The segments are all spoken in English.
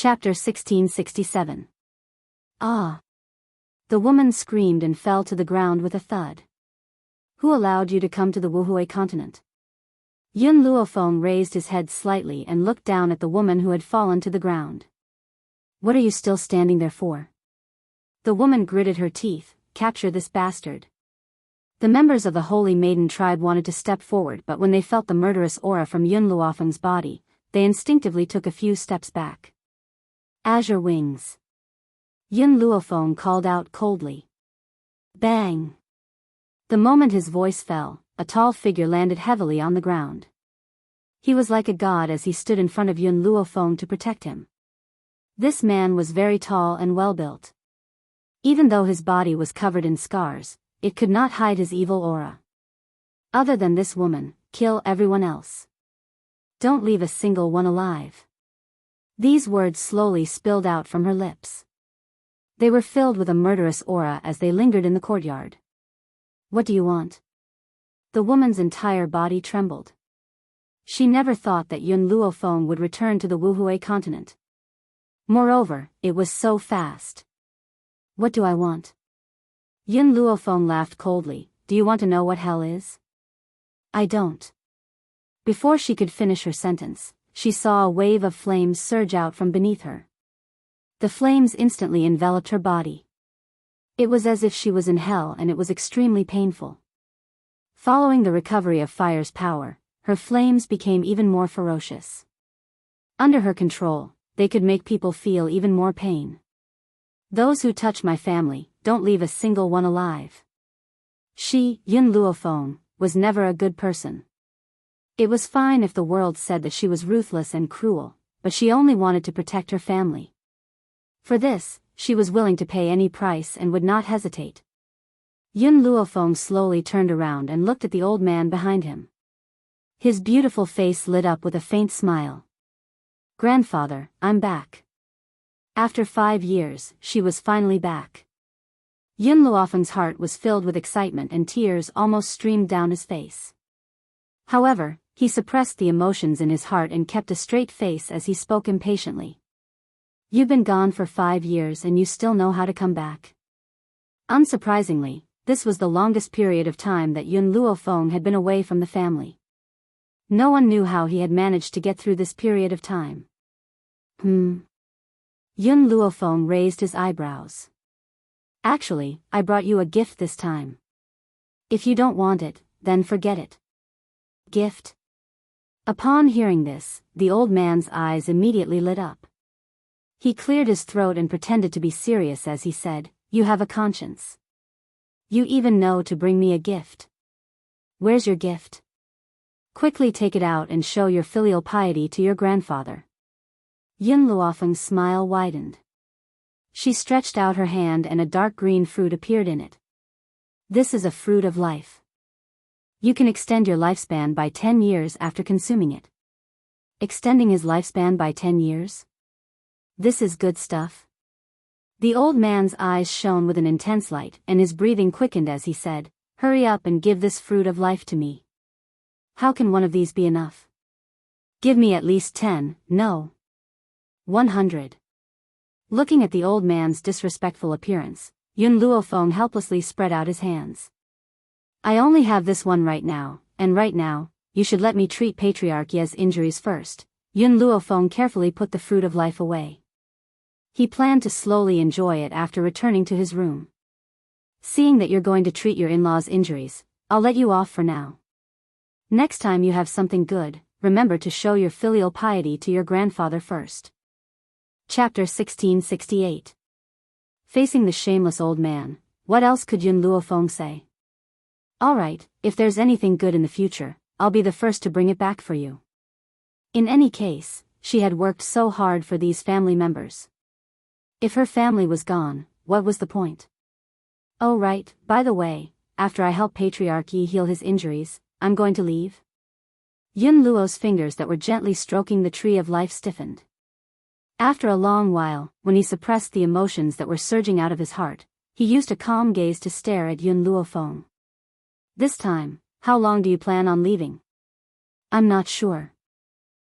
Chapter 1667. Ah! The woman screamed and fell to the ground with a thud. Who allowed you to come to the Wuhui continent? Yun Luofeng raised his head slightly and looked down at the woman who had fallen to the ground. What are you still standing there for? The woman gritted her teeth. Capture this bastard. The members of the Holy Maiden tribe wanted to step forward, but when they felt the murderous aura from Yun Luofeng's body, they instinctively took a few steps back. Azure wings. Yun Luofeng called out coldly. Bang! The moment his voice fell, a tall figure landed heavily on the ground. He was like a god as he stood in front of Yun Luofeng to protect him. This man was very tall and well-built. Even though his body was covered in scars, it could not hide his evil aura. Other than this woman, kill everyone else. Don't leave a single one alive. These words slowly spilled out from her lips. They were filled with a murderous aura as they lingered in the courtyard. What do you want? The woman's entire body trembled. She never thought that Yun Luofeng would return to the Wuhui continent. Moreover, it was so fast. What do I want? Yun Luofeng laughed coldly. Do you want to know what hell is? I don't. Before she could finish her sentence, she saw a wave of flames surge out from beneath her. The flames instantly enveloped her body. It was as if she was in hell, and it was extremely painful. Following the recovery of fire's power, her flames became even more ferocious. Under her control, they could make people feel even more pain. Those who touch my family, don't leave a single one alive. She, Yun Luofeng, was never a good person. It was fine if the world said that she was ruthless and cruel, but she only wanted to protect her family. For this, she was willing to pay any price and would not hesitate. Yun Luofeng slowly turned around and looked at the old man behind him. His beautiful face lit up with a faint smile. Grandfather, I'm back. After 5 years, she was finally back. Yun Luofeng's heart was filled with excitement and tears almost streamed down his face. However, he suppressed the emotions in his heart and kept a straight face as he spoke impatiently. You've been gone for 5 years and you still know how to come back. Unsurprisingly, this was the longest period of time that Yun Luofeng had been away from the family. No one knew how he had managed to get through this period of time. Yun Luofeng raised his eyebrows. Actually, I brought you a gift this time. If you don't want it, then forget it. Gift? Upon hearing this, the old man's eyes immediately lit up. He cleared his throat and pretended to be serious as he said, You have a conscience. You even know to bring me a gift. Where's your gift? Quickly take it out and show your filial piety to your grandfather. Yun Luofeng's smile widened. She stretched out her hand and a dark green fruit appeared in it. This is a fruit of life. You can extend your lifespan by 10 years after consuming it. Extending his lifespan by 10 years? This is good stuff. The old man's eyes shone with an intense light and his breathing quickened as he said, Hurry up and give this fruit of life to me. How can one of these be enough? Give me at least 10, no. 100. Looking at the old man's disrespectful appearance, Yun Luofeng helplessly spread out his hands. I only have this one right now, and right now, you should let me treat Patriarchy's injuries first. Yun Luofeng carefully put the fruit of life away. He planned to slowly enjoy it after returning to his room. Seeing that you're going to treat your in-laws' injuries, I'll let you off for now. Next time you have something good, remember to show your filial piety to your grandfather first. Chapter 1668. Facing the shameless old man, what else could Yun Luofeng say? Alright, if there's anything good in the future, I'll be the first to bring it back for you. In any case, she had worked so hard for these family members. If her family was gone, what was the point? Oh right, by the way, after I help Patriarchy heal his injuries, I'm going to leave. Yun Luo's fingers that were gently stroking the tree of life stiffened. After a long while, when he suppressed the emotions that were surging out of his heart, he used a calm gaze to stare at Yun Luofeng. This time, how long do you plan on leaving? I'm not sure.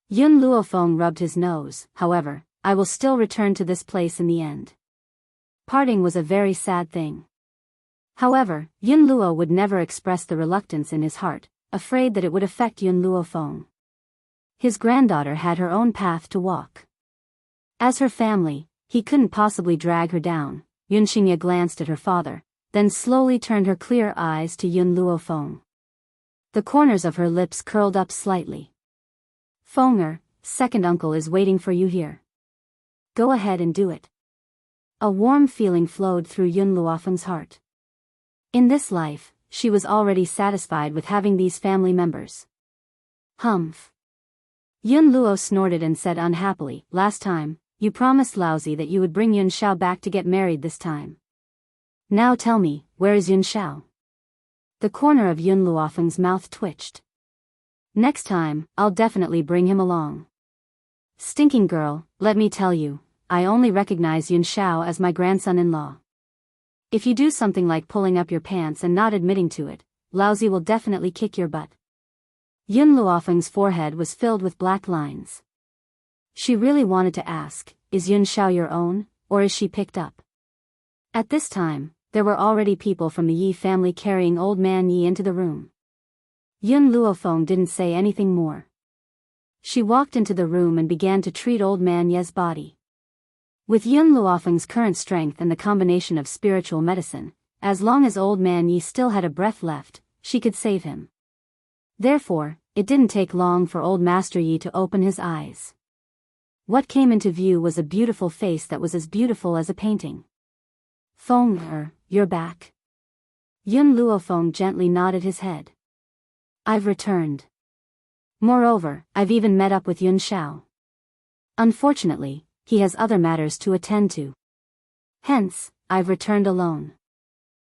Yun Luofeng rubbed his nose, however, I will still return to this place in the end. Parting was a very sad thing. However, Yun Luo would never express the reluctance in his heart, afraid that it would affect Yun Luofeng. His granddaughter had her own path to walk. As her family, he couldn't possibly drag her down. Yun Xingye glanced at her father, then slowly turned her clear eyes to Yun Luofeng. The corners of her lips curled up slightly. Fenger, second uncle is waiting for you here. Go ahead and do it. A warm feeling flowed through Yun Luofeng's heart. In this life, she was already satisfied with having these family members. Humph. Yun Luo snorted and said unhappily, last time, you promised Laozi that you would bring Yun Xiao back to get married this time. Now tell me, where is Yun Xiao? The corner of Yun Luofeng's mouth twitched. Next time, I'll definitely bring him along. Stinking girl, let me tell you, I only recognize Yun Xiao as my grandson-in-law. If you do something like pulling up your pants and not admitting to it, Laozi will definitely kick your butt. Yun Luofeng's forehead was filled with black lines. She really wanted to ask, is Yun Xiao your own, or is she picked up? At this time, there were already people from the Yi family carrying old man Yi into the room. Yun Luofeng didn't say anything more. She walked into the room and began to treat old man Ye's body. With Yun Luofeng's current strength and the combination of spiritual medicine, as long as old man Yi still had a breath left, she could save him. Therefore, it didn't take long for old Master Yi to open his eyes. What came into view was a beautiful face that was as beautiful as a painting. Fenger, you're back. Yun Luofeng gently nodded his head. I've returned. Moreover, I've even met up with Yun Xiao. Unfortunately, he has other matters to attend to. Hence, I've returned alone.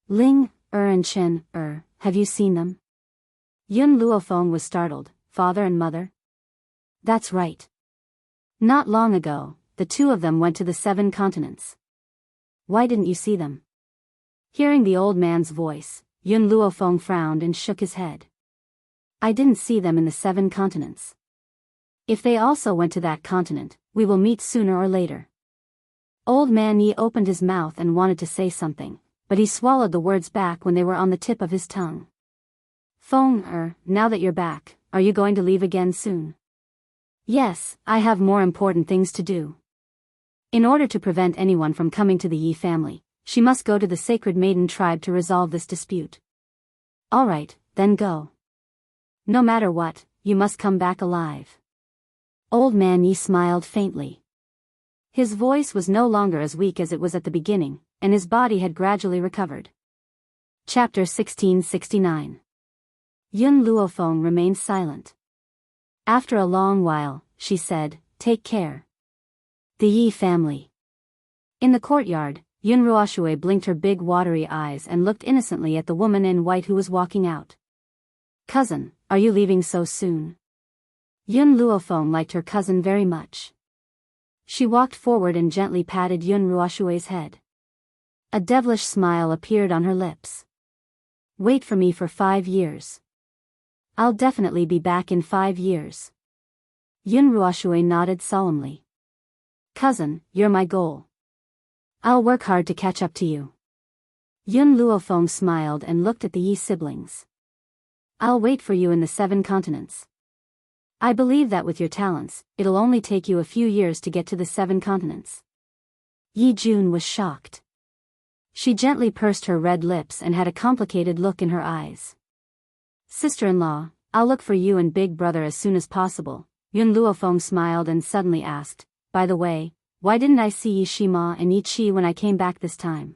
Ling, and Chen, have you seen them? Yun Luofeng was startled. Father and mother? That's right. Not long ago, the two of them went to the 7 continents. Why didn't you see them? Hearing the old man's voice, Yun Luofeng frowned and shook his head. I didn't see them in the 7 continents. If they also went to that continent, we will meet sooner or later. Old man Yi opened his mouth and wanted to say something, but he swallowed the words back when they were on the tip of his tongue. Fenger, now that you're back, are you going to leave again soon? Yes, I have more important things to do. In order to prevent anyone from coming to the Yi family, she must go to the Sacred Maiden tribe to resolve this dispute. All right, then go. No matter what, you must come back alive. Old man Yi smiled faintly. His voice was no longer as weak as it was at the beginning, and his body had gradually recovered. Chapter 1669. Yun Luofeng remained silent. After a long while, she said, take care. The Yi family. In the courtyard, Yun Ruoxue blinked her big watery eyes and looked innocently at the woman in white who was walking out. Cousin, are you leaving so soon? Yun Luofeng liked her cousin very much. She walked forward and gently patted Yun Ruoxue's head. A devilish smile appeared on her lips. Wait for me for 5 years. I'll definitely be back in 5 years. Yun Ruoxue nodded solemnly. Cousin, you're my goal. I'll work hard to catch up to you. Yun Luofeng smiled and looked at the Yi siblings. I'll wait for you in the 7 continents. I believe that with your talents, it'll only take you a few years to get to the 7 continents. Yi Jun was shocked. She gently pursed her red lips and had a complicated look in her eyes. Sister-in-law, I'll look for you and big brother as soon as possible. Yun Luofeng smiled and suddenly asked, by the way, why didn't I see Yi Shima and Yi Qi when I came back this time?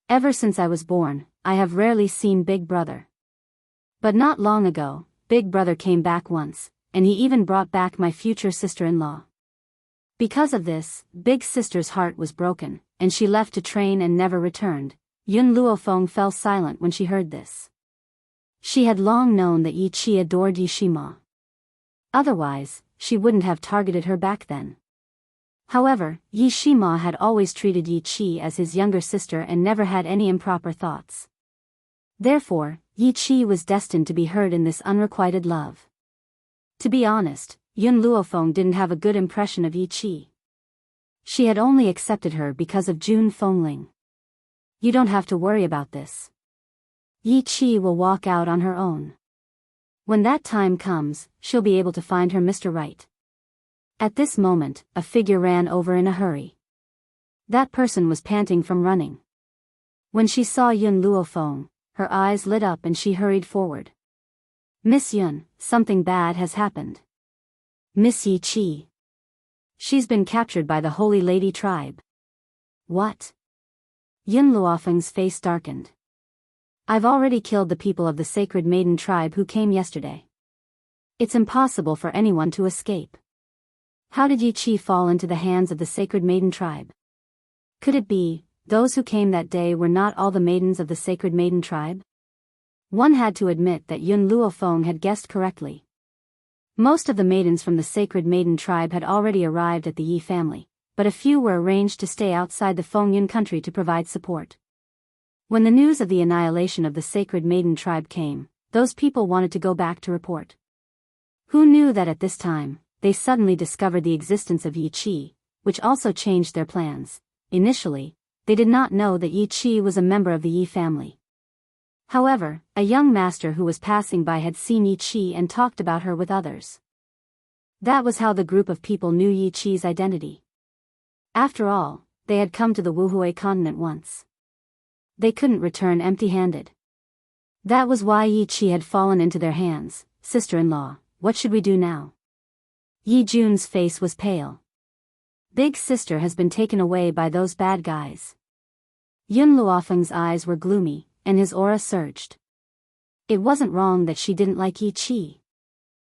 Ever since I was born, I have rarely seen big brother. But not long ago, big brother came back once, and he even brought back my future sister-in-law. Because of this, big sister's heart was broken, and she left to train and never returned. Yun Luofeng fell silent when she heard this. She had long known that Yi Qi adored Yi Shima. Otherwise, she wouldn't have targeted her back then. However, Yi Shima had always treated Yi Qi as his younger sister and never had any improper thoughts. Therefore, Yi Qi was destined to be hurt in this unrequited love. To be honest, Yun Luofeng didn't have a good impression of Yi Qi. She had only accepted her because of June Fengling. You don't have to worry about this. Yi Qi will walk out on her own. When that time comes, she'll be able to find her Mr. Right. At this moment, a figure ran over in a hurry. That person was panting from running. When she saw Yun Luofeng, her eyes lit up and she hurried forward. Miss Yun, something bad has happened. Miss Yi Qi. She's been captured by the Holy Lady tribe. What? Yun Luofeng's face darkened. I've already killed the people of the Sacred Maiden tribe who came yesterday. It's impossible for anyone to escape. How did Yi Qi fall into the hands of the Sacred Maiden tribe? Could it be, those who came that day were not all the maidens of the Sacred Maiden tribe? One had to admit that Yun Luofeng had guessed correctly. Most of the maidens from the Sacred Maiden tribe had already arrived at the Yi family, but a few were arranged to stay outside the Fengyun country to provide support. When the news of the annihilation of the Sacred Maiden tribe came, those people wanted to go back to report. Who knew that at this time, they suddenly discovered the existence of Yi Qi, which also changed their plans. Initially, they did not know that Yi Qi was a member of the Yi family. However, a young master who was passing by had seen Yi Qi and talked about her with others. That was how the group of people knew Yi Qi's identity. After all, they had come to the Wuhui continent once. They couldn't return empty-handed. That was why Yi Qi had fallen into their hands. Sister-in-law, what should we do now? Yi Jun's face was pale. Big sister has been taken away by those bad guys. Yun Luofeng's eyes were gloomy, and his aura surged. It wasn't wrong that she didn't like Yi Qi.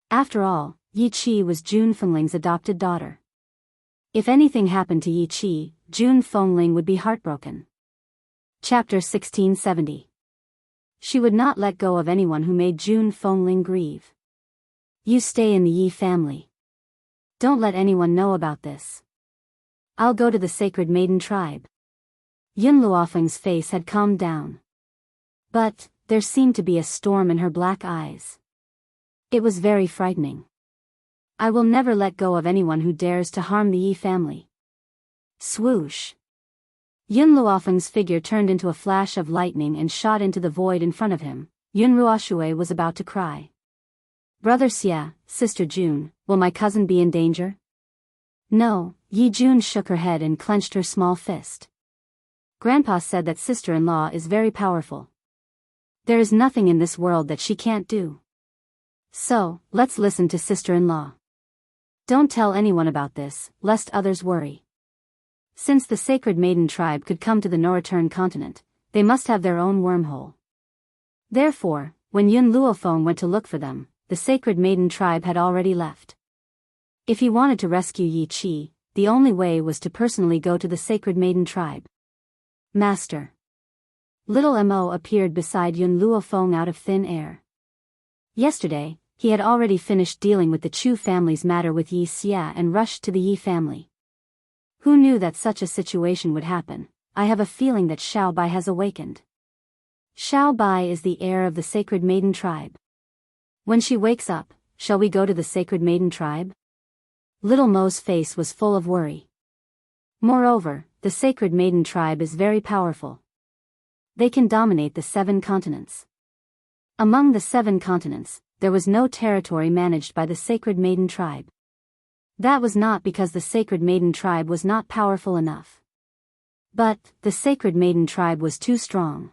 After all, Yi Qi was June Fengling's adopted daughter. If anything happened to Yi Qi, June Fengling would be heartbroken. Chapter 1670. She would not let go of anyone who made June Fengling grieve. You stay in the Yi family. Don't let anyone know about this. I'll go to the Sacred Maiden tribe. Yun Luofeng's face had calmed down. But, there seemed to be a storm in her black eyes. It was very frightening. I will never let go of anyone who dares to harm the Yi family. Swoosh. Yun Luofeng's figure turned into a flash of lightning and shot into the void in front of him. Yun Ruoshui was about to cry. Brother Xia, Sister June, will my cousin be in danger? No, Yi Jun shook her head and clenched her small fist. Grandpa said that sister-in-law is very powerful. There is nothing in this world that she can't do. So, let's listen to sister-in-law. Don't tell anyone about this, lest others worry. Since the Sacred Maiden tribe could come to the Noreturn continent, they must have their own wormhole. Therefore, when Yun Luofeng went to look for them, the Sacred Maiden tribe had already left. If he wanted to rescue Yi Qi, the only way was to personally go to the Sacred Maiden tribe. Master. Little Mo appeared beside Yun Luofeng out of thin air. Yesterday, he had already finished dealing with the Chu family's matter with Yi Xia and rushed to the Yi family. Who knew that such a situation would happen? I have a feeling that Xiao Bai has awakened. Xiao Bai is the heir of the Sacred Maiden tribe. When she wakes up, shall we go to the Sacred Maiden tribe? Little Mo's face was full of worry. Moreover, the Sacred Maiden tribe is very powerful. They can dominate the 7 continents. Among the 7 continents, there was no territory managed by the Sacred Maiden tribe. That was not because the Sacred Maiden tribe was not powerful enough. But, the Sacred Maiden tribe was too strong.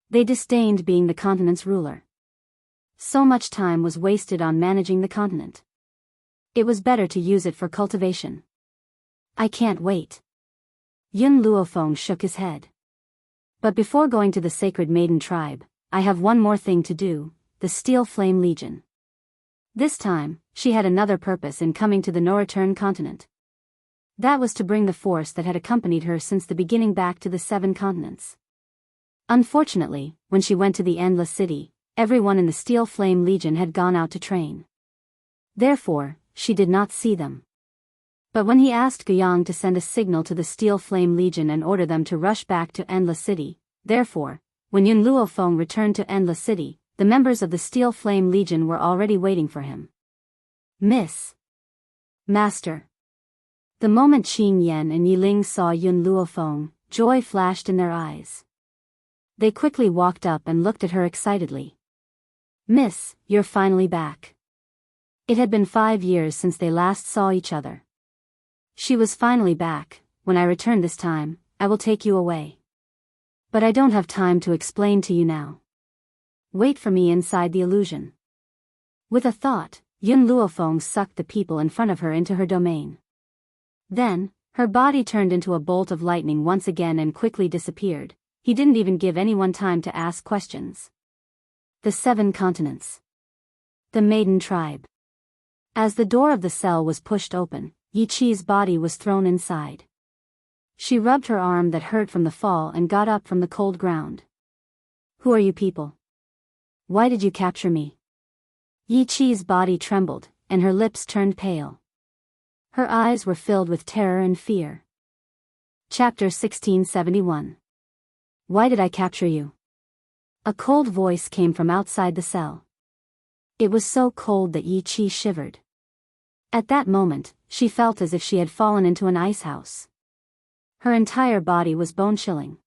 They disdained being the continent's ruler. So much time was wasted on managing the continent. It was better to use it for cultivation. I can't wait. Yun Luofeng shook his head. But before going to the Sacred Maiden tribe, I have one more thing to do, the Steel Flame Legion. This time, she had another purpose in coming to the Noreturn continent. That was to bring the force that had accompanied her since the beginning back to the 7 continents. Unfortunately, when she went to the Endless City, everyone in the Steel Flame Legion had gone out to train. Therefore, she did not see them. But when he asked Guiyang to send a signal to the Steel Flame Legion and order them to rush back to Endless City, therefore, when Yun Luofeng returned to Endless City, the members of the Steel Flame Legion were already waiting for him. Miss. Master. The moment Qin Yan and Yi Ling saw Yun Luofeng, joy flashed in their eyes. They quickly walked up and looked at her excitedly. "Miss, you're finally back." It had been 5 years since they last saw each other. She was finally back. "When I return this time, I will take you away. But I don't have time to explain to you now. Wait for me inside the illusion." With a thought, Yun Luofeng sucked the people in front of her into her domain. Then, her body turned into a bolt of lightning once again and quickly disappeared. He didn't even give anyone time to ask questions. The 7 continents. The Maiden Tribe. As the door of the cell was pushed open, Yi Qi's body was thrown inside. She rubbed her arm that hurt from the fall and got up from the cold ground. "Who are you people? Why did you capture me?" Yi Qi's body trembled, and her lips turned pale. Her eyes were filled with terror and fear. Chapter 1671. Why did I capture you? A cold voice came from outside the cell. It was so cold that Yi Qi shivered. At that moment, she felt as if she had fallen into an icehouse. Her entire body was bone-chilling.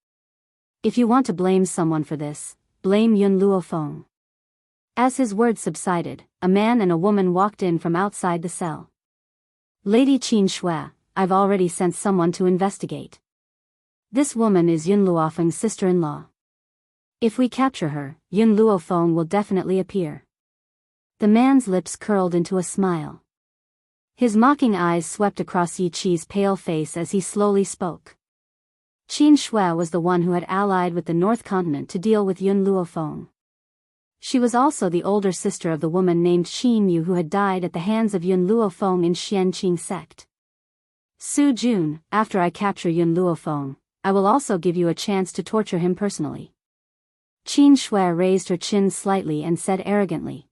"If you want to blame someone for this, blame Yun Luofeng." As his words subsided, a man and a woman walked in from outside the cell. "Lady Qin Shui, I've already sent someone to investigate. This woman is Yun Luofeng's sister-in-law. If we capture her, Yun Luofeng will definitely appear." The man's lips curled into a smile. His mocking eyes swept across Yi Qi's pale face as he slowly spoke. Qin Shui was the one who had allied with the North Continent to deal with Yun Luofeng. She was also the older sister of the woman named Qin Yu who had died at the hands of Yun Luofeng in Xianqing sect. "Su Jun, after I capture Yun Luofeng, I will also give you a chance to torture him personally." Qin Shui raised her chin slightly and said arrogantly.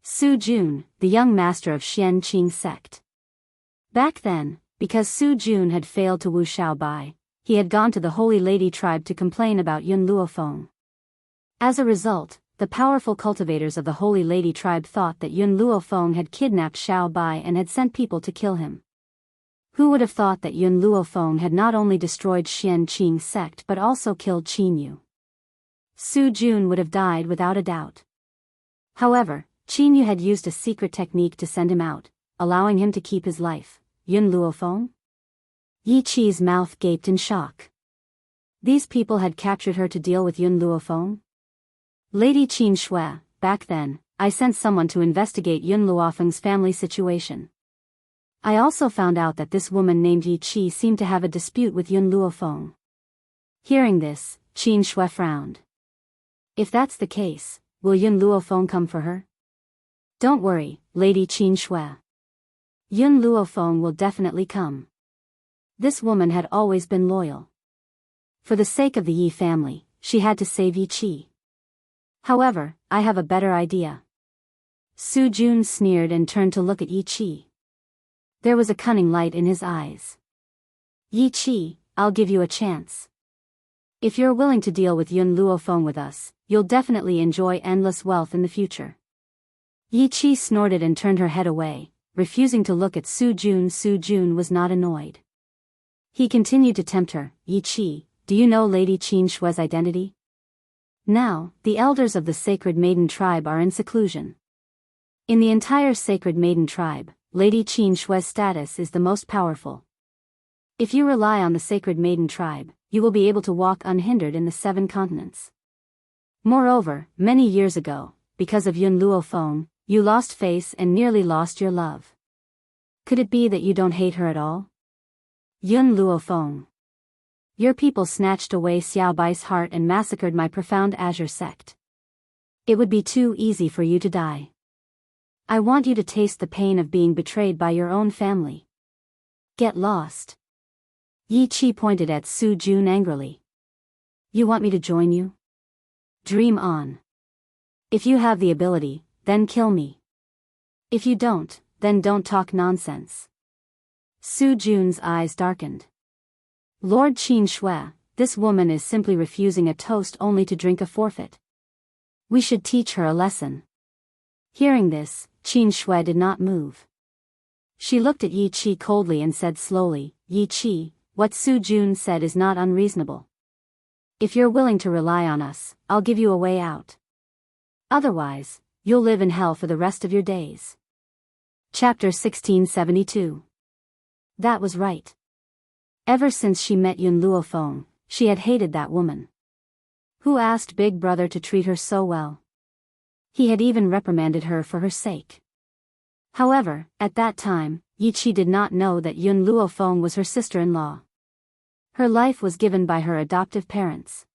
Su Jun, the young master of Xianqing sect. Back then, because Su Jun had failed to woo Xiaobai, he had gone to the Holy Lady tribe to complain about Yun Luofeng. As a result, the powerful cultivators of the Holy Lady tribe thought that Yun Luofeng had kidnapped Xiaobai and had sent people to kill him. Who would have thought that Yun Luofeng had not only destroyed Xianqing sect but also killed Qin Yu? Su Jun would have died without a doubt. However, Qin Yu had used a secret technique to send him out, allowing him to keep his life. Yun Luofeng? Yi Qi's mouth gaped in shock. These people had captured her to deal with Yun Luofeng? "Lady Qin Shui, back then, I sent someone to investigate Yun Luofeng's family situation. I also found out that this woman named Yi Qi seemed to have a dispute with Yun Luofeng." Hearing this, Qin Shui frowned. "If that's the case, will Yun Luofeng come for her?" "Don't worry, Lady Qin Shui. Yun Luofeng will definitely come." This woman had always been loyal. For the sake of the Yi family, she had to save Yi Qi. "However, I have a better idea." Su Jun sneered and turned to look at Yi Qi. There was a cunning light in his eyes. "Yi Qi, I'll give you a chance. If you're willing to deal with Yun Luofeng with us, you'll definitely enjoy endless wealth in the future." Yi Qi snorted and turned her head away, refusing to look at Su Jun. Su Jun was not annoyed. He continued to tempt her. "Yi Qi, do you know Lady Qin Shui's identity? Now, the elders of the Sacred Maiden tribe are in seclusion. In the entire Sacred Maiden tribe, Lady Qin Shui's status is the most powerful. If you rely on the Sacred Maiden tribe, you will be able to walk unhindered in the 7 continents. Moreover, many years ago, because of Yun Luofeng, you lost face and nearly lost your love. Could it be that you don't hate her at all? Yun Luofeng. Your people snatched away Xiaobai's heart and massacred my profound Azure sect. It would be too easy for you to die. I want you to taste the pain of being betrayed by your own family. Get lost." Yi Qi pointed at Su Jun angrily. "You want me to join you? Dream on. If you have the ability, then kill me. If you don't, then don't talk nonsense." Su Jun's eyes darkened. "Lord Qin Shui, this woman is simply refusing a toast only to drink a forfeit. We should teach her a lesson." Hearing this, Qin Shui did not move. She looked at Yi Qi coldly and said slowly, Yi Qi, what Su Jun said is not unreasonable. If you're willing to rely on us, I'll give you a way out. Otherwise, you'll live in hell for the rest of your days. Chapter 1672. That was right. Ever since she met Yun Luofeng, she had hated that woman. Who asked Big Brother to treat her so well? He had even reprimanded her for her sake. However, at that time, Yi Qi did not know that Yun Luofeng was her sister-in-law. Her life was given by her adoptive parents.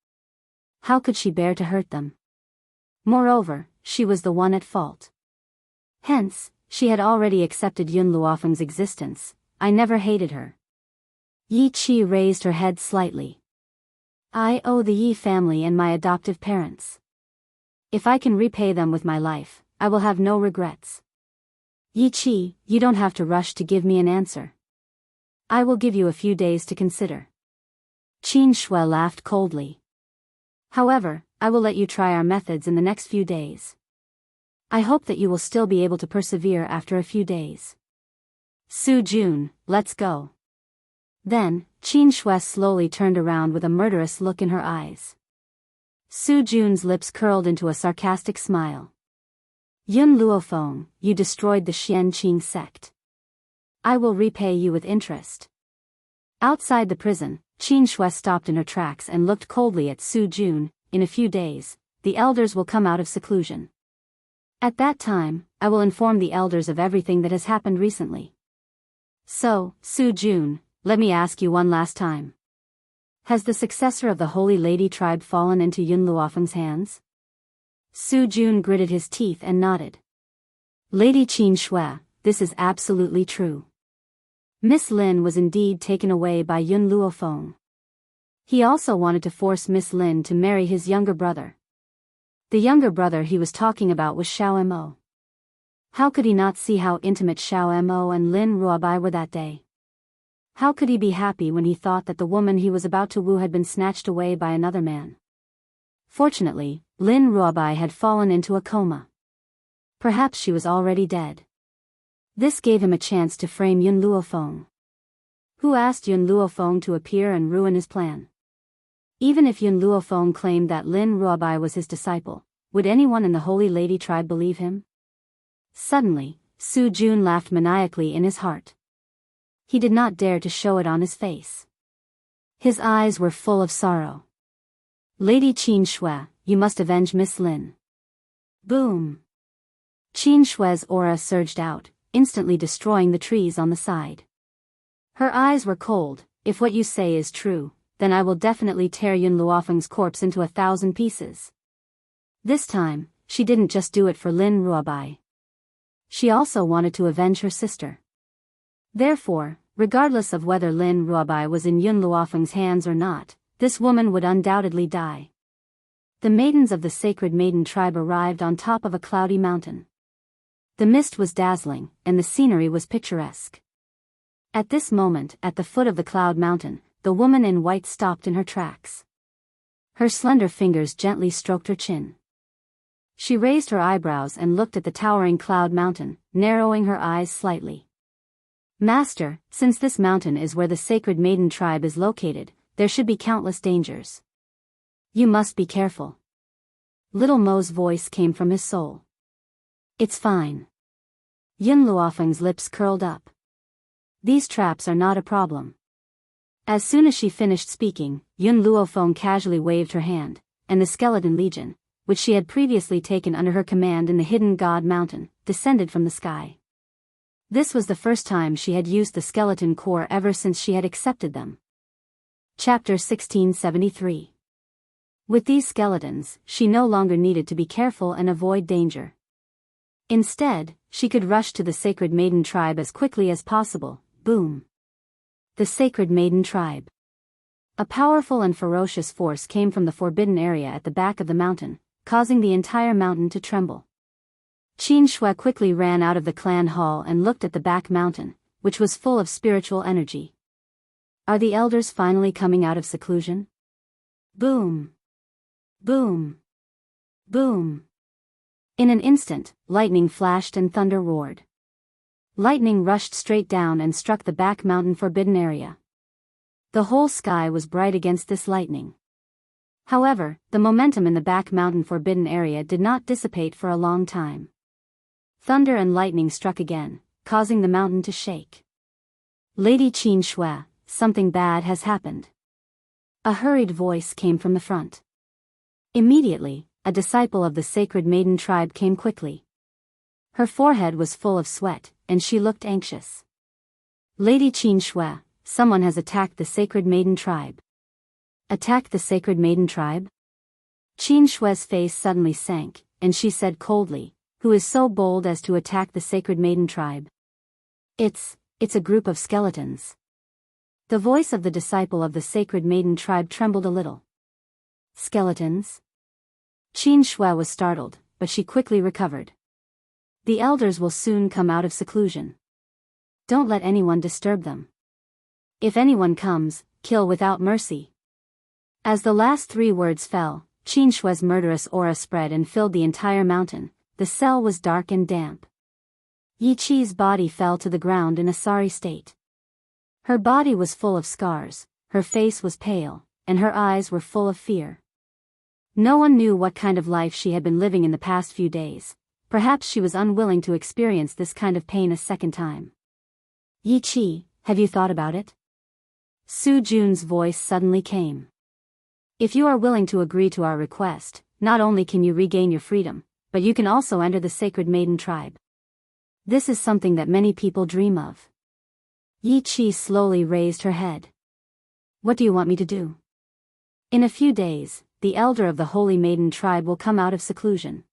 How could she bear to hurt them? Moreover, she was the one at fault. Hence, she had already accepted Yun Luofeng's existence. I never hated her. Yi Qi raised her head slightly. I owe the Yi family and my adoptive parents. If I can repay them with my life, I will have no regrets. Yi Qi, you don't have to rush to give me an answer. I will give you a few days to consider. Qin Shui laughed coldly. However, I will let you try our methods in the next few days. I hope that you will still be able to persevere after a few days. Su Jun, let's go. Then, Qin Shui slowly turned around with a murderous look in her eyes. Su Jun's lips curled into a sarcastic smile. Yun Luofeng, you destroyed the Xianqing sect. I will repay you with interest. Outside the prison, Qin Shui stopped in her tracks and looked coldly at Su Jun. In a few days, the elders will come out of seclusion. At that time, I will inform the elders of everything that has happened recently. So, Su Jun, let me ask you one last time. Has the successor of the Holy Lady tribe fallen into Yun Luofeng's hands? Su Jun gritted his teeth and nodded. Lady Qin Shui, this is absolutely true. Miss Lin was indeed taken away by Yun Luofeng. He also wanted to force Miss Lin to marry his younger brother. The younger brother he was talking about was Xiao Mo. How could he not see how intimate Xiao Mo and Lin Ruobai were that day? How could he be happy when he thought that the woman he was about to woo had been snatched away by another man? Fortunately, Lin Ruobai had fallen into a coma. Perhaps she was already dead. This gave him a chance to frame Yun Luofeng. Who asked Yun Luofeng to appear and ruin his plan? Even if Yun Luofeng claimed that Lin Ruobai was his disciple, would anyone in the Holy Lady tribe believe him? Suddenly, Su Jun laughed maniacally in his heart. He did not dare to show it on his face. His eyes were full of sorrow. Lady Qin Shui, you must avenge Miss Lin. Boom! Qin Shui's aura surged out, instantly destroying the trees on the side. Her eyes were cold. If what you say is true, then I will definitely tear Yun Luofeng's corpse into 1,000 pieces. This time, she didn't just do it for Lin Ruobai. She also wanted to avenge her sister. Therefore, regardless of whether Lin Ruobai was in Yun Luofeng's hands or not, this woman would undoubtedly die. The maidens of the sacred maiden tribe arrived on top of a cloudy mountain. The mist was dazzling, and the scenery was picturesque. At this moment, at the foot of the cloud mountain, the woman in white stopped in her tracks. Her slender fingers gently stroked her chin. She raised her eyebrows and looked at the towering cloud mountain, narrowing her eyes slightly. Master, since this mountain is where the sacred maiden tribe is located, there should be countless dangers. You must be careful. Little Mo's voice came from his soul. It's fine. Yun Luofeng's lips curled up. These traps are not a problem. As soon as she finished speaking, Yun Luofeng casually waved her hand, and the skeleton legion, which she had previously taken under her command in the hidden god mountain, descended from the sky. This was the first time she had used the skeleton corps ever since she had accepted them. Chapter 1673. With these skeletons, she no longer needed to be careful and avoid danger. Instead, she could rush to the sacred maiden tribe as quickly as possible. Boom! The sacred maiden tribe. A powerful and ferocious force came from the forbidden area at the back of the mountain, causing the entire mountain to tremble. Qin Shui quickly ran out of the clan hall and looked at the back mountain, which was full of spiritual energy. Are the elders finally coming out of seclusion? Boom! Boom! Boom! In an instant, lightning flashed and thunder roared. Lightning rushed straight down and struck the back mountain forbidden area. The whole sky was bright against this lightning. However, the momentum in the back mountain forbidden area did not dissipate for a long time. Thunder and lightning struck again, causing the mountain to shake. Lady Qin Shui, something bad has happened. A hurried voice came from the front. Immediately, a disciple of the sacred maiden tribe came quickly. Her forehead was full of sweat, and she looked anxious. Lady Qin Shui, someone has attacked the sacred maiden tribe. Attacked the sacred maiden tribe? Qin Shui's face suddenly sank, and she said coldly, "Who is so bold as to attack the sacred maiden tribe?" It's a group of skeletons." The voice of the disciple of the sacred maiden tribe trembled a little. Skeletons? Qin Shui was startled, but she quickly recovered. The elders will soon come out of seclusion. Don't let anyone disturb them. If anyone comes, kill without mercy. As the last 3 words fell, Qin Shui's murderous aura spread and filled the entire mountain. The cell was dark and damp. Yi Qi's body fell to the ground in a sorry state. Her body was full of scars, her face was pale, and her eyes were full of fear. No one knew what kind of life she had been living in the past few days. Perhaps she was unwilling to experience this kind of pain a second time. "Yi Qi, have you thought about it?" Su Jun's voice suddenly came. "If you are willing to agree to our request, not only can you regain your freedom, but you can also enter the sacred maiden tribe. This is something that many people dream of." Yi Qi slowly raised her head. "What do you want me to do?" "In a few days, the elder of the Holy Maiden tribe will come out of seclusion.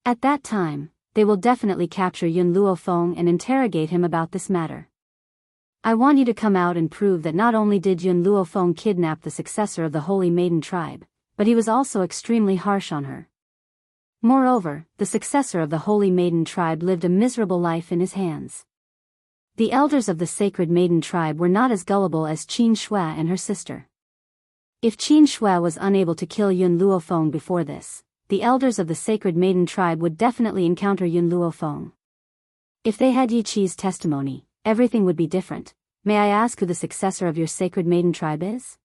At that time, they will definitely capture Yun Luofeng and interrogate him about this matter. I want you to come out and prove that not only did Yun Luofeng kidnap the successor of the Holy Maiden tribe, but he was also extremely harsh on her. Moreover, the successor of the Holy Maiden tribe lived a miserable life in his hands. The elders of the Sacred Maiden tribe were not as gullible as Qin Shui and her sister. If Qin Shui was unable to kill Yun Luofeng before this, the elders of the Sacred Maiden tribe would definitely encounter Yun Luofeng. If they had Yi Qi's testimony, everything would be different. May I ask who the successor of your Sacred Maiden tribe is?"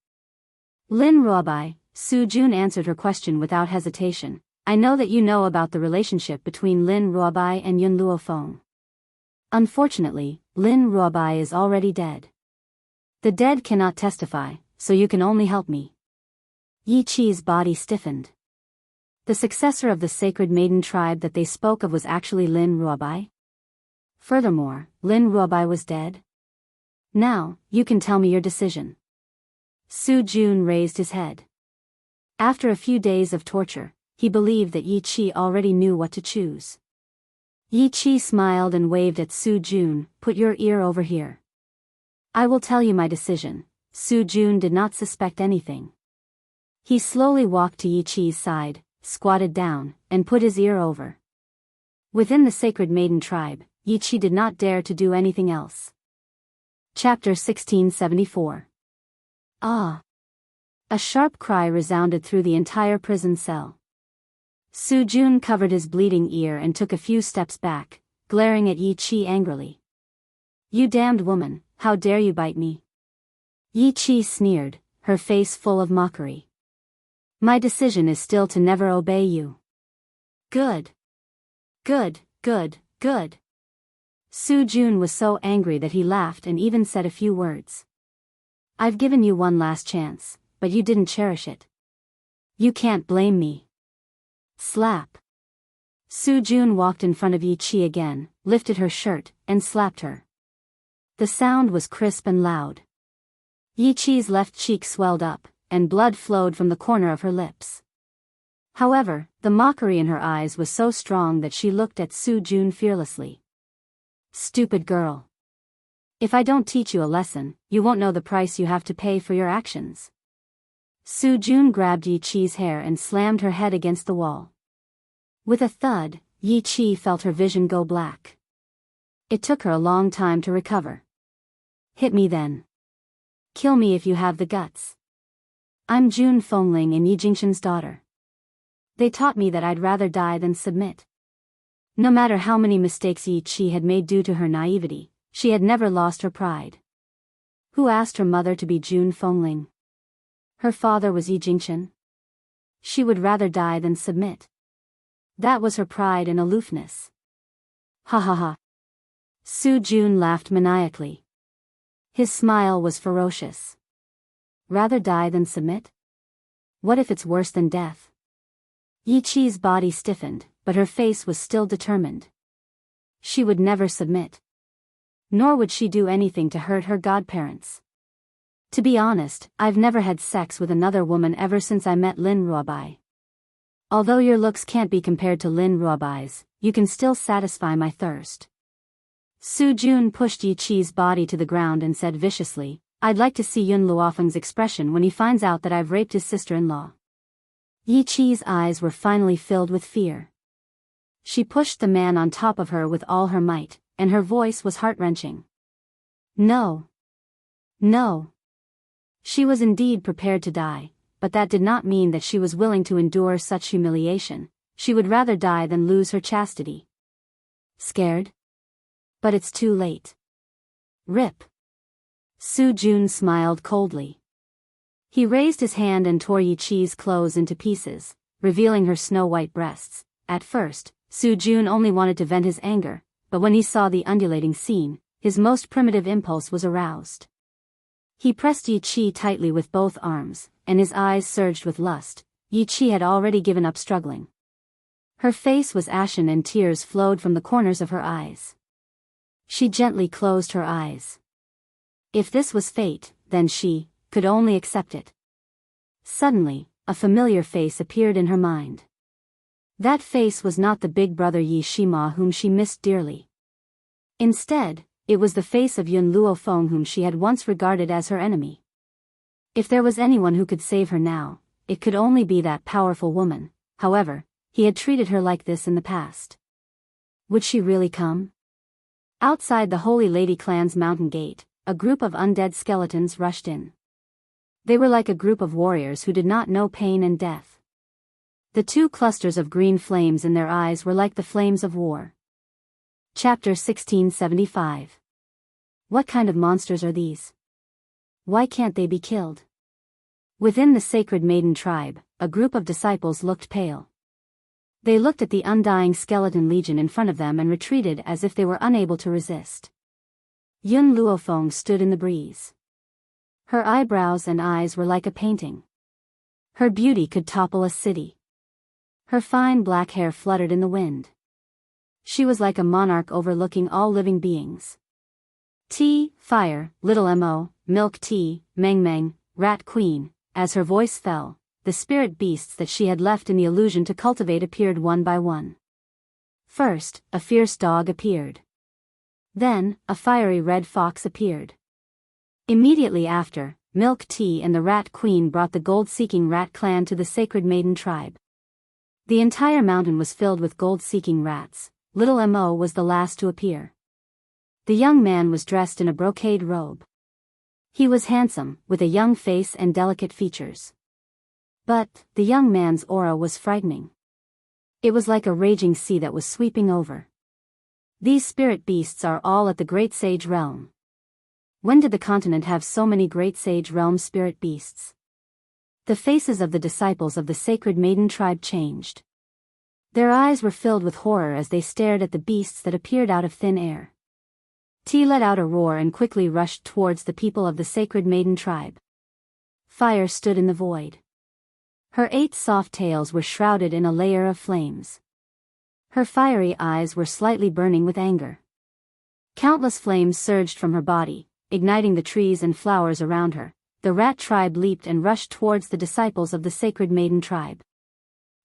Lin Ruobai, Su Jun answered her question without hesitation. "I know that you know about the relationship between Lin Ruobai and Yun Luofeng. Unfortunately, Lin Ruobai is already dead. The dead cannot testify, so you can only help me." Yi Qi's body stiffened. The successor of the Sacred Maiden tribe that they spoke of was actually Lin Ruobai? Furthermore, Lin Ruobai was dead? "Now, you can tell me your decision." Su Jun raised his head. After a few days of torture, he believed that Yi Qi already knew what to choose. Yi Qi smiled and waved at Su Jun. "Put your ear over here. I will tell you my decision." Su Jun did not suspect anything. He slowly walked to Yi Qi's side, squatted down, and put his ear over. Within the Sacred Maiden tribe, Yi Qi did not dare to do anything else. Chapter 1674. Ah! A sharp cry resounded through the entire prison cell. Su Jun covered his bleeding ear and took a few steps back, glaring at Yi Qi angrily. "You damned woman, how dare you bite me?" Yi Qi sneered, her face full of mockery. "My decision is still to never obey you." Good. Good, good, good. Su Jun was so angry that he laughed and even said a few words. "I've given you one last chance, but you didn't cherish it. You can't blame me." Slap. Su Jun walked in front of Yi Qi again, lifted her shirt, and slapped her. The sound was crisp and loud. Yi Qi's left cheek swelled up, and blood flowed from the corner of her lips. However, the mockery in her eyes was so strong that she looked at Su Jun fearlessly. "Stupid girl. If I don't teach you a lesson, you won't know the price you have to pay for your actions." Su Jun grabbed Yi Qi's hair and slammed her head against the wall. With a thud, Yi Qi felt her vision go black. It took her a long time to recover. "Hit me then. Kill me if you have the guts. I'm Jun Fengling and Yi Jingshan's daughter. They taught me that I'd rather die than submit. No matter how many mistakes Yi Qi had made due to her naivety, she had never lost her pride. Who asked her mother to be Jun Fengling? Her father was Yi Jingchen. She would rather die than submit. That was her pride and aloofness. Ha ha ha. Su Jun laughed maniacally. His smile was ferocious. Rather die than submit? What if it's worse than death? Yi Qi's body stiffened, but her face was still determined. She would never submit. Nor would she do anything to hurt her godparents. To be honest, I've never had sex with another woman ever since I met Lin Ruobai. Although your looks can't be compared to Lin Ruobai's, you can still satisfy my thirst. Su Jun pushed Yi Qi's body to the ground and said viciously, I'd like to see Yun Luofeng's expression when he finds out that I've raped his sister-in-law. Yi Qi's eyes were finally filled with fear. She pushed the man on top of her with all her might, and her voice was heart-wrenching. No. No. She was indeed prepared to die, but that did not mean that she was willing to endure such humiliation. She would rather die than lose her chastity. Scared? But it's too late. Rip. Su Jun smiled coldly. He raised his hand and tore Yi Qi's clothes into pieces, revealing her snow-white breasts. At first, Su Jun only wanted to vent his anger, but when he saw the undulating scene, his most primitive impulse was aroused. He pressed Yi Qi tightly with both arms, and his eyes surged with lust. Yi Qi had already given up struggling. Her face was ashen and tears flowed from the corners of her eyes. She gently closed her eyes. If this was fate, then she could only accept it. Suddenly, a familiar face appeared in her mind. That face was not the big brother Yi Shima whom she missed dearly. Instead, it was the face of Yun Luofeng whom she had once regarded as her enemy. If there was anyone who could save her now, it could only be that powerful woman. However, he had treated her like this in the past. Would she really come? Outside the Holy Lady clan's mountain gate, a group of undead skeletons rushed in. They were like a group of warriors who did not know pain and death. The two clusters of green flames in their eyes were like the flames of war. Chapter 1675. What kind of monsters are these? Why can't they be killed? Within the Sacred Maiden tribe, a group of disciples looked pale. They looked at the undying skeleton legion in front of them and retreated as if they were unable to resist. Yun Luofeng stood in the breeze. Her eyebrows and eyes were like a painting. Her beauty could topple a city. Her fine black hair fluttered in the wind. She was like a monarch overlooking all living beings. Tea, fire, little mo, milk tea, meng meng, rat queen. As her voice fell, the spirit beasts that she had left in the illusion to cultivate appeared one by one. First, a fierce dog appeared. Then, a fiery red fox appeared. Immediately after, Milk Tea and the Rat Queen brought the gold-seeking rat clan to the Sacred Maiden tribe. The entire mountain was filled with gold-seeking rats. Little Mo was the last to appear. The young man was dressed in a brocade robe. He was handsome, with a young face and delicate features. But, the young man's aura was frightening. It was like a raging sea that was sweeping over. These spirit beasts are all at the Great Sage Realm. When did the continent have so many Great Sage Realm spirit beasts? The faces of the disciples of the Sacred Maiden tribe changed. Their eyes were filled with horror as they stared at the beasts that appeared out of thin air. T let out a roar and quickly rushed towards the people of the Sacred Maiden tribe. Fire stood in the void. Her 8 soft tails were shrouded in a layer of flames. Her fiery eyes were slightly burning with anger. Countless flames surged from her body, igniting the trees and flowers around her. The rat tribe leaped and rushed towards the disciples of the Sacred Maiden tribe.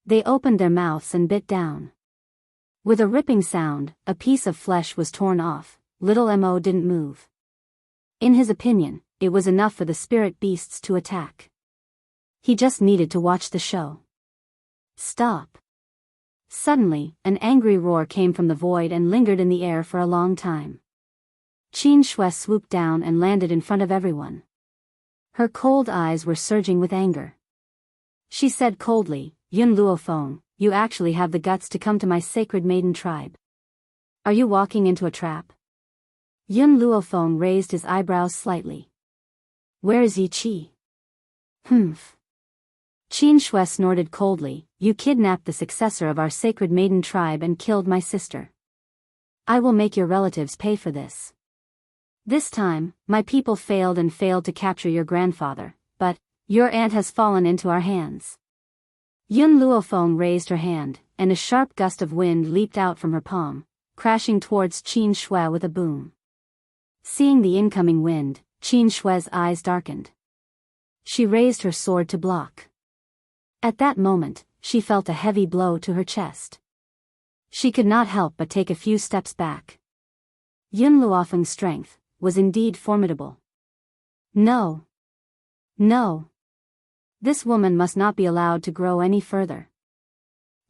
They opened their mouths and bit down. With a ripping sound, a piece of flesh was torn off. Little Mo didn't move. In his opinion, it was enough for the spirit beasts to attack. He just needed to watch the show. Stop. Suddenly, an angry roar came from the void and lingered in the air for a long time. Qin Shui swooped down and landed in front of everyone. Her cold eyes were surging with anger. She said coldly, Yun Luofeng, you actually have the guts to come to my Sacred Maiden tribe. Are you walking into a trap? Yun Luofeng raised his eyebrows slightly. Where is Yi Qi? Humph. Qin Shui snorted coldly. You kidnapped the successor of our sacred maiden tribe and killed my sister. I will make your relatives pay for this. This time, my people failed to capture your grandfather, but your aunt has fallen into our hands. Yun Luofeng raised her hand, and a sharp gust of wind leaped out from her palm, crashing towards Qin Shui with a boom. Seeing the incoming wind, Qin Shui's eyes darkened. She raised her sword to block. At that moment, she felt a heavy blow to her chest. She could not help but take a few steps back. Yun Luofeng's strength was indeed formidable. No. No. This woman must not be allowed to grow any further.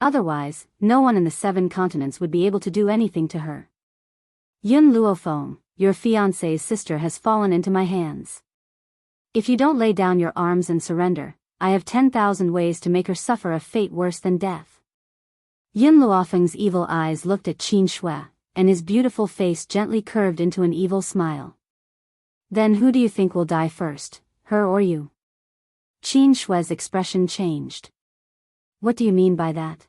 Otherwise, no one in the 7 continents would be able to do anything to her. Yun Luofeng, your fiancé's sister has fallen into my hands. If you don't lay down your arms and surrender, I have 10,000 ways to make her suffer a fate worse than death. Yun Luofeng's evil eyes looked at Qin Shui, and his beautiful face gently curved into an evil smile. Then who do you think will die first, her or you? Qin Shui's expression changed. What do you mean by that?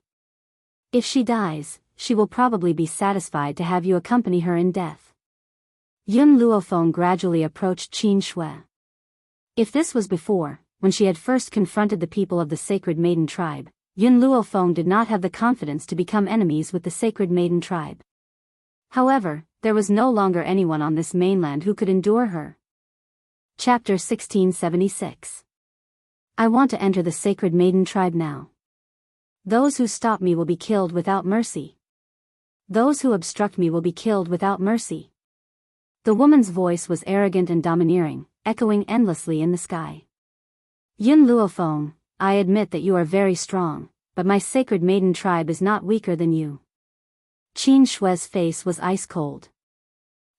If she dies, she will probably be satisfied to have you accompany her in death. Yun Luofeng gradually approached Qin Shui. If this was before, when she had first confronted the people of the Sacred Maiden tribe, Yun Luofeng did not have the confidence to become enemies with the Sacred Maiden tribe. However, there was no longer anyone on this mainland who could endure her. Chapter 1676. I want to enter the Sacred Maiden tribe now. Those who stop me will be killed without mercy. Those who obstruct me will be killed without mercy. The woman's voice was arrogant and domineering, echoing endlessly in the sky. Yun Luofeng, I admit that you are very strong, but my Sacred Maiden tribe is not weaker than you. Qin Shui's face was ice cold.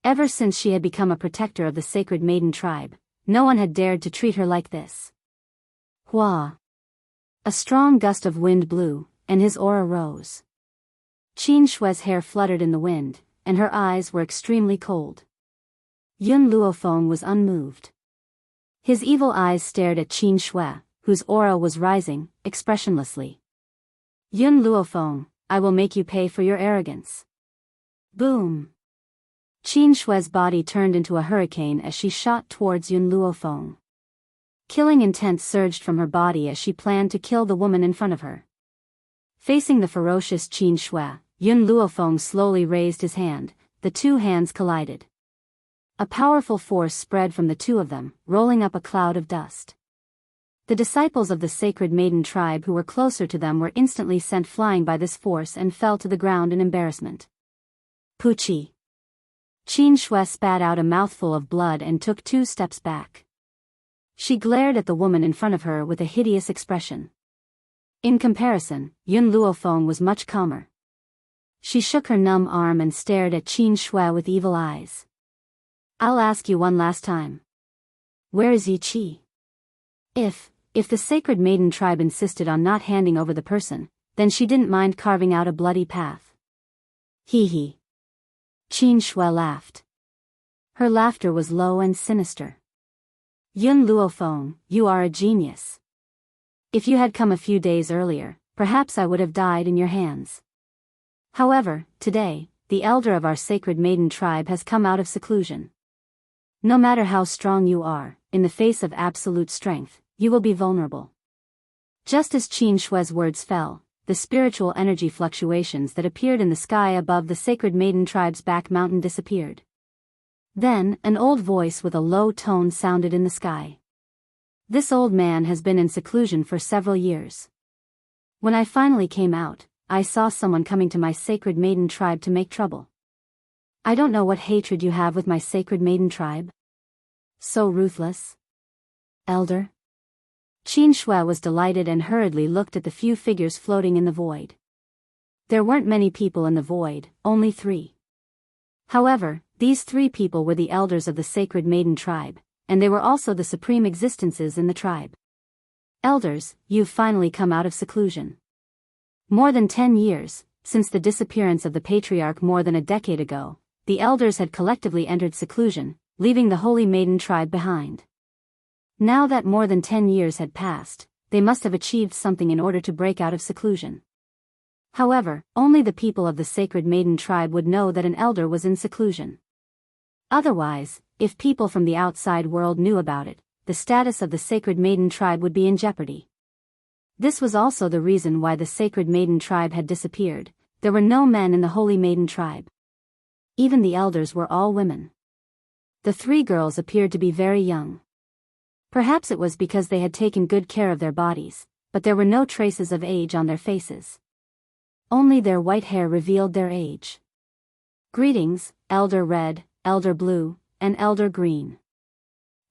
Ever since she had become a protector of the Sacred Maiden tribe, no one had dared to treat her like this. Hua! A strong gust of wind blew, and his aura rose. Qin Shui's hair fluttered in the wind, and her eyes were extremely cold. Yun Luofeng was unmoved. His evil eyes stared at Qin Shui, whose aura was rising, expressionlessly. Yun Luofeng, I will make you pay for your arrogance. Boom! Qin Shui's body turned into a hurricane as she shot towards Yun Luofeng. Killing intent surged from her body as she planned to kill the woman in front of her. Facing the ferocious Qin Shui, Yun Luofeng slowly raised his hand. The two hands collided. A powerful force spread from the two of them, rolling up a cloud of dust. The disciples of the Sacred Maiden tribe who were closer to them were instantly sent flying by this force and fell to the ground in embarrassment. Puchi! Qin Shui spat out a mouthful of blood and took 2 steps back. She glared at the woman in front of her with a hideous expression. In comparison, Yun Luofeng was much calmer. She shook her numb arm and stared at Qin Shui with evil eyes. I'll ask you one last time. Where is Yi Qi? If the Sacred Maiden tribe insisted on not handing over the person, then she didn't mind carving out a bloody path. Hee hee. Qin Shui laughed. Her laughter was low and sinister. Yun Luofeng, you are a genius. If you had come a few days earlier, perhaps I would have died in your hands. However, today, the elder of our Sacred Maiden tribe has come out of seclusion. No matter how strong you are, in the face of absolute strength, you will be vulnerable. Just as Qin Shui's words fell, the spiritual energy fluctuations that appeared in the sky above the Sacred Maiden tribe's back mountain disappeared. Then, an old voice with a low tone sounded in the sky. This old man has been in seclusion for several years. When I finally came out, I saw someone coming to my Sacred Maiden tribe to make trouble. I don't know what hatred you have with my Sacred Maiden tribe. So ruthless. Elder? Qin Shui was delighted and hurriedly looked at the few figures floating in the void. There weren't many people in the void, only 3. However, these 3 people were the elders of the Sacred Maiden tribe, and they were also the supreme existences in the tribe. Elders, you've finally come out of seclusion. More than 10 years, since the disappearance of the patriarch more than a decade ago, the elders had collectively entered seclusion, leaving the Holy Maiden tribe behind. Now that more than 10 years had passed, they must have achieved something in order to break out of seclusion. However, only the people of the Sacred Maiden tribe would know that an elder was in seclusion. Otherwise, if people from the outside world knew about it, the status of the Sacred Maiden tribe would be in jeopardy. This was also the reason why the Sacred Maiden tribe had disappeared. There were no men in the Holy Maiden tribe. Even the elders were all women. The three girls appeared to be very young. Perhaps it was because they had taken good care of their bodies, but there were no traces of age on their faces. Only their white hair revealed their age. Greetings, Elder Red, Elder Blue, and Elder Green.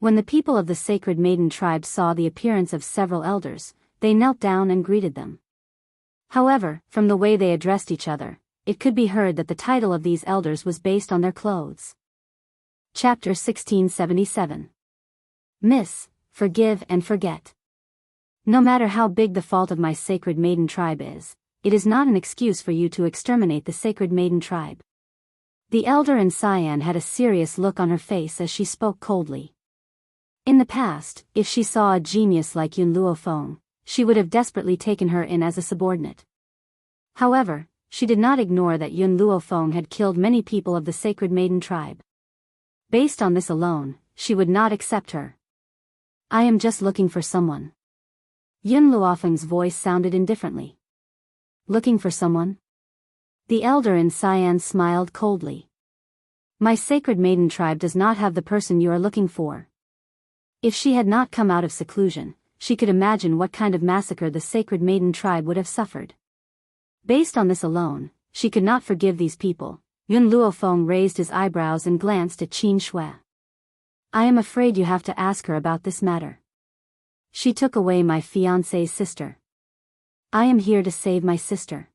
When the people of the Sacred Maiden tribe saw the appearance of several elders, they knelt down and greeted them. However, from the way they addressed each other, it could be heard that the title of these elders was based on their clothes. Chapter 1677. Miss, forgive and forget. No matter how big the fault of my Sacred Maiden tribe is, it is not an excuse for you to exterminate the Sacred Maiden tribe. The elder in cyan had a serious look on her face as she spoke coldly. In the past, if she saw a genius like Yun Luofeng, she would have desperately taken her in as a subordinate. However, she did not ignore that Yun Luofeng had killed many people of the Sacred Maiden tribe. Based on this alone, she would not accept her. I am just looking for someone. Yun Luofeng's voice sounded indifferently. Looking for someone? The elder in cyan smiled coldly. My Sacred Maiden tribe does not have the person you are looking for. If she had not come out of seclusion, she could imagine what kind of massacre the Sacred Maiden tribe would have suffered. Based on this alone, she could not forgive these people. Yun Luofeng raised his eyebrows and glanced at Qin Shui. I am afraid you have to ask her about this matter. She took away my fiancé's sister. I am here to save my sister.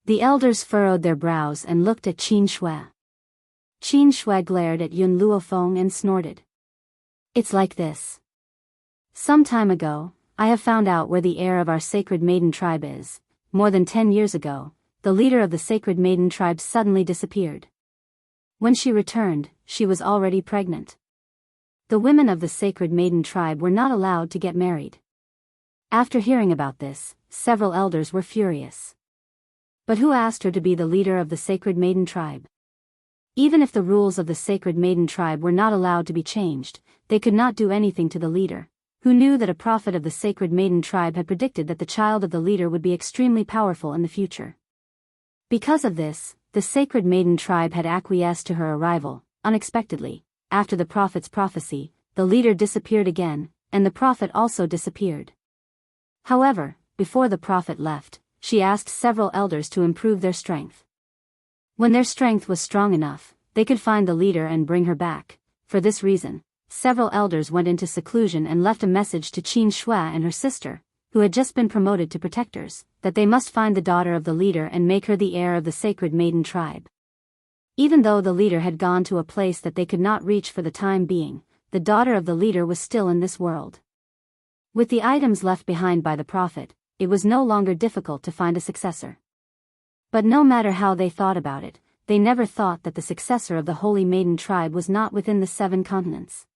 The elders furrowed their brows and looked at Qin Shui. Qin Shui glared at Yun Luofeng and snorted. It's like this. Some time ago, I have found out where the heir of our Sacred Maiden tribe is. More than 10 years ago, the leader of the Sacred Maiden tribe suddenly disappeared. When she returned, she was already pregnant. The women of the Sacred Maiden tribe were not allowed to get married. After hearing about this, several elders were furious. But who asked her to be the leader of the Sacred Maiden tribe? Even if the rules of the Sacred Maiden tribe were not allowed to be changed, they could not do anything to the leader, who knew that a prophet of the Sacred Maiden tribe had predicted that the child of the leader would be extremely powerful in the future. Because of this, the Sacred Maiden tribe had acquiesced to her arrival. Unexpectedly, after the prophet's prophecy, the leader disappeared again, and the prophet also disappeared. However, before the prophet left, she asked several elders to improve their strength. When their strength was strong enough, they could find the leader and bring her back. For this reason, several elders went into seclusion and left a message to Qin Shui and her sister, who had just been promoted to protectors, that they must find the daughter of the leader and make her the heir of the Sacred Maiden tribe. Even though the leader had gone to a place that they could not reach for the time being, the daughter of the leader was still in this world. With the items left behind by the prophet, it was no longer difficult to find a successor. But no matter how they thought about it, they never thought that the successor of the Holy Maiden tribe was not within the 7 continents.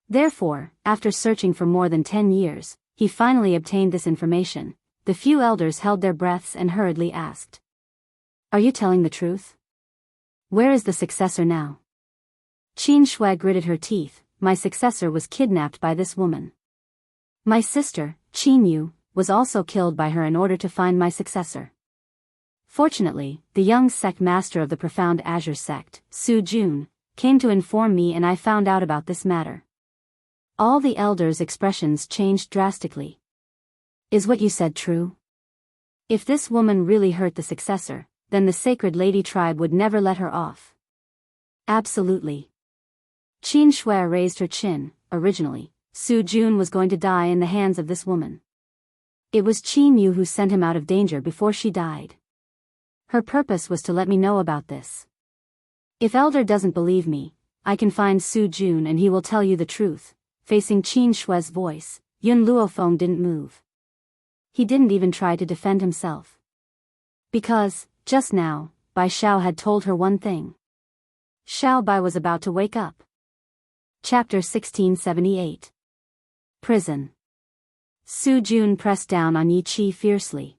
Therefore, after searching for more than 10 years, he finally obtained this information. The few elders held their breaths and hurriedly asked, Are you telling the truth? Where is the successor now? Qin Shui gritted her teeth. My successor was kidnapped by this woman. My sister, Qin Yu, was also killed by her in order to find my successor. Fortunately, the young sect master of the Profound Azure sect, Su Jun, came to inform me and I found out about this matter. All the elders' expressions changed drastically. Is what you said true? If this woman really hurt the successor, then the Sacred Lady tribe would never let her off. Absolutely. Qin Shui raised her chin. Originally, Su Jun was going to die in the hands of this woman. It was Qin Yu who sent him out of danger before she died. Her purpose was to let me know about this. If Elder doesn't believe me, I can find Su Jun and he will tell you the truth. Facing Qin Shui's voice, Yun Luofeng didn't move. He didn't even try to defend himself. Because, just now, Bai Xiao had told her one thing. Xiao Bai was about to wake up. Chapter 1678. Prison. Su Jun pressed down on Yi Qi fiercely.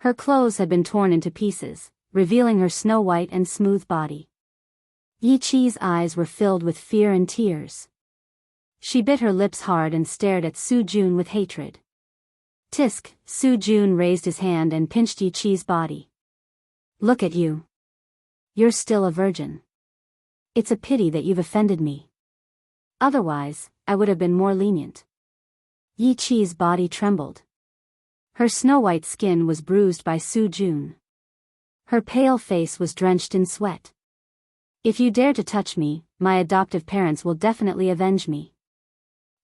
Her clothes had been torn into pieces, revealing her snow-white and smooth body. Yi Qi's eyes were filled with fear and tears. She bit her lips hard and stared at Su Jun with hatred. Tisk, Su Jun raised his hand and pinched Yi Qi's body. Look at you. You're still a virgin. It's a pity that you've offended me. Otherwise, I would have been more lenient. Yi Qi's body trembled. Her snow-white skin was bruised by Su Jun. Her pale face was drenched in sweat. If you dare to touch me, my adoptive parents will definitely avenge me.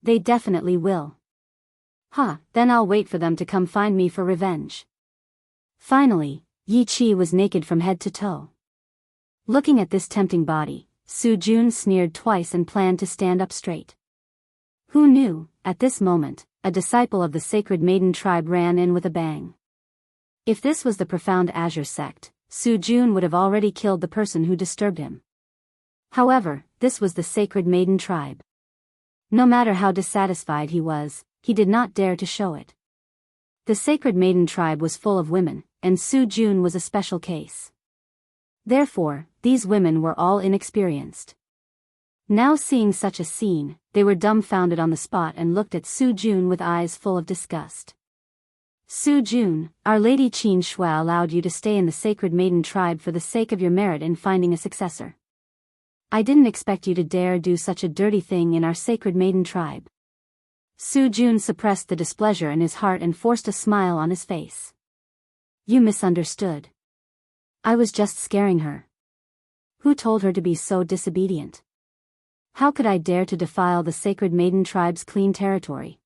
They definitely will. Then I'll wait for them to come find me for revenge. Finally, Yi Qi was naked from head to toe. Looking at this tempting body, Su Jun sneered twice and planned to stand up straight. Who knew, at this moment, a disciple of the Sacred Maiden tribe ran in with a bang. If this was the Profound Azure sect, Su Jun would have already killed the person who disturbed him. However, this was the Sacred Maiden tribe. No matter how dissatisfied he was, he did not dare to show it. The Sacred Maiden tribe was full of women, and Su Jun was a special case. Therefore, these women were all inexperienced. Now seeing such a scene, they were dumbfounded on the spot and looked at Su Jun with eyes full of disgust. Su Jun, Our Lady Qin Shui allowed you to stay in the Sacred Maiden tribe for the sake of your merit in finding a successor. I didn't expect you to dare do such a dirty thing in our Sacred Maiden tribe. Su Jun suppressed the displeasure in his heart and forced a smile on his face. You misunderstood. I was just scaring her. Who told her to be so disobedient? How could I dare to defile the Sacred Maiden tribe's clean territory?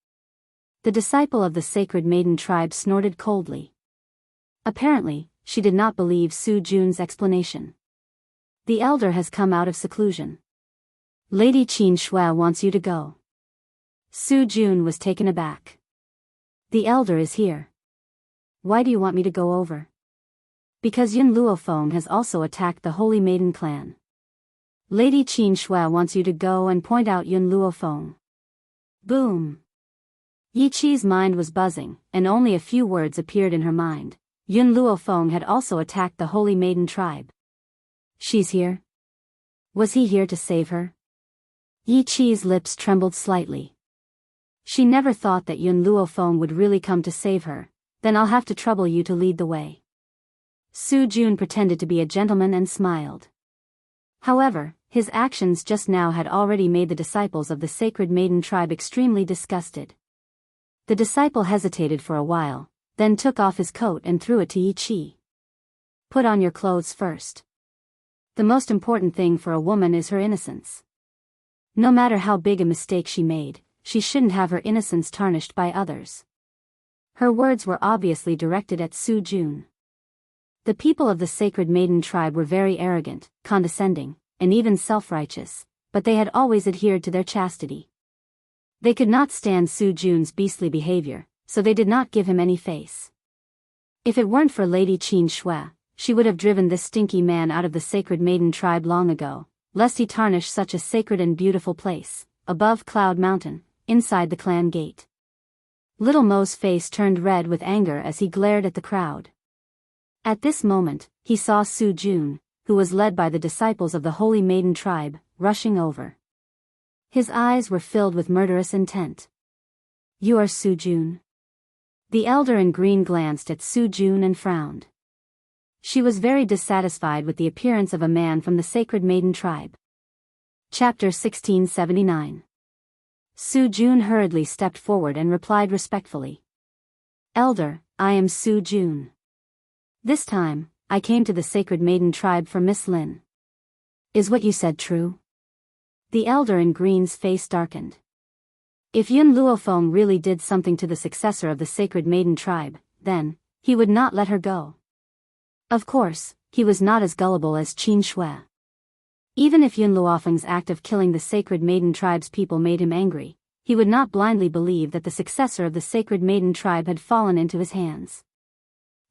The disciple of the Sacred Maiden tribe snorted coldly. Apparently, she did not believe Su Jun's explanation. The elder has come out of seclusion. Lady Qin Shui wants you to go. Su Jun was taken aback. The elder is here. Why do you want me to go over? Because Yun Luofeng has also attacked the Holy Maiden clan. Lady Qin Shui wants you to go and point out Yun Luofeng. Boom. Yi Qi's mind was buzzing, and only a few words appeared in her mind. Yun Luofeng had also attacked the Holy Maiden tribe. She's here? Was he here to save her? Yi Qi's lips trembled slightly. She never thought that Yun Luofeng would really come to save her. Then I'll have to trouble you to lead the way. Su Jun pretended to be a gentleman and smiled. However, his actions just now had already made the disciples of the Sacred Maiden tribe extremely disgusted. The disciple hesitated for a while, then took off his coat and threw it to Yi Qi. Put on your clothes first. The most important thing for a woman is her innocence. No matter how big a mistake she made, she shouldn't have her innocence tarnished by others. Her words were obviously directed at Su Jun. The people of the Sacred Maiden tribe were very arrogant, condescending, and even self-righteous, but they had always adhered to their chastity. They could not stand Su Jun's beastly behavior, so they did not give him any face. If it weren't for Lady Qin Shui, she would have driven this stinky man out of the Sacred Maiden tribe long ago, lest he tarnish such a sacred and beautiful place, above Cloud Mountain, inside the clan gate. Little Mo's face turned red with anger as he glared at the crowd. At this moment, he saw Su Jun, who was led by the disciples of the Holy Maiden tribe, rushing over. His eyes were filled with murderous intent. You are Su Jun? The elder in green glanced at Su Jun and frowned. She was very dissatisfied with the appearance of a man from the Sacred Maiden tribe. Chapter 1679. Su Jun hurriedly stepped forward and replied respectfully. Elder, I am Su Jun. This time, I came to the Sacred Maiden tribe for Miss Lin. Is what you said true? The elder in green's face darkened. If Yun Luofeng really did something to the successor of the Sacred Maiden tribe, then, he would not let her go. Of course, he was not as gullible as Qin Shui. Even if Yun Luofeng's act of killing the Sacred Maiden tribe's people made him angry, he would not blindly believe that the successor of the Sacred Maiden tribe had fallen into his hands.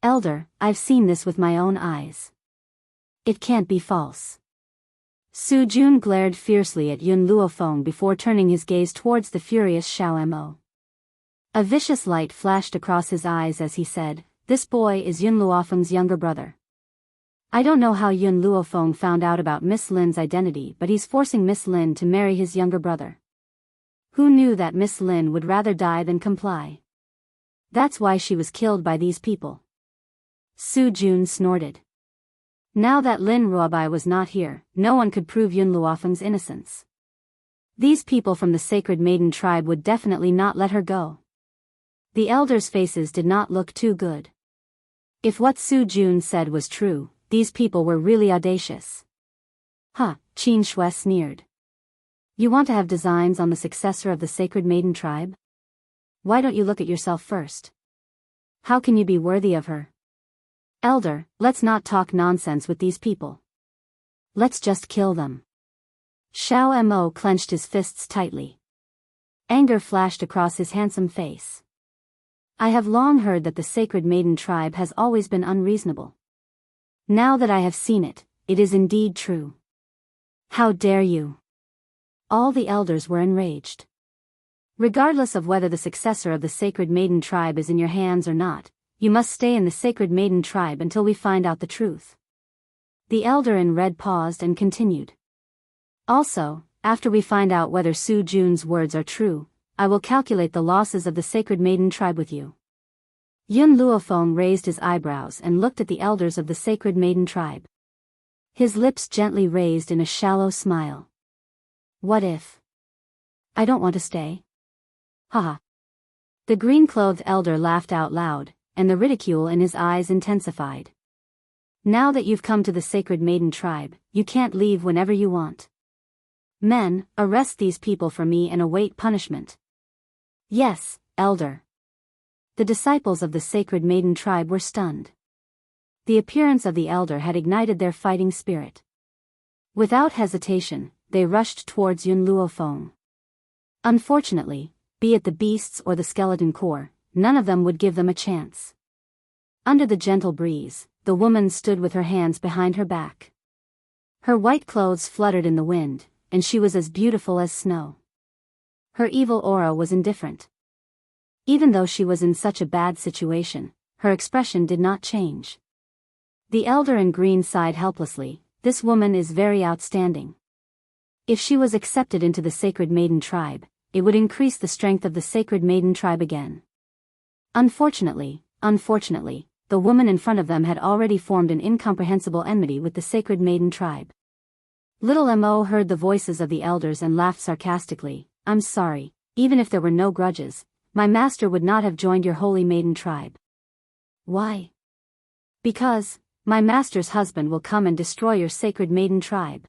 Elder, I've seen this with my own eyes. It can't be false. Su Jun glared fiercely at Yun Luofeng before turning his gaze towards the furious Xiao Mo. A vicious light flashed across his eyes as he said, "This boy is Yun Luofeng's younger brother. I don't know how Yun Luofeng found out about Miss Lin's identity, but he's forcing Miss Lin to marry his younger brother. Who knew that Miss Lin would rather die than comply? That's why she was killed by these people." Su Jun snorted. Now that Lin Ruobai was not here, no one could prove Yun Luofeng's innocence. These people from the Sacred Maiden tribe would definitely not let her go. The elders' faces did not look too good. If what Su Jun said was true, these people were really audacious. "Huh," Qin Shui sneered. "You want to have designs on the successor of the Sacred Maiden tribe? Why don't you look at yourself first? How can you be worthy of her? Elder, let's not talk nonsense with these people. Let's just kill them." Xiao Mo clenched his fists tightly. Anger flashed across his handsome face. "I have long heard that the Sacred Maiden tribe has always been unreasonable. Now that I have seen it, it is indeed true. How dare you?" All the elders were enraged. "Regardless of whether the successor of the Sacred Maiden tribe is in your hands or not, you must stay in the Sacred Maiden tribe until we find out the truth." The elder in red paused and continued. "Also, after we find out whether Su Jun's words are true, I will calculate the losses of the Sacred Maiden tribe with you." Yun Luofeng raised his eyebrows and looked at the elders of the Sacred Maiden tribe. His lips gently raised in a shallow smile. "What if I don't want to stay?" Haha. The green-clothed elder laughed out loud, and the ridicule in his eyes intensified. "Now that you've come to the Sacred Maiden tribe, you can't leave whenever you want. Men, arrest these people for me and await punishment." "Yes, elder." The disciples of the Sacred Maiden tribe were stunned. The appearance of the elder had ignited their fighting spirit. Without hesitation, they rushed towards Yun Luofeng. Unfortunately, be it the beasts or the skeleton core, none of them would give them a chance. Under the gentle breeze, the woman stood with her hands behind her back. Her white clothes fluttered in the wind, and she was as beautiful as snow. Her evil aura was indifferent. Even though she was in such a bad situation, her expression did not change. The elder in green sighed helplessly. "This woman is very outstanding. If she was accepted into the Sacred Maiden tribe, it would increase the strength of the Sacred Maiden tribe again." Unfortunately, the woman in front of them had already formed an incomprehensible enmity with the Sacred Maiden tribe. Little Mo heard the voices of the elders and laughed sarcastically. "I'm sorry, even if there were no grudges, my master would not have joined your holy maiden tribe." "Why?" "Because my master's husband will come and destroy your Sacred Maiden tribe."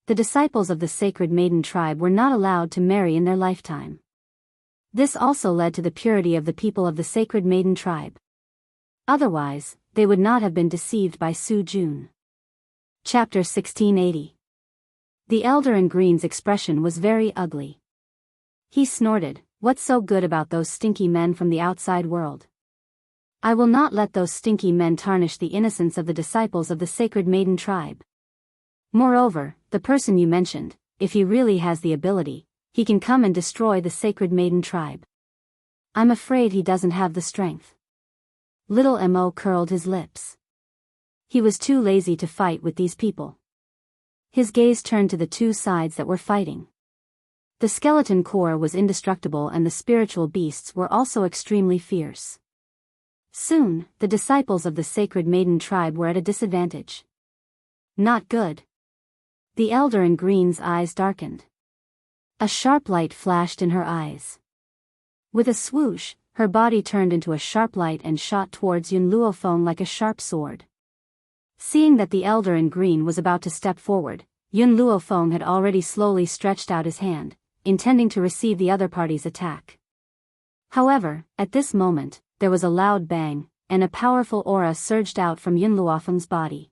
The disciples of the Sacred Maiden tribe were not allowed to marry in their lifetime. This also led to the purity of the people of the Sacred Maiden tribe. Otherwise, they would not have been deceived by Su Jun. Chapter 1680. The elder in green's expression was very ugly. He snorted, "What's so good about those stinky men from the outside world? I will not let those stinky men tarnish the innocence of the disciples of the Sacred Maiden tribe. Moreover, the person you mentioned, if he really has the ability, he can come and destroy the Sacred Maiden tribe. I'm afraid he doesn't have the strength." Little Mo curled his lips. He was too lazy to fight with these people. His gaze turned to the two sides that were fighting. The skeleton core was indestructible and the spiritual beasts were also extremely fierce. Soon, the disciples of the Sacred Maiden tribe were at a disadvantage. Not good. The elder in green's eyes darkened. A sharp light flashed in her eyes. With a swoosh, her body turned into a sharp light and shot towards Yun Luofeng like a sharp sword. Seeing that the elder in green was about to step forward, Yun Luofeng had already slowly stretched out his hand, intending to receive the other party's attack. However, at this moment, there was a loud bang, and a powerful aura surged out from Yun Luofeng's body.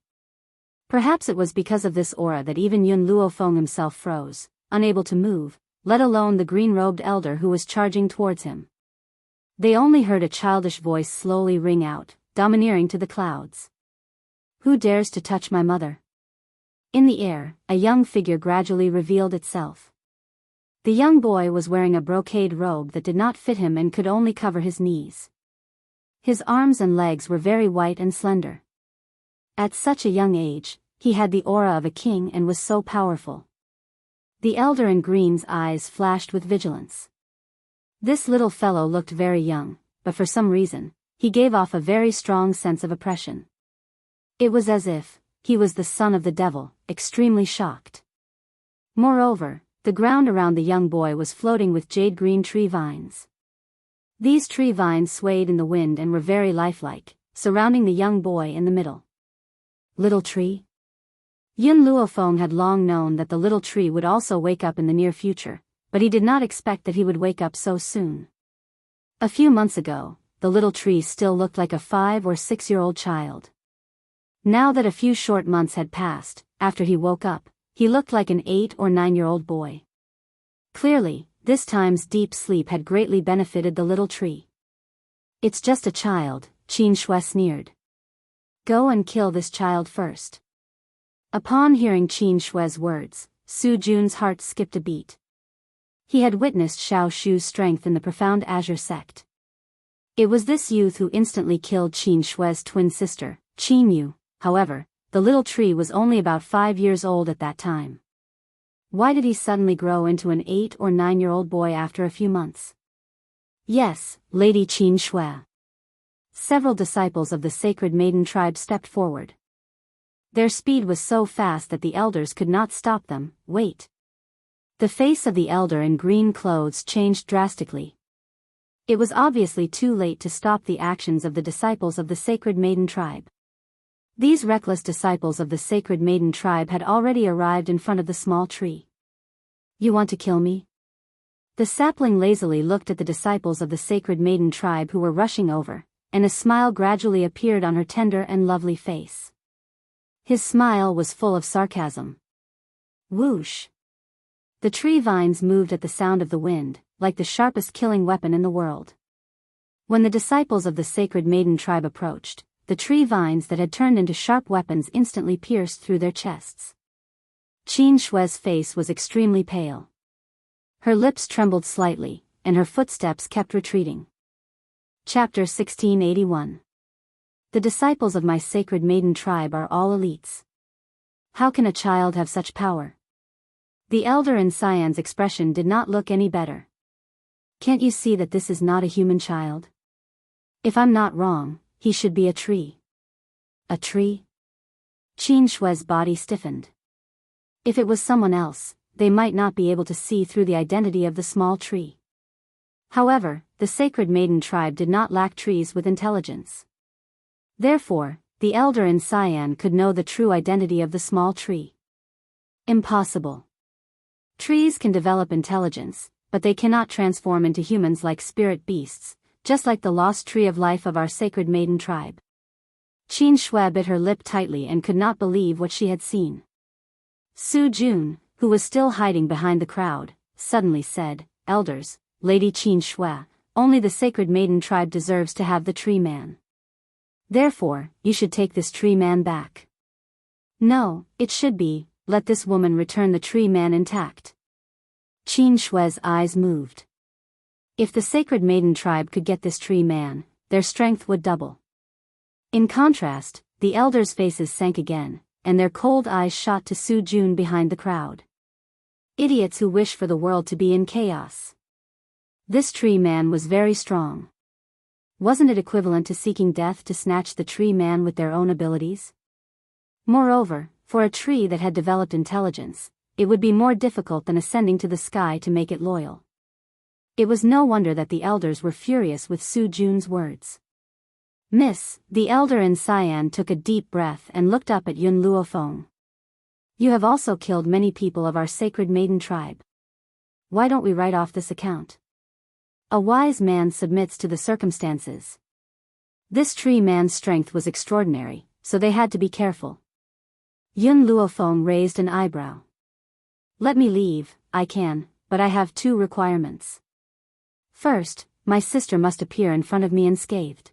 Perhaps it was because of this aura that even Yun Luofeng himself froze, unable to move, let alone the green-robed elder who was charging towards him. They only heard a childish voice slowly ring out, domineering to the clouds. Who dares to touch my mother? In the air, a young figure gradually revealed itself. The young boy was wearing a brocade robe that did not fit him and could only cover his knees. His arms and legs were very white and slender. At such a young age, he had the aura of a king and was so powerful. The elder in green's eyes flashed with vigilance. This little fellow looked very young, but for some reason, he gave off a very strong sense of oppression. It was as if he was the son of the devil, extremely shocked. Moreover, the ground around the young boy was floating with jade-green tree vines. These tree vines swayed in the wind and were very lifelike, surrounding the young boy in the middle. Little tree? Yun Luofeng had long known that the little tree would also wake up in the near future, but he did not expect that he would wake up so soon. A few months ago, the little tree still looked like a 5- or 6-year-old child. Now that a few short months had passed, after he woke up, he looked like an 8- or 9-year-old boy. Clearly, this time's deep sleep had greatly benefited the little tree. It's just a child, Qin Shui sneered. Go and kill this child first. Upon hearing Qin Shui's words, Su Jun's heart skipped a beat. He had witnessed Xiao Shu's strength in the profound Azure sect. It was this youth who instantly killed Qin Shui's twin sister, Qin Yu. However, the little tree was only about 5 years old at that time. Why did he suddenly grow into an 8- or 9-year-old boy after a few months? Yes, Lady Qin Shui. Several disciples of the sacred maiden tribe stepped forward. Their speed was so fast that the elders could not stop them. Wait. The face of the elder in green clothes changed drastically. It was obviously too late to stop the actions of the disciples of the sacred maiden tribe. These reckless disciples of the sacred maiden tribe had already arrived in front of the small tree. You want to kill me? The sapling lazily looked at the disciples of the sacred maiden tribe who were rushing over, and a smile gradually appeared on her tender and lovely face. His smile was full of sarcasm. Whoosh! The tree vines moved at the sound of the wind, like the sharpest killing weapon in the world. When the disciples of the sacred maiden tribe approached, the tree vines that had turned into sharp weapons instantly pierced through their chests. Qin Shui's face was extremely pale. Her lips trembled slightly, and her footsteps kept retreating. Chapter 1681. The disciples of my sacred maiden tribe are all elites. How can a child have such power? The elder in Cyan's expression did not look any better. Can't you see that this is not a human child? If I'm not wrong, he should be a tree. A tree? Qin Shui's body stiffened. If it was someone else, they might not be able to see through the identity of the small tree. However, the sacred maiden tribe did not lack trees with intelligence. Therefore, the elder in Cyan could know the true identity of the small tree. Impossible. Trees can develop intelligence, but they cannot transform into humans like spirit beasts, just like the lost tree of life of our sacred maiden tribe. Qin Shui bit her lip tightly and could not believe what she had seen. Su Jun, who was still hiding behind the crowd, suddenly said, Elders, Lady Qin Shui, only the sacred maiden tribe deserves to have the tree man. Therefore, you should take this tree man back. No, it should be, let this woman return the tree man intact. Qin Shui's eyes moved. If the sacred maiden tribe could get this tree man, their strength would double. In contrast, the elders' faces sank again, and their cold eyes shot to Su Jun behind the crowd. Idiots who wish for the world to be in chaos. This tree man was very strong. Wasn't it equivalent to seeking death to snatch the tree man with their own abilities? Moreover, for a tree that had developed intelligence, it would be more difficult than ascending to the sky to make it loyal. It was no wonder that the elders were furious with Su Jun's words. Miss, the elder in Cyan took a deep breath and looked up at Yun Luofeng. You have also killed many people of our sacred maiden tribe. Why don't we write off this account? A wise man submits to the circumstances. This tree man's strength was extraordinary, so they had to be careful. Yun Luofeng raised an eyebrow. Let me leave, I can, but I have 2 requirements. First, my sister must appear in front of me unscathed.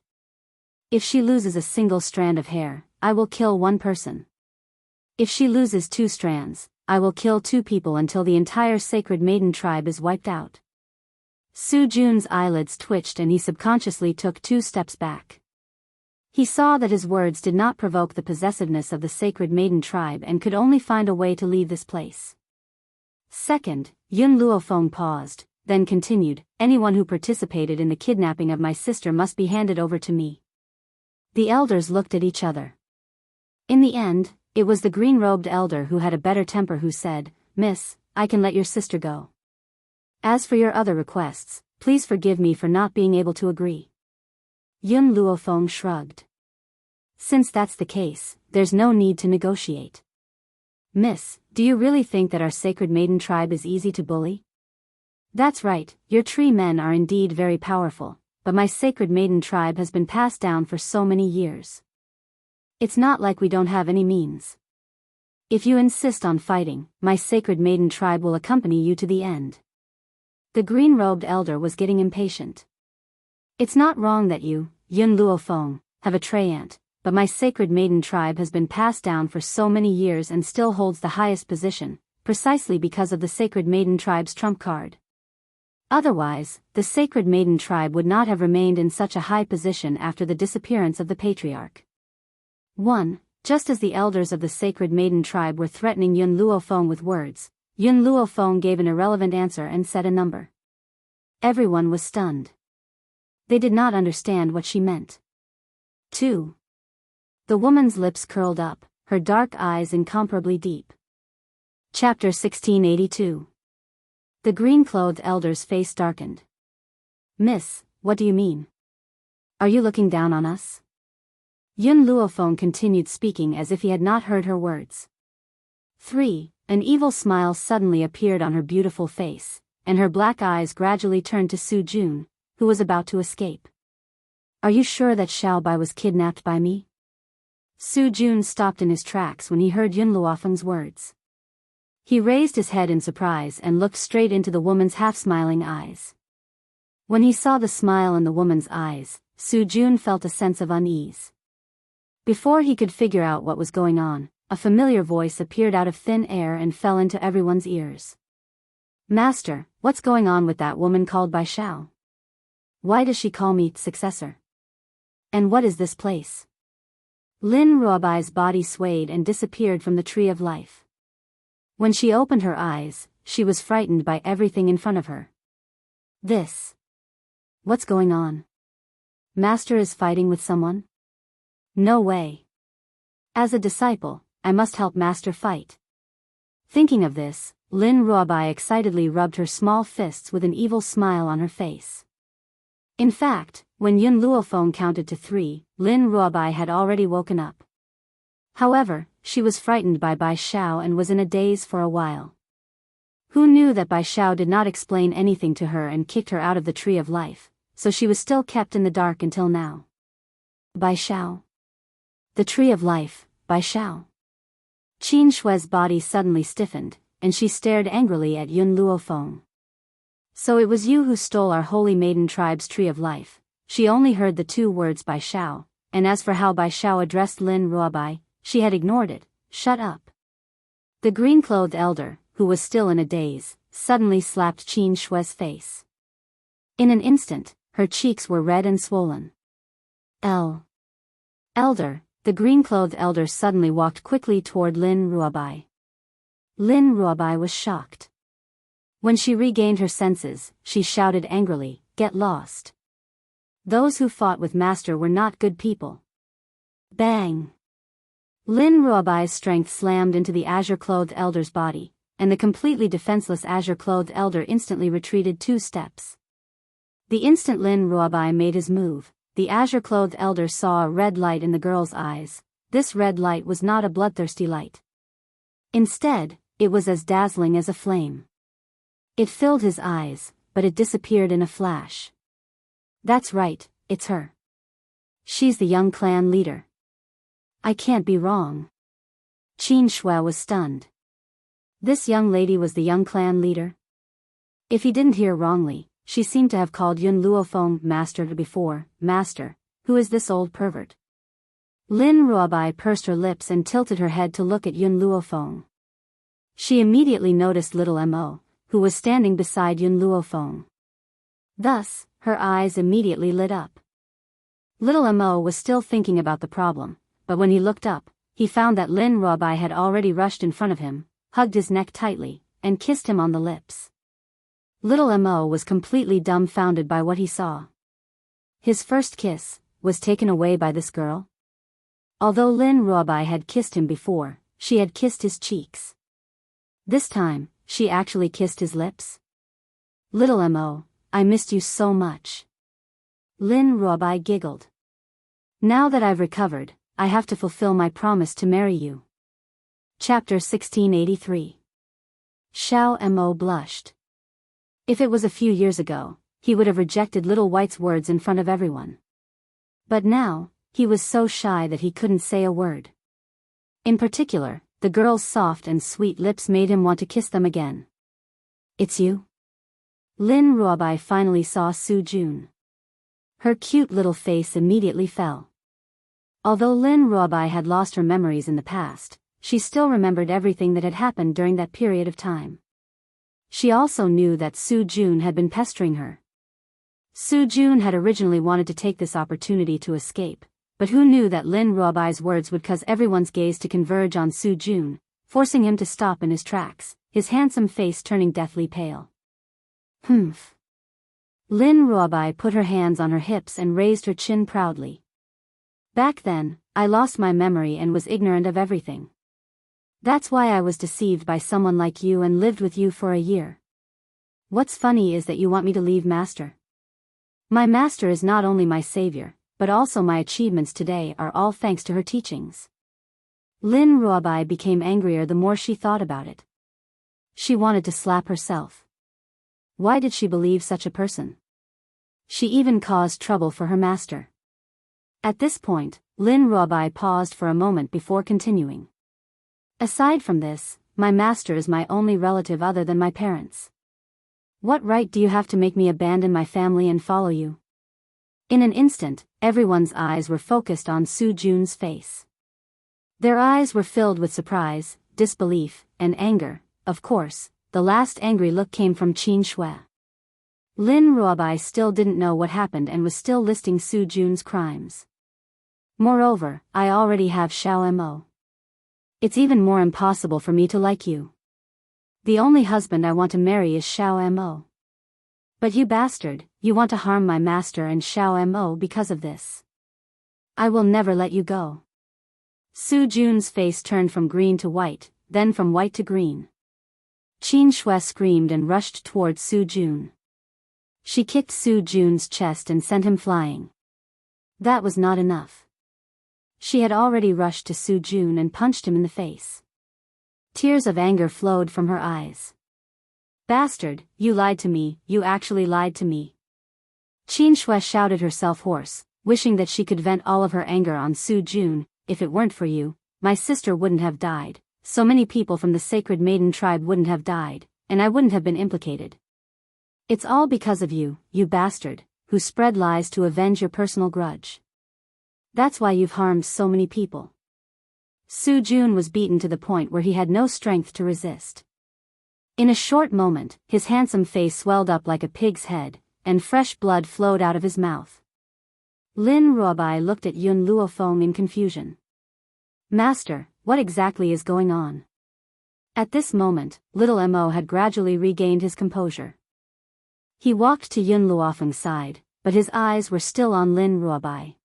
If she loses a single strand of hair, I will kill one person. If she loses 2 strands, I will kill 2 people until the entire sacred maiden tribe is wiped out. Su Jun's eyelids twitched and he subconsciously took 2 steps back. He saw that his words did not provoke the possessiveness of the sacred maiden tribe and could only find a way to leave this place. Second, Yun Luofeng paused, then continued, anyone who participated in the kidnapping of my sister must be handed over to me. The elders looked at each other. In the end, it was the green-robed elder who had a better temper who said, Miss, I can let your sister go. As for your other requests, please forgive me for not being able to agree. Yun Luofeng shrugged. Since that's the case, there's no need to negotiate. Miss, do you really think that our sacred maiden tribe is easy to bully? That's right, your tree men are indeed very powerful, but my sacred maiden tribe has been passed down for so many years. It's not like we don't have any means. If you insist on fighting, my sacred maiden tribe will accompany you to the end. The green-robed elder was getting impatient. It's not wrong that you, Yun Luofeng, have a treant, but my sacred maiden tribe has been passed down for so many years and still holds the highest position, precisely because of the sacred maiden tribe's trump card. Otherwise, the sacred maiden tribe would not have remained in such a high position after the disappearance of the patriarch. 1. Just as the elders of the sacred maiden tribe were threatening Yun Luofeng with words, Yun Luofeng gave an irrelevant answer and said a number. Everyone was stunned. They did not understand what she meant. 2. The woman's lips curled up, her dark eyes incomparably deep. Chapter 1682. The green-clothed elder's face darkened. Miss, what do you mean? Are you looking down on us? Yun Luofeng continued speaking as if he had not heard her words. 3. An evil smile suddenly appeared on her beautiful face, and her black eyes gradually turned to Su Jun, who was about to escape. Are you sure that Xiaobai was kidnapped by me? Su Jun stopped in his tracks when he heard Yun Luofeng's words. He raised his head in surprise and looked straight into the woman's half-smiling eyes. When he saw the smile in the woman's eyes, Su Jun felt a sense of unease. Before he could figure out what was going on, a familiar voice appeared out of thin air and fell into everyone's ears. Master, what's going on with that woman called Bai Xiao? Why does she call me successor? And what is this place? Lin Ruobai's body swayed and disappeared from the tree of life. When she opened her eyes, she was frightened by everything in front of her. This. What's going on? Master is fighting with someone? No way. As a disciple, I must help Master fight. Thinking of this, Lin Ruobai excitedly rubbed her small fists with an evil smile on her face. In fact, when Yun Luofeng counted to 3, Lin Ruobai had already woken up. However, she was frightened by Bai Xiao and was in a daze for a while. Who knew that Bai Xiao did not explain anything to her and kicked her out of the tree of life, so she was still kept in the dark until now. Bai Xiao. The tree of life, Bai Xiao. Qin Shui's body suddenly stiffened, and she stared angrily at Yun Luofeng. So it was you who stole our holy maiden tribe's tree of life. She only heard the 2 words Bai Xiao, and as for how Bai Xiao addressed Lin Ruobai, she had ignored it. Shut up. The green-clothed elder, who was still in a daze, suddenly slapped Qin Shui's face. In an instant, her cheeks were red and swollen. Elder, the green-clothed elder suddenly walked quickly toward Lin Ruobai. Lin Ruobai was shocked. When she regained her senses, she shouted angrily, "Get lost. Those who fought with Master were not good people." Bang! Lin Ruobai's strength slammed into the azure-clothed elder's body, and the completely defenseless azure-clothed elder instantly retreated 2 steps. The instant Lin Ruobai made his move, the azure-clothed elder saw a red light in the girl's eyes. This red light was not a bloodthirsty light. Instead, it was as dazzling as a flame. It filled his eyes, but it disappeared in a flash. That's right, it's her. She's the young clan leader. I can't be wrong. Qin Shui was stunned. This young lady was the young clan leader? If he didn't hear wrongly, she seemed to have called Yun Luofeng Master before. Master, Who is this old pervert? Lin Ruobai pursed her lips and tilted her head to look at Yun Luofeng. She immediately noticed little Mo, who was standing beside Yun Luofeng. Thus, her eyes immediately lit up. Little Mo was still thinking about the problem, but when he looked up, he found that Lin Ruobai had already rushed in front of him, hugged his neck tightly, and kissed him on the lips. Little Mo was completely dumbfounded by what he saw. His first kiss was taken away by this girl? Although Lin Ruobai had kissed him before, she had kissed his cheeks. This time, she actually kissed his lips? Little Mo, I missed you so much. Lin Ruobai giggled. Now that I've recovered, I have to fulfill my promise to marry you. Chapter 1683. Xiao Mo blushed. If it was a few years ago, he would have rejected Little White's words in front of everyone. But now, he was so shy that he couldn't say a word. In particular, the girl's soft and sweet lips made him want to kiss them again. It's you? Lin Ruobai finally saw Su Jun. Her cute little face immediately fell. Although Lin Ruobai had lost her memories in the past, she still remembered everything that had happened during that period of time. She also knew that Su Jun had been pestering her. Su Jun had originally wanted to take this opportunity to escape, but who knew that Lin Ruobai's words would cause everyone's gaze to converge on Su Jun, forcing him to stop in his tracks, his handsome face turning deathly pale. Humph. Lin Ruobai put her hands on her hips and raised her chin proudly. Back then, I lost my memory and was ignorant of everything. That's why I was deceived by someone like you and lived with you for a year. What's funny is that you want me to leave Master. My master is not only my savior, but also my achievements today are all thanks to her teachings. Lin Ruobai became angrier the more she thought about it. She wanted to slap herself. Why did she believe such a person? She even caused trouble for her master. At this point, Lin Ruobai paused for a moment before continuing. Aside from this, my master is my only relative other than my parents. What right do you have to make me abandon my family and follow you? In an instant, everyone's eyes were focused on Su Jun's face. Their eyes were filled with surprise, disbelief, and anger. Of course, the last angry look came from Qin Shui. Lin Ruobai still didn't know what happened and was still listing Su Jun's crimes. Moreover, I already have Xiao Mo. It's even more impossible for me to like you. The only husband I want to marry is Xiao Mo. But you bastard, you want to harm my master and Xiao Mo because of this. I will never let you go. Su Jun's face turned from green to white, then from white to green. Qin Shui screamed and rushed towards Su Jun. She kicked Su Jun's chest and sent him flying. That was not enough. She had already rushed to Su Jun and punched him in the face. Tears of anger flowed from her eyes. Bastard, you lied to me, you actually lied to me. Qin Shui shouted herself hoarse, wishing that she could vent all of her anger on Su Jun. If it weren't for you, my sister wouldn't have died, so many people from the Sacred Maiden tribe wouldn't have died, and I wouldn't have been implicated. It's all because of you, you bastard, who spread lies to avenge your personal grudge. That's why you've harmed so many people. Su Jun was beaten to the point where he had no strength to resist. In a short moment, his handsome face swelled up like a pig's head, and fresh blood flowed out of his mouth. Lin Ruobai looked at Yun Luofeng in confusion. Master, what exactly is going on? At this moment, little Mo had gradually regained his composure. He walked to Yun Luofeng's side, but his eyes were still on Lin Ruobai.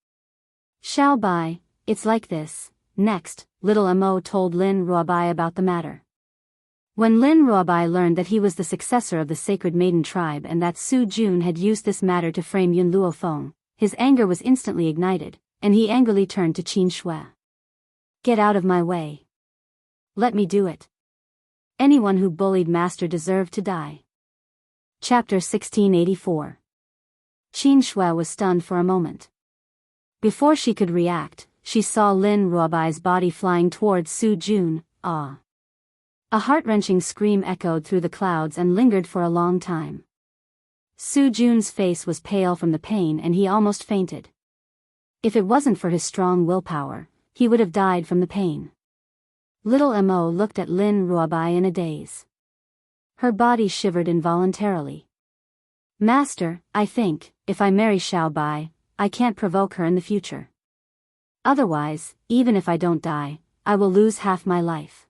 Xiao Bai, it's like this. Next, little Mo told Lin Ruobai about the matter. When Lin Ruobai learned that he was the successor of the Sacred Maiden tribe and that Su Jun had used this matter to frame Yun Luofeng, his anger was instantly ignited, and he angrily turned to Qin Shui. Get out of my way. Let me do it. Anyone who bullied Master deserved to die. Chapter 1684. Qin Shui was stunned for a moment. Before she could react, she saw Lin Ruobai's body flying towards Su Jun. Ah! A heart-wrenching scream echoed through the clouds and lingered for a long time. Su Jun's face was pale from the pain and he almost fainted. If it wasn't for his strong willpower, he would have died from the pain. Little Mo looked at Lin Ruobai in a daze. Her body shivered involuntarily. Master, I think, if I marry Xiao Bai, I can't provoke her in the future. Otherwise, even if I don't die, I will lose half my life.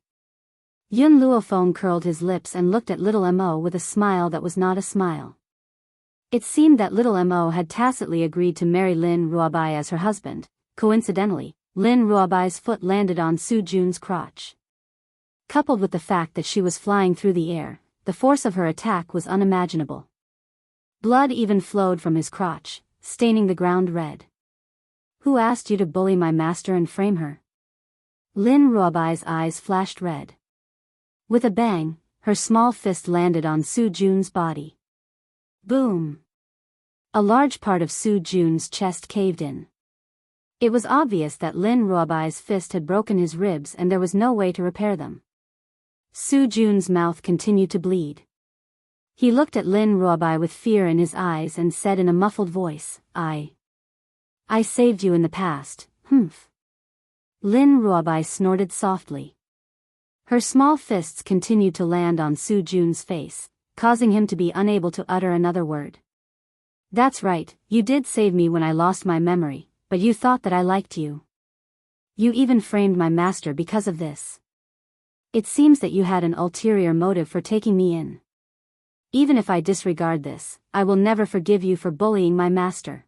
Yun Luofeng curled his lips and looked at little Mo with a smile that was not a smile. It seemed that little Mo had tacitly agreed to marry Lin Ruobai as her husband. Coincidentally, Lin Ruobai's foot landed on Su Jun's crotch. Coupled with the fact that she was flying through the air, the force of her attack was unimaginable. Blood even flowed from his crotch, staining the ground red. Who asked you to bully my master and frame her? Lin Ruobai's eyes flashed red. With a bang, her small fist landed on Su Jun's body. Boom! A large part of Su Jun's chest caved in. It was obvious that Lin Ruobai's fist had broken his ribs and there was no way to repair them. Su Jun's mouth continued to bleed. He looked at Lin Ruobai with fear in his eyes and said in a muffled voice, I saved you in the past, humph. Lin Ruobai snorted softly. Her small fists continued to land on Su Jun's face, causing him to be unable to utter another word. That's right, you did save me when I lost my memory, but you thought that I liked you. You even framed my master because of this. It seems that you had an ulterior motive for taking me in. Even if I disregard this, I will never forgive you for bullying my master.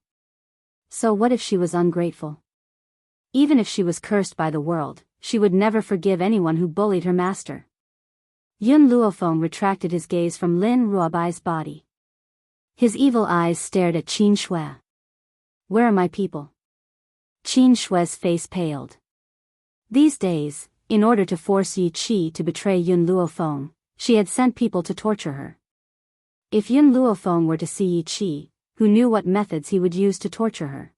So what if she was ungrateful? Even if she was cursed by the world, she would never forgive anyone who bullied her master. Yun Luofeng retracted his gaze from Lin Ruobai's body. His evil eyes stared at Qin Shui. Where are my people? Qin Shui's face paled. These days, in order to force Yi Qi to betray Yun Luofeng, she had sent people to torture her. If Yun Luofeng were to see Yi Qi, who knew what methods he would use to torture her?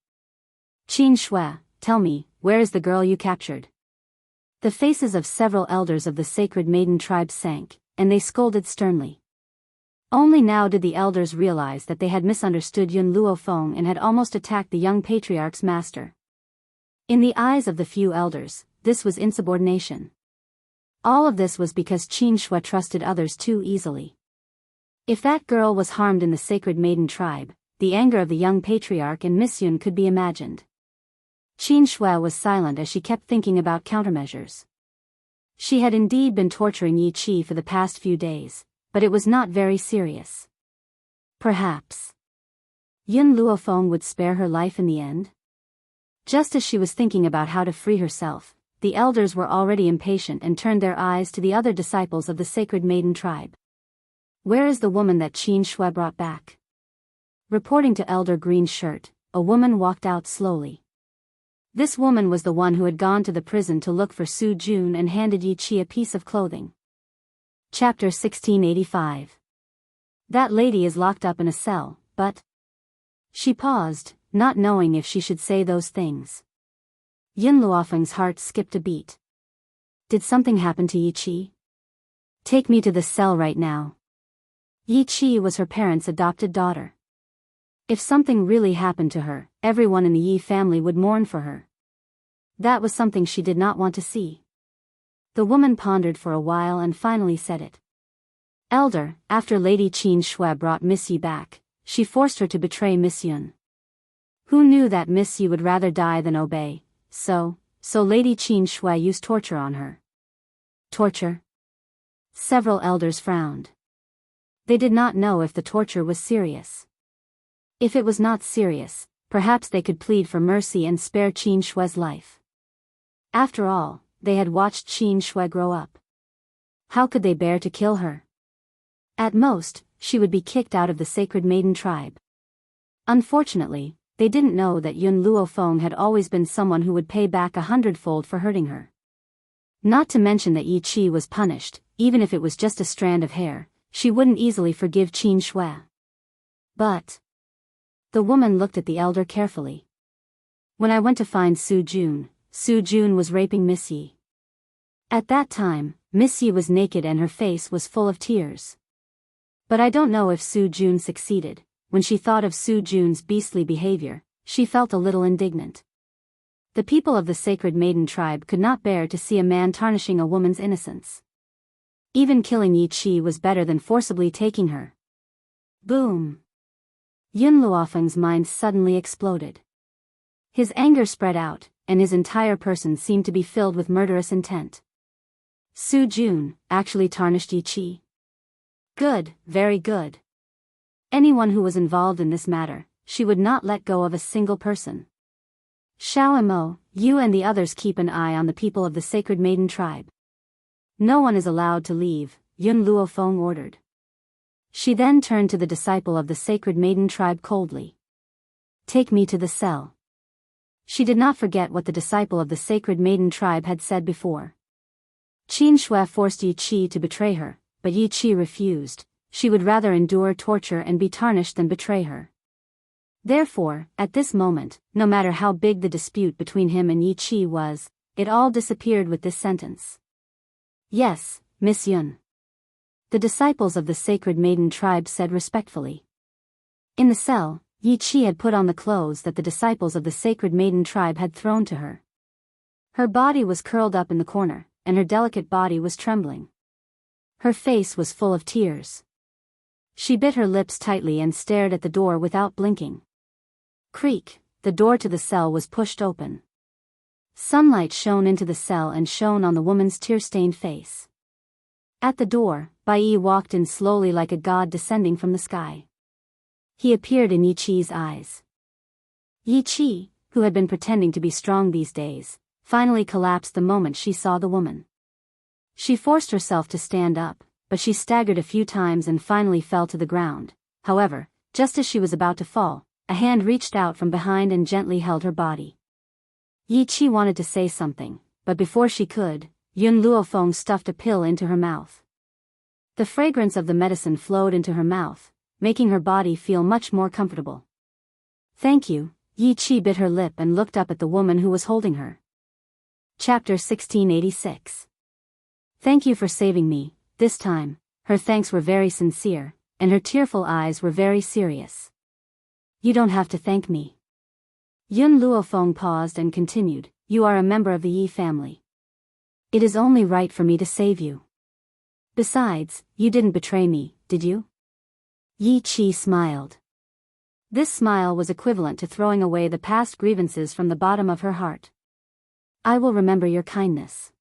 Qin Shui, tell me, where is the girl you captured? The faces of several elders of the Sacred Maiden tribe sank, and they scolded sternly. Only now did the elders realize that they had misunderstood Yun Luofeng and had almost attacked the young patriarch's master. In the eyes of the few elders, this was insubordination. All of this was because Qin Shui trusted others too easily. If that girl was harmed in the Sacred Maiden tribe, the anger of the young patriarch and Miss Yun could be imagined. Qin Shui was silent as she kept thinking about countermeasures. She had indeed been torturing Yi Qi for the past few days, but it was not very serious. Perhaps Yun Luofeng would spare her life in the end? Just as she was thinking about how to free herself, the elders were already impatient and turned their eyes to the other disciples of the Sacred Maiden tribe. Where is the woman that Qin Shui brought back? Reporting to Elder Green Shirt, a woman walked out slowly. This woman was the one who had gone to the prison to look for Su Jun and handed Yi Qi a piece of clothing. Chapter 1685. That lady is locked up in a cell, but... She paused, not knowing if she should say those things. Yun Luofeng's heart skipped a beat. Did something happen to Yi Qi? Take me to the cell right now. Yi Qi was her parents' adopted daughter. If something really happened to her, everyone in the Yi family would mourn for her. That was something she did not want to see. The woman pondered for a while and finally said it. Elder, after Lady Qin Shui brought Miss Yi back, she forced her to betray Miss Yun. Who knew that Miss Yi would rather die than obey, so Lady Qin Shui used torture on her. Torture? Several elders frowned. They did not know if the torture was serious. If it was not serious, perhaps they could plead for mercy and spare Qin Shui's life. After all, they had watched Qin Shui grow up. How could they bear to kill her? At most, she would be kicked out of the Sacred Maiden tribe. Unfortunately, they didn't know that Yun Luofeng had always been someone who would pay back 100-fold for hurting her. Not to mention that Yi Qi was punished, even if it was just a strand of hair, she wouldn't easily forgive Qin Shui. But... The woman looked at the elder carefully. When I went to find Su Jun was raping Miss Yi. At that time, Miss Yi was naked and her face was full of tears. But I don't know if Su Jun succeeded. When she thought of Su Jun's beastly behavior, she felt a little indignant. The people of the Sacred Maiden tribe could not bear to see a man tarnishing a woman's innocence. Even killing Yi Qi was better than forcibly taking her. Boom! Yun Luofeng's mind suddenly exploded. His anger spread out, and his entire person seemed to be filled with murderous intent. Su Jun actually tarnished Yi Qi. Good, very good. Anyone who was involved in this matter, she would not let go of a single person. Xiao Mo, you and the others keep an eye on the people of the Sacred Maiden tribe. No one is allowed to leave, Yun Luofeng ordered. She then turned to the disciple of the Sacred Maiden tribe coldly. Take me to the cell. She did not forget what the disciple of the Sacred Maiden tribe had said before. Qin Shui forced Yi Qi to betray her, but Yi Qi refused. She would rather endure torture and be tarnished than betray her. Therefore, at this moment, no matter how big the dispute between him and Yi Qi was, it all disappeared with this sentence. Yes, Miss Yun. The disciples of the Sacred Maiden tribe said respectfully. In the cell, Yi Qi had put on the clothes that the disciples of the Sacred Maiden tribe had thrown to her. Her body was curled up in the corner, and her delicate body was trembling. Her face was full of tears. She bit her lips tightly and stared at the door without blinking. Creak, the door to the cell was pushed open. Sunlight shone into the cell and shone on the woman's tear-stained face. At the door, Bai Yi walked in slowly like a god descending from the sky. He appeared in Yi Qi's eyes. Yi Qi, who had been pretending to be strong these days, finally collapsed the moment she saw the woman. She forced herself to stand up, but she staggered a few times and finally fell to the ground. However, just as she was about to fall, a hand reached out from behind and gently held her body. Yi Qi wanted to say something, but before she could, Yun Luofeng stuffed a pill into her mouth. The fragrance of the medicine flowed into her mouth, making her body feel much more comfortable. Thank you, Yi Qi bit her lip and looked up at the woman who was holding her. Chapter 1686. Thank you for saving me. This time, her thanks were very sincere, and her tearful eyes were very serious. You don't have to thank me. Yun Luofeng paused and continued, you are a member of the Yi family. It is only right for me to save you. Besides, you didn't betray me, did you? Yi Qi smiled. This smile was equivalent to throwing away the past grievances from the bottom of her heart. I will remember your kindness.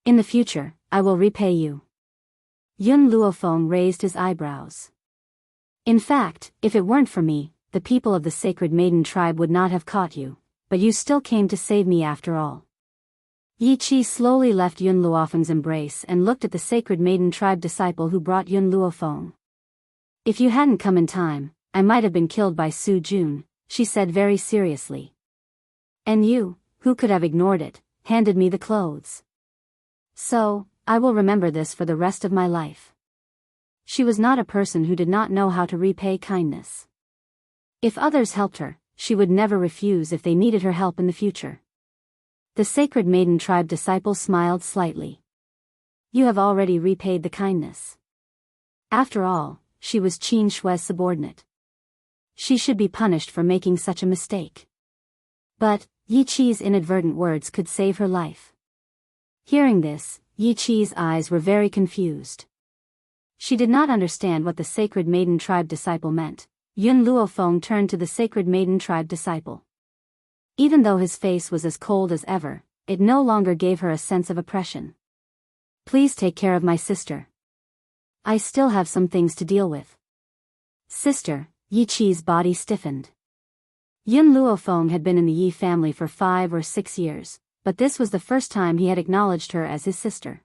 In the future, I will repay you. Yun Luofeng raised his eyebrows. In fact, if it weren't for me, the people of the Sacred Maiden tribe would not have caught you, but you still came to save me after all. Yi Qi slowly left Yun Luofeng's embrace and looked at the Sacred Maiden tribe disciple who brought Yun Luofeng. If you hadn't come in time, I might have been killed by Su Jun, she said very seriously. And you, who could have ignored it, handed me the clothes. So, I will remember this for the rest of my life. She was not a person who did not know how to repay kindness. If others helped her, she would never refuse if they needed her help in the future. The Sacred Maiden tribe disciple smiled slightly. You have already repaid the kindness. After all, she was Qin Shui's subordinate. She should be punished for making such a mistake. But, Yi Qi's inadvertent words could save her life. Hearing this, Yi Qi's eyes were very confused. She did not understand what the Sacred Maiden tribe disciple meant. Yun Luofeng turned to the Sacred Maiden tribe disciple. Even though his face was as cold as ever, it no longer gave her a sense of oppression. Please take care of my sister. I still have some things to deal with. Sister, Yi Qi's body stiffened. Yun Luofeng had been in the Yi family for 5 or 6 years, but this was the first time he had acknowledged her as his sister.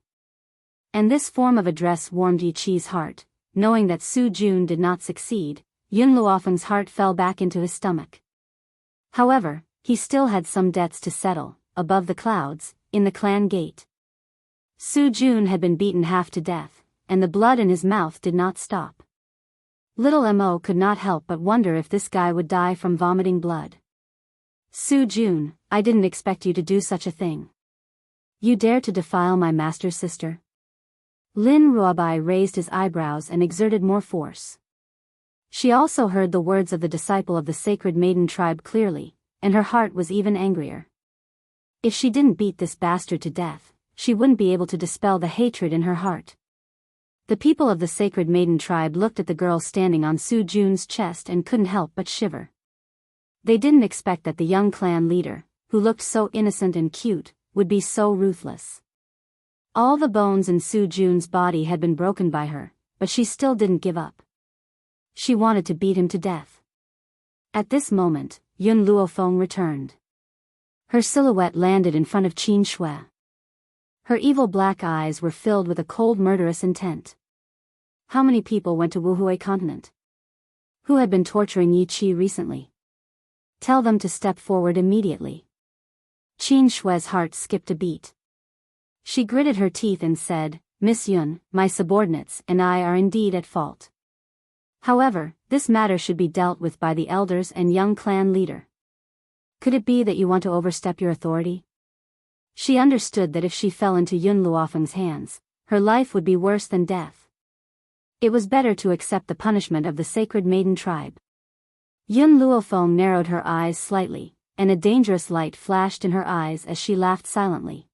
And this form of address warmed Yi Qi's heart. Knowing that Su Jun did not succeed, Yun Luofeng's heart fell back into his stomach. However, he still had some debts to settle, above the clouds, in the clan gate. Su Jun had been beaten half to death, and the blood in his mouth did not stop. Little Mo could not help but wonder if this guy would die from vomiting blood. Su Jun, I didn't expect you to do such a thing. You dare to defile my master's sister? Lin Ruobai raised his eyebrows and exerted more force. She also heard the words of the disciple of the Sacred Maiden tribe clearly, and her heart was even angrier. If she didn't beat this bastard to death, she wouldn't be able to dispel the hatred in her heart. The people of the Sacred Maiden tribe looked at the girl standing on Su Jun's chest and couldn't help but shiver. They didn't expect that the young clan leader, who looked so innocent and cute, would be so ruthless. All the bones in Su Jun's body had been broken by her, but she still didn't give up. She wanted to beat him to death. At this moment, Yun Luofeng returned. Her silhouette landed in front of Qin Shui. Her evil black eyes were filled with a cold murderous intent. How many people went to Wuhui continent? Who had been torturing Yi Qi recently? Tell them to step forward immediately. Qin Shui's heart skipped a beat. She gritted her teeth and said, Miss Yun, my subordinates and I are indeed at fault. However, this matter should be dealt with by the elders and young clan leader. Could it be that you want to overstep your authority? She understood that if she fell into Yun Luofeng's hands, her life would be worse than death. It was better to accept the punishment of the Sacred Maiden tribe. Yun Luofeng narrowed her eyes slightly, and a dangerous light flashed in her eyes as she laughed silently.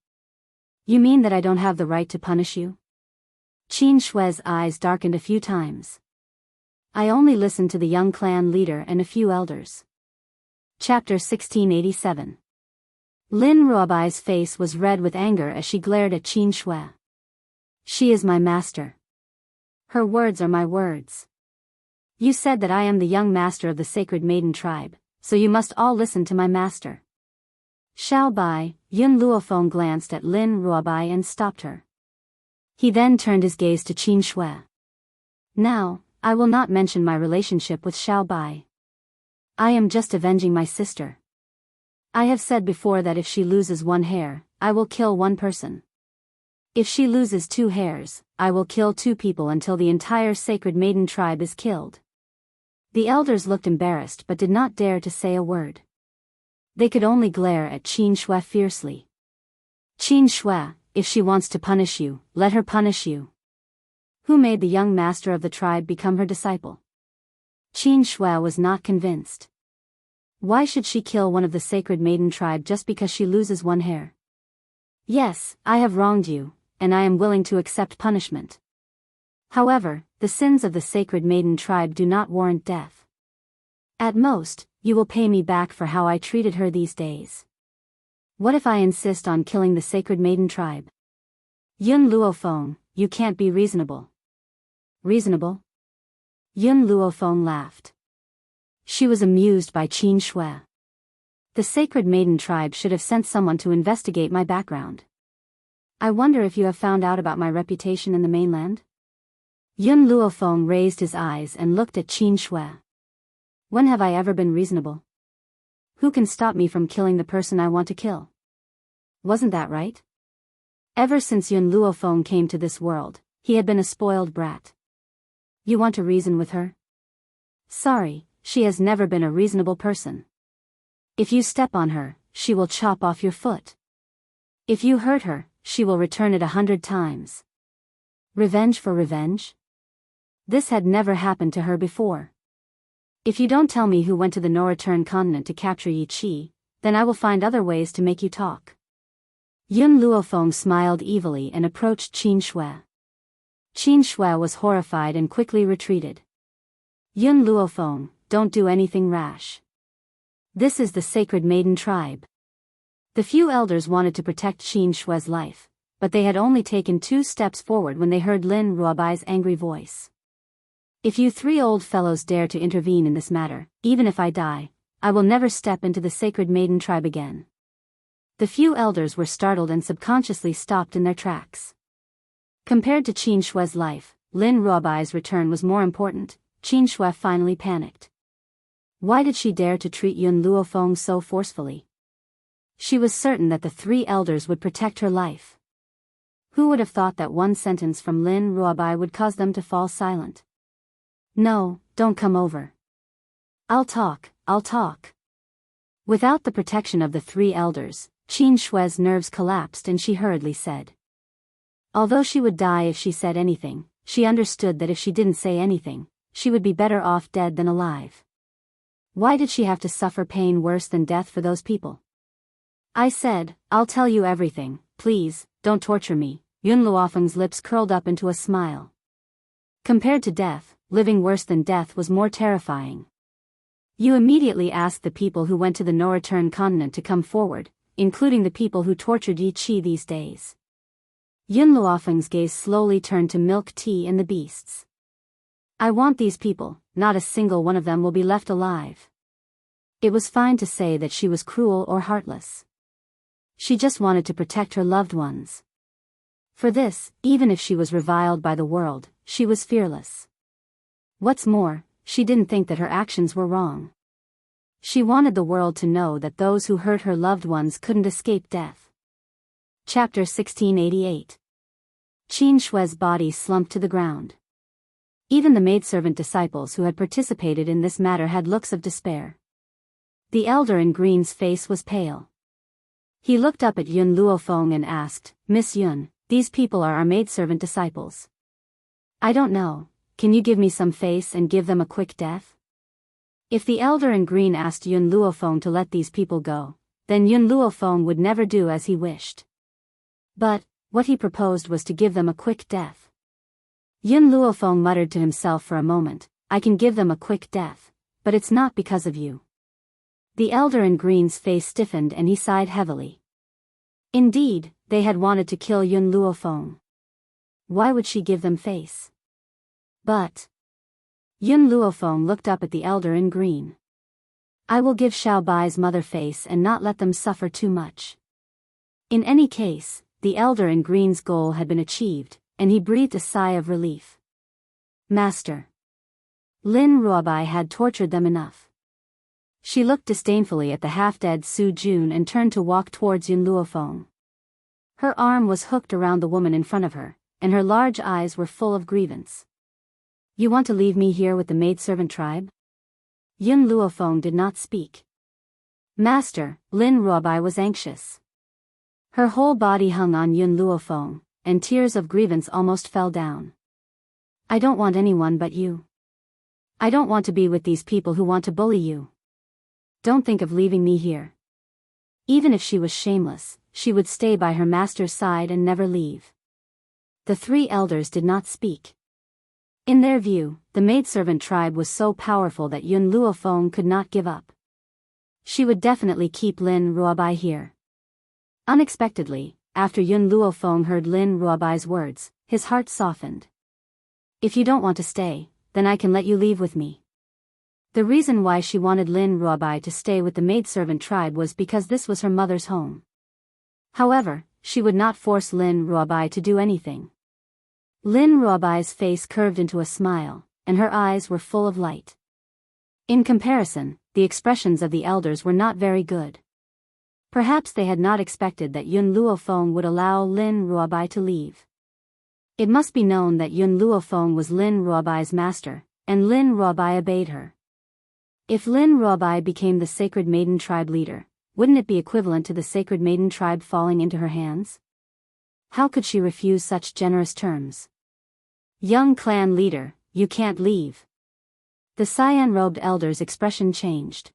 You mean that I don't have the right to punish you? Qin Shui's eyes darkened a few times. I only listened to the young clan leader and a few elders. Chapter 1687. Lin Ruobai's face was red with anger as she glared at Qin Shui. She is my master. Her words are my words. You said that I am the young master of the Sacred Maiden tribe, so you must all listen to my master. Xiao Bai, Yun Luofeng glanced at Lin Ruobai and stopped her. He then turned his gaze to Qin Shui. Now, I will not mention my relationship with Xiao Bai. I am just avenging my sister. I have said before that if she loses one hair, I will kill one person. If she loses 2 hairs, I will kill 2 people until the entire Sacred Maiden tribe is killed. The elders looked embarrassed but did not dare to say a word. They could only glare at Qin Shui fiercely. Qin Shui, if she wants to punish you, let her punish you. Who made the young master of the tribe become her disciple? Qin Shui was not convinced. Why should she kill one of the Sacred Maiden tribe just because she loses 1 hair? Yes, I have wronged you, and I am willing to accept punishment. However, the sins of the Sacred Maiden tribe do not warrant death. At most, you will pay me back for how I treated her these days. What if I insist on killing the Sacred Maiden tribe? Yun Luofeng, you can't be reasonable. Reasonable? Yun Luofeng laughed. She was amused by Qin Shui. The Sacred Maiden tribe should have sent someone to investigate my background. I wonder if you have found out about my reputation in the mainland? Yun Luofeng raised his eyes and looked at Qin Shui. When have I ever been reasonable? Who can stop me from killing the person I want to kill? Wasn't that right? Ever since Yun Luofeng came to this world, he had been a spoiled brat. You want to reason with her? Sorry, she has never been a reasonable person. If you step on her, she will chop off your foot. If you hurt her, she will return it 100 times. Revenge for revenge? This had never happened to her before. If you don't tell me who went to the no-return continent to capture Yi Qi, then I will find other ways to make you talk. Yun Luofeng smiled evilly and approached Qin Shui. Qin Shui was horrified and quickly retreated. Yun Luofeng, don't do anything rash. This is the Sacred Maiden tribe. The few elders wanted to protect Qin Shui's life, but they had only taken 2 steps forward when they heard Lin Ruobai's angry voice. If you 3 old fellows dare to intervene in this matter, even if I die, I will never step into the Sacred Maiden tribe again. The few elders were startled and subconsciously stopped in their tracks. Compared to Qin Shui's life, Lin Ruobai's return was more important. Qin Shui finally panicked. Why did she dare to treat Yun Luofeng so forcefully? She was certain that the 3 elders would protect her life. Who would have thought that one sentence from Lin Ruobai would cause them to fall silent? No, don't come over. I'll talk. Without the protection of the 3 elders, Qin Shui's nerves collapsed and she hurriedly said. Although she would die if she said anything, she understood that if she didn't say anything, she would be better off dead than alive. Why did she have to suffer pain worse than death for those people? I said, I'll tell you everything, please, don't torture me. Yun Luofeng's lips curled up into a smile. Compared to death, living worse than death was more terrifying. You immediately asked the people who went to the no-return continent to come forward, including the people who tortured Yi Qi these days. Yun Luofeng's gaze slowly turned to milk tea and the beasts. I want these people, not a single one of them will be left alive. It was fine to say that she was cruel or heartless. She just wanted to protect her loved ones. For this, even if she was reviled by the world, she was fearless. What's more, she didn't think that her actions were wrong. She wanted the world to know that those who hurt her loved ones couldn't escape death. Chapter 1688. Qin Shui's body slumped to the ground. Even the maidservant disciples who had participated in this matter had looks of despair. The elder in green's face was pale. He looked up at Yun Luofeng and asked, Miss Yun, these people are our maidservant disciples. I don't know, can you give me some face and give them a quick death? If the elder in green asked Yun Luofeng to let these people go, then Yun Luofeng would never do as he wished. But, what he proposed was to give them a quick death. Yun Luofeng muttered to himself for a moment, I can give them a quick death, but it's not because of you. The elder in green's face stiffened and he sighed heavily. Indeed, they had wanted to kill Yun Luofeng. Why would she give them face? But Yun Luofeng looked up at the elder in green. I will give Xiao Bai's mother face and not let them suffer too much. In any case, the elder in green's goal had been achieved, and he breathed a sigh of relief. Master. Lin Ruobai had tortured them enough. She looked disdainfully at the half-dead Su Jun and turned to walk towards Yun Luofeng. Her arm was hooked around the woman in front of her, and her large eyes were full of grievance. You want to leave me here with the maidservant tribe? Yun Luofeng did not speak. Master, Lin Ruobai was anxious. Her whole body hung on Yun Luofeng, and tears of grievance almost fell down. I don't want anyone but you. I don't want to be with these people who want to bully you. Don't think of leaving me here. Even if she was shameless, she would stay by her master's side and never leave. The three elders did not speak. In their view, the maidservant tribe was so powerful that Yun Luofeng could not give up. She would definitely keep Lin Ruobai here. Unexpectedly, after Yun Luofeng heard Lin Ruobai's words, his heart softened. If you don't want to stay, then I can let you leave with me. The reason why she wanted Lin Ruobai to stay with the maidservant tribe was because this was her mother's home. However, she would not force Lin Ruobai to do anything. Lin Ruobai's face curved into a smile, and her eyes were full of light. In comparison, the expressions of the elders were not very good. Perhaps they had not expected that Yun Luofeng would allow Lin Ruobai to leave. It must be known that Yun Luofeng was Lin Ruobai's master, and Lin Ruobai obeyed her. If Lin Ruobai became the Sacred Maiden tribe leader, wouldn't it be equivalent to the Sacred Maiden tribe falling into her hands? How could she refuse such generous terms? Young clan leader, you can't leave. The cyan-robed elder's expression changed.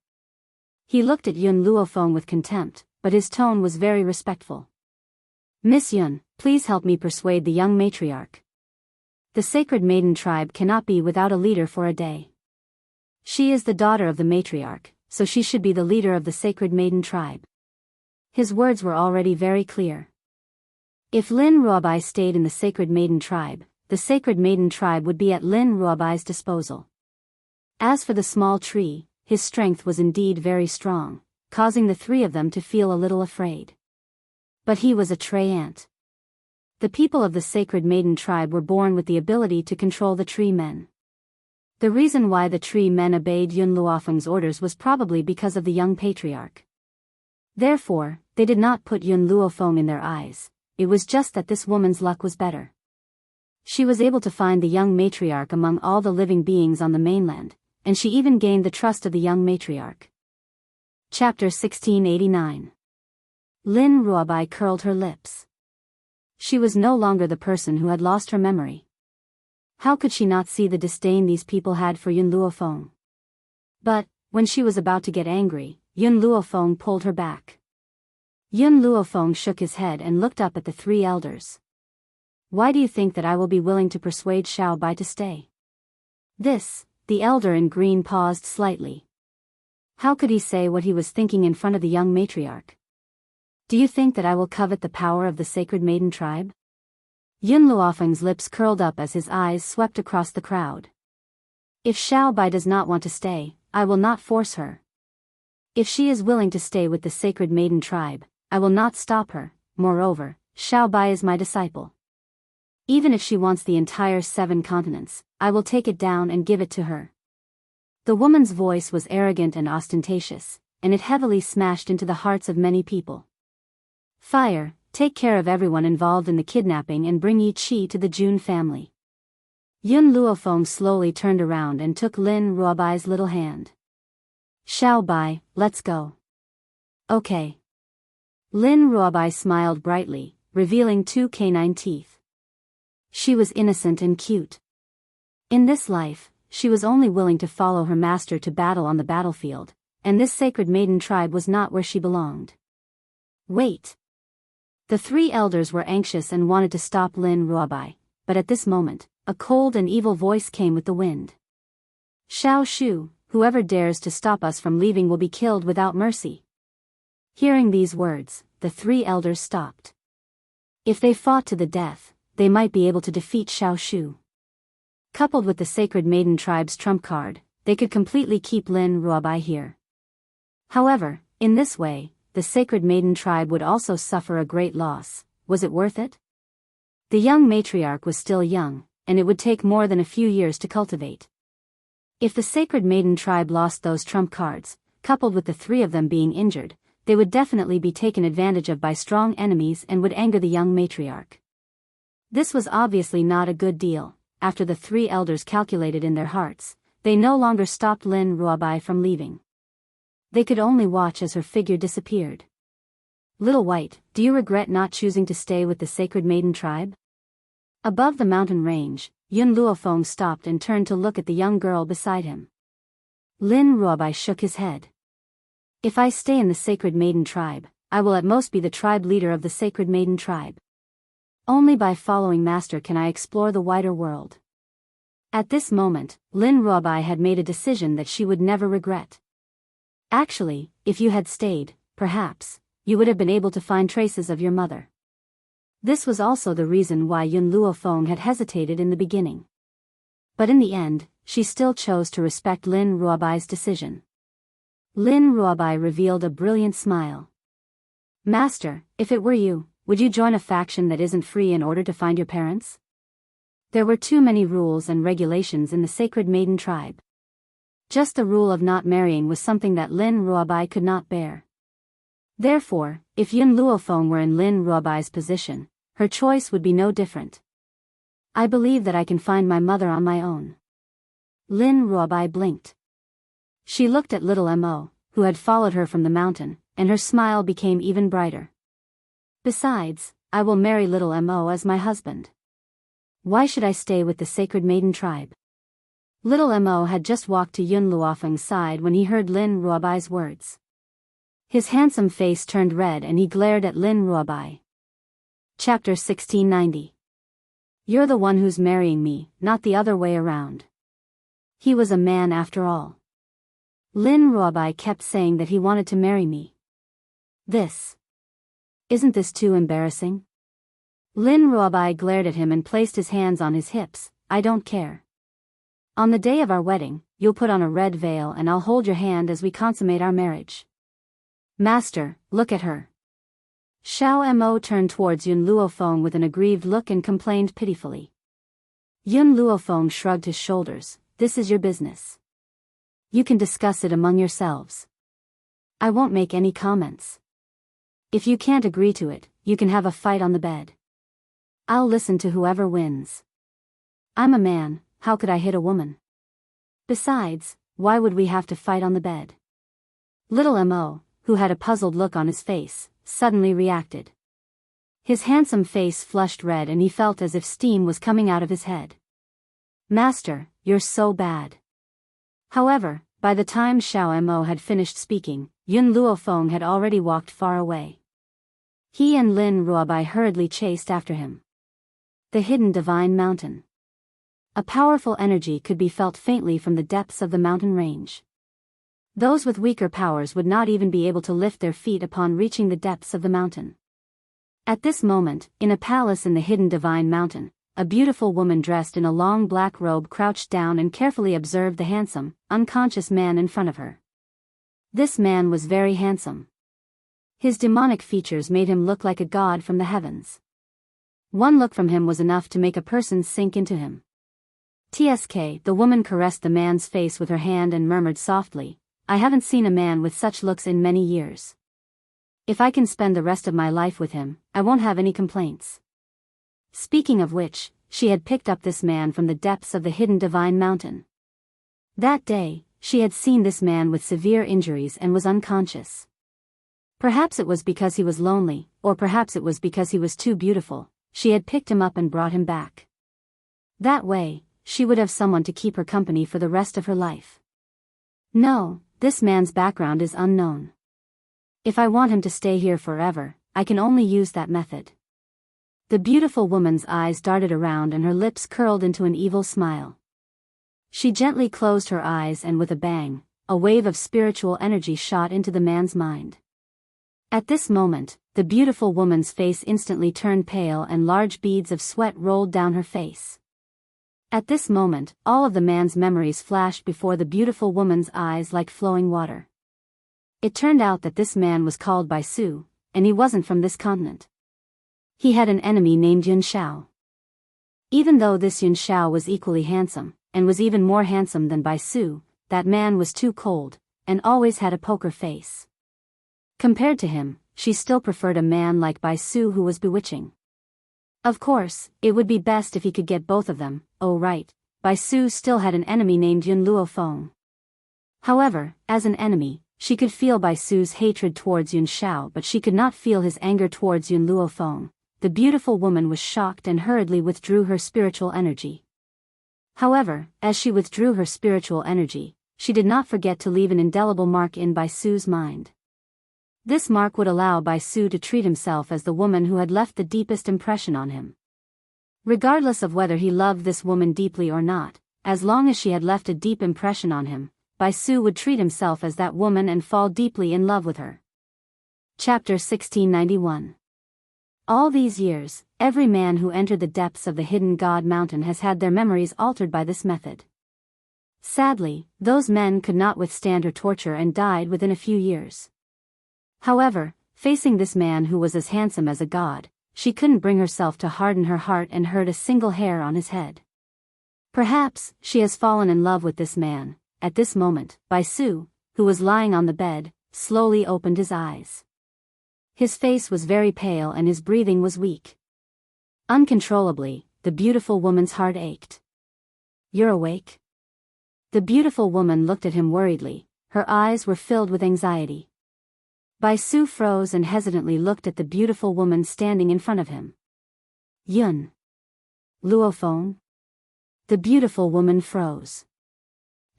He looked at Yun Luofeng with contempt, but his tone was very respectful. Miss Yun, please help me persuade the young matriarch. The Sacred Maiden tribe cannot be without a leader for a day. She is the daughter of the matriarch, so she should be the leader of the Sacred Maiden tribe. His words were already very clear. If Lin Ruobai stayed in the Sacred Maiden tribe, the Sacred Maiden tribe would be at Lin Ruobai's disposal. As for the small tree, his strength was indeed very strong, causing the three of them to feel a little afraid. But he was a tree ant. The people of the Sacred Maiden tribe were born with the ability to control the tree men. The reason why the tree men obeyed Yun Luofeng's orders was probably because of the young patriarch. Therefore, they did not put Yun Luofeng in their eyes, it was just that this woman's luck was better. She was able to find the young matriarch among all the living beings on the mainland, and she even gained the trust of the young matriarch. Chapter 1689. Lin Ruobai curled her lips. She was no longer the person who had lost her memory. How could she not see the disdain these people had for Yun Luofeng? But, when she was about to get angry, Yun Luofeng pulled her back. Yun Luofeng shook his head and looked up at the three elders. Why do you think that I will be willing to persuade Xiao Bai to stay? The elder in green paused slightly. How could he say what he was thinking in front of the young matriarch? Do you think that I will covet the power of the sacred maiden tribe? Yun Luofeng's lips curled up as his eyes swept across the crowd. If Xiao Bai does not want to stay, I will not force her. If she is willing to stay with the sacred maiden tribe, I will not stop her. Moreover, Xiao Bai is my disciple. Even if she wants the entire 7 continents, I will take it down and give it to her. The woman's voice was arrogant and ostentatious, and it heavily smashed into the hearts of many people. Fire, take care of everyone involved in the kidnapping and bring Yi Qi to the Jun family. Yun Luofeng slowly turned around and took Lin Ruobai's little hand. Xiao Bai, let's go. Okay. Lin Ruobai smiled brightly, revealing 2 canine teeth. She was innocent and cute. In this life, she was only willing to follow her master to battle on the battlefield, and this sacred maiden tribe was not where she belonged. Wait. The 3 elders were anxious and wanted to stop Lin Ruobai, but at this moment, a cold and evil voice came with the wind. Xiao Shu, whoever dares to stop us from leaving will be killed without mercy. Hearing these words, the 3 elders stopped. If they fought to the death, they might be able to defeat Xiao Shu. Coupled with the sacred maiden tribe's trump card, they could completely keep Lin Ruobai here. However, in this way, the sacred maiden tribe would also suffer a great loss. Was it worth it? The young matriarch was still young, and it would take more than a few years to cultivate. If the sacred maiden tribe lost those trump cards, coupled with the 3 of them being injured, they would definitely be taken advantage of by strong enemies and would anger the young matriarch. This was obviously not a good deal. After the 3 elders calculated in their hearts, they no longer stopped Lin Ruobai from leaving. They could only watch as her figure disappeared. Little White, do you regret not choosing to stay with the sacred maiden tribe? Above the mountain range, Yun Luofeng stopped and turned to look at the young girl beside him. Lin Ruobai shook his head. If I stay in the sacred maiden tribe, I will at most be the tribe leader of the sacred maiden tribe. Only by following Master can I explore the wider world. At this moment, Lin Ruobai had made a decision that she would never regret. Actually, if you had stayed, perhaps, you would have been able to find traces of your mother. This was also the reason why Yun Luofeng had hesitated in the beginning. But in the end, she still chose to respect Lin Ruobai's decision. Lin Ruobai revealed a brilliant smile. Master, if it were you, would you join a faction that isn't free in order to find your parents? There were too many rules and regulations in the sacred maiden tribe. Just the rule of not marrying was something that Lin Ruobai could not bear. Therefore, if Yun Luofeng were in Lin Ruobai's position, her choice would be no different. I believe that I can find my mother on my own. Lin Ruobai blinked. She looked at little Mo, who had followed her from the mountain, and her smile became even brighter. Besides, I will marry little Mo as my husband. Why should I stay with the sacred maiden tribe? Little Mo had just walked to Yun Luofeng's side when he heard Lin Ruobai's words. His handsome face turned red and he glared at Lin Ruobai. Chapter 1690. You're the one who's marrying me, not the other way around. He was a man after all. Lin Ruobai kept saying that he wanted to marry me. Isn't this too embarrassing? Lin Ruobai glared at him and placed his hands on his hips. I don't care. On the day of our wedding, you'll put on a red veil and I'll hold your hand as we consummate our marriage. Master, look at her. Xiao Mo turned towards Yun Luofeng with an aggrieved look and complained pitifully. Yun Luofeng shrugged his shoulders. This is your business. You can discuss it among yourselves. I won't make any comments. If you can't agree to it, you can have a fight on the bed. I'll listen to whoever wins. I'm a man, how could I hit a woman? Besides, why would we have to fight on the bed? Little Mo, who had a puzzled look on his face, suddenly reacted. His handsome face flushed red and he felt as if steam was coming out of his head. Master, you're so bad. However, by the time Xiao Mo had finished speaking, Yun Luofeng had already walked far away. He and Lin Ruobai hurriedly chased after him. The hidden divine mountain. A powerful energy could be felt faintly from the depths of the mountain range. Those with weaker powers would not even be able to lift their feet upon reaching the depths of the mountain. At this moment, in a palace in the hidden divine mountain, a beautiful woman dressed in a long black robe crouched down and carefully observed the handsome, unconscious man in front of her. This man was very handsome. His demonic features made him look like a god from the heavens. One look from him was enough to make a person sink into him. TSK, the woman caressed the man's face with her hand and murmured softly, "I haven't seen a man with such looks in many years. If I can spend the rest of my life with him, I won't have any complaints." Speaking of which, she had picked up this man from the depths of the hidden divine mountain. That day, she had seen this man with severe injuries and was unconscious. Perhaps it was because he was lonely, or perhaps it was because he was too beautiful. She had picked him up and brought him back. That way, she would have someone to keep her company for the rest of her life. No, this man's background is unknown. If I want him to stay here forever, I can only use that method. The beautiful woman's eyes darted around and her lips curled into an evil smile. She gently closed her eyes and with a bang, a wave of spiritual energy shot into the man's mind. At this moment, the beautiful woman's face instantly turned pale and large beads of sweat rolled down her face. At this moment, all of the man's memories flashed before the beautiful woman's eyes like flowing water. It turned out that this man was called Bai Su, and he wasn't from this continent. He had an enemy named Yun Shao. Even though this Yun Shao was equally handsome, and was even more handsome than Bai Su, that man was too cold, and always had a poker face. Compared to him, she still preferred a man like Bai Su who was bewitching. Of course, it would be best if he could get both of them. Oh right, Bai Su still had an enemy named Yun Luo Feng. However, as an enemy, she could feel Bai Su's hatred towards Yun Shao, but she could not feel his anger towards Yun Luo Feng. The beautiful woman was shocked and hurriedly withdrew her spiritual energy. However, as she withdrew her spiritual energy, she did not forget to leave an indelible mark in Bai Su's mind. This mark would allow Bai Su to treat himself as the woman who had left the deepest impression on him. Regardless of whether he loved this woman deeply or not, as long as she had left a deep impression on him, Bai Su would treat himself as that woman and fall deeply in love with her. Chapter 1691. All these years, every man who entered the depths of the hidden God Mountain has had their memories altered by this method. Sadly, those men could not withstand her torture and died within a few years. However, facing this man who was as handsome as a god, she couldn't bring herself to harden her heart and hurt a single hair on his head. Perhaps, she has fallen in love with this man. At this moment, Bai Su, who was lying on the bed, slowly opened his eyes. His face was very pale and his breathing was weak. Uncontrollably, the beautiful woman's heart ached. "You're awake?" The beautiful woman looked at him worriedly, her eyes were filled with anxiety. Bai Su froze and hesitantly looked at the beautiful woman standing in front of him. "Yun Luo Feng?" The beautiful woman froze.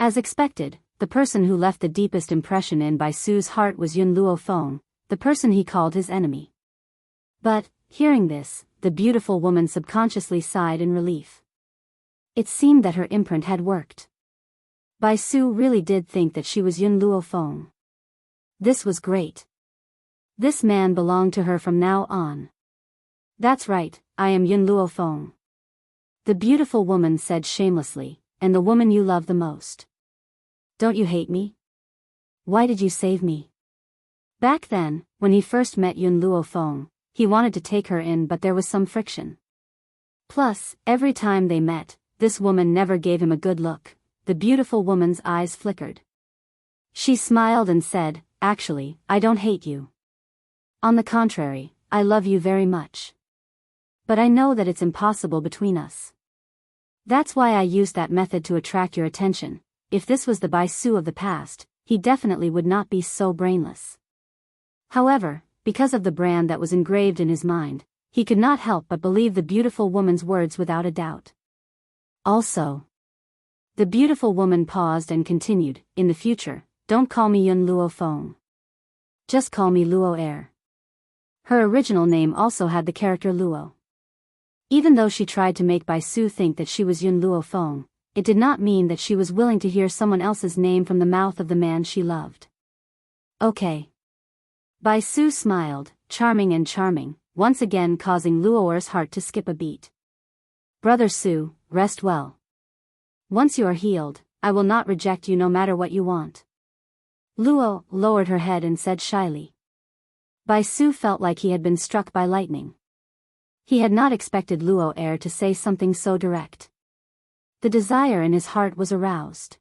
As expected, the person who left the deepest impression in Bai Su's heart was Yun Luo Feng, the person he called his enemy. But, hearing this, the beautiful woman subconsciously sighed in relief. It seemed that her imprint had worked. Bai Su really did think that she was Yun Luo Feng. This was great. This man belonged to her from now on. "That's right, I am Yun Luo Feng," the beautiful woman said shamelessly, "and the woman you love the most. Don't you hate me? Why did you save me?" Back then, when he first met Yun Luo Feng, he wanted to take her in, but there was some friction. Plus, every time they met, this woman never gave him a good look. The beautiful woman's eyes flickered. She smiled and said, "Actually, I don't hate you. On the contrary, I love you very much. But I know that it's impossible between us. That's why I used that method to attract your attention. If this was the Bai Su of the past, he definitely would not be so brainless." However, because of the brand that was engraved in his mind, he could not help but believe the beautiful woman's words without a doubt. Also, the beautiful woman paused and continued, "In the future, don't call me Yun Luo Feng. Just call me Luo Air." Her original name also had the character Luo. Even though she tried to make Bai Su think that she was Yun Luo Feng, it did not mean that she was willing to hear someone else's name from the mouth of the man she loved. Okay. Bai Su smiled, charming, once again causing Luo's heart to skip a beat. Brother Su, rest well. Once you are healed, I will not reject you no matter what you want. Luo lowered her head and said shyly. Bai Su felt like he had been struck by lightning. He had not expected Luo to say something so direct. The desire in his heart was aroused.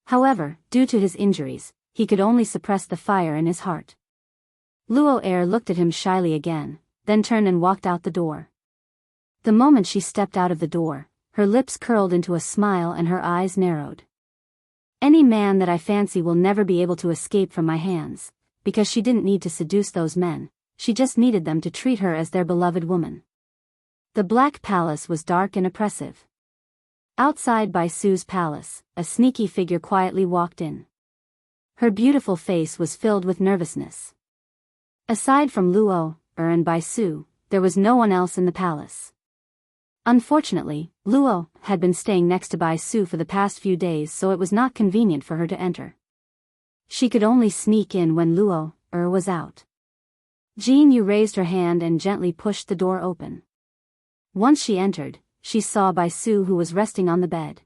However, due to his injuries, he could only suppress the fire in his heart. Luo looked at him shyly again, then turned and walked out the door. The moment she stepped out of the door, her lips curled into a smile and her eyes narrowed. Any man that I fancy will never be able to escape from my hands, because she didn't need to seduce those men, she just needed them to treat her as their beloved woman. The Black Palace was dark and oppressive. Outside Bai Su's palace, a sneaky figure quietly walked in. Her beautiful face was filled with nervousness. Aside from Luo, and Bai Su, there was no one else in the palace. Unfortunately, Luo had been staying next to Bai Su for the past few days, so it was not convenient for her to enter. She could only sneak in when Luo was out. Jin Yu raised her hand and gently pushed the door open. Once she entered, she saw Bai Su, who was resting on the bed.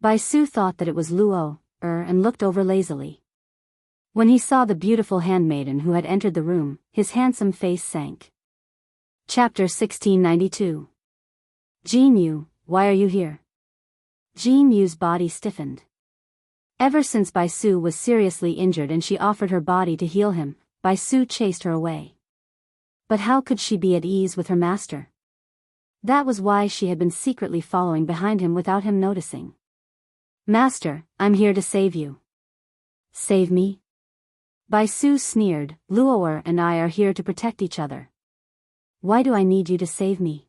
Bai Su thought that it was Luo and looked over lazily. When he saw the beautiful handmaiden who had entered the room, his handsome face sank. Chapter 1692. Jin Yu, why are you here? Jin Yu's body stiffened. Ever since Bai Su was seriously injured and she offered her body to heal him, Bai Su chased her away. But how could she be at ease with her master? That was why she had been secretly following behind him without him noticing. Master, I'm here to save you. Save me? Bai Su sneered, Luo and I are here to protect each other. Why do I need you to save me?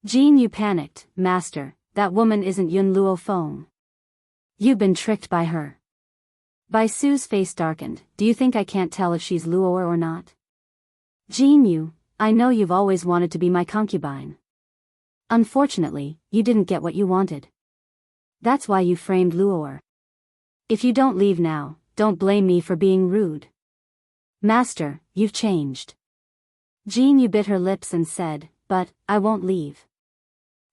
Jin Yu panicked, Master, that woman isn't Yun Luo Feng. You've been tricked by her. Bai Su's face darkened, do you think I can't tell if she's Luo or not? Jin Yu, I know you've always wanted to be my concubine. Unfortunately, you didn't get what you wanted. That's why you framed Luo. If you don't leave now, don't blame me for being rude. Master, you've changed. Jin Yu bit her lips and said, but, I won't leave.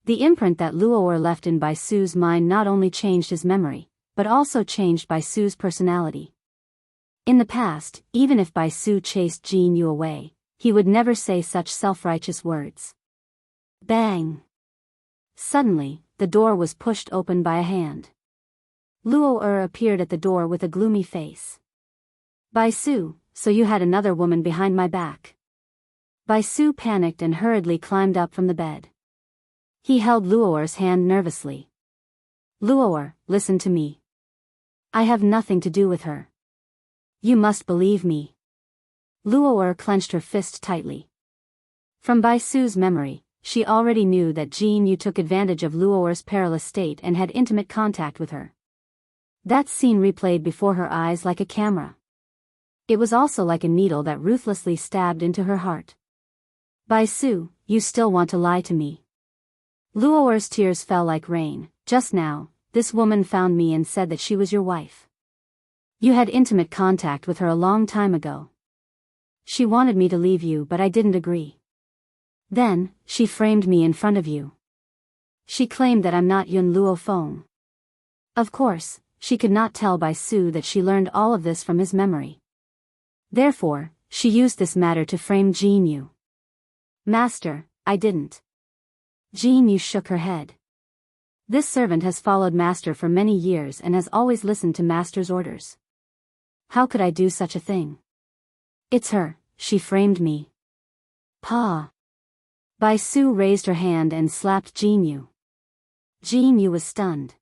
The imprint that Luo left in Bai Su's mind not only changed his memory, but also changed Bai Su's personality. In the past, even if Bai Su chased Jin Yu away, he would never say such self-righteous words. Bang! Suddenly, the door was pushed open by a hand. Luo appeared at the door with a gloomy face. Bai Su, so you had another woman behind my back. Bai Su panicked and hurriedly climbed up from the bed. He held Luo's hand nervously. Luo, listen to me. I have nothing to do with her. You must believe me. Luo clenched her fist tightly. From Bai Su's memory, she already knew that Jin Yu took advantage of Luo's perilous state and had intimate contact with her. That scene replayed before her eyes like a camera. It was also like a needle that ruthlessly stabbed into her heart. Bai Su, you still want to lie to me. Luo's tears fell like rain. Just now, this woman found me and said that she was your wife. You had intimate contact with her a long time ago. She wanted me to leave you, but I didn't agree. Then, she framed me in front of you. She claimed that I'm not Yun Luo Feng. Of course, she could not tell Bai Su that she learned all of this from his memory. Therefore, she used this matter to frame Jin Yu. Master, I didn't. Jin Yu shook her head. This servant has followed Master for many years and has always listened to Master's orders. How could I do such a thing? It's her, she framed me. Pa. Bai Su raised her hand and slapped Jin Yu. Jin Yu was stunned.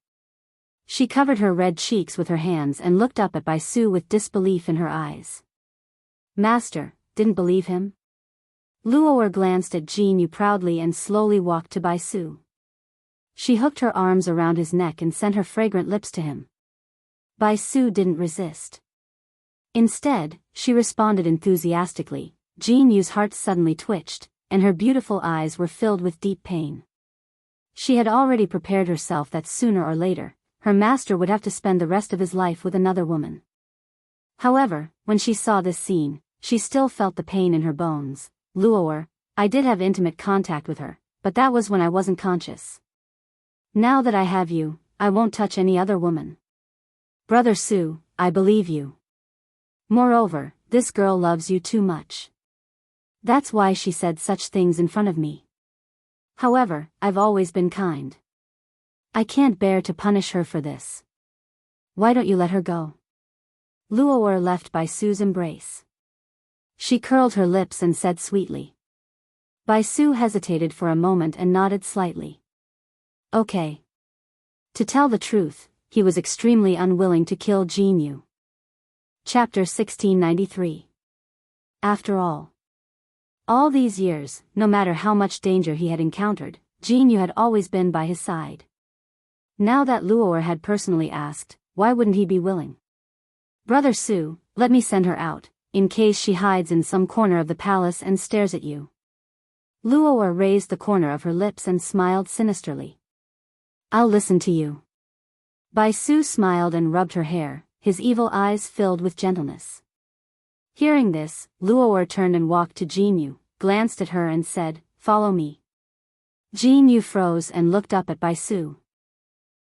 She covered her red cheeks with her hands and looked up at Bai Su with disbelief in her eyes. Master, didn't believe him? Luo glanced at Jin Yu proudly and slowly walked to Bai Su. She hooked her arms around his neck and sent her fragrant lips to him. Bai Su didn't resist. Instead, she responded enthusiastically, Jin Yu's heart suddenly twitched, and her beautiful eyes were filled with deep pain. She had already prepared herself that sooner or later, her master would have to spend the rest of his life with another woman. However, when she saw this scene, she still felt the pain in her bones. Luo, I did have intimate contact with her, but that was when I wasn't conscious. Now that I have you, I won't touch any other woman. Brother Su, I believe you. Moreover, this girl loves you too much. That's why she said such things in front of me. However, I've always been kind. I can't bear to punish her for this. Why don't you let her go? Luo left Bai Su's embrace. She curled her lips and said sweetly. Bai Su hesitated for a moment and nodded slightly. Okay. To tell the truth, he was extremely unwilling to kill Jin Yu. Chapter 1693. After all these years, no matter how much danger he had encountered, Jin Yu had always been by his side. Now that Luo had personally asked, why wouldn't he be willing? Brother Su, let me send her out, in case she hides in some corner of the palace and stares at you. Luo raised the corner of her lips and smiled sinisterly. I'll listen to you. Bai Su smiled and rubbed her hair, his evil eyes filled with gentleness. Hearing this, Luo turned and walked to Jin Yu, glanced at her and said, follow me. Jin Yu froze and looked up at Bai Su.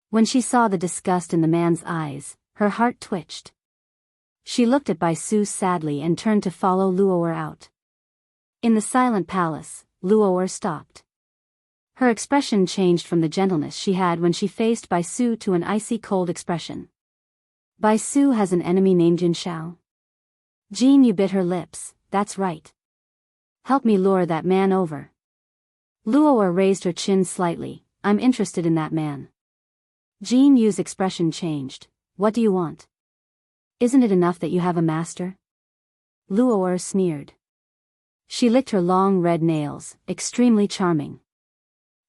When she saw the disgust in the man's eyes, her heart twitched. She looked at Bai Su sadly and turned to follow Luo out. In the silent palace, Luo stopped. Her expression changed from the gentleness she had when she faced Bai Su to an icy cold expression. Bai Su has an enemy named Jin Shao? Jin Yu bit her lips, that's right. Help me lure that man over. Luo raised her chin slightly, I'm interested in that man. Jin Yu's expression changed, what do you want? Isn't it enough that you have a master? Luo sneered. She licked her long red nails, extremely charming.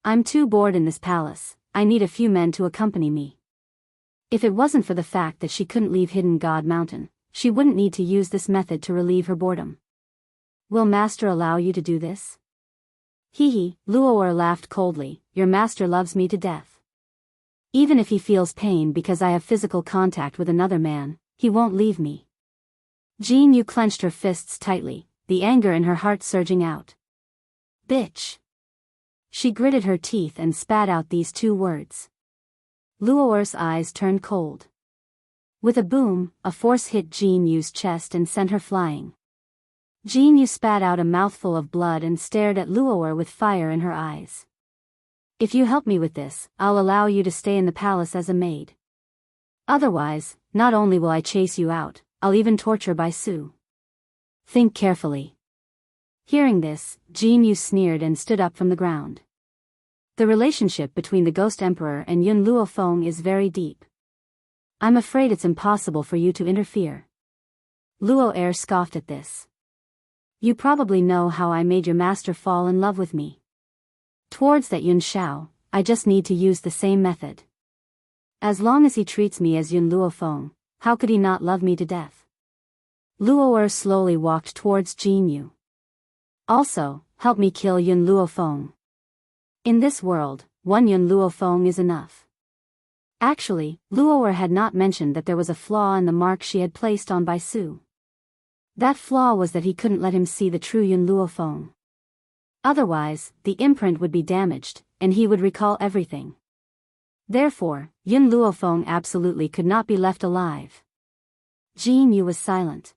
I'm too bored in this palace, I need a few men to accompany me. If it wasn't for the fact that she couldn't leave Hidden God Mountain, she wouldn't need to use this method to relieve her boredom. Will master allow you to do this? Hee, Luo laughed coldly, your master loves me to death. Even if he feels pain because I have physical contact with another man, he won't leave me. Jin Yu clenched her fists tightly, the anger in her heart surging out. Bitch. She gritted her teeth and spat out these two words. Luo's eyes turned cold. With a boom, a force hit Jin Yu's chest and sent her flying. Jin Yu spat out a mouthful of blood and stared at Luo with fire in her eyes. If you help me with this, I'll allow you to stay in the palace as a maid. Otherwise, not only will I chase you out, I'll even torture Bai Su. Think carefully. Hearing this, Jin Yu sneered and stood up from the ground. The relationship between the Ghost Emperor and Yun Luofeng is very deep. I'm afraid it's impossible for you to interfere. Luo scoffed at this. You probably know how I made your master fall in love with me. Towards that Yun Shao, I just need to use the same method. As long as he treats me as Yun Luofeng, how could he not love me to death? Luo slowly walked towards Jin Yu. Also, help me kill Yun Luofeng. In this world, one Yun Luofeng is enough. Actually, Luo had not mentioned that there was a flaw in the mark she had placed on Bai Su. That flaw was that he couldn't let him see the true Yun Luofeng. Otherwise, the imprint would be damaged, and he would recall everything. Therefore, Yun Luofeng absolutely could not be left alive. Jin Yu was silent.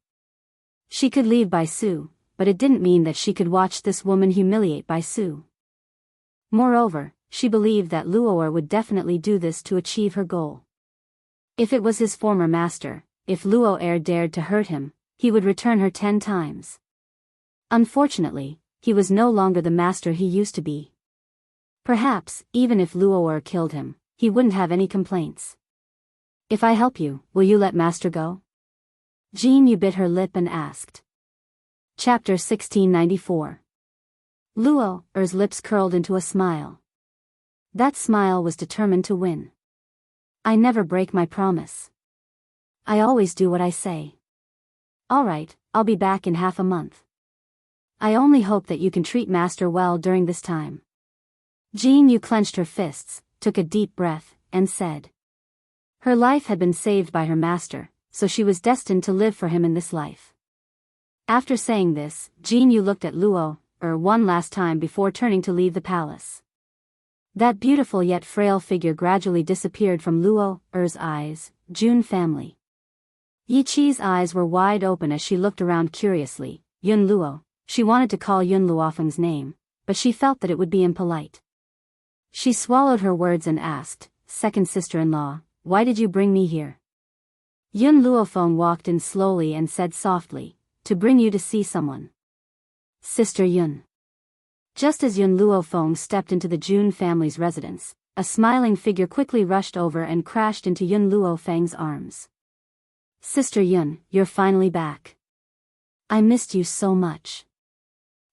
She could leave Bai Su, but it didn't mean that she could watch this woman humiliate Bai Su. Moreover, she believed that Luo would definitely do this to achieve her goal. If it was his former master, if Luo dared to hurt him, he would return her 10 times. Unfortunately, he was no longer the master he used to be. Perhaps, even if Luo killed him, he wouldn't have any complaints. If I help you, will you let master go? Jin Yu bit her lip and asked. Chapter 1694. Luo's lips curled into a smile. That smile was determined to win. I never break my promise. I always do what I say. Alright, I'll be back in half a month. I only hope that you can treat Master well during this time. Jin Yu clenched her fists, took a deep breath, and said. Her life had been saved by her master, so she was destined to live for him in this life. After saying this, Jin Yu looked at Luo one last time before turning to leave the palace. That beautiful yet frail figure gradually disappeared from Luo's eyes. Jun family. Yi Qi's eyes were wide open as she looked around curiously. Yun Luo. She wanted to call Yun Luofeng's name, but she felt that it would be impolite. She swallowed her words and asked, second sister-in-law, why did you bring me here? Yun Luofeng walked in slowly and said softly, to bring you to see someone. Sister Yun. Just as Yun Luofeng stepped into the Jun family's residence, a smiling figure quickly rushed over and crashed into Yun Luofeng's arms. Sister Yun, you're finally back. I missed you so much.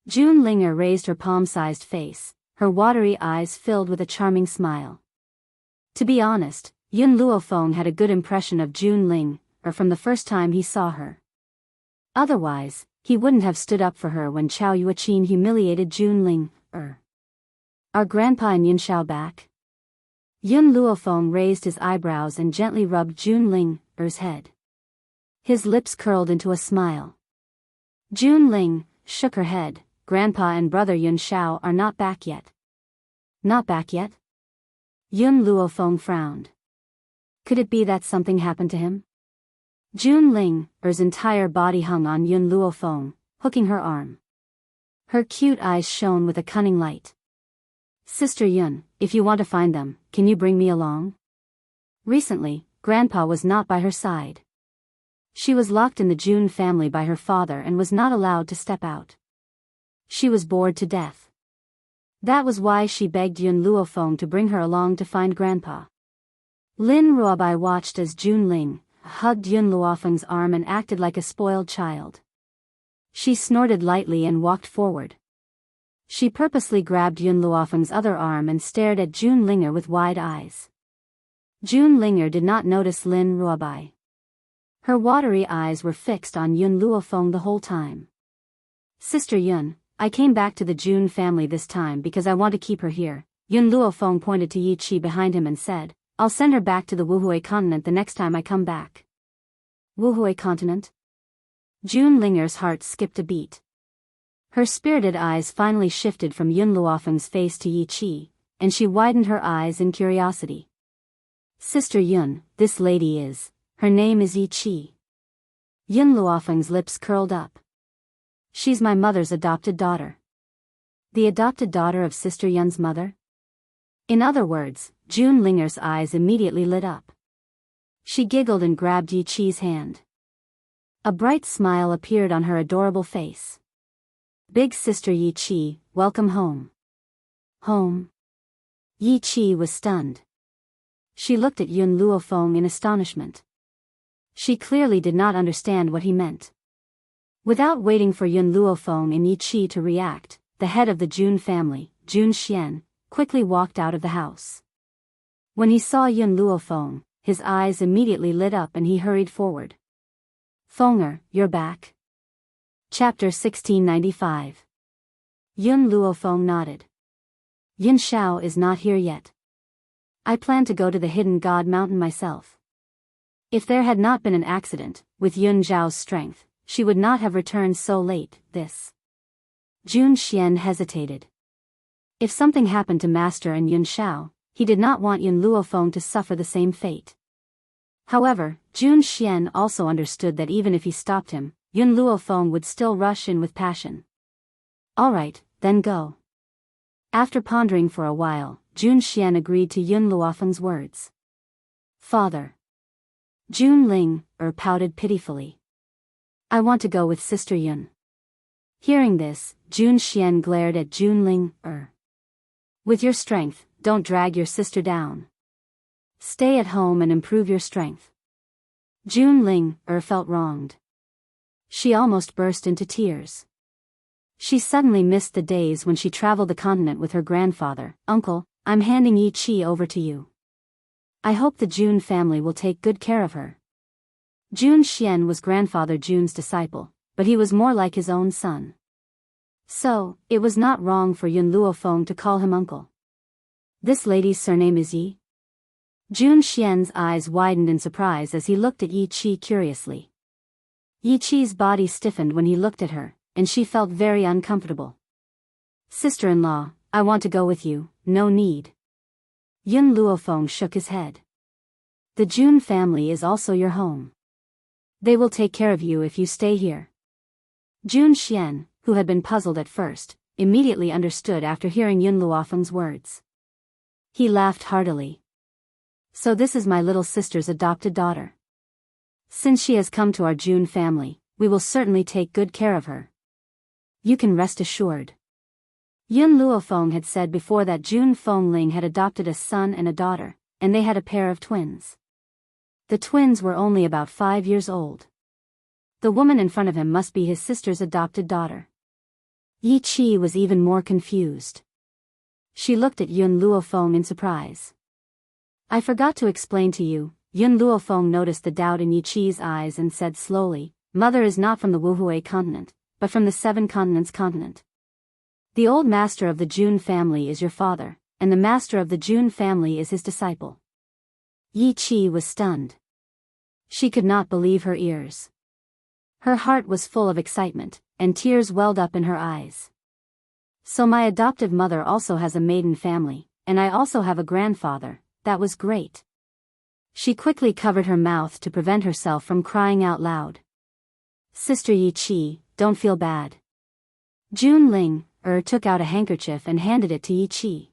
Jun Linger raised her palm-sized face, her watery eyes filled with a charming smile. To be honest, Yun Luofeng had a good impression of Jun Ling, from the first time he saw her. Otherwise, he wouldn't have stood up for her when Chao Yuqin humiliated Jun Ling. Are Grandpa and Yun Xiao back? Yun Luofeng raised his eyebrows and gently rubbed Jun Ling's head. His lips curled into a smile. Jun Ling shook her head. Grandpa and brother Yun Xiao are not back yet. Not back yet? Yun Luofeng frowned. Could it be that something happened to him? Jun Ling's entire body hung on Yun Luofeng, hooking her arm. Her cute eyes shone with a cunning light. Sister Yun, if you want to find them, can you bring me along? Recently, Grandpa was not by her side. She was locked in the Jun family by her father and was not allowed to step out. She was bored to death. That was why she begged Yun Luofeng to bring her along to find Grandpa. Lin Ruobai watched as Jun Ling hugged Yun Luofeng's arm and acted like a spoiled child. She snorted lightly and walked forward. She purposely grabbed Yun Luofeng's other arm and stared at Jun Linger with wide eyes. Jun Linger did not notice Lin Ruobai. Her watery eyes were fixed on Yun Luofeng the whole time. Sister Yun, I came back to the Jun family this time because I want to keep her here. Yun Luofeng pointed to Yi Qi behind him and said, I'll send her back to the Wuhui continent the next time I come back. Wuhui continent? Jun Linger's heart skipped a beat. Her spirited eyes finally shifted from Yun Luofeng's face to Yi Qi, and she widened her eyes in curiosity. Sister Yun, this lady is, her name is Yi Qi. Yun Luofeng's lips curled up. She's my mother's adopted daughter. The adopted daughter of Sister Yun's mother? In other words, Jun Linger's eyes immediately lit up. She giggled and grabbed Yi Qi's hand. A bright smile appeared on her adorable face. Big Sister Yi Qi, welcome home. Home? Yi Qi was stunned. She looked at Yun Luofeng in astonishment. She clearly did not understand what he meant. Without waiting for Yun Luofeng and Yi Qi to react, the head of the Jun family, Jun Xian, quickly walked out of the house. When he saw Yun Luofeng, his eyes immediately lit up and he hurried forward. Fenger, you're back? Chapter 1695. Yun Luofeng nodded. Yin Xiao is not here yet. I plan to go to the Hidden God Mountain myself. If there had not been an accident, with Yun Zhao's strength, she would not have returned so late. Jun Xian hesitated. If something happened to Master and Yun Xiao, he did not want Yun Luofeng to suffer the same fate. However, Jun Xian also understood that even if he stopped him, Yun Luofeng would still rush in with passion. All right, then go. After pondering for a while, Jun Xian agreed to Yun Luofeng's words. Father. Jun Ling pouted pitifully. I want to go with Sister Yun. Hearing this, Jun Xian glared at Jun Ling. With your strength, don't drag your sister down. Stay at home and improve your strength. Jun Ling felt wronged. She almost burst into tears. She suddenly missed the days when she traveled the continent with her grandfather. Uncle, I'm handing Yi Qi over to you. I hope the Jun family will take good care of her. Jun Xian was grandfather Jun's disciple, but he was more like his own son. So, it was not wrong for Yun Luofeng to call him uncle. This lady's surname is Yi? Jun Xian's eyes widened in surprise as he looked at Yi Qi curiously. Yi Qi's body stiffened when he looked at her, and she felt very uncomfortable. Sister-in-law, I want to go with you, no need. Yun Luofeng shook his head. The Jun family is also your home. They will take care of you if you stay here. Jun Xian, who had been puzzled at first, immediately understood after hearing Yun Luofeng's words. He laughed heartily. So this is my little sister's adopted daughter. Since she has come to our Jun family, we will certainly take good care of her. You can rest assured. Yun Luofeng had said before that Jun Fengling had adopted a son and a daughter, and they had a pair of twins. The twins were only about 5 years old. The woman in front of him must be his sister's adopted daughter. Yi Qi was even more confused. She looked at Yun Luofeng in surprise. I forgot to explain to you, Yun Luofeng noticed the doubt in Yi Qi's eyes and said slowly, Mother is not from the Wuhui continent, but from the 7 continents continent. The old master of the Jun family is your father, and the master of the Jun family is his disciple. Yi Qi was stunned. She could not believe her ears. Her heart was full of excitement, and tears welled up in her eyes. So my adoptive mother also has a maiden family, and I also have a grandfather. That was great. She quickly covered her mouth to prevent herself from crying out loud. Sister Yi Qi, don't feel bad. Jun Ling took out a handkerchief and handed it to Yi Qi.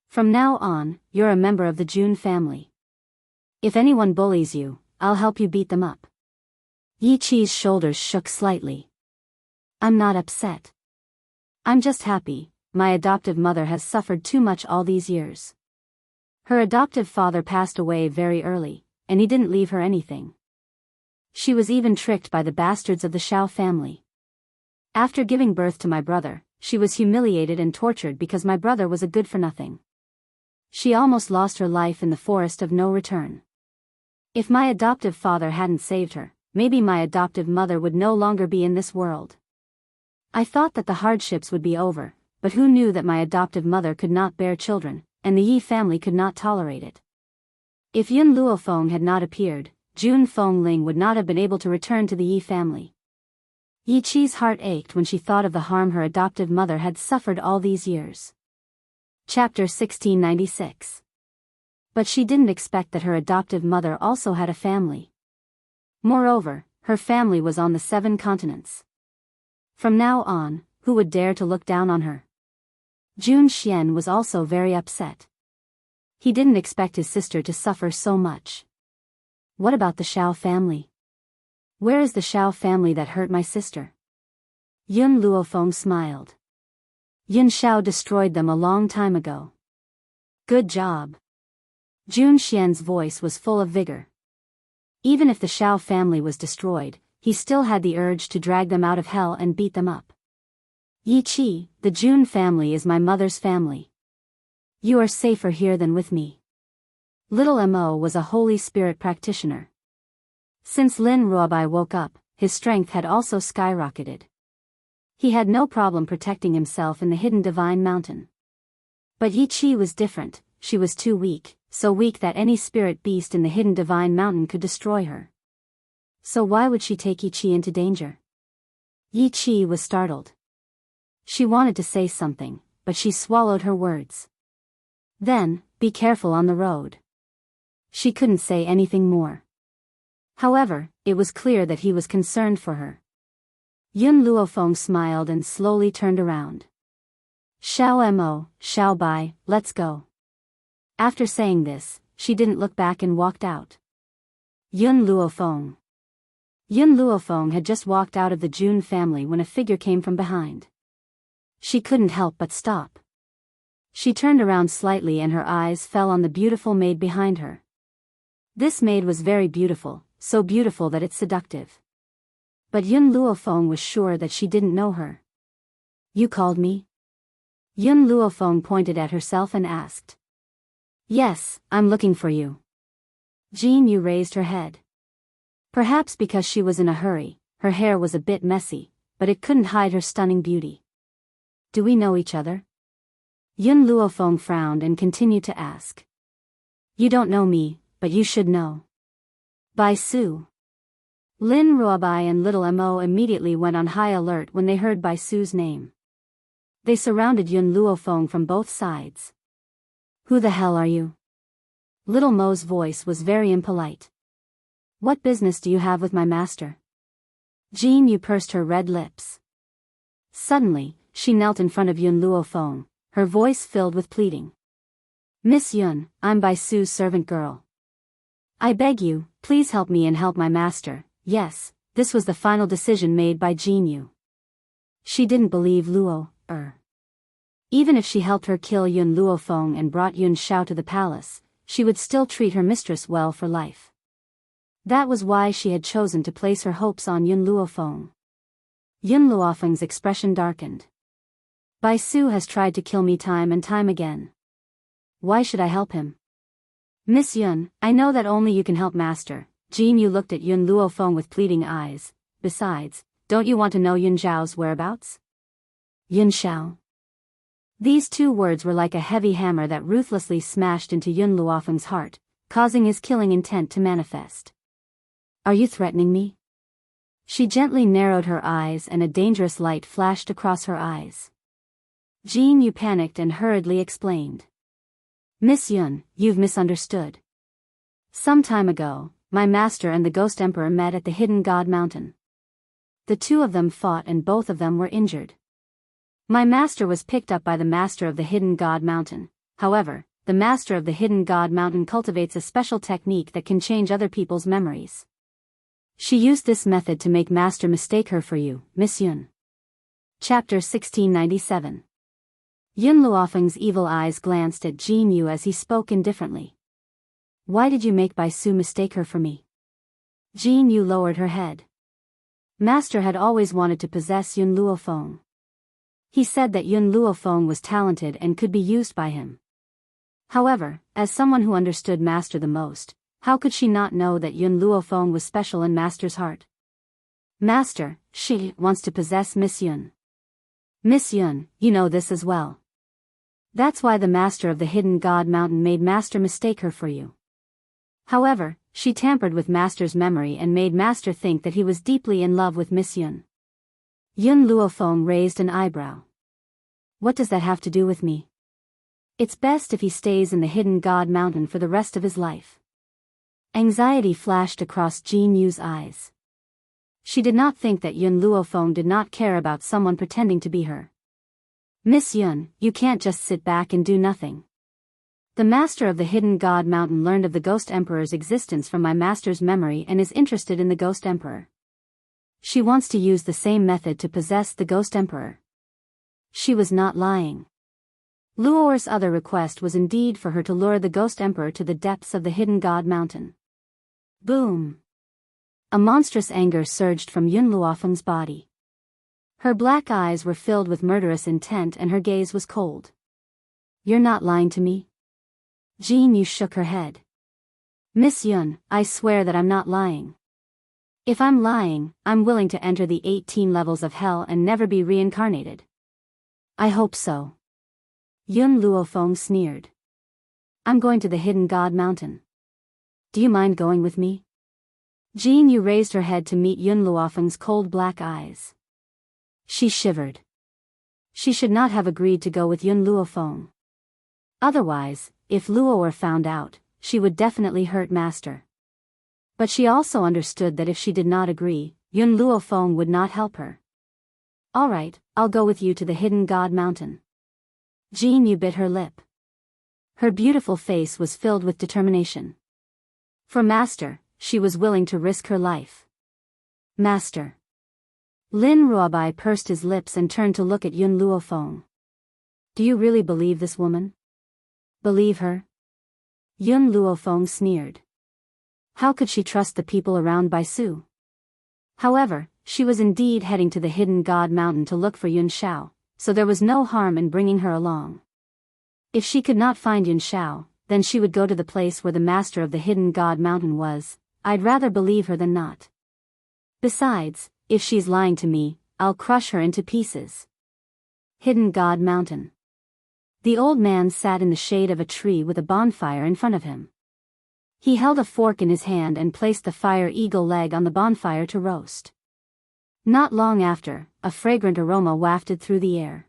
From now on, you're a member of the Jun family. If anyone bullies you, I'll help you beat them up. Yi Qi's shoulders shook slightly. I'm not upset. I'm just happy. My adoptive mother has suffered too much all these years. Her adoptive father passed away very early, and he didn't leave her anything. She was even tricked by the bastards of the Shao family. After giving birth to my brother, she was humiliated and tortured because my brother was a good-for-nothing. She almost lost her life in the forest of no return. If my adoptive father hadn't saved her, maybe my adoptive mother would no longer be in this world. I thought that the hardships would be over, but who knew that my adoptive mother could not bear children, and the Yi family could not tolerate it. If Yun Luofeng had not appeared, Jun Fengling would not have been able to return to the Yi family. Yi Qi's heart ached when she thought of the harm her adoptive mother had suffered all these years. Chapter 1696. But she didn't expect that her adoptive mother also had a family. Moreover, her family was on the 7 continents. From now on, who would dare to look down on her? Jun Xian was also very upset. He didn't expect his sister to suffer so much. What about the Shao family? Where is the Shao family that hurt my sister? Yun Luofeng smiled. Yun Shao destroyed them a long time ago. Good job. Jun Xian's voice was full of vigor. Even if the Shao family was destroyed, he still had the urge to drag them out of hell and beat them up. Yi Qi, the Jun family is my mother's family. You are safer here than with me. Little Mo was a Holy Spirit practitioner. Since Lin Ruobai woke up, his strength had also skyrocketed. He had no problem protecting himself in the hidden divine mountain. But Yi Qi was different. She was too weak, so weak that any spirit beast in the hidden divine mountain could destroy her. So why would she take Yi Qi into danger? Yi Qi was startled. She wanted to say something, but she swallowed her words. Then, be careful on the road. She couldn't say anything more. However, it was clear that he was concerned for her. Yun Luofeng smiled and slowly turned around. Xiao Mo, Xiao Bai, let's go. After saying this, she didn't look back and walked out. Yun Luofeng. Yun Luofeng had just walked out of the Jun family when a figure came from behind. She couldn't help but stop. She turned around slightly and her eyes fell on the beautiful maid behind her. This maid was very beautiful, so beautiful that it's seductive. But Yun Luofeng was sure that she didn't know her. You called me? Yun Luofeng pointed at herself and asked. Yes, I'm looking for you. Jin Yu raised her head. Perhaps because she was in a hurry, her hair was a bit messy, but it couldn't hide her stunning beauty. do we know each other? Yun Luofeng frowned and continued to ask. You don't know me, but you should know. Bai Su. Lin Ruobai and little Mo immediately went on high alert when they heard Bai Su's name. They surrounded Yun Luofeng from both sides. Who the hell are you? Little Mo's voice was very impolite. What business do you have with my master? Jean Yu pursed her red lips. Suddenly, she knelt in front of Yun Luofeng, her voice filled with pleading. Miss Yun, I'm Bai Su's servant girl. I beg you, please help me and help my master. Yes, this was the final decision made by Jean Yu. She didn't believe Luo. Even if she helped her kill Yun Luofeng and brought Yun Shao to the palace, she would still treat her mistress well for life. That was why she had chosen to place her hopes on Yun Luofeng. Yun Luofeng's expression darkened. Bai Su has tried to kill me time and time again. Why should I help him? Miss Yun, I know that only you can help master. Jean Yu looked at Yun Luofeng with pleading eyes. Besides, don't you want to know Yun Zhao's whereabouts? Yun Shao. These two words were like a heavy hammer that ruthlessly smashed into Yun Luofeng's heart, causing his killing intent to manifest. Are you threatening me? She gently narrowed her eyes and a dangerous light flashed across her eyes. Jean Yu panicked and hurriedly explained. Miss Yun, you've misunderstood. Some time ago, my master and the Ghost Emperor met at the Hidden God Mountain. The two of them fought and both of them were injured. My master was picked up by the master of the Hidden God Mountain. However, the master of the Hidden God Mountain cultivates a special technique that can change other people's memories. She used this method to make master mistake her for you, Miss Yun. Chapter 1697. Yun Luofeng's evil eyes glanced at Jean Yu as he spoke indifferently. Why did you make Bai Su mistake her for me? Jean Yu lowered her head. Master had always wanted to possess Yun Luofeng. He said that Yun Luofeng was talented and could be used by him. However, as someone who understood master the most, how could she not know that Yun Luofeng was special in master's heart? Master, she wants to possess Miss Yun. Miss Yun, you know this as well. That's why the master of the Hidden God Mountain made master mistake her for you. However, she tampered with master's memory and made master think that he was deeply in love with Miss Yun. Yun Luofeng raised an eyebrow. What does that have to do with me? It's best if he stays in the Hidden God Mountain for the rest of his life. Anxiety flashed across Jean Yu's eyes. She did not think that Yun Luofeng did not care about someone pretending to be her. Miss Yun, you can't just sit back and do nothing. The master of the Hidden God Mountain learned of the Ghost Emperor's existence from my master's memory and is interested in the Ghost Emperor. She wants to use the same method to possess the Ghost Emperor. She was not lying. Luo's other request was indeed for her to lure the Ghost Emperor to the depths of the Hidden God Mountain. Boom! A monstrous anger surged from Yun Luofeng's body. Her black eyes were filled with murderous intent and her gaze was cold. You're not lying to me? Jean Yu shook her head. Miss Yun, I swear that I'm not lying. If I'm lying, I'm willing to enter the 18 levels of hell and never be reincarnated. I hope so. Yun Luofeng sneered. I'm going to the Hidden God Mountain. Do you mind going with me? Jean Yu raised her head to meet Yun Luofeng's cold black eyes. She shivered. She should not have agreed to go with Yun Luofeng. Otherwise, if Luo were found out, she would definitely hurt master. But she also understood that if she did not agree, Yun Luofeng would not help her. All right, I'll go with you to the Hidden God Mountain. Jean Yu bit her lip. Her beautiful face was filled with determination. For master, she was willing to risk her life. Master. Lin Ruobai pursed his lips and turned to look at Yun Luofeng. Do you really believe this woman? Believe her? Yun Luofeng sneered. How could she trust the people around Bai Su? However, she was indeed heading to the Hidden God Mountain to look for Yun Shao, so there was no harm in bringing her along. If she could not find Yun Shao, then she would go to the place where the master of the Hidden God Mountain was. I'd rather believe her than not. Besides, if she's lying to me, I'll crush her into pieces. Hidden God Mountain. The old man sat in the shade of a tree with a bonfire in front of him. He held a fork in his hand and placed the fire eagle leg on the bonfire to roast. Not long after, a fragrant aroma wafted through the air.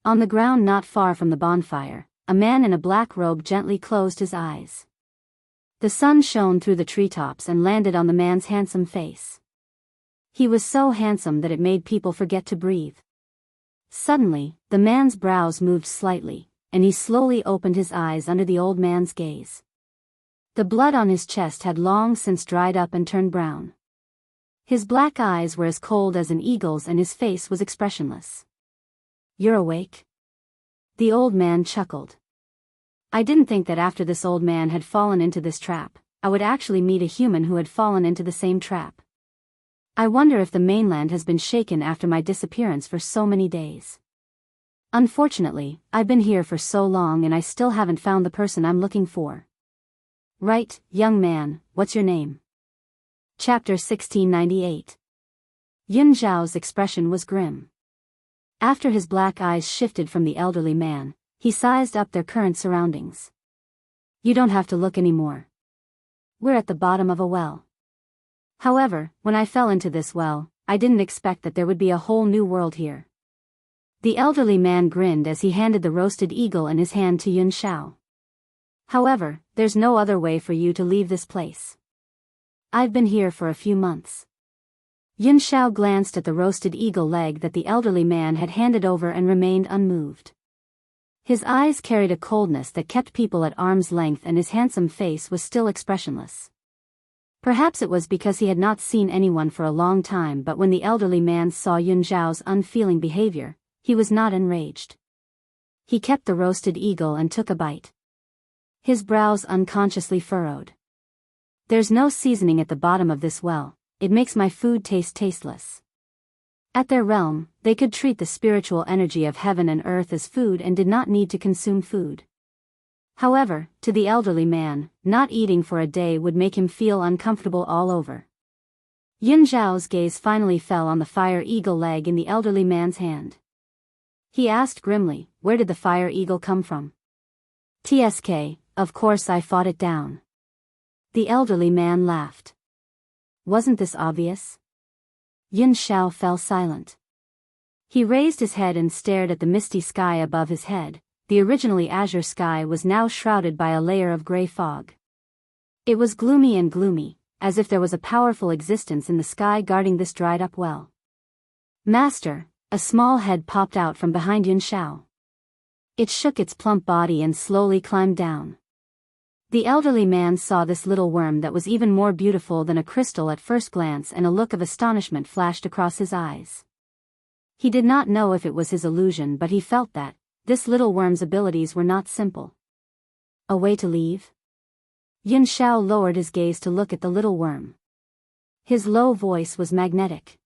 On the ground not far from the bonfire, a man in a black robe gently closed his eyes. The sun shone through the treetops and landed on the man's handsome face. He was so handsome that it made people forget to breathe. Suddenly, the man's brows moved slightly, and he slowly opened his eyes under the old man's gaze. The blood on his chest had long since dried up and turned brown. His black eyes were as cold as an eagle's and his face was expressionless. "You're awake?" The old man chuckled. I didn't think that after this old man had fallen into this trap, I would actually meet a human who had fallen into the same trap. I wonder if the mainland has been shaken after my disappearance for so many days. Unfortunately, I've been here for so long and I still haven't found the person I'm looking for. Right, young man, what's your name? Chapter 1698. Yun Zhao's expression was grim. After his black eyes shifted from the elderly man, he sized up their current surroundings. You don't have to look anymore. We're at the bottom of a well. However, when I fell into this well, I didn't expect that there would be a whole new world here. The elderly man grinned as he handed the roasted eagle in his hand to Yun Zhao. However, there's no other way for you to leave this place. I've been here for a few months. Yun Zhao glanced at the roasted eagle leg that the elderly man had handed over and remained unmoved. His eyes carried a coldness that kept people at arm's length and his handsome face was still expressionless. Perhaps it was because he had not seen anyone for a long time, but when the elderly man saw Yun Zhao's unfeeling behavior, he was not enraged. He kept the roasted eagle and took a bite. His brows unconsciously furrowed. There's no seasoning at the bottom of this well, it makes my food taste tasteless. At their realm, they could treat the spiritual energy of heaven and earth as food and did not need to consume food. However, to the elderly man, not eating for a day would make him feel uncomfortable all over. Yun Zhao's gaze finally fell on the fire eagle leg in the elderly man's hand. He asked grimly, where did the fire eagle come from? TSK, of course I fought it down. The elderly man laughed. Wasn't this obvious? Yun Zhao fell silent. He raised his head and stared at the misty sky above his head. The originally azure sky was now shrouded by a layer of gray fog. It was gloomy and gloomy, as if there was a powerful existence in the sky guarding this dried-up well. Master, a small head popped out from behind Yun Zhao. It shook its plump body and slowly climbed down. The elderly man saw this little worm that was even more beautiful than a crystal at first glance, and a look of astonishment flashed across his eyes. He did not know if it was his illusion, but he felt that this little worm's abilities were not simple. A way to leave? Yun Zhao lowered his gaze to look at the little worm. His low voice was magnetic.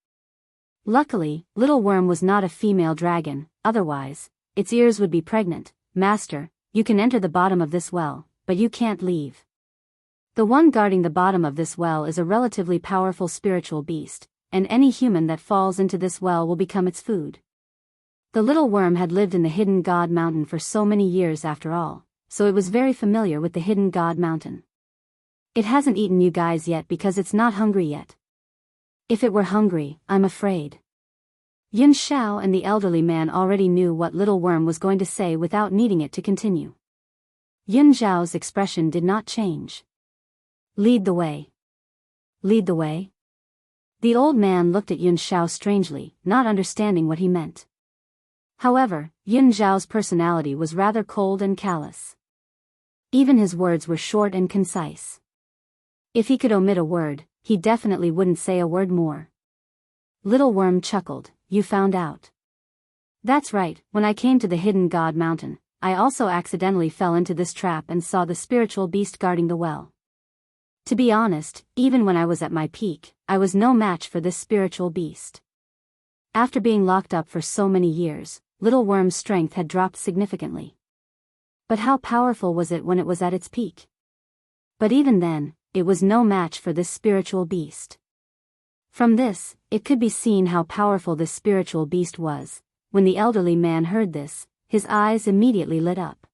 Luckily, little worm was not a female dragon, otherwise, its ears would be pregnant. Master, you can enter the bottom of this well, but you can't leave. The one guarding the bottom of this well is a relatively powerful spiritual beast, and any human that falls into this well will become its food. The little worm had lived in the Hidden God Mountain for so many years after all, so it was very familiar with the Hidden God Mountain. It hasn't eaten you guys yet because it's not hungry yet. If it were hungry, I'm afraid. Yun Zhao and the elderly man already knew what little worm was going to say without needing it to continue. Yun Zhao's expression did not change. Lead the way. Lead the way? The old man looked at Yun Zhao strangely, not understanding what he meant. However, Yun Zhao's personality was rather cold and callous. Even his words were short and concise. If he could omit a word, he definitely wouldn't say a word more. Little worm chuckled, you found out. That's right, when I came to the Hidden God Mountain, I also accidentally fell into this trap and saw the spiritual beast guarding the well. To be honest, even when I was at my peak, I was no match for this spiritual beast. After being locked up for so many years, Little Worm's strength had dropped significantly. But how powerful was it when it was at its peak? But even then, it was no match for this spiritual beast. From this, it could be seen how powerful this spiritual beast was. when the elderly man heard this, his eyes immediately lit up.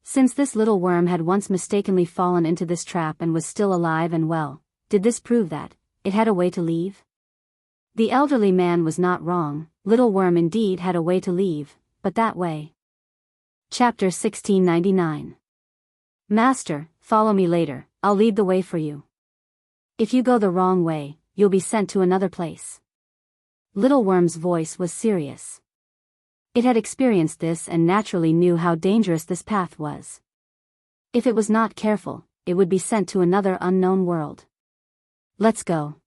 Since this little worm had once mistakenly fallen into this trap and was still alive and well, did this prove that it had a way to leave? The elderly man was not wrong, little worm indeed had a way to leave, but that way. Chapter 1699. Master, follow me later, I'll lead the way for you. If you go the wrong way, you'll be sent to another place. Little worm's voice was serious. It had experienced this and naturally knew how dangerous this path was. If it was not careful, it would be sent to another unknown world. Let's go.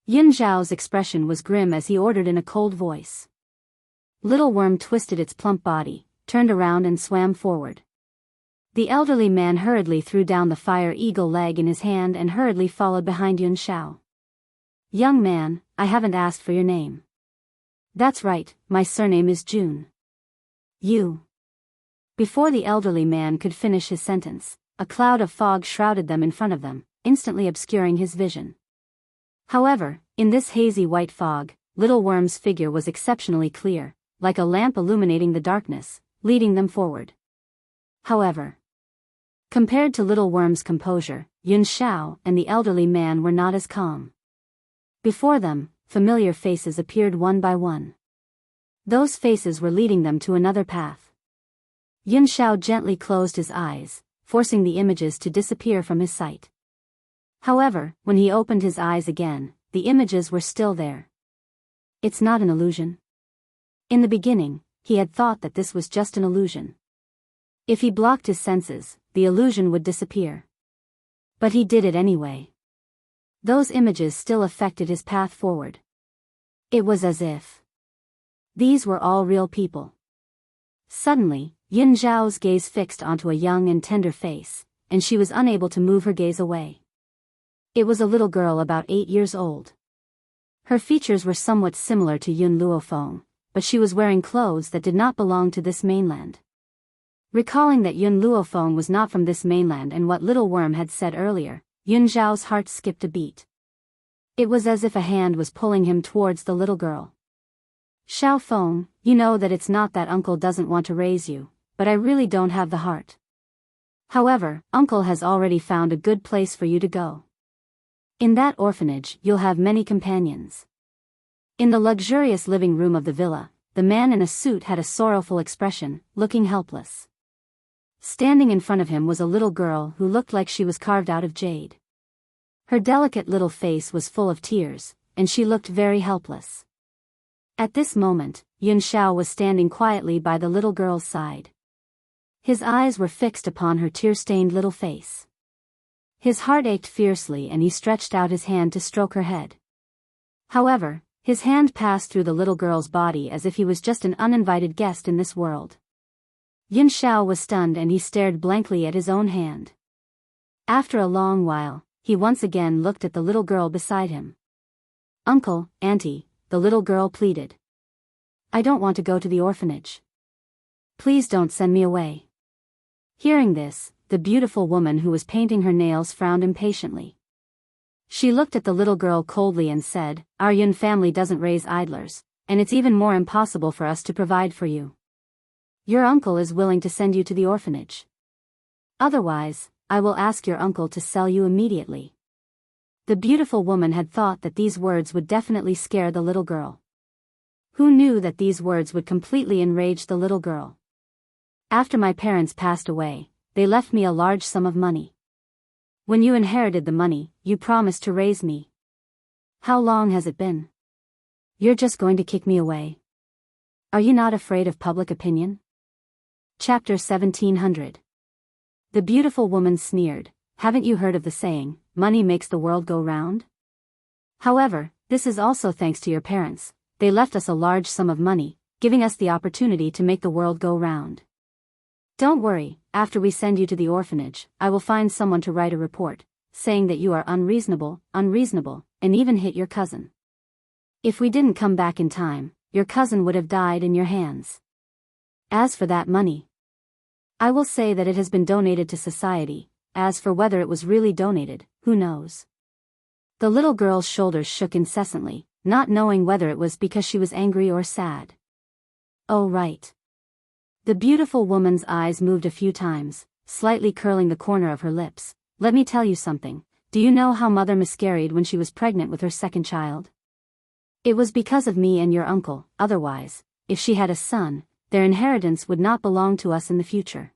Yun Zhao's expression was grim as he ordered in a cold voice. Little worm twisted its plump body, turned around and swam forward. The elderly man hurriedly threw down the fire eagle leg in his hand and hurriedly followed behind Yun Zhao. Young man, I haven't asked for your name. That's right, my surname is June. You. Before the elderly man could finish his sentence, a cloud of fog shrouded them in front of them, instantly obscuring his vision. However, in this hazy white fog, little worm's figure was exceptionally clear, like a lamp illuminating the darkness, leading them forward. However, compared to little worm's composure, Yun Zhao and the elderly man were not as calm. Before them, familiar faces appeared one by one. Those faces were leading them to another path. Yun Zhao gently closed his eyes, forcing the images to disappear from his sight. However, when he opened his eyes again, the images were still there. It's not an illusion. In the beginning, he had thought that this was just an illusion. If he blocked his senses, the illusion would disappear. But he did it anyway. Those images still affected his path forward. It was as if these were all real people. Suddenly, Yun Zhao's gaze fixed onto a young and tender face, and she was unable to move her gaze away. It was a little girl about 8 years old. Her features were somewhat similar to Yun Luofeng, but she was wearing clothes that did not belong to this mainland. Recalling that Yun Luofeng was not from this mainland and what Little Worm had said earlier, Yun Zhao's heart skipped a beat. It was as if a hand was pulling him towards the little girl. Xiao Feng, you know that it's not that uncle doesn't want to raise you, but I really don't have the heart. However, uncle has already found a good place for you to go. In that orphanage, you'll have many companions. In the luxurious living room of the villa, the man in a suit had a sorrowful expression, looking helpless. Standing in front of him was a little girl who looked like she was carved out of jade. Her delicate little face was full of tears, and she looked very helpless. At this moment, Yun Zhao was standing quietly by the little girl's side. His eyes were fixed upon her tear-stained little face. His heart ached fiercely and he stretched out his hand to stroke her head. However, his hand passed through the little girl's body as if he was just an uninvited guest in this world. Yun Zhao was stunned and he stared blankly at his own hand. After a long while, he once again looked at the little girl beside him. Uncle, Auntie, the little girl pleaded. I don't want to go to the orphanage. Please don't send me away. Hearing this, the beautiful woman who was painting her nails frowned impatiently. She looked at the little girl coldly and said, Our Yun family doesn't raise idlers, and it's even more impossible for us to provide for you. Your uncle is willing to send you to the orphanage. Otherwise, I will ask your uncle to sell you immediately. The beautiful woman had thought that these words would definitely scare the little girl. Who knew that these words would completely enrage the little girl? After my parents passed away, they left me a large sum of money. When you inherited the money, you promised to raise me. How long has it been? You're just going to kick me away? Are you not afraid of public opinion? Chapter 1700. The beautiful woman sneered, Haven't you heard of the saying, money makes the world go round? However, this is also thanks to your parents. They left us a large sum of money, giving us the opportunity to make the world go round. Don't worry, after we send you to the orphanage, I will find someone to write a report, saying that you are unreasonable, and even hit your cousin. If we didn't come back in time, your cousin would have died in your hands. As for that money, I will say that it has been donated to society. As for whether it was really donated, who knows? The little girl's shoulders shook incessantly, not knowing whether it was because she was angry or sad. Oh right. The beautiful woman's eyes moved a few times, slightly curling the corner of her lips. Let me tell you something. Do you know how mother miscarried when she was pregnant with her second child? It was because of me and your uncle. Otherwise, if she had a son, their inheritance would not belong to us in the future.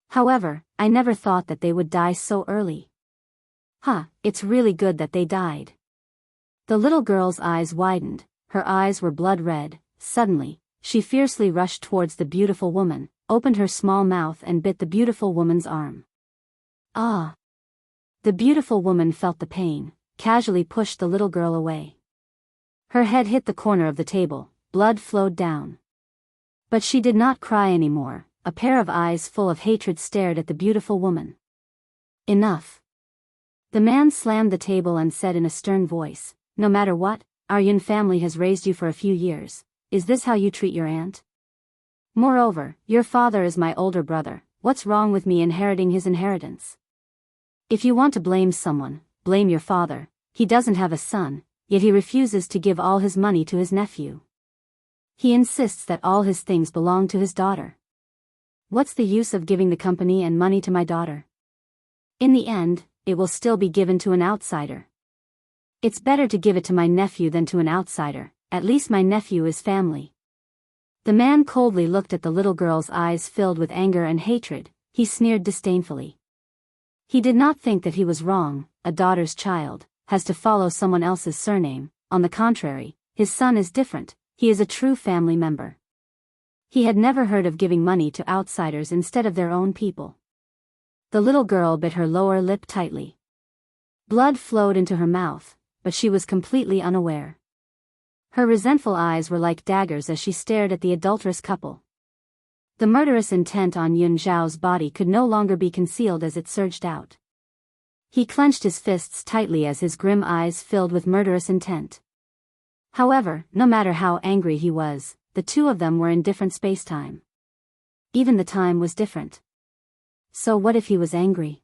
However, I never thought that they would die so early. It's really good that they died. The little girl's eyes widened, her eyes were blood red. Suddenly, she fiercely rushed towards the beautiful woman, opened her small mouth and bit the beautiful woman's arm. Ah! The beautiful woman felt the pain, casually pushed the little girl away. Her head hit the corner of the table, blood flowed down. But she did not cry anymore. A pair of eyes full of hatred stared at the beautiful woman. Enough. The man slammed the table and said in a stern voice, "No matter what, our Yun family has raised you for a few years. Is this how you treat your aunt? Moreover, your father is my older brother. What's wrong with me inheriting his inheritance? If you want to blame someone, blame your father. He doesn't have a son, yet he refuses to give all his money to his nephew. He insists that all his things belong to his daughter. What's the use of giving the company and money to my daughter? In the end, it will still be given to an outsider. It's better to give it to my nephew than to an outsider. At least my nephew is family." The man coldly looked at the little girl's eyes filled with anger and hatred. He sneered disdainfully. He did not think that he was wrong. A daughter's child has to follow someone else's surname. On the contrary, his son is different. He is a true family member. He had never heard of giving money to outsiders instead of their own people. The little girl bit her lower lip tightly. Blood flowed into her mouth, but she was completely unaware. Her resentful eyes were like daggers as she stared at the adulterous couple. The murderous intent on Yun Zhao's body could no longer be concealed as it surged out. He clenched his fists tightly as his grim eyes filled with murderous intent. However, no matter how angry he was, the two of them were in different space-time. Even the time was different. So what if he was angry?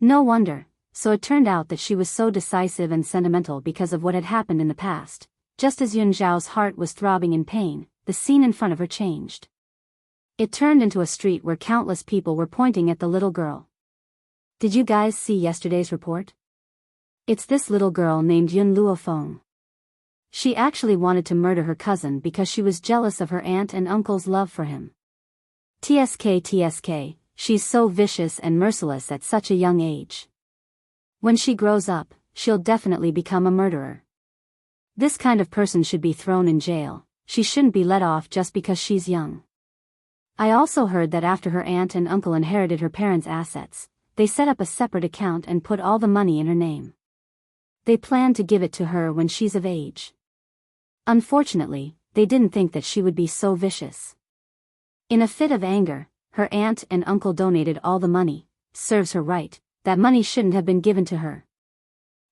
No wonder. So it turned out that she was so decisive and sentimental because of what had happened in the past. Just as Yun Zhao's heart was throbbing in pain, the scene in front of her changed. It turned into a street where countless people were pointing at the little girl. Did you guys see yesterday's report? It's this little girl named Yun Luofeng. She actually wanted to murder her cousin because she was jealous of her aunt and uncle's love for him. TSK, she's so vicious and merciless at such a young age. When she grows up, she'll definitely become a murderer. This kind of person should be thrown in jail. She shouldn't be let off just because she's young. I also heard that after her aunt and uncle inherited her parents' assets, they set up a separate account and put all the money in her name. They plan to give it to her when she's of age. Unfortunately, they didn't think that she would be so vicious. In a fit of anger, her aunt and uncle donated all the money. Serves her right. That money shouldn't have been given to her.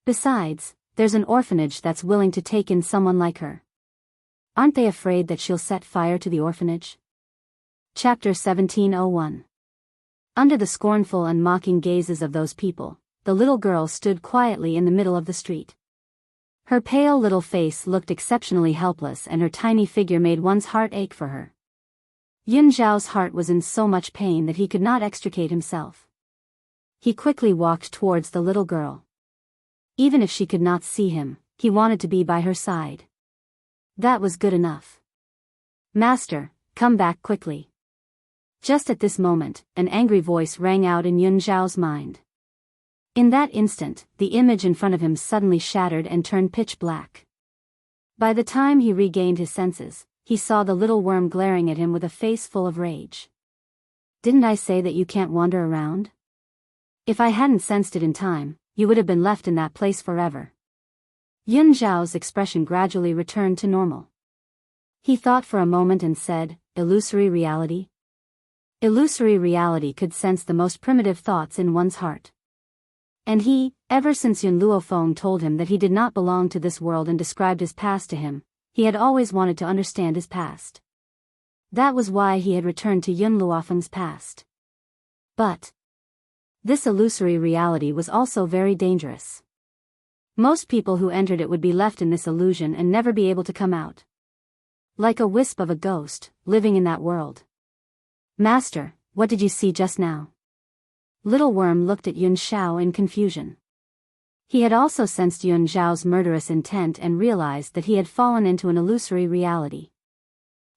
Besides, there's an orphanage that's willing to take in someone like her. Aren't they afraid that she'll set fire to the orphanage? Chapter 1701. Under the scornful and mocking gazes of those people, the little girl stood quietly in the middle of the street. Her pale little face looked exceptionally helpless and her tiny figure made one's heart ache for her. Yun Zhao's heart was in so much pain that he could not extricate himself. He quickly walked towards the little girl. Even if she could not see him, he wanted to be by her side. That was good enough. "Master, come back quickly." Just at this moment, an angry voice rang out in Yun Zhao's mind. In that instant, the image in front of him suddenly shattered and turned pitch black. By the time he regained his senses, he saw the little worm glaring at him with a face full of rage. "Didn't I say that you can't wander around? If I hadn't sensed it in time, you would have been left in that place forever." Yun Zhao's expression gradually returned to normal. He thought for a moment and said, "Illusory reality?" Illusory reality could sense the most primitive thoughts in one's heart. And he, ever since Yun Luofeng told him that he did not belong to this world and described his past to him, he had always wanted to understand his past. That was why he had returned to Yun Luofeng's past. But this illusory reality was also very dangerous. Most people who entered it would be left in this illusion and never be able to come out. like a wisp of a ghost, living in that world. Master, what did you see just now? Little Worm looked at Yun Xiao in confusion. He had also sensed Yun Xiao's murderous intent and realized that he had fallen into an illusory reality.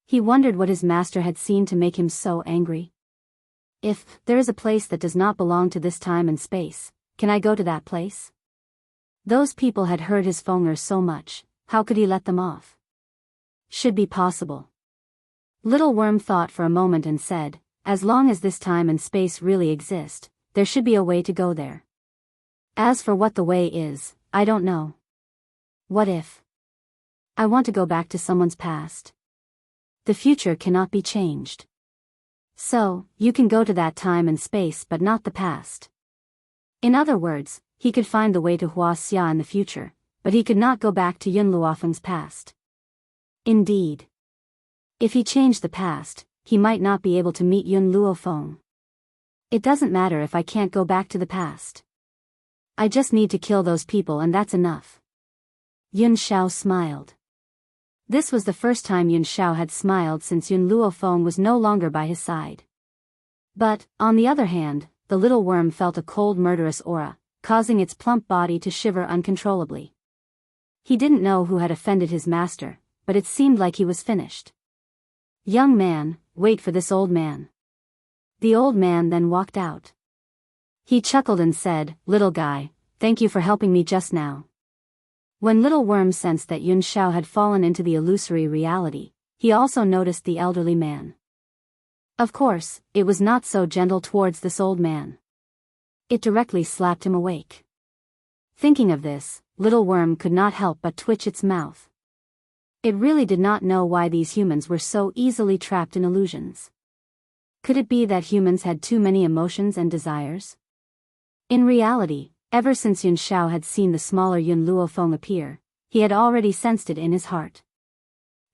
He wondered what his master had seen to make him so angry. If there is a place that does not belong to this time and space, can I go to that place? Those people had hurt his Fenger so much, how could he let them off? Should be possible. Little Worm thought for a moment and said, as long as this time and space really exist, there should be a way to go there. As for what the way is, I don't know. What if? I want to go back to someone's past. The future cannot be changed. So, you can go to that time and space but not the past. In other words, he could find the way to Huaxia in the future, but he could not go back to Yun Luofeng's past. Indeed. If he changed the past, he might not be able to meet Yun Luofeng. It doesn't matter if I can't go back to the past. I just need to kill those people and that's enough. Yun Xiao smiled. This was the first time Yun Xiao had smiled since Yun Luofeng was no longer by his side. But, on the other hand, the little worm felt a cold murderous aura, causing its plump body to shiver uncontrollably. He didn't know who had offended his master, but it seemed like he was finished. Young man, wait for this old man. The old man then walked out. He chuckled and said, little guy, thank you for helping me just now. When Little Worm sensed that Yun Xiao had fallen into the illusory reality, he also noticed the elderly man. Of course, it was not so gentle towards this old man. It directly slapped him awake. Thinking of this, Little Worm could not help but twitch its mouth. It really did not know why these humans were so easily trapped in illusions. Could it be that humans had too many emotions and desires? In reality, ever since Yun Xiao had seen the smaller Yun Luofeng appear, he had already sensed it in his heart.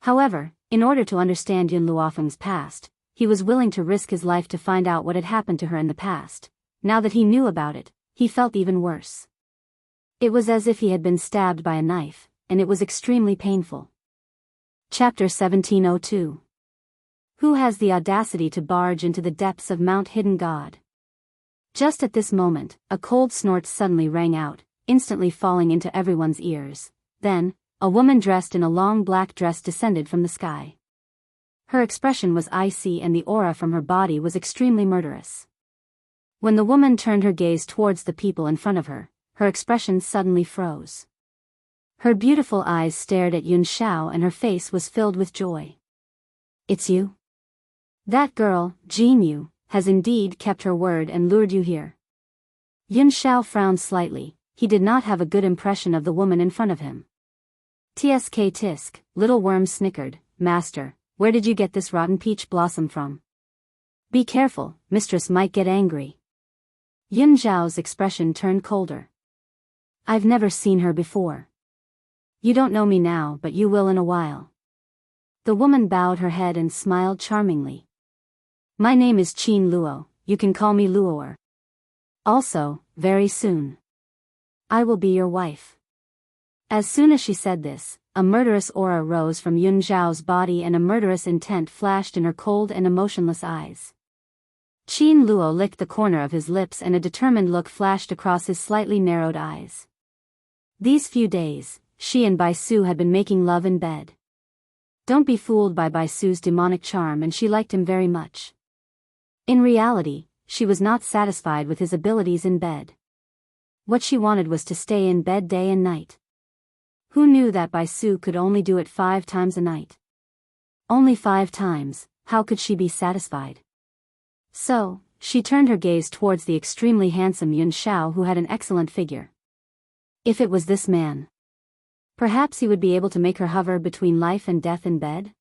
However, in order to understand Yun Luofeng's past, he was willing to risk his life to find out what had happened to her in the past. Now that he knew about it, he felt even worse. It was as if he had been stabbed by a knife, and it was extremely painful. Chapter 1702. Who has the audacity to barge into the depths of Mount Hidden God? Just at this moment, a cold snort suddenly rang out, instantly falling into everyone's ears. Then, a woman dressed in a long black dress descended from the sky. Her expression was icy and the aura from her body was extremely murderous. When the woman turned her gaze towards the people in front of her, her expression suddenly froze. Her beautiful eyes stared at Yun Xiao and her face was filled with joy. It's you? That girl, Jin Yu, has indeed kept her word and lured you here. Yun Xiao frowned slightly, he did not have a good impression of the woman in front of him. Tsk tisk, Little Worm snickered, Master, where did you get this rotten peach blossom from? Be careful, mistress might get angry. Yun Xiao's expression turned colder. I've never seen her before. You don't know me now but you will in a while. The woman bowed her head and smiled charmingly. My name is Qin Luo, you can call me Luoer. Also, very soon. I will be your wife. As soon as she said this, a murderous aura rose from Yun Xiao's body and a murderous intent flashed in her cold and emotionless eyes. Qin Luo licked the corner of his lips and a determined look flashed across his slightly narrowed eyes. These few days, she and Bai Su had been making love in bed. Don't be fooled by Bai Su's demonic charm and she liked him very much. In reality, she was not satisfied with his abilities in bed. What she wanted was to stay in bed day and night. Who knew that Bai Su could only do it 5 times a night? Only 5 times, how could she be satisfied? So, she turned her gaze towards the extremely handsome Yun Xiao who had an excellent figure. If it was this man, perhaps he would be able to make her hover between life and death in bed?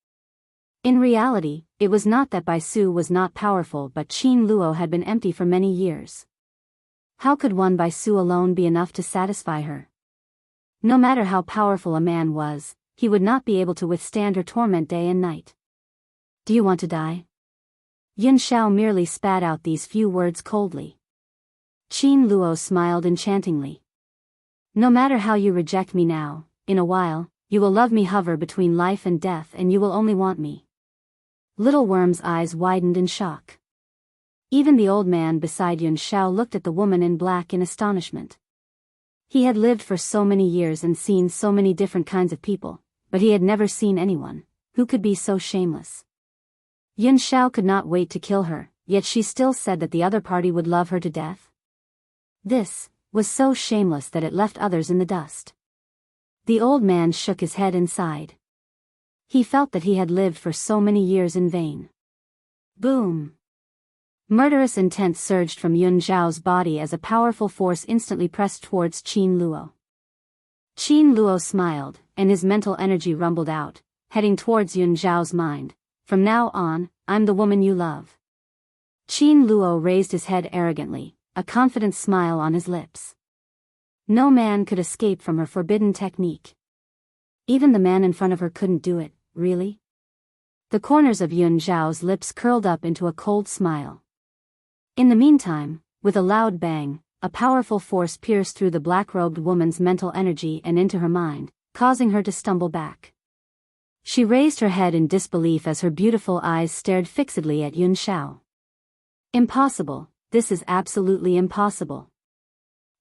In reality, it was not that Bai Su was not powerful but Qin Luo had been empty for many years. How could one Bai Su alone be enough to satisfy her? No matter how powerful a man was, he would not be able to withstand her torment day and night. Do you want to die? Yun Xiao merely spat out these few words coldly. Qin Luo smiled enchantingly. No matter how you reject me now, in a while, you will love me, hover between life and death, and you will only want me. Little Worm's eyes widened in shock. Even the old man beside Yun Xiao looked at the woman in black in astonishment. He had lived for so many years and seen so many different kinds of people, but he had never seen anyone who could be so shameless. Yun Xiao could not wait to kill her, yet she still said that the other party would love her to death. This was so shameless that it left others in the dust. The old man shook his head and sighed. He felt that he had lived for so many years in vain. Boom! Murderous intent surged from Yun Xiao's body as a powerful force instantly pressed towards Qin Luo. Qin Luo smiled, and his mental energy rumbled out, heading towards Yun Xiao's mind. From now on, I'm the woman you love. Qin Luo raised his head arrogantly, a confident smile on his lips. No man could escape from her forbidden technique. Even the man in front of her couldn't do it, really? The corners of Yun Xiao's lips curled up into a cold smile. In the meantime, with a loud bang, a powerful force pierced through the black-robed woman's mental energy and into her mind, causing her to stumble back. She raised her head in disbelief as her beautiful eyes stared fixedly at Yun Xiao. Impossible, this is absolutely impossible.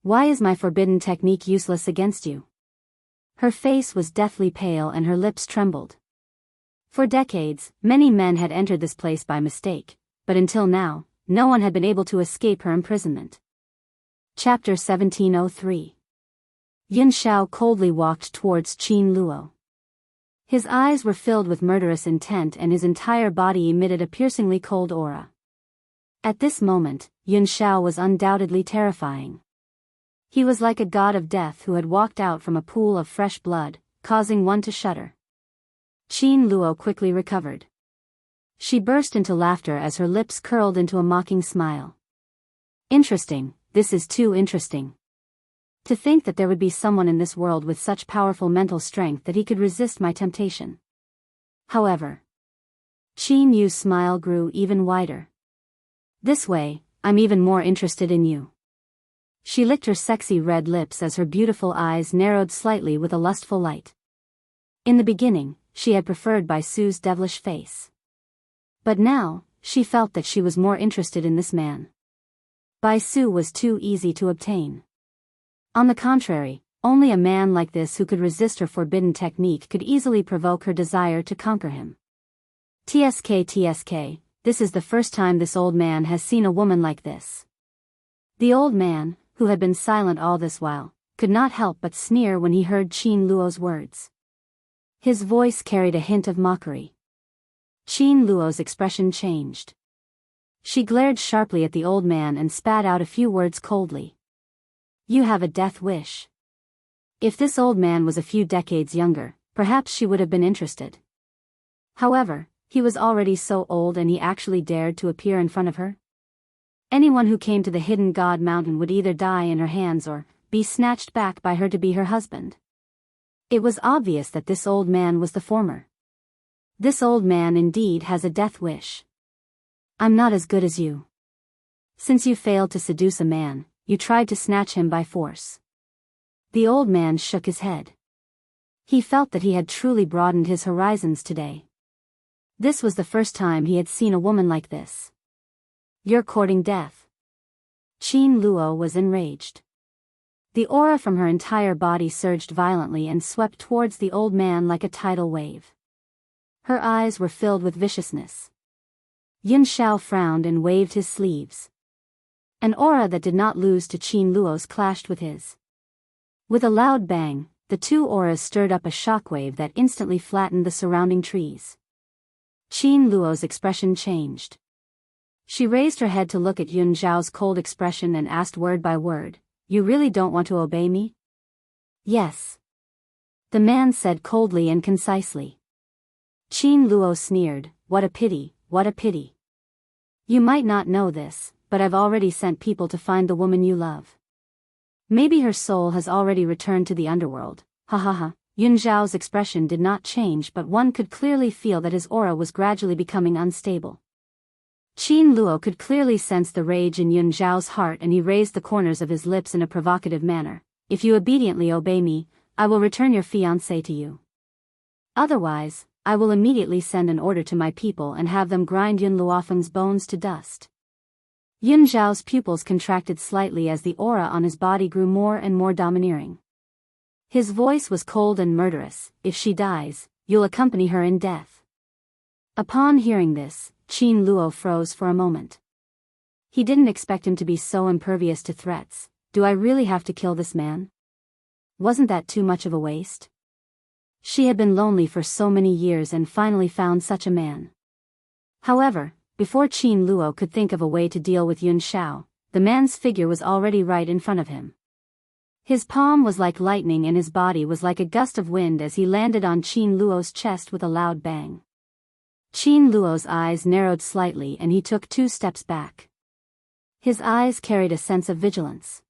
Why is my forbidden technique useless against you? Her face was deathly pale and her lips trembled. For decades, many men had entered this place by mistake, but until now, no one had been able to escape her imprisonment. Chapter 1703. Yun Xiao coldly walked towards Qin Luo. His eyes were filled with murderous intent and his entire body emitted a piercingly cold aura. At this moment, Yun Xiao was undoubtedly terrifying. He was like a god of death who had walked out from a pool of fresh blood, causing one to shudder. Qin Luo quickly recovered. She burst into laughter as her lips curled into a mocking smile. Interesting, this is too interesting. To think that there would be someone in this world with such powerful mental strength that he could resist my temptation. However, Qin Yu's smile grew even wider. This way, I'm even more interested in you. She licked her sexy red lips as her beautiful eyes narrowed slightly with a lustful light. In the beginning, she had preferred Bai Su's devilish face. But now, she felt that she was more interested in this man. Bai Su was too easy to obtain. On the contrary, only a man like this who could resist her forbidden technique could easily provoke her desire to conquer him. TSK, this is the first time this old man has seen a woman like this. The old man, who had been silent all this while, could not help but sneer when he heard Qin Luo's words. His voice carried a hint of mockery. Qin Luo's expression changed. She glared sharply at the old man and spat out a few words coldly. You have a death wish. If this old man was a few decades younger, perhaps she would have been interested. However, he was already so old and he actually dared to appear in front of her? Anyone who came to the hidden god mountain would either die in her hands or be snatched back by her to be her husband. It was obvious that this old man was the former. This old man indeed has a death wish. I'm not as good as you. Since you failed to seduce a man, you tried to snatch him by force. The old man shook his head. He felt that he had truly broadened his horizons today. This was the first time he had seen a woman like this. You're courting death. Qin Luo was enraged. The aura from her entire body surged violently and swept towards the old man like a tidal wave. Her eyes were filled with viciousness. Yun Xiao frowned and waved his sleeves. An aura that did not lose to Qin Luo's clashed with his. With a loud bang, the two auras stirred up a shockwave that instantly flattened the surrounding trees. Qin Luo's expression changed. She raised her head to look at Yun Xiao's cold expression and asked word by word, You really don't want to obey me? Yes. The man said coldly and concisely. Qin Luo sneered, What a pity, what a pity. You might not know this, but I've already sent people to find the woman you love. Maybe her soul has already returned to the underworld, ha ha ha. Yun Xiao's expression did not change, but one could clearly feel that his aura was gradually becoming unstable. Qin Luo could clearly sense the rage in Yun Xiao's heart and he raised the corners of his lips in a provocative manner. If you obediently obey me, I will return your fiancé to you. Otherwise, I will immediately send an order to my people and have them grind Yun Luofeng's bones to dust. Yun Zhao's pupils contracted slightly as the aura on his body grew more and more domineering. His voice was cold and murderous. If she dies, you'll accompany her in death. Upon hearing this, Qin Luo froze for a moment. He didn't expect him to be so impervious to threats. Do I really have to kill this man? Wasn't that too much of a waste? She had been lonely for so many years and finally found such a man. However, before Qin Luo could think of a way to deal with Yun Xiao, the man's figure was already right in front of him. His palm was like lightning and his body was like a gust of wind as he landed on Qin Luo's chest with a loud bang. Qin Luo's eyes narrowed slightly and he took 2 steps back. His eyes carried a sense of vigilance.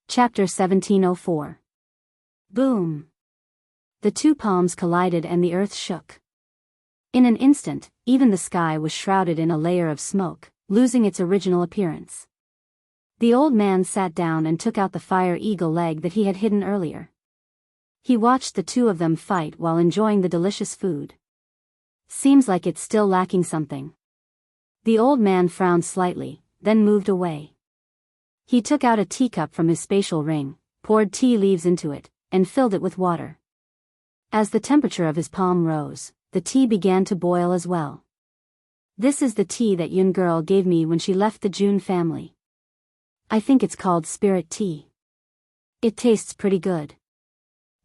Chapter 1704. Boom! The 2 palms collided and the earth shook. In an instant, even the sky was shrouded in a layer of smoke, losing its original appearance. The old man sat down and took out the fire eagle leg that he had hidden earlier. He watched the 2 of them fight while enjoying the delicious food. Seems like it's still lacking something. The old man frowned slightly, then moved away. He took out a teacup from his spatial ring, poured tea leaves into it, and filled it with water. As the temperature of his palm rose, the tea began to boil as well. This is the tea that Yun girl gave me when she left the Jun family. I think it's called spirit tea. It tastes pretty good.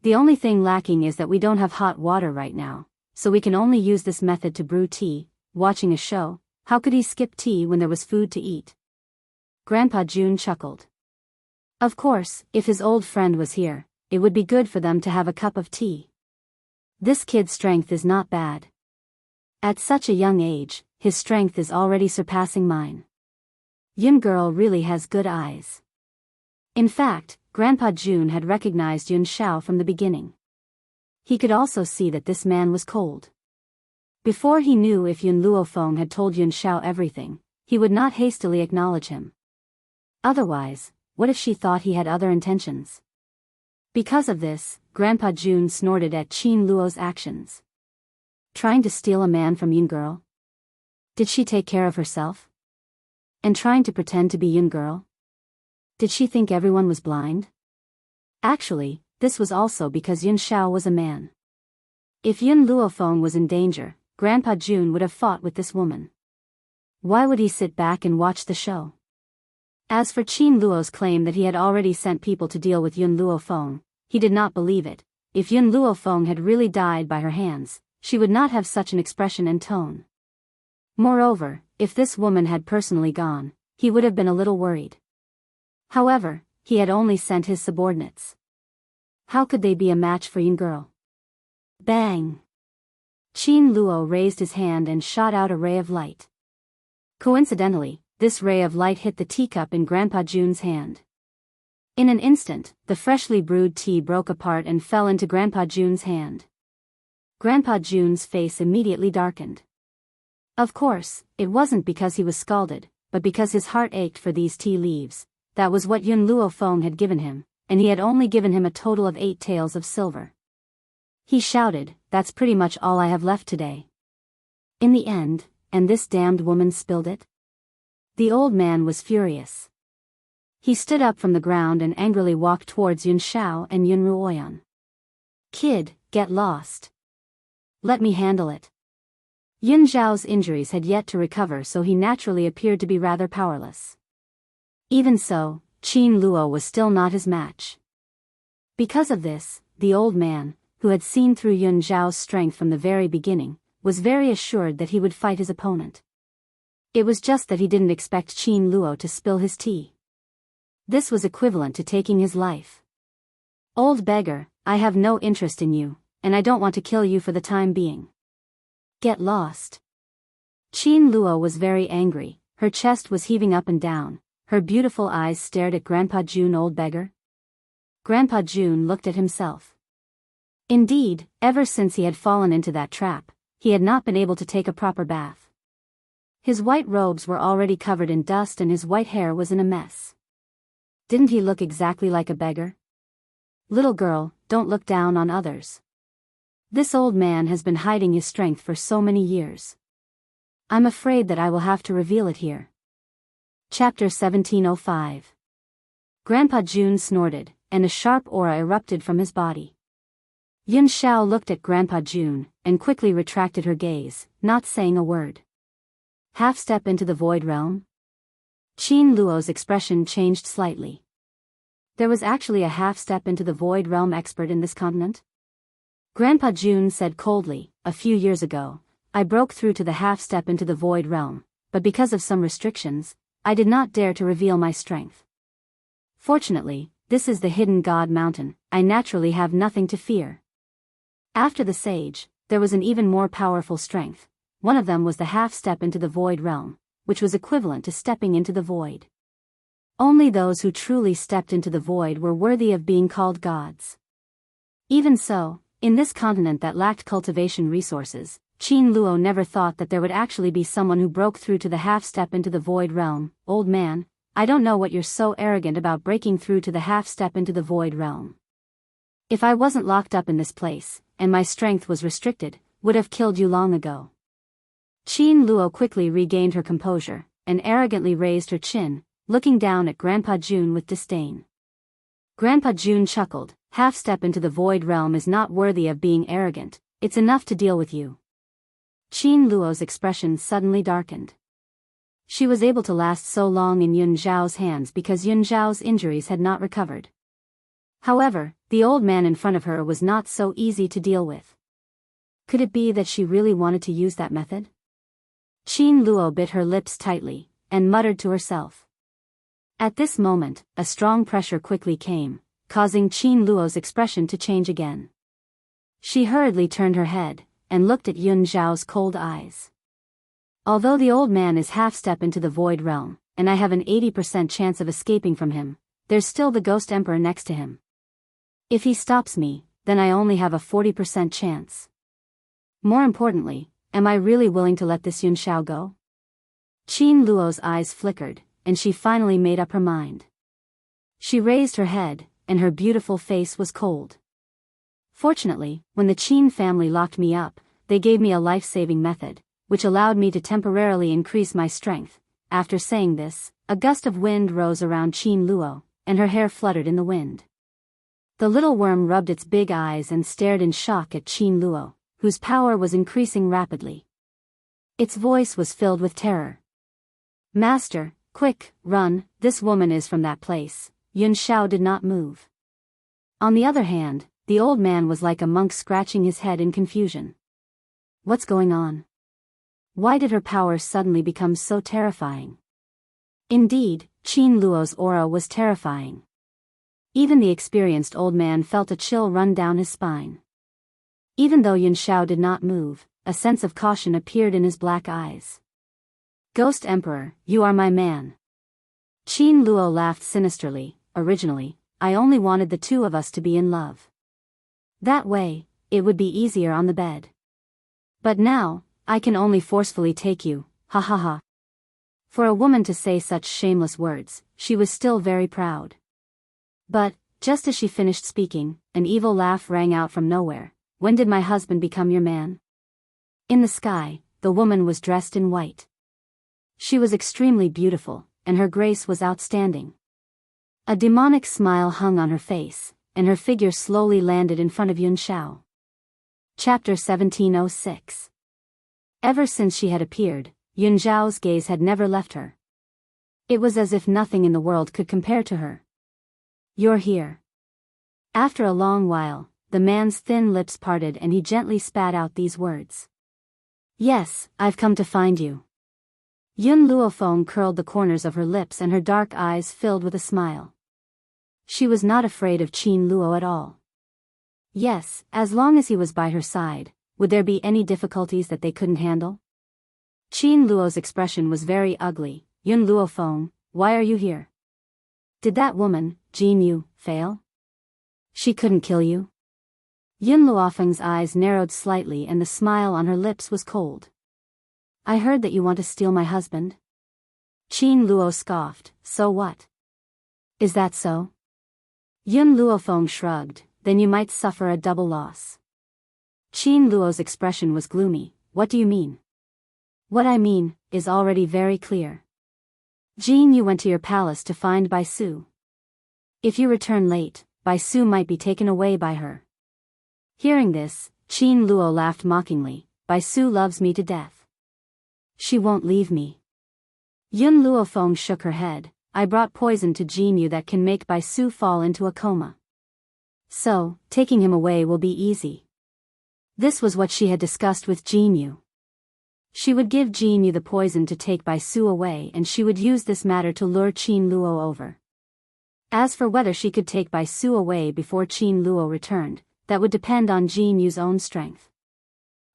The only thing lacking is that we don't have hot water right now, so we can only use this method to brew tea. Watching a show, how could he skip tea when there was food to eat? Grandpa Jun chuckled. Of course, if his old friend was here, it would be good for them to have a cup of tea. This kid's strength is not bad. At such a young age, his strength is already surpassing mine. Yun girl really has good eyes. In fact, Grandpa Jun had recognized Yun Xiao from the beginning. He could also see that this man was cold. Before he knew if Yun Luofeng had told Yun Xiao everything, he would not hastily acknowledge him. Otherwise, what if she thought he had other intentions? Because of this, Grandpa Jun snorted at Qin Luo's actions. Trying to steal a man from Yun girl? Did she take care of herself? And trying to pretend to be Yun girl? Did she think everyone was blind? Actually, this was also because Yun Xiao was a man. If Yun Luofeng was in danger, Grandpa Jun would have fought with this woman. Why would he sit back and watch the show? As for Qin Luo's claim that he had already sent people to deal with Yun Luofeng, he did not believe it. If Yun Luofeng had really died by her hands, she would not have such an expression and tone. Moreover, if this woman had personally gone, he would have been a little worried. However, he had only sent his subordinates. How could they be a match for Yun girl? Bang! Qin Luo raised his hand and shot out a ray of light. Coincidentally, this ray of light hit the teacup in Grandpa Jun's hand. In an instant, the freshly brewed tea broke apart and fell into Grandpa Jun's hand. Grandpa Jun's face immediately darkened. Of course, it wasn't because he was scalded, but because his heart ached for these tea leaves. That was what Yun Luofeng had given him, and he had only given him a total of 8 taels of silver. He shouted, "That's pretty much all I have left today." In the end, and this damned woman spilled it? The old man was furious. He stood up from the ground and angrily walked towards Yun Xiao and Yun Ruoyan. "Kid, get lost. Let me handle it." Yun Zhao's injuries had yet to recover, so he naturally appeared to be rather powerless. Even so, Qin Luo was still not his match. Because of this, the old man, who had seen through Yun Zhao's strength from the very beginning, was very assured that he would fight his opponent. It was just that he didn't expect Qin Luo to spill his tea. This was equivalent to taking his life. "Old beggar, I have no interest in you, and I don't want to kill you for the time being. Get lost." Qin Luo was very angry, her chest was heaving up and down, her beautiful eyes stared at Grandpa Jun. "Old beggar?" Grandpa Jun looked at himself. Indeed, ever since he had fallen into that trap, he had not been able to take a proper bath. His white robes were already covered in dust and his white hair was in a mess. Didn't he look exactly like a beggar? "Little girl, don't look down on others. This old man has been hiding his strength for so many years. I'm afraid that I will have to reveal it here. Chapter 1705. Grandpa June snorted, and a sharp aura erupted from his body. Yun Xiao looked at Grandpa June, and quickly retracted her gaze, not saying a word. Half step into the void realm? Qin Luo's expression changed slightly. There was actually a half step into the void realm expert in this continent? Grandpa June said coldly, a few years ago, I broke through to the half step into the void realm, but because of some restrictions, I did not dare to reveal my strength. Fortunately, this is the hidden God mountain, I naturally have nothing to fear. After the sage, there was an even more powerful strength. One of them was the half step into the void realm, which was equivalent to stepping into the void. Only those who truly stepped into the void were worthy of being called gods. Even so, in this continent that lacked cultivation resources, Qin Luo never thought that there would actually be someone who broke through to the half step into the void realm. Old man, I don't know what you're so arrogant about breaking through to the half step into the void realm. If I wasn't locked up in this place, and my strength was restricted, would have killed you long ago. Qin Luo quickly regained her composure, and arrogantly raised her chin, looking down at Grandpa June with disdain. Grandpa June chuckled, half step into the void realm is not worthy of being arrogant, it's enough to deal with you. Qin Luo's expression suddenly darkened. She was able to last so long in Yun Zhao's hands because Yun Zhao's injuries had not recovered. However, the old man in front of her was not so easy to deal with. Could it be that she really wanted to use that method? Qin Luo bit her lips tightly, and muttered to herself. At this moment, a strong pressure quickly came, causing Qin Luo's expression to change again. She hurriedly turned her head, and looked at Yun Zhao's cold eyes. Although the old man is half step into the void realm, and I have an 80% chance of escaping from him, there's still the Ghost Emperor next to him. If he stops me, then I only have a 40% chance. More importantly, am I really willing to let this Yun Xiao go? Qin Luo's eyes flickered, and she finally made up her mind. She raised her head, and her beautiful face was cold. Fortunately, when the Qin family locked me up, they gave me a life-saving method, which allowed me to temporarily increase my strength. After saying this, a gust of wind rose around Qin Luo, and her hair fluttered in the wind. The little worm rubbed its big eyes and stared in shock at Qin Luo, whose power was increasing rapidly. Its voice was filled with terror. Master, quick, run, this woman is from that place. Yun Xiao did not move. On the other hand, the old man was like a monk scratching his head in confusion. What's going on? Why did her power suddenly become so terrifying? Indeed, Qin Luo's aura was terrifying. Even the experienced old man felt a chill run down his spine. Even though Yun Xiao did not move, a sense of caution appeared in his black eyes. Ghost Emperor, you are my man. Qin Luo laughed sinisterly. Originally, I only wanted the two of us to be in love. That way, it would be easier on the bed. But now, I can only forcefully take you, ha ha ha. For a woman to say such shameless words, she was still very proud. But, just as she finished speaking, an evil laugh rang out from nowhere. When did my husband become your man? In the sky, the woman was dressed in white. She was extremely beautiful, and her grace was outstanding. A demonic smile hung on her face, and her figure slowly landed in front of Yun Xiao. Chapter 1706. Ever since she had appeared, Yun Zhao's gaze had never left her. It was as if nothing in the world could compare to her. You're here. After a long while, the man's thin lips parted and he gently spat out these words. Yes, I've come to find you. Yun Luofeng curled the corners of her lips and her dark eyes filled with a smile. She was not afraid of Qin Luo at all. Yes, as long as he was by her side, would there be any difficulties that they couldn't handle? Qin Luo's expression was very ugly. Yun Luofeng, why are you here? Did that woman, Jin Yu, fail? She couldn't kill you? Yun Luofeng's eyes narrowed slightly and the smile on her lips was cold. I heard that you want to steal my husband. Qin Luo scoffed, so what? Is that so? Yun Luofeng shrugged, then you might suffer a double loss. Qin Luo's expression was gloomy. What do you mean? What I mean is already very clear. Jin Yu went to your palace to find Bai Su. If you return late, Bai Su might be taken away by her. Hearing this, Qin Luo laughed mockingly. Bai Su loves me to death. She won't leave me. Yun Luofeng shook her head. I brought poison to Jin Yu that can make Bai Su fall into a coma. So, taking him away will be easy. This was what she had discussed with Jin Yu. She would give Jin Yu the poison to take Bai Su away, and she would use this matter to lure Qin Luo over. As for whether she could take Bai Su away before Qin Luo returned, that would depend on Jin Yu's own strength.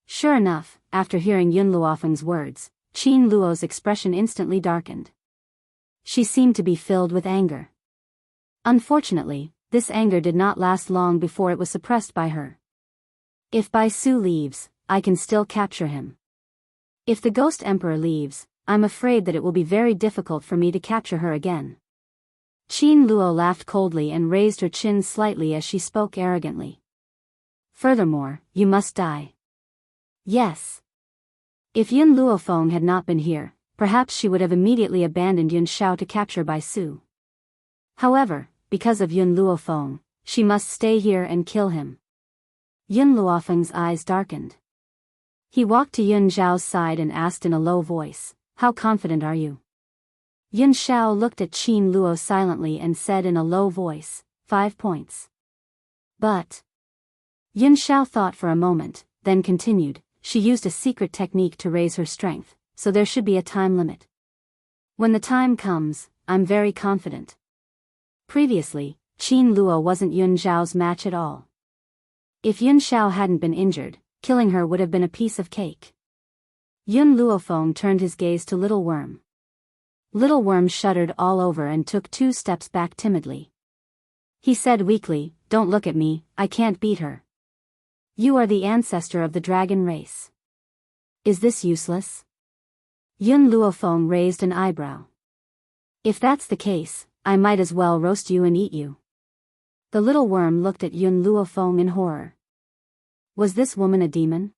Sure enough, after hearing Yun Luofeng's words, Qin Luo's expression instantly darkened. She seemed to be filled with anger. Unfortunately, this anger did not last long before it was suppressed by her. If Bai Su leaves, I can still capture him. If the Ghost Emperor leaves, I'm afraid that it will be very difficult for me to capture her again. Qin Luo laughed coldly and raised her chin slightly as she spoke arrogantly. Furthermore, you must die. Yes. If Yun Luofeng had not been here, perhaps she would have immediately abandoned Yun Shao to capture Bai Su. However, because of Yun Luofeng, she must stay here and kill him. Yun Luofeng's eyes darkened. He walked to Yun Zhao's side and asked in a low voice, "How confident are you?" Yun Shao looked at Qin Luo silently and said in a low voice, 5 points. But Yun Shao thought for a moment, then continued, she used a secret technique to raise her strength, so there should be a time limit. When the time comes, I'm very confident. Previously, Qin Luo wasn't Yun Zhao's match at all. If Yun Shao hadn't been injured, killing her would have been a piece of cake. Yun Luofeng turned his gaze to Little Worm. Little Worm shuddered all over and took 2 steps back timidly. He said weakly, "Don't look at me, I can't beat her." "You are the ancestor of the dragon race. Is this useless?" Yun Luofeng raised an eyebrow. "If that's the case, I might as well roast you and eat you." The Little Worm looked at Yun Luofeng in horror. Was this woman a demon?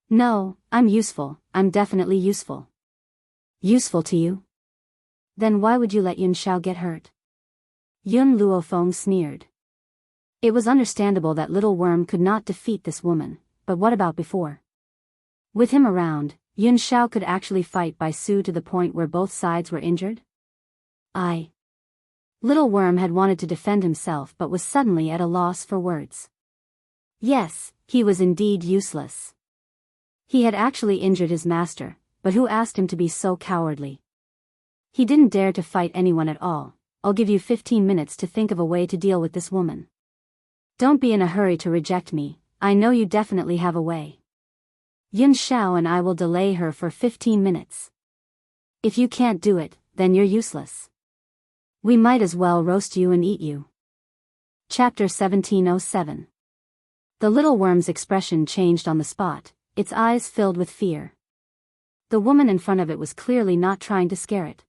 "No, I'm useful, I'm definitely useful." "Useful to you? Then why would you let Yun Shao get hurt?" Yun Luofeng sneered. It was understandable that Little Worm could not defeat this woman, but what about before? With him around, Yun Shao could actually fight Bai Su to the point where both sides were injured? Little Worm had wanted to defend himself but was suddenly at a loss for words. Yes, he was indeed useless. He had actually injured his master, but who asked him to be so cowardly? He didn't dare to fight anyone at all. I'll give you 15 minutes to think of a way to deal with this woman. Don't be in a hurry to reject me, I know you definitely have a way. Yun Shao and I will delay her for 15 minutes. If you can't do it, then you're useless. We might as well roast you and eat you. Chapter 1707. The Little Worm's expression changed on the spot, its eyes filled with fear. The woman in front of it was clearly not trying to scare it.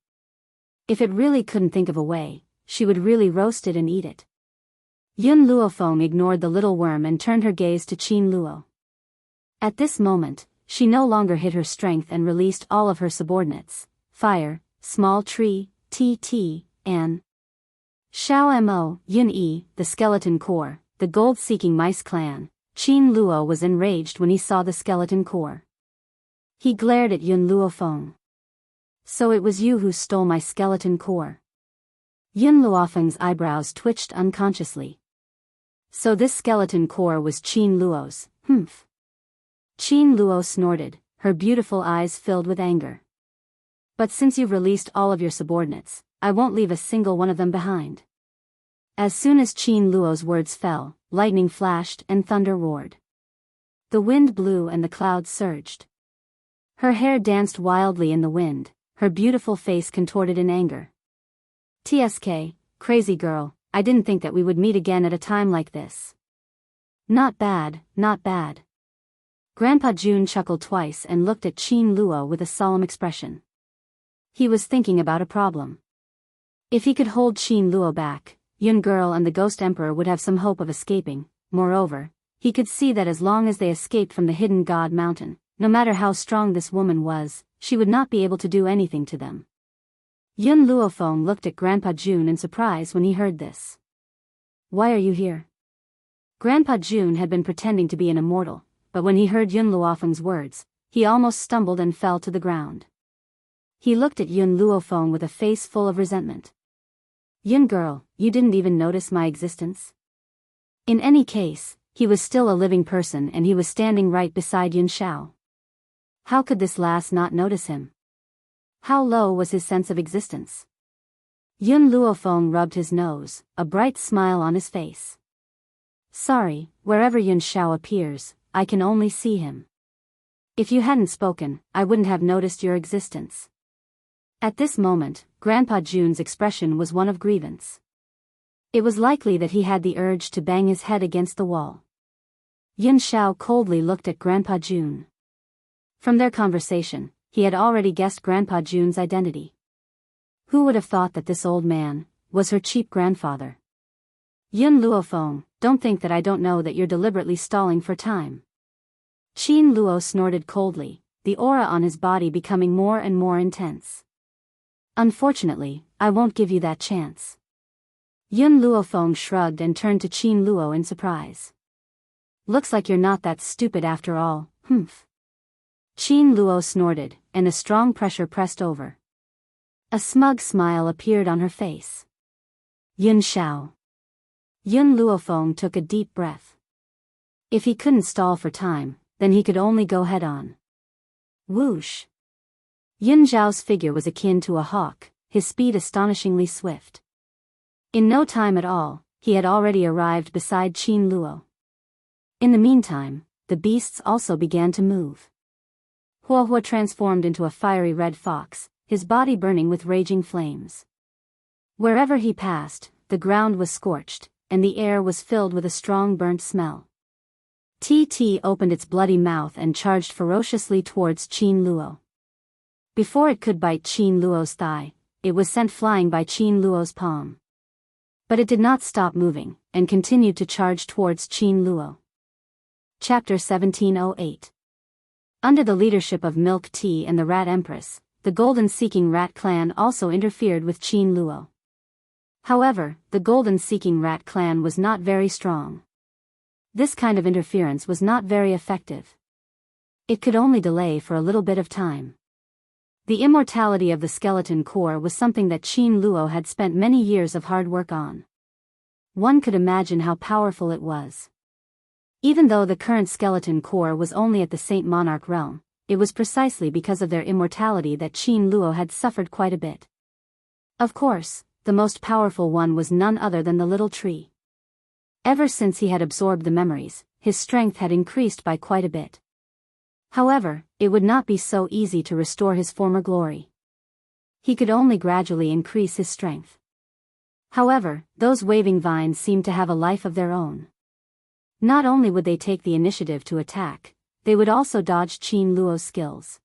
If it really couldn't think of a way, she would really roast it and eat it. Yun Luofeng ignored the Little Worm and turned her gaze to Qin Luo. At this moment, she no longer hid her strength and released all of her subordinates, Fire, Small Tree, TT, and Shao Mo, Yun Yi, the Skeleton Corps, the gold-seeking mice clan. Qin Luo was enraged when he saw the Skeleton Corps. He glared at Yun Luofeng. So it was you who stole my Skeleton Corps. Yun Luofeng's eyebrows twitched unconsciously. So this Skeleton Corps was Qin Luo's, humph. Qin Luo snorted, her beautiful eyes filled with anger. But since you've released all of your subordinates, I won't leave a single one of them behind. As soon as Qin Luo's words fell, lightning flashed and thunder roared. The wind blew and the clouds surged. Her hair danced wildly in the wind, her beautiful face contorted in anger. TSK, crazy girl, I didn't think that we would meet again at a time like this. Not bad, not bad. Grandpa Jun chuckled twice and looked at Qin Luo with a solemn expression. He was thinking about a problem. If he could hold Qin Luo back, Yun Girl and the Ghost Emperor would have some hope of escaping. Moreover, he could see that as long as they escaped from the hidden god mountain, no matter how strong this woman was, she would not be able to do anything to them. Yun Luofeng looked at Grandpa Jun in surprise when he heard this. "Why are you here?" Grandpa Jun had been pretending to be an immortal, but when he heard Yun Luofeng's words, he almost stumbled and fell to the ground. He looked at Yun Luofeng with a face full of resentment. "Yun girl, you didn't even notice my existence?" In any case, he was still a living person and he was standing right beside Yun Shao. How could this lass not notice him? How low was his sense of existence? Yun Luofeng rubbed his nose, a bright smile on his face. "Sorry, wherever Yun Shao appears, I can only see him. If you hadn't spoken, I wouldn't have noticed your existence." At this moment, Grandpa Jun's expression was one of grievance. It was likely that he had the urge to bang his head against the wall. Yun Shao coldly looked at Grandpa Jun. From their conversation, he had already guessed Grandpa Jun's identity. Who would have thought that this old man was her cheap grandfather? "Yun Luofeng, don't think that I don't know that you're deliberately stalling for time." Qin Luo snorted coldly, the aura on his body becoming more and more intense. "Unfortunately, I won't give you that chance." Yun Luofeng shrugged and turned to Qin Luo in surprise. "Looks like you're not that stupid after all, humph." Qin Luo snorted, and a strong pressure pressed over. A smug smile appeared on her face. "Yun Shao." Yun Luofeng took a deep breath. If he couldn't stall for time, then he could only go head-on. Whoosh! Yun Zhao's figure was akin to a hawk, his speed astonishingly swift. In no time at all, he had already arrived beside Qin Luo. In the meantime, the beasts also began to move. Huohuo transformed into a fiery red fox, his body burning with raging flames. Wherever he passed, the ground was scorched, and the air was filled with a strong burnt smell. TT opened its bloody mouth and charged ferociously towards Qin Luo. Before it could bite Qin Luo's thigh, it was sent flying by Qin Luo's palm. But it did not stop moving, and continued to charge towards Qin Luo. Chapter 1708. Under the leadership of Milk Tea and the Rat Empress, the Golden-Seeking Rat clan also interfered with Qin Luo. However, the Golden-Seeking Rat clan was not very strong. This kind of interference was not very effective. It could only delay for a little bit of time. The immortality of the skeleton core was something that Qin Luo had spent many years of hard work on. One could imagine how powerful it was. Even though the current skeleton core was only at the Saint Monarch realm, it was precisely because of their immortality that Qin Luo had suffered quite a bit. Of course, the most powerful one was none other than the little tree. Ever since he had absorbed the memories, his strength had increased by quite a bit. However, it would not be so easy to restore his former glory. He could only gradually increase his strength. However, those waving vines seemed to have a life of their own. Not only would they take the initiative to attack, they would also dodge Qin Luo's skills.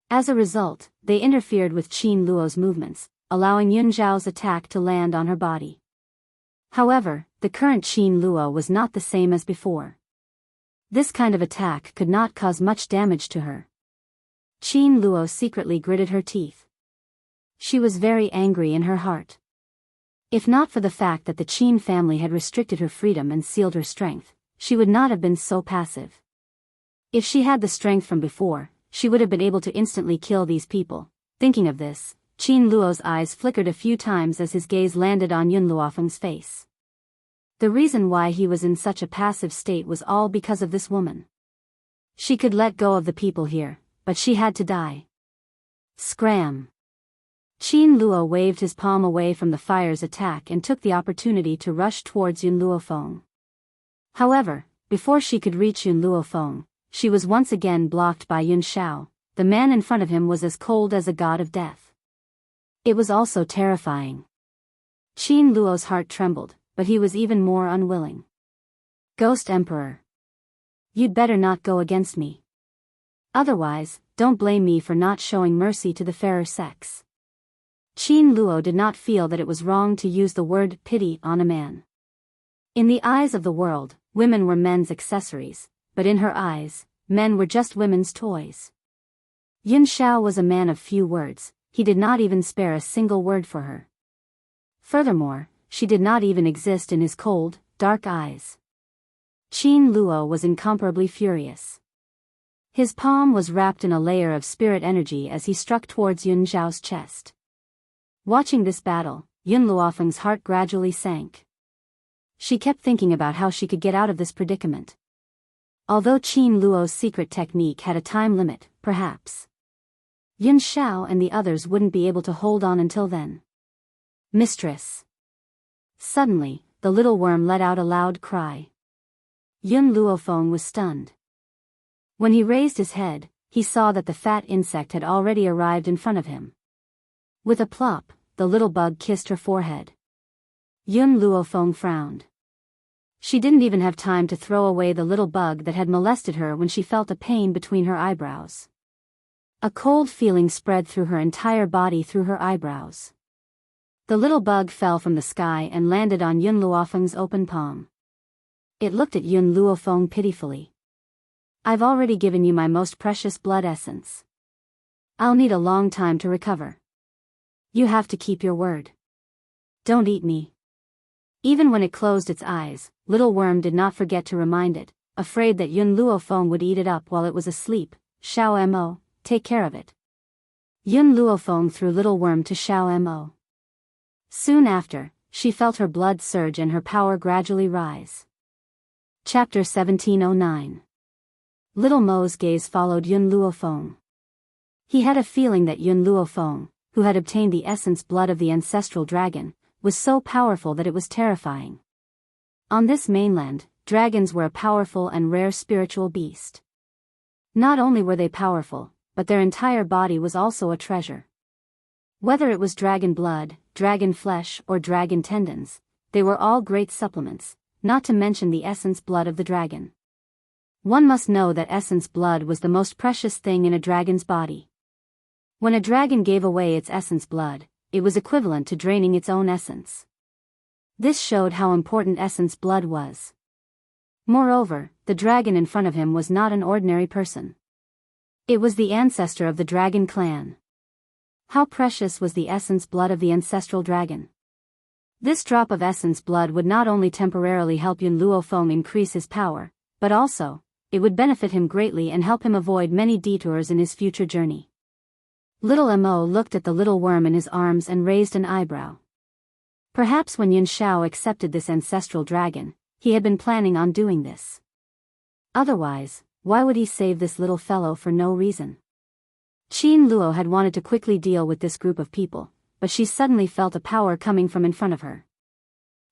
As a result, they interfered with Qin Luo's movements, allowing Yun Zhao's attack to land on her body. However, the current Qin Luo was not the same as before. This kind of attack could not cause much damage to her. Qin Luo secretly gritted her teeth. She was very angry in her heart. If not for the fact that the Qin family had restricted her freedom and sealed her strength, she would not have been so passive. If she had the strength from before, she would have been able to instantly kill these people. Thinking of this, Qin Luo's eyes flickered a few times as his gaze landed on Yun Luofeng's face. The reason why he was in such a passive state was all because of this woman. She could let go of the people here, but she had to die. Scram! Qin Luo waved his palm away from the fire's attack and took the opportunity to rush towards Yun Luofeng. However, before she could reach Yun Luofeng, she was once again blocked by Yun Shao. The man in front of him was as cold as a god of death. It was also terrifying. Qin Luo's heart trembled, but he was even more unwilling. Ghost Emperor. You'd better not go against me. Otherwise, don't blame me for not showing mercy to the fairer sex. Qin Luo did not feel that it was wrong to use the word pity on a man. In the eyes of the world, Women were men's accessories, but in her eyes, men were just women's toys. Yun Xiao was a man of few words, he did not even spare a single word for her. Furthermore, she did not even exist in his cold, dark eyes. Qin Luo was incomparably furious. His palm was wrapped in a layer of spirit energy as he struck towards Yun Xiao's chest. Watching this battle, Yun Luofeng's heart gradually sank. She kept thinking about how she could get out of this predicament. Although Qin Luo's secret technique had a time limit, perhaps Yun Xiao and the others wouldn't be able to hold on until then. Mistress. Suddenly, the little worm let out a loud cry. Yun Luofeng was stunned. When he raised his head, he saw that the fat insect had already arrived in front of him. With a plop, the little bug kissed her forehead. Yun Luofeng frowned. She didn't even have time to throw away the little bug that had molested her when she felt a pain between her eyebrows. A cold feeling spread through her entire body through her eyebrows. The little bug fell from the sky and landed on Yun Luofeng's open palm. It looked at Yun Luofeng pitifully. I've already given you my most precious blood essence. I'll need a long time to recover. You have to keep your word. Don't eat me. Even when it closed its eyes, little worm did not forget to remind it, afraid that Yun Luofeng would eat it up while it was asleep. Xiao Mo, take care of it. Yun Luofeng threw little worm to Xiao Mo. Soon after, she felt her blood surge and her power gradually rise. Chapter 1709. Little Mo's gaze followed Yun Luofeng. He had a feeling that Yun Luofeng, who had obtained the essence blood of the ancestral dragon, was so powerful that it was terrifying. On this mainland, dragons were a powerful and rare spiritual beast. Not only were they powerful, but their entire body was also a treasure. Whether it was dragon blood, dragon flesh, or dragon tendons, they were all great supplements, not to mention the essence blood of the dragon. One must know that essence blood was the most precious thing in a dragon's body. When a dragon gave away its essence blood, it was equivalent to draining its own essence. This showed how important essence blood was. Moreover, the dragon in front of him was not an ordinary person. It was the ancestor of the dragon clan. How precious was the essence blood of the ancestral dragon? This drop of essence blood would not only temporarily help Yun Luofeng increase his power, but also, it would benefit him greatly and help him avoid many detours in his future journey. Little Mo looked at the little worm in his arms and raised an eyebrow. Perhaps when Yun Xiao accepted this ancestral dragon, he had been planning on doing this. Otherwise, why would he save this little fellow for no reason? Qin Luo had wanted to quickly deal with this group of people, but she suddenly felt a power coming from in front of her.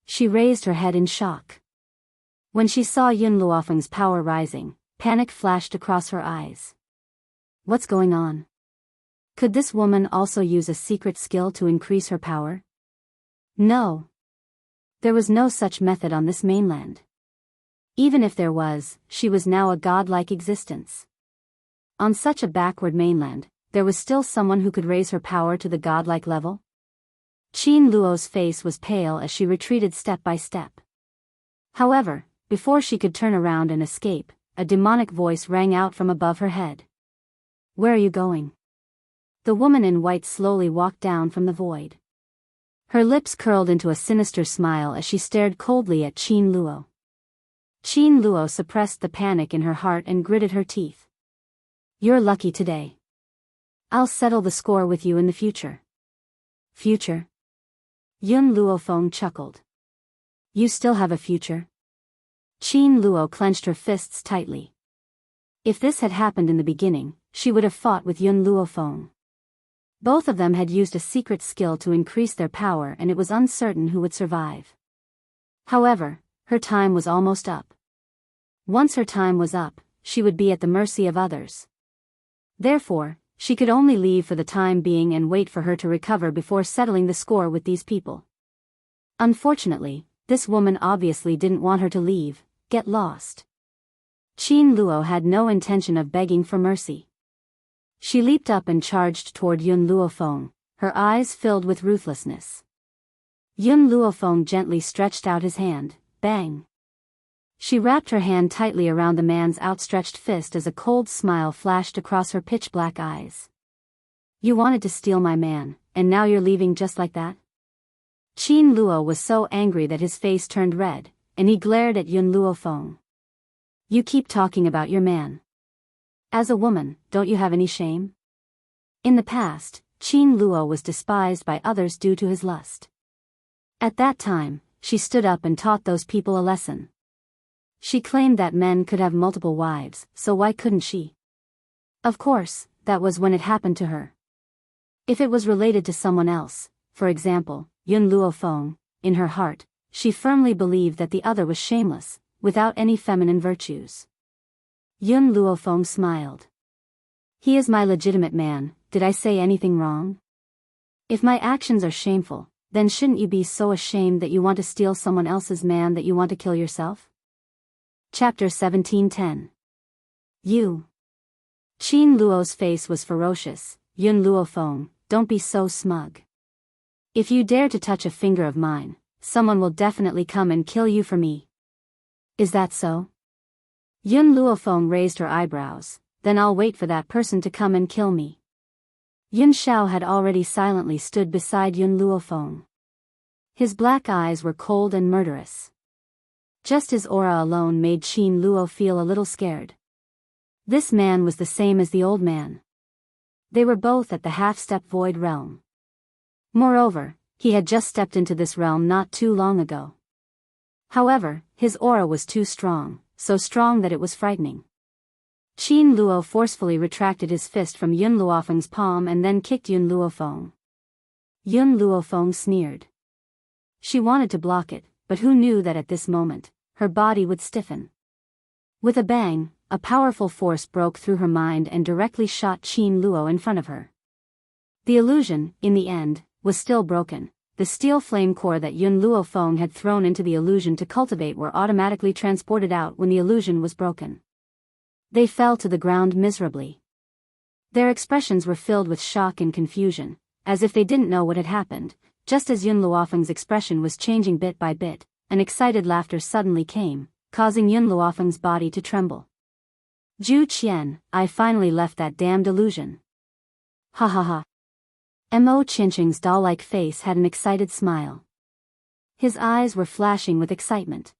She raised her head in shock. When she saw Yun Luofeng's power rising, panic flashed across her eyes. What's going on? Could this woman also use a secret skill to increase her power? No. There was no such method on this mainland. Even if there was, she was now a godlike existence. On such a backward mainland, there was still someone who could raise her power to the godlike level? Qin Luo's face was pale as she retreated step by step. However, before she could turn around and escape, a demonic voice rang out from above her head. Where are you going? The woman in white slowly walked down from the void. Her lips curled into a sinister smile as she stared coldly at Qin Luo. Qin Luo suppressed the panic in her heart and gritted her teeth. You're lucky today. I'll settle the score with you in the future. Future? Yun Luofeng chuckled. You still have a future? Qin Luo clenched her fists tightly. If this had happened in the beginning, she would have fought with Yun Luofeng. Both of them had used a secret skill to increase their power and it was uncertain who would survive. However, her time was almost up. Once her time was up, she would be at the mercy of others. Therefore, she could only leave for the time being and wait for her to recover before settling the score with these people. Unfortunately, this woman obviously didn't want her to leave, get lost. Qin Luo had no intention of begging for mercy. She leaped up and charged toward Yun Luofeng, her eyes filled with ruthlessness. Yun Luofeng gently stretched out his hand, bang. She wrapped her hand tightly around the man's outstretched fist as a cold smile flashed across her pitch-black eyes. You wanted to steal my man, and now you're leaving just like that? Qin Luo was so angry that his face turned red, and he glared at Yun Luofeng. You keep talking about your man. As a woman, don't you have any shame? In the past, Qin Luo was despised by others due to his lust. At that time, she stood up and taught those people a lesson. She claimed that men could have multiple wives, so why couldn't she? Of course, that was when it happened to her. If it was related to someone else, for example, Yun Luofeng, in her heart, she firmly believed that the other was shameless, without any feminine virtues. Yun Luofeng smiled. He is my legitimate man, did I say anything wrong? If my actions are shameful, then shouldn't you be so ashamed that you want to steal someone else's man that you want to kill yourself? Chapter 17:10. You. Qin Luo's face was ferocious. Yun Luofeng, don't be so smug. If you dare to touch a finger of mine, someone will definitely come and kill you for me. Is that so? Yun Luofeng raised her eyebrows. Then I'll wait for that person to come and kill me. Yun Shao had already silently stood beside Yun Luofeng. His black eyes were cold and murderous. Just his aura alone made Qin Luo feel a little scared. This man was the same as the old man. They were both at the half-step void realm. Moreover, he had just stepped into this realm not too long ago. However, his aura was too strong, so strong that it was frightening. Qin Luo forcefully retracted his fist from Yun Luofeng's palm and then kicked Yun Luofeng. Yun Luofeng sneered. She wanted to block it, but who knew that at this moment, her body would stiffen. With a bang, a powerful force broke through her mind and directly shot Qin Luo in front of her. The illusion, in the end, was still broken. The steel flame core that Yun Luofeng had thrown into the illusion to cultivate were automatically transported out when the illusion was broken. They fell to the ground miserably. Their expressions were filled with shock and confusion, as if they didn't know what had happened. Just as Yun Luofeng's expression was changing bit by bit, an excited laughter suddenly came, causing Yun Luofeng's body to tremble. Zhu Qian, I finally left that damned illusion. Ha ha ha. Mo Qinqing's doll-like face had an excited smile. His eyes were flashing with excitement.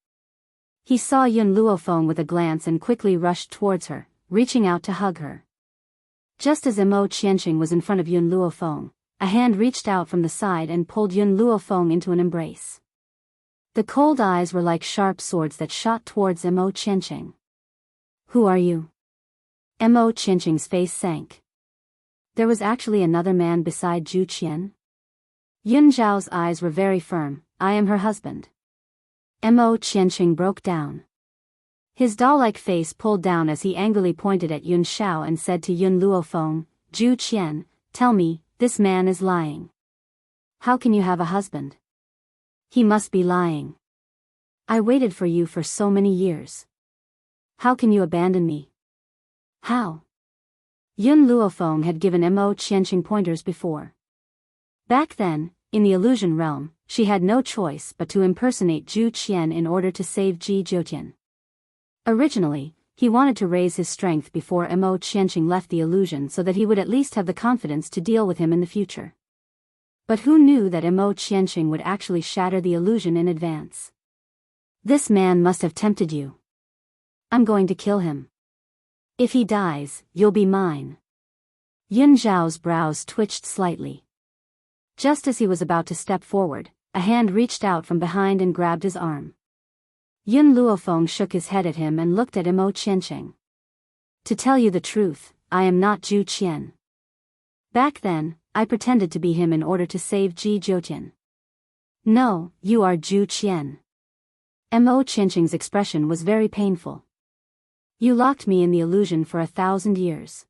He saw Yun Luofeng with a glance and quickly rushed towards her, reaching out to hug her. Just as Mo Qinqing was in front of Yun Luofeng, a hand reached out from the side and pulled Yun Luofeng into an embrace. The cold eyes were like sharp swords that shot towards Mo Qinqing. Who are you? Mo Qinqing's face sank. There was actually another man beside Zhu Qian? Yun Zhao's eyes were very firm. I am her husband. Mo Qinqing broke down. His doll-like face pulled down as he angrily pointed at Yun Shao and said to Yun Luofeng, Zhu Qian, tell me, this man is lying. How can you have a husband? He must be lying. I waited for you for so many years. How can you abandon me? How? Yun Luofeng had given Mo Qinqing pointers before. Back then, in the illusion realm, she had no choice but to impersonate Zhu Qian in order to save Ji Jiutian. Originally, he wanted to raise his strength before Mo Qinqing left the illusion so that he would at least have the confidence to deal with him in the future. But who knew that Mo Qinqing would actually shatter the illusion in advance? This man must have tempted you. I'm going to kill him. If he dies, you'll be mine. Yun Zhao's brows twitched slightly. Just as he was about to step forward, a hand reached out from behind and grabbed his arm. Yun Luofeng shook his head at him and looked at Mo Qinqing. To tell you the truth, I am not Zhu Qian. Back then, I pretended to be him in order to save Ji Jiutian. No, you are Zhu Qian. Mo Qinqing's expression was very painful. You locked me in the illusion for 1,000 years.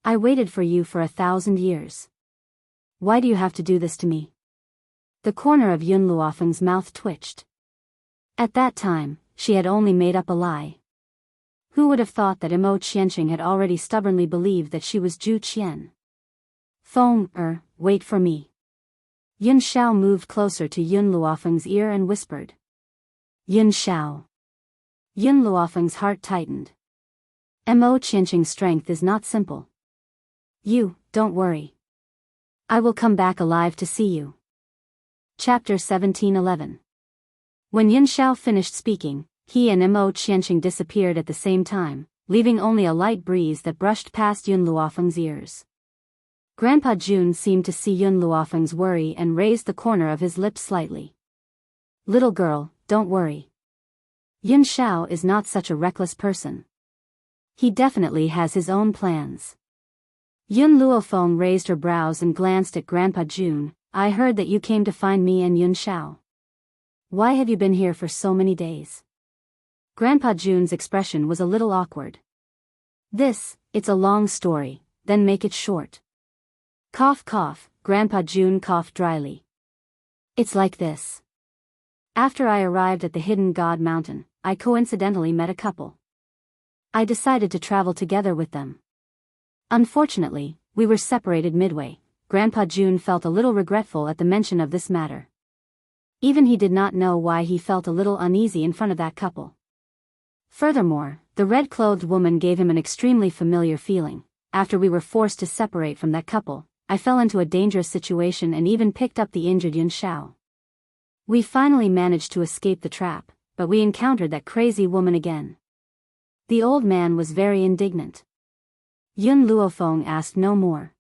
I waited for you for 1,000 years. Why do you have to do this to me? The corner of Yun Luofeng's mouth twitched. At that time, she had only made up a lie. Who would have thought that Mo Qinqing had already stubbornly believed that she was Zhu Qian? Wait for me. Yun Shao moved closer to Yun Luofeng's ear and whispered. Yun Shao. Yun Luofeng's heart tightened. Mo Qianqing's strength is not simple. Don't worry. I will come back alive to see you. Chapter 17:11. When Yun Shao finished speaking, he and Mo Qianqing disappeared at the same time, leaving only a light breeze that brushed past Yun Luofeng's ears. Grandpa Jun seemed to see Yun Luofeng's worry and raised the corner of his lips slightly. Little girl, don't worry. Yun Shao is not such a reckless person. He definitely has his own plans. Yun Luofeng raised her brows and glanced at Grandpa Jun. I heard that you came to find me and Yun Shao. Why have you been here for so many days? Grandpa Jun's expression was a little awkward. It's a long story, then make it short. Cough cough, Grandpa Jun coughed dryly. It's like this. After I arrived at the Hidden God Mountain, I coincidentally met a couple. I decided to travel together with them. Unfortunately, we were separated midway. Grandpa Jun felt a little regretful at the mention of this matter. Even he did not know why he felt a little uneasy in front of that couple. Furthermore, the red-clothed woman gave him an extremely familiar feeling. After we were forced to separate from that couple, I fell into a dangerous situation and even picked up the injured Yun Shao. We finally managed to escape the trap, but we encountered that crazy woman again. The old man was very indignant. Yun Luofeng asked no more.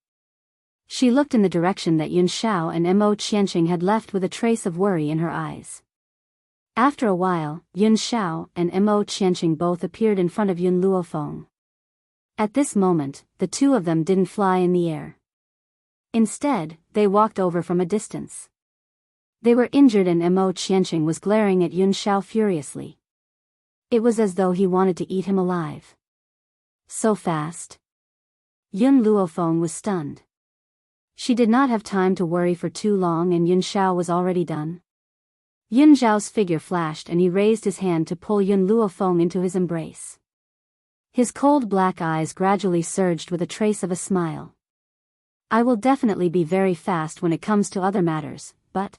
She looked in the direction that Yun Shao and Mo Qianqing had left with a trace of worry in her eyes. After a while, Yun Shao and Mo Qianqing both appeared in front of Yun Luofeng. At this moment, the two of them didn't fly in the air. Instead, they walked over from a distance. They were injured and Mo Qianqing was glaring at Yun Shao furiously. It was as though he wanted to eat him alive. So fast. Yun Luofeng was stunned. She did not have time to worry for too long and Yun Shao was already done. Yun Zhao's figure flashed and he raised his hand to pull Yun Luofeng into his embrace. His cold black eyes gradually surged with a trace of a smile. I will definitely be very fast when it comes to other matters, but...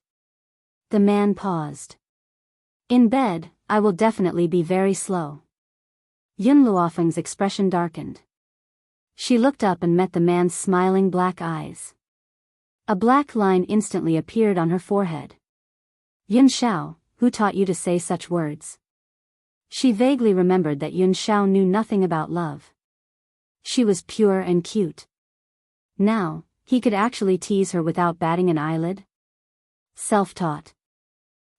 The man paused. In bed, I will definitely be very slow. Yun Luofeng's expression darkened. She looked up and met the man's smiling black eyes. A black line instantly appeared on her forehead. Yun Shao, who taught you to say such words? She vaguely remembered that Yun Shao knew nothing about love. She was pure and cute. Now, he could actually tease her without batting an eyelid? Self-taught.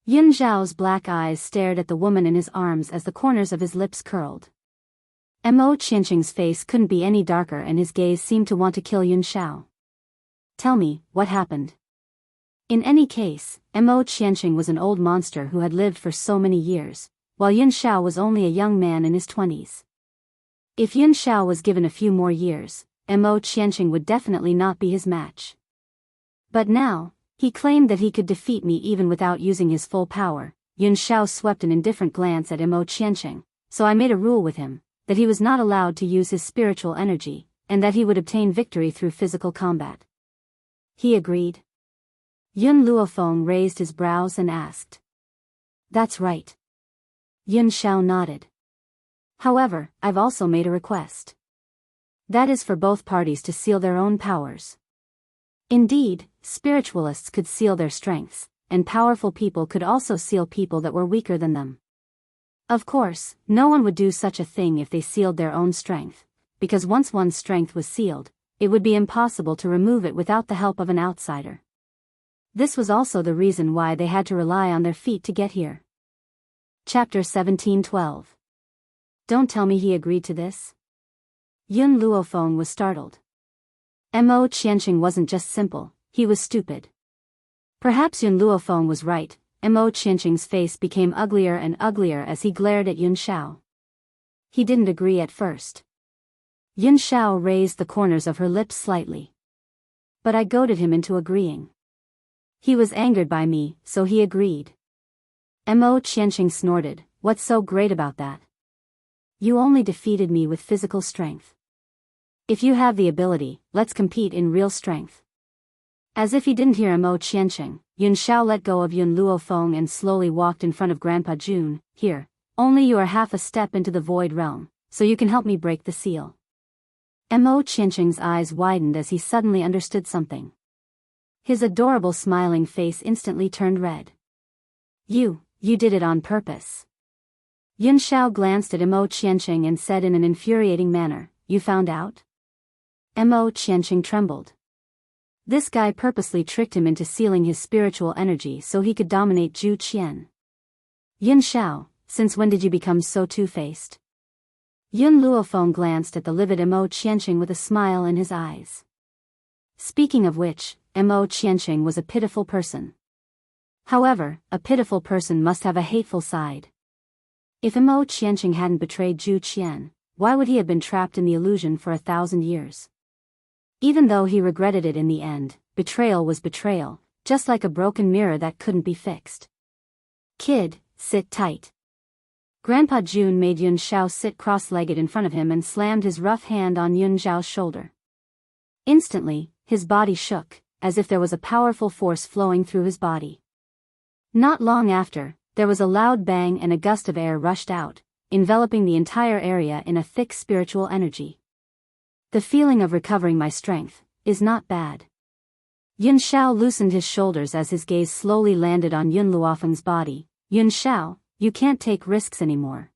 Yun Zhao's black eyes stared at the woman in his arms as the corners of his lips curled. Mo Qianqing's face couldn't be any darker and his gaze seemed to want to kill Yun Shao. Tell me, what happened? In any case, Mo Qianqing was an old monster who had lived for so many years, while Yun Shao was only a young man in his 20s. If Yun Shao was given a few more years, Mo Qianqing would definitely not be his match. But now, he claimed that he could defeat me even without using his full power. Yun Shao swept an indifferent glance at Mo Qianqing, so I made a rule with him, that he was not allowed to use his spiritual energy, and that he would obtain victory through physical combat. He agreed. Yun Luofeng raised his brows and asked. That's right. Yun Shao nodded. However, I've also made a request. That is for both parties to seal their own powers. Indeed, spiritualists could seal their strengths, and powerful people could also seal people that were weaker than them. Of course, no one would do such a thing if they sealed their own strength, because once one's strength was sealed, it would be impossible to remove it without the help of an outsider. This was also the reason why they had to rely on their feet to get here. Chapter 17:12. Don't tell me he agreed to this? Yun Luofeng was startled. Mo Qianqing wasn't just simple, he was stupid. Perhaps Yun Luofeng was right. Mo Qianqing's face became uglier and uglier as he glared at Yun Shao. He didn't agree at first. Yun Shao raised the corners of her lips slightly. But I goaded him into agreeing. He was angered by me, so he agreed. Mo Qianqing snorted, what's so great about that? You only defeated me with physical strength. If you have the ability, let's compete in real strength. As if he didn't hear Mo Qianqing, Yun Shao let go of Yun Luofeng and slowly walked in front of Grandpa Jun. Here, Only you are half a step into the void realm, so you can help me break the seal. Mo Qianqing's eyes widened as he suddenly understood something. His adorable smiling face instantly turned red. You did it on purpose. Yun Shao glanced at Mo Qianqing and said in an infuriating manner, "You found out?" Mo Qianqing trembled. This guy purposely tricked him into sealing his spiritual energy so he could dominate Zhu Qian. Yun Shao, since when did you become so two-faced? Yun Luofeng glanced at the livid Mo Qianqing with a smile in his eyes. Speaking of which, Mo Qianqing was a pitiful person. However, a pitiful person must have a hateful side. If Mo Qianqing hadn't betrayed Zhu Qian, why would he have been trapped in the illusion for 1,000 years? Even though he regretted it in the end, betrayal was betrayal, just like a broken mirror that couldn't be fixed. Kid, sit tight. Grandpa Jun made Yun Shao sit cross-legged in front of him and slammed his rough hand on Yun Zhao's shoulder. Instantly, his body shook, as if there was a powerful force flowing through his body. Not long after, there was a loud bang and a gust of air rushed out, enveloping the entire area in a thick spiritual energy. The feeling of recovering my strength is not bad. Yun Shao loosened his shoulders as his gaze slowly landed on Yun Luofeng's body. Yun Shao, you can't take risks anymore.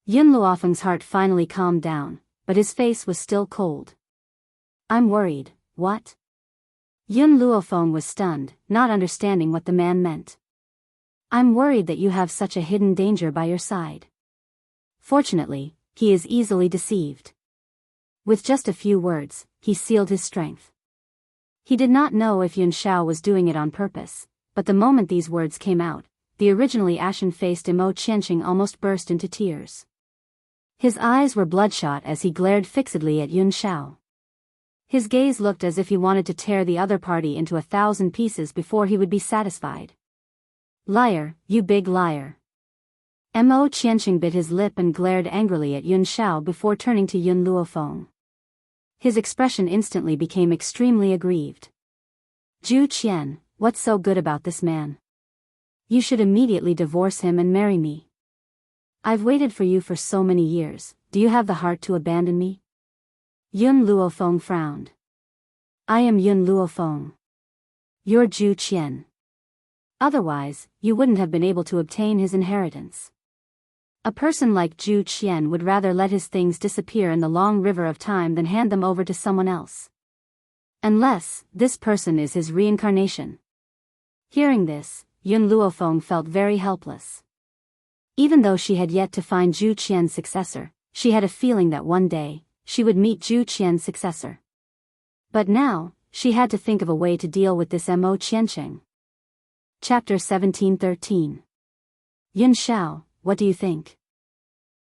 Yun Luofeng's heart finally calmed down, but his face was still cold. I'm worried, what? Yun Luofeng was stunned, not understanding what the man meant. I'm worried that you have such a hidden danger by your side. Fortunately, he is easily deceived. With just a few words, he sealed his strength. He did not know if Yun Shao was doing it on purpose, but the moment these words came out, the originally ashen-faced Mo Qianqing almost burst into tears. His eyes were bloodshot as he glared fixedly at Yun Shao. His gaze looked as if he wanted to tear the other party into 1,000 pieces before he would be satisfied. Liar, you big liar. Mo Qianqing bit his lip and glared angrily at Yun Shao before turning to Yun Luofeng. His expression instantly became extremely aggrieved. Zhu Qian, what's so good about this man? You should immediately divorce him and marry me. I've waited for you for so many years, do you have the heart to abandon me? Yun Luofeng frowned. I am Yun Luofeng. You're Zhu Qian. Otherwise, you wouldn't have been able to obtain his inheritance. A person like Zhu Qian would rather let his things disappear in the long river of time than hand them over to someone else. Unless, this person is his reincarnation. Hearing this, Yun Luofeng felt very helpless. Even though she had yet to find Zhu Qian's successor, she had a feeling that one day, she would meet Zhu Qian's successor. But now, she had to think of a way to deal with this Mo Qianqing. Chapter 1713. Yun Shao, what do you think?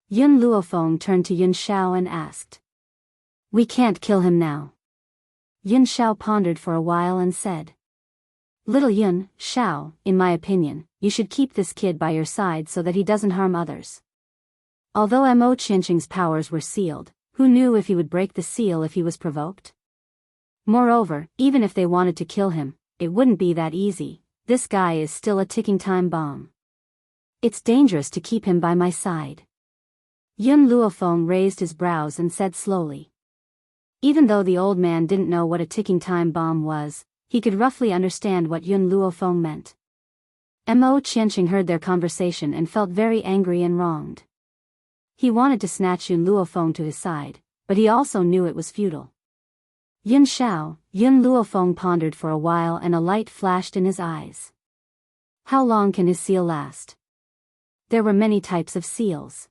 Yun Luofeng turned to Yun Shao and asked. We can't kill him now. Yun Shao pondered for a while and said. Little Yun Shao, in my opinion, you should keep this kid by your side so that he doesn't harm others. Although Mo Qianqing's powers were sealed, who knew if he would break the seal if he was provoked? Moreover, even if they wanted to kill him, it wouldn't be that easy. This guy is still a ticking time bomb. It's dangerous to keep him by my side. Yun Luofeng raised his brows and said slowly. Even though the old man didn't know what a ticking time bomb was, he could roughly understand what Yun Luofeng meant. Mo Qianqing heard their conversation and felt very angry and wronged. He wanted to snatch Yun Luofeng to his side, but he also knew it was futile. Yun Shao, Yun Luofeng pondered for a while and a light flashed in his eyes. How long can his seal last? There were many types of seals.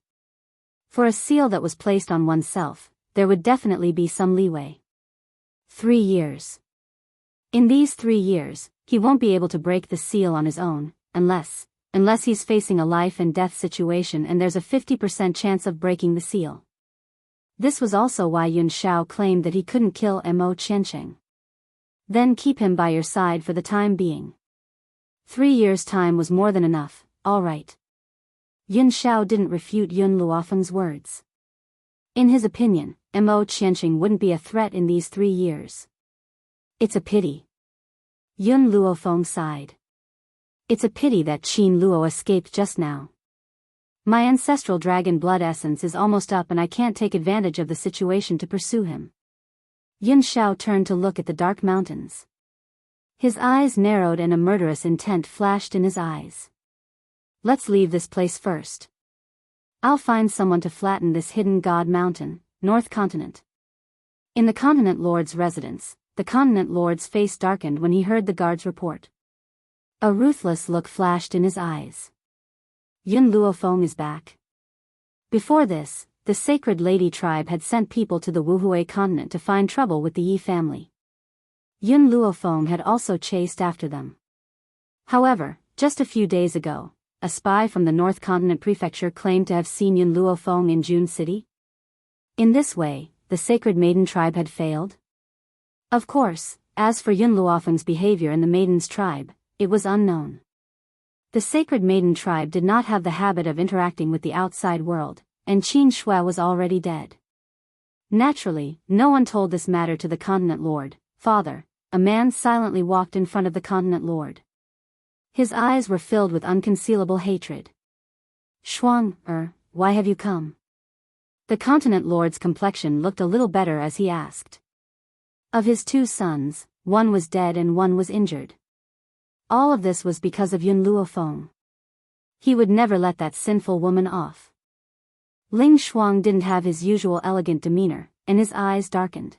For a seal that was placed on oneself, there would definitely be some leeway. 3 years. In these 3 years, he won't be able to break the seal on his own, unless he's facing a life and death situation and there's a 50% chance of breaking the seal. This was also why Yun Shao claimed that he couldn't kill Mo Qianqing. Then keep him by your side for the time being. 3 years' time was more than enough, all right. Yun Shao didn't refute Yun Luofeng's words. In his opinion, Mo Qianqing wouldn't be a threat in these 3 years. It's a pity. Yun Luofeng sighed. It's a pity that Qin Luo escaped just now. My ancestral dragon blood essence is almost up and I can't take advantage of the situation to pursue him. Yun Xiao turned to look at the dark mountains. His eyes narrowed and a murderous intent flashed in his eyes. Let's leave this place first. I'll find someone to flatten this hidden god mountain, North Continent. In the Continent Lord's residence, the Continent Lord's face darkened when he heard the guard's report. A ruthless look flashed in his eyes. Yun Luofeng is back. Before this, the Sacred Lady tribe had sent people to the Wuhui continent to find trouble with the Yi family. Yun Luofeng had also chased after them. However, just a few days ago, a spy from the North Continent Prefecture claimed to have seen Yun Luofeng in June City. In this way, the Sacred Maiden tribe had failed? Of course, as for Yun Luofeng's behavior in the Maiden's tribe, it was unknown. The Sacred Maiden tribe did not have the habit of interacting with the outside world, and Qin Shui was already dead. Naturally, no one told this matter to the Continent Lord. Father, a man silently walked in front of the Continent Lord. His eyes were filled with unconcealable hatred. Shuang, why have you come? The Continent Lord's complexion looked a little better as he asked. Of his 2 sons, one was dead and one was injured. All of this was because of Yun Luofeng. He would never let that sinful woman off. Ling Shuang didn't have his usual elegant demeanor, and his eyes darkened.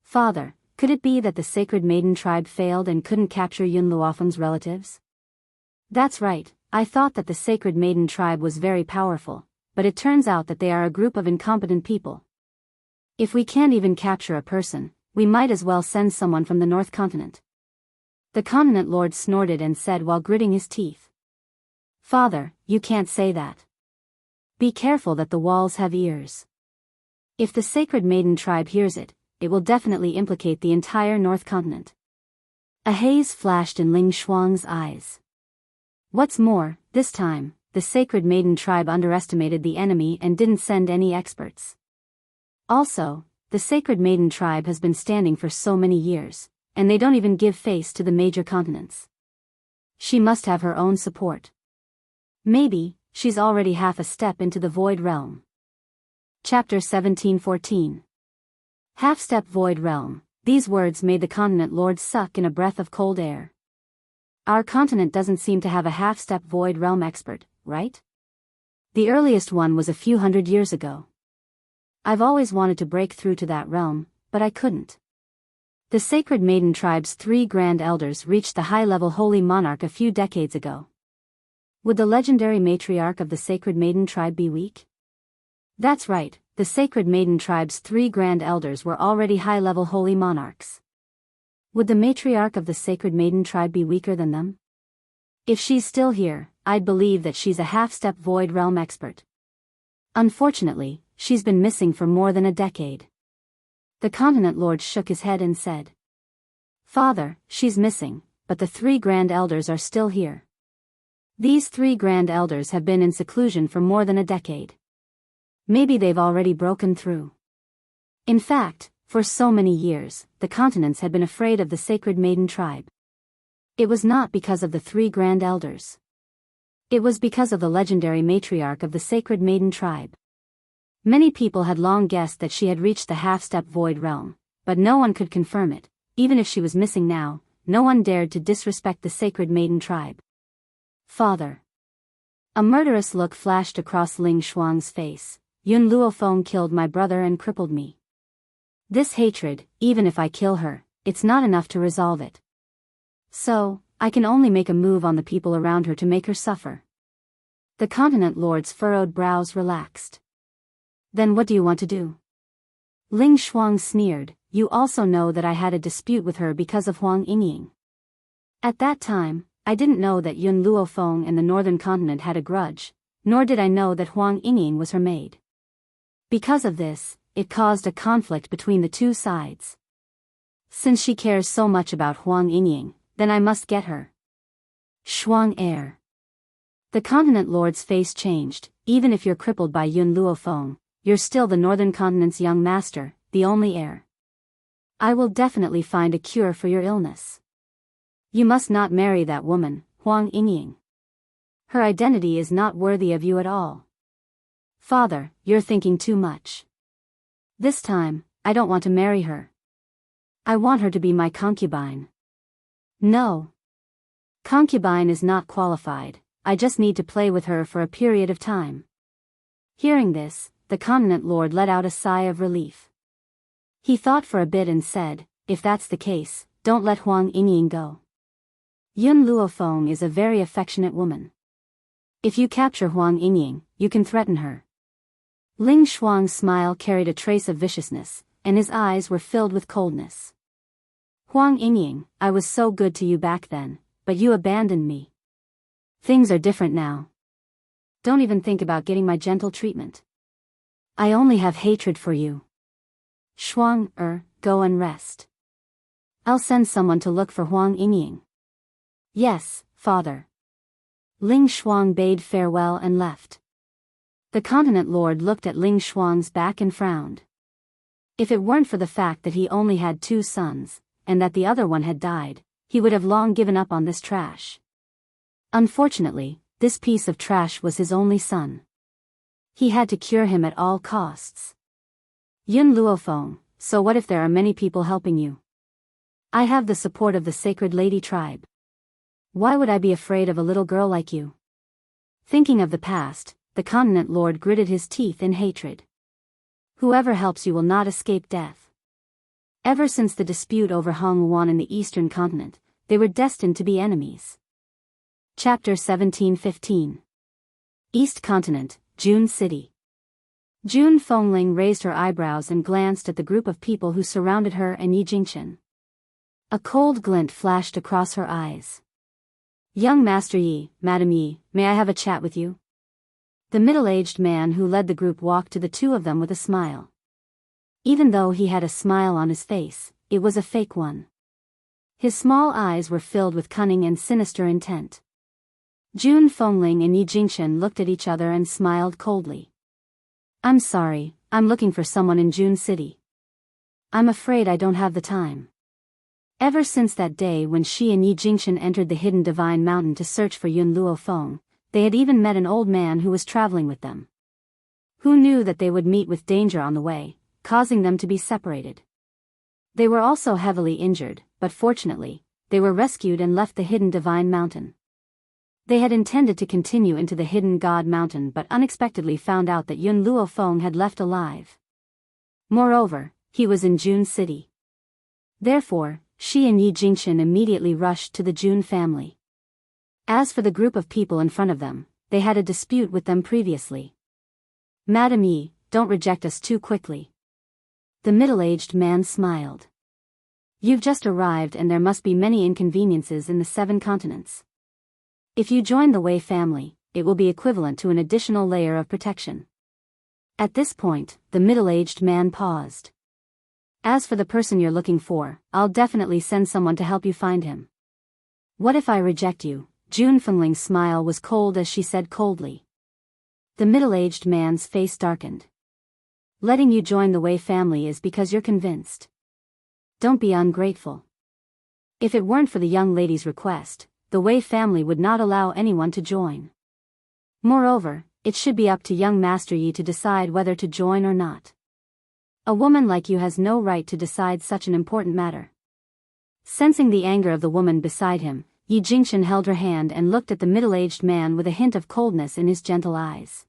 Father, could it be that the Sacred Maiden tribe failed and couldn't capture Yun Luofeng's relatives? That's right, I thought that the Sacred Maiden tribe was very powerful, but it turns out that they are a group of incompetent people. If we can't even capture a person, we might as well send someone from the North Continent. The Continent Lord snorted and said while gritting his teeth. Father, you can't say that. Be careful that the walls have ears. If the Sacred Maiden tribe hears it, it will definitely implicate the entire North Continent. A haze flashed in Ling Shuang's eyes. What's more, this time, the Sacred Maiden tribe underestimated the enemy and didn't send any experts. Also, the Sacred Maiden tribe has been standing for so many years, and they don't even give face to the major continents. She must have her own support. Maybe, she's already half a step into the Void Realm. Chapter 1714. Half-step Void Realm. These words made the Continent Lord suck in a breath of cold air. Our continent doesn't seem to have a half-step Void Realm expert, right? The earliest one was a few hundred years ago. I've always wanted to break through to that realm, but I couldn't. The Sacred Maiden tribe's 3 Grand Elders reached the high-level Holy Monarch a few decades ago. Would the legendary matriarch of the Sacred Maiden tribe be weak? That's right, the Sacred Maiden tribe's 3 Grand Elders were already high-level Holy Monarchs. Would the matriarch of the Sacred Maiden tribe be weaker than them? If she's still here, I'd believe that she's a half-step Void Realm expert. Unfortunately, she's been missing for more than a decade. The Continent Lord shook his head and said. Father, she's missing, but the 3 Grand Elders are still here. These 3 Grand Elders have been in seclusion for more than a decade. Maybe they've already broken through. In fact, for so many years, the continents had been afraid of the Sacred Maiden tribe. It was not because of the 3 Grand Elders. It was because of the legendary matriarch of the Sacred Maiden tribe. Many people had long guessed that she had reached the half-step Void Realm, but no one could confirm it. Even if she was missing now, no one dared to disrespect the Sacred Maiden tribe. Father. A murderous look flashed across Ling Shuang's face. Yun Luofeng killed my brother and crippled me. This hatred, even if I kill her, it's not enough to resolve it. So, I can only make a move on the people around her to make her suffer. The Continent Lord's furrowed brows relaxed. Then what do you want to do? Ling Shuang sneered. You also know that I had a dispute with her because of Huang Yingying. At that time, I didn't know that Yun Luofeng and the Northern Continent had a grudge, nor did I know that Huang Yingying was her maid. Because of this, it caused a conflict between the 2 sides. Since she cares so much about Huang Yingying, then I must get her. Shuang heir. The Continent Lord's face changed. Even if you're crippled by Yun Luofeng, you're still the Northern Continent's young master, the only heir. I will definitely find a cure for your illness. You must not marry that woman, Huang Yingying. Her identity is not worthy of you at all. Father, you're thinking too much. This time, I don't want to marry her. I want her to be my concubine. No. Concubine is not qualified, I just need to play with her for a period of time. Hearing this, the continent lord let out a sigh of relief. He thought for a bit and said, if that's the case, don't let Huang Yingying go. Yun Luofeng is a very affectionate woman. If you capture Huang Yingying, you can threaten her. Ling Shuang's smile carried a trace of viciousness, and his eyes were filled with coldness. Huang Yingying, I was so good to you back then, but you abandoned me. Things are different now. Don't even think about getting my gentle treatment. I only have hatred for you. Shuang, go and rest. I'll send someone to look for Huang Yingying. Yes, father. Ling Shuang bade farewell and left. The continent lord looked at Ling Shuang's back and frowned. If it weren't for the fact that he only had 2 sons, and that the other one had died, he would have long given up on this trash. Unfortunately, this piece of trash was his only son. He had to cure him at all costs. Yun Luofeng, so what if there are many people helping you? I have the support of the Sacred Lady tribe. Why would I be afraid of a little girl like you? Thinking of the past, the continent lord gritted his teeth in hatred. Whoever helps you will not escape death. Ever since the dispute over Hongwuan in the eastern continent, they were destined to be enemies. Chapter 17:15. East Continent, June City. June Fengling raised her eyebrows and glanced at the group of people who surrounded her and Yi Jingchen. A cold glint flashed across her eyes. Young Master Yi, Madam Yi, may I have a chat with you? The middle-aged man who led the group walked to the two of them with a smile. Even though he had a smile on his face, it was a fake one. His small eyes were filled with cunning and sinister intent. June Fengling and Yi Jingchen looked at each other and smiled coldly. I'm sorry, I'm looking for someone in June City. I'm afraid I don't have the time. Ever since that day when she and Yi Jingchen entered the hidden divine mountain to search for Yun Luofeng, they had even met an old man who was traveling with them. Who knew that they would meet with danger on the way, causing them to be separated. They were also heavily injured, but fortunately, they were rescued and left the hidden divine mountain. They had intended to continue into the hidden god mountain but unexpectedly found out that Yun Luofeng had left alive. Moreover, he was in June City. Therefore, she and Yi Jingchen immediately rushed to the June family. As for the group of people in front of them, they had a dispute with them previously. Madam Yi, don't reject us too quickly. The middle-aged man smiled. You've just arrived and there must be many inconveniences in the 7 continents. If you join the Wei family, it will be equivalent to an additional layer of protection. At this point, the middle-aged man paused. As for the person you're looking for, I'll definitely send someone to help you find him. What if I reject you? June Fengling's smile was cold as she said coldly. The middle-aged man's face darkened. Letting you join the Wei family is because you're convinced. Don't be ungrateful. If it weren't for the young lady's request, the Wei family would not allow anyone to join. Moreover, it should be up to young Master Yi to decide whether to join or not. A woman like you has no right to decide such an important matter. Sensing the anger of the woman beside him, Yi Jingchen held her hand and looked at the middle-aged man with a hint of coldness in his gentle eyes.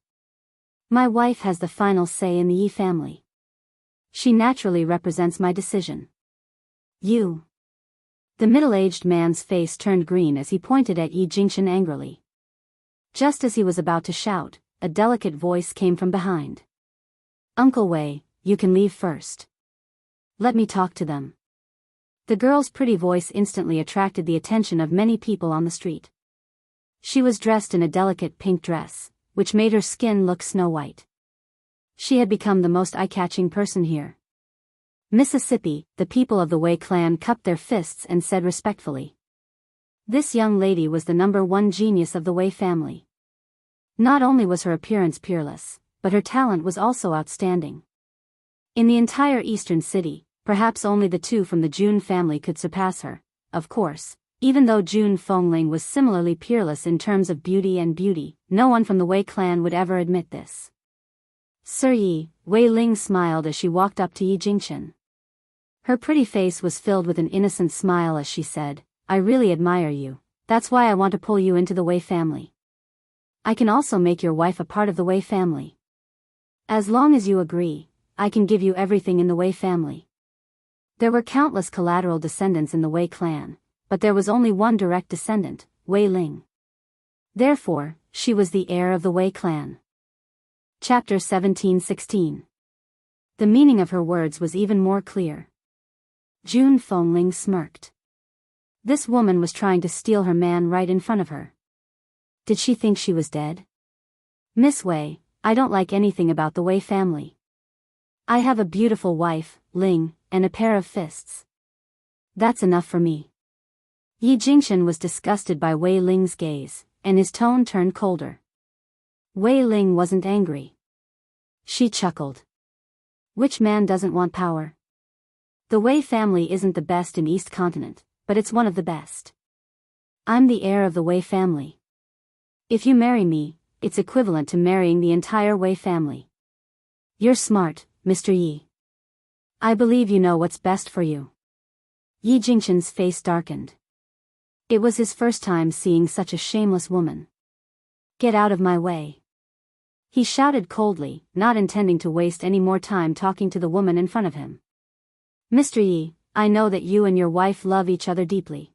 My wife has the final say in the Yi family. She naturally represents my decision. You. The middle-aged man's face turned green as he pointed at Yi Jingchen angrily. Just as he was about to shout, a delicate voice came from behind. Uncle Wei, you can leave first. Let me talk to them. The girl's pretty voice instantly attracted the attention of many people on the street. She was dressed in a delicate pink dress, which made her skin look snow-white. She had become the most eye-catching person here. Mississippi, the people of the Wei clan cupped their fists and said respectfully. This young lady was the #1 genius of the Wei family. Not only was her appearance peerless, but her talent was also outstanding. In the entire eastern city, perhaps only the 2 from the June family could surpass her. Of course, Even though June Fengling was similarly peerless in terms of beauty, no one from the Wei clan would ever admit this. Sir Yi, Wei Ling smiled as she walked up to Yi Jingchen. Her pretty face was filled with an innocent smile as she said, I really admire you, that's why I want to pull you into the Wei family. I can also make your wife a part of the Wei family. As long as you agree, I can give you everything in the Wei family. There were countless collateral descendants in the Wei clan, but there was only one direct descendant, Wei Ling. Therefore, she was the heir of the Wei clan. Chapter 17:16. The meaning of her words was even more clear. June Fengling smirked. This woman was trying to steal her man right in front of her. Did she think she was dead? Miss Wei, I don't like anything about the Wei family. I have a beautiful wife, Ling, and a pair of fists. That's enough for me. Yi Jingchen was disgusted by Wei Ling's gaze, and his tone turned colder. Wei Ling wasn't angry. She chuckled. Which man doesn't want power? The Wei family isn't the best in East Continent, but it's one of the best. I'm the heir of the Wei family. If you marry me, it's equivalent to marrying the entire Wei family. You're smart, Mr. Yi. I believe you know what's best for you. Yi Jingchen's face darkened. It was his first time seeing such a shameless woman. Get out of my way. He shouted coldly, not intending to waste any more time talking to the woman in front of him. Mr. Yi, I know that you and your wife love each other deeply.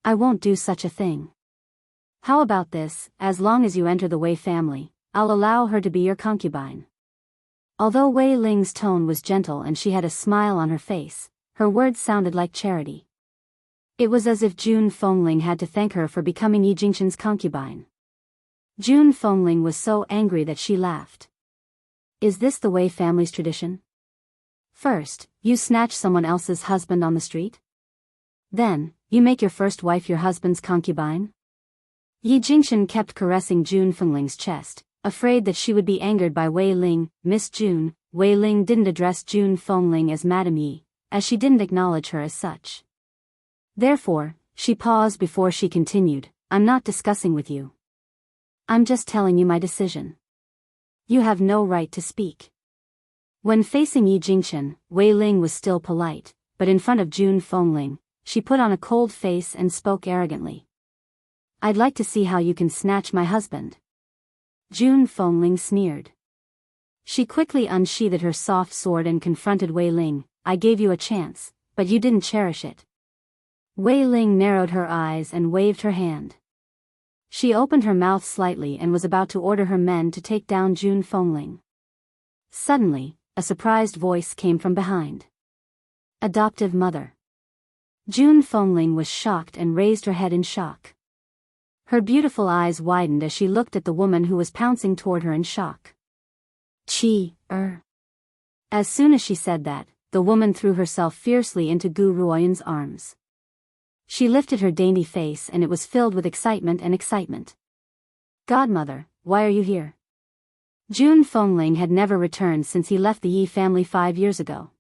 I won't do such a thing. How about this, as long as you enter the Wei family, I'll allow her to be your concubine. Although Wei Ling's tone was gentle and she had a smile on her face, her words sounded like charity. It was as if June Fengling had to thank her for becoming Yi Jingchen's concubine. June Fengling was so angry that she laughed. Is this the Wei family's tradition? First, you snatch someone else's husband on the street? Then, you make your first wife your husband's concubine? Yi Jingchen kept caressing June Fengling's chest, afraid that she would be angered by Wei Ling. Miss June, Wei Ling didn't address June Fengling as Madam Yi, as she didn't acknowledge her as such. Therefore, she paused before she continued, I'm not discussing with you. I'm just telling you my decision. You have no right to speak. When facing Yi Jingchen, Wei Ling was still polite, but in front of June Fengling, she put on a cold face and spoke arrogantly. I'd like to see how you can snatch my husband. June Fengling sneered. She quickly unsheathed her soft sword and confronted Wei Ling. I gave you a chance, but you didn't cherish it. Wei Ling narrowed her eyes and waved her hand. She opened her mouth slightly and was about to order her men to take down June Fengling. Suddenly, a surprised voice came from behind. Adoptive mother. June Fengling was shocked and raised her head in shock. Her beautiful eyes widened as she looked at the woman who was pouncing toward her in shock. As soon as she said that, the woman threw herself fiercely into Gu Ruoyan's arms. She lifted her dainty face and it was filled with excitement. Godmother, why are you here? June Fengling had never returned since he left the Yi family 5 years ago.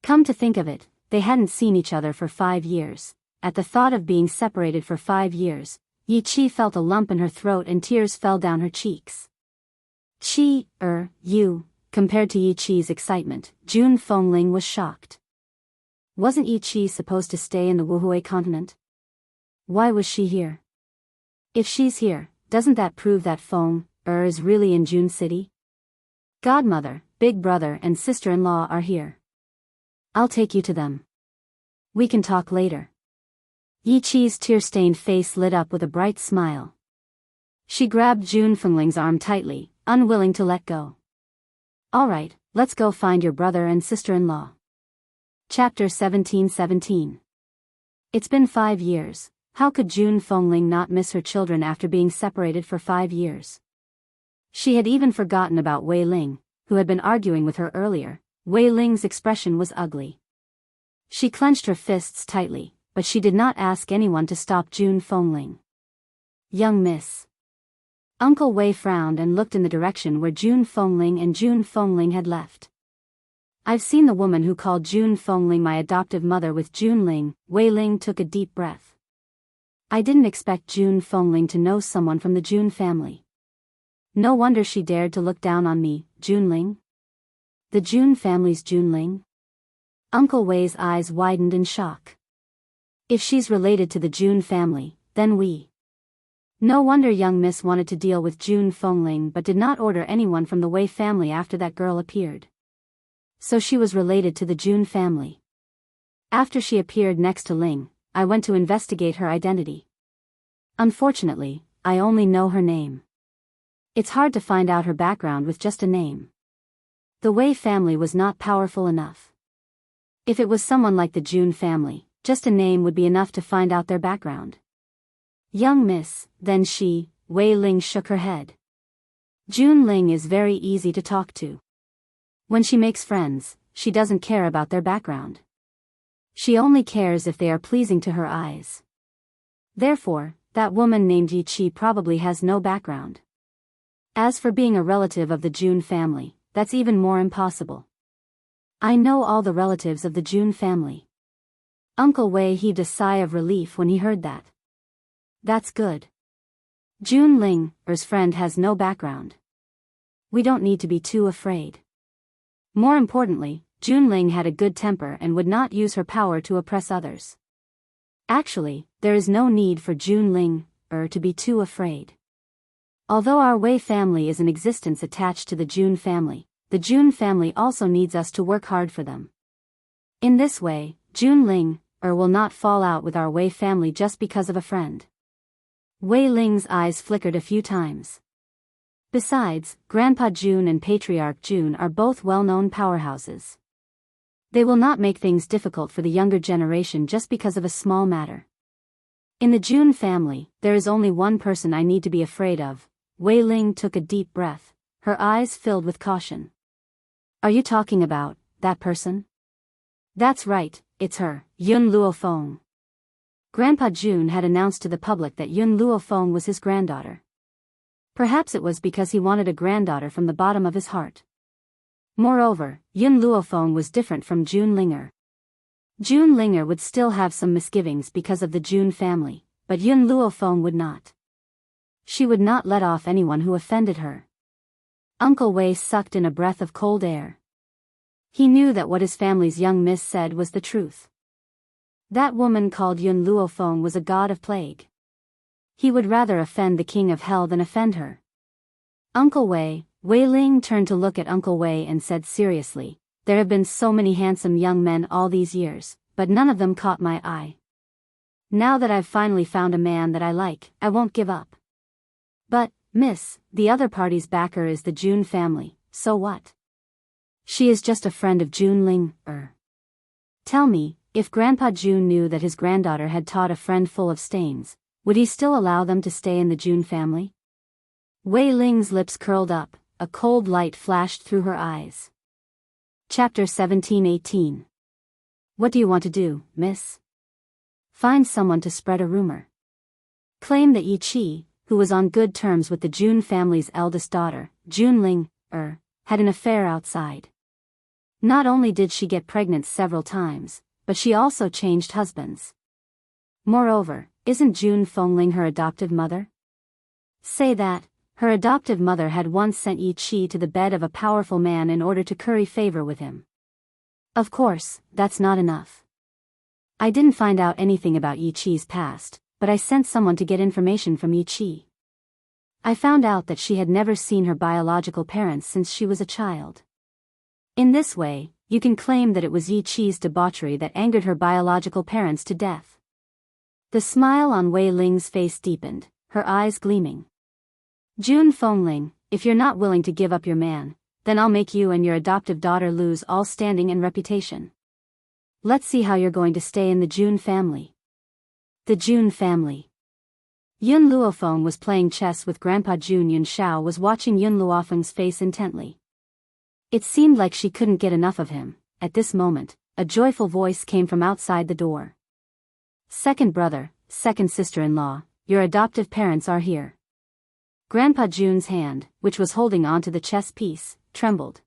Come to think of it, they hadn't seen each other for 5 years. At the thought of being separated for 5 years, Yi Qi felt a lump in her throat and tears fell down her cheeks. You, compared to Yi Qi's excitement, June Fengling was shocked. Wasn't Yi Qi supposed to stay in the Wuhui continent? Why was she here? If she's here, doesn't that prove that Feng is really in June City? Godmother, big brother and sister-in-law are here. I'll take you to them. We can talk later. Yi Qi's tear-stained face lit up with a bright smile. She grabbed June Fengling's arm tightly, unwilling to let go. All right, let's go find your brother and sister-in-law. Chapter 17:17. It's been 5 years. How could June Fengling not miss her children after being separated for 5 years? She had even forgotten about Wei Ling, who had been arguing with her earlier. Wei Ling's expression was ugly. She clenched her fists tightly, but she did not ask anyone to stop June Fengling. Young miss. Uncle Wei frowned and looked in the direction where June Fengling had left. I've seen the woman who called June Fengling my adoptive mother with June Ling. Wei Ling took a deep breath. I didn't expect June Fengling to know someone from the June family. No wonder she dared to look down on me, Junling. The June family's Junling? Uncle Wei's eyes widened in shock. If she's related to the June family, then we. No wonder young Miss wanted to deal with June Fengling but did not order anyone from the Wei family after that girl appeared. So she was related to the June family. After she appeared next to Ling, I went to investigate her identity. Unfortunately, I only know her name. It's hard to find out her background with just a name. The Wei family was not powerful enough. If it was someone like the June family, just a name would be enough to find out their background. Young Miss, then she, Wei Ling shook her head. June Ling is very easy to talk to. When she makes friends, she doesn't care about their background. She only cares if they are pleasing to her eyes. Therefore, that woman named Yi Chi probably has no background. As for being a relative of the June family, that's even more impossible. I know all the relatives of the June family. Uncle Wei heaved a sigh of relief when he heard that. That's good. June Ling's friend has no background. We don't need to be too afraid. More importantly, June Ling had a good temper and would not use her power to oppress others. Actually, there is no need for June Ling to be too afraid. Although our Wei family is an existence attached to the June family also needs us to work hard for them. In this way, June Ling will not fall out with our Wei family just because of a friend. Wei Ling's eyes flickered a few times. Besides, Grandpa June and Patriarch June are both well-known powerhouses. They will not make things difficult for the younger generation just because of a small matter. In the June family, there is only one person I need to be afraid of. Wei Ling took a deep breath, her eyes filled with caution. Are you talking about that person? That's right, it's her, Yun Luofeng. Grandpa June had announced to the public that Yun Luofeng was his granddaughter. Perhaps it was because he wanted a granddaughter from the bottom of his heart. Moreover, Yun Luofeng was different from June Linger. June Linger would still have some misgivings because of the June family, but Yun Luofeng would not. She would not let off anyone who offended her. Uncle Wei sucked in a breath of cold air. He knew that what his family's young miss said was the truth. That woman called Yun Luofeng was a god of plague. He would rather offend the king of hell than offend her. Uncle Wei, Wei Ling turned to look at Uncle Wei and said seriously, there have been so many handsome young men all these years, but none of them caught my eye. Now that I've finally found a man that I like, I won't give up. But, miss, the other party's backer is the June family, so what? She is just a friend of June Ling. Tell me, if Grandpa June knew that his granddaughter had taught a friend full of stains, would he still allow them to stay in the June family? Wei Ling's lips curled up, a cold light flashed through her eyes. Chapter 17-18. What do you want to do, miss? Find someone to spread a rumor. Claim that Yi Chi, who was on good terms with the June family's eldest daughter, June Ling, had an affair outside. Not only did she get pregnant several times, but she also changed husbands. Moreover, isn't June Fengling her adoptive mother? Say that, her adoptive mother had once sent Yi Chi to the bed of a powerful man in order to curry favor with him. Of course, that's not enough. I didn't find out anything about Yi Chi's past, but I sent someone to get information from Yi Chi. I found out that she had never seen her biological parents since she was a child. In this way, you can claim that it was Yi Chi's debauchery that angered her biological parents to death. The smile on Wei Ling's face deepened, her eyes gleaming. June Fengling, if you're not willing to give up your man, then I'll make you and your adoptive daughter lose all standing and reputation. Let's see how you're going to stay in the June family. The June family. Yun Luofeng was playing chess with Grandpa June. Yun Xiao was watching Yun Luofeng's face intently. It seemed like she couldn't get enough of him. At this moment, a joyful voice came from outside the door. Second brother, second sister-in-law, your adoptive parents are here. Grandpa June's hand, which was holding onto the chess piece, trembled.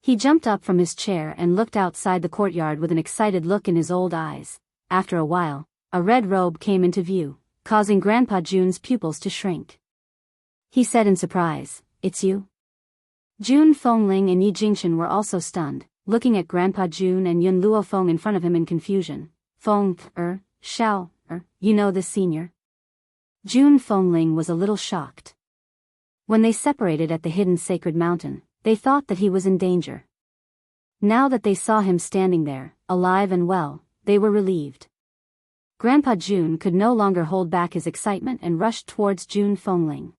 He jumped up from his chair and looked outside the courtyard with an excited look in his old eyes. After a while, a red robe came into view, causing Grandpa Jun's pupils to shrink. He said in surprise, "It's you?" Jun Fengling and Yi Jingchen were also stunned, looking at Grandpa Jun and Yun Luofeng in front of him in confusion. Shao, you know this senior? Jun Fengling was a little shocked. When they separated at the hidden sacred mountain, they thought that he was in danger. Now that they saw him standing there, alive and well, they were relieved. Grandpa Jun could no longer hold back his excitement and rushed towards Jun Fengling.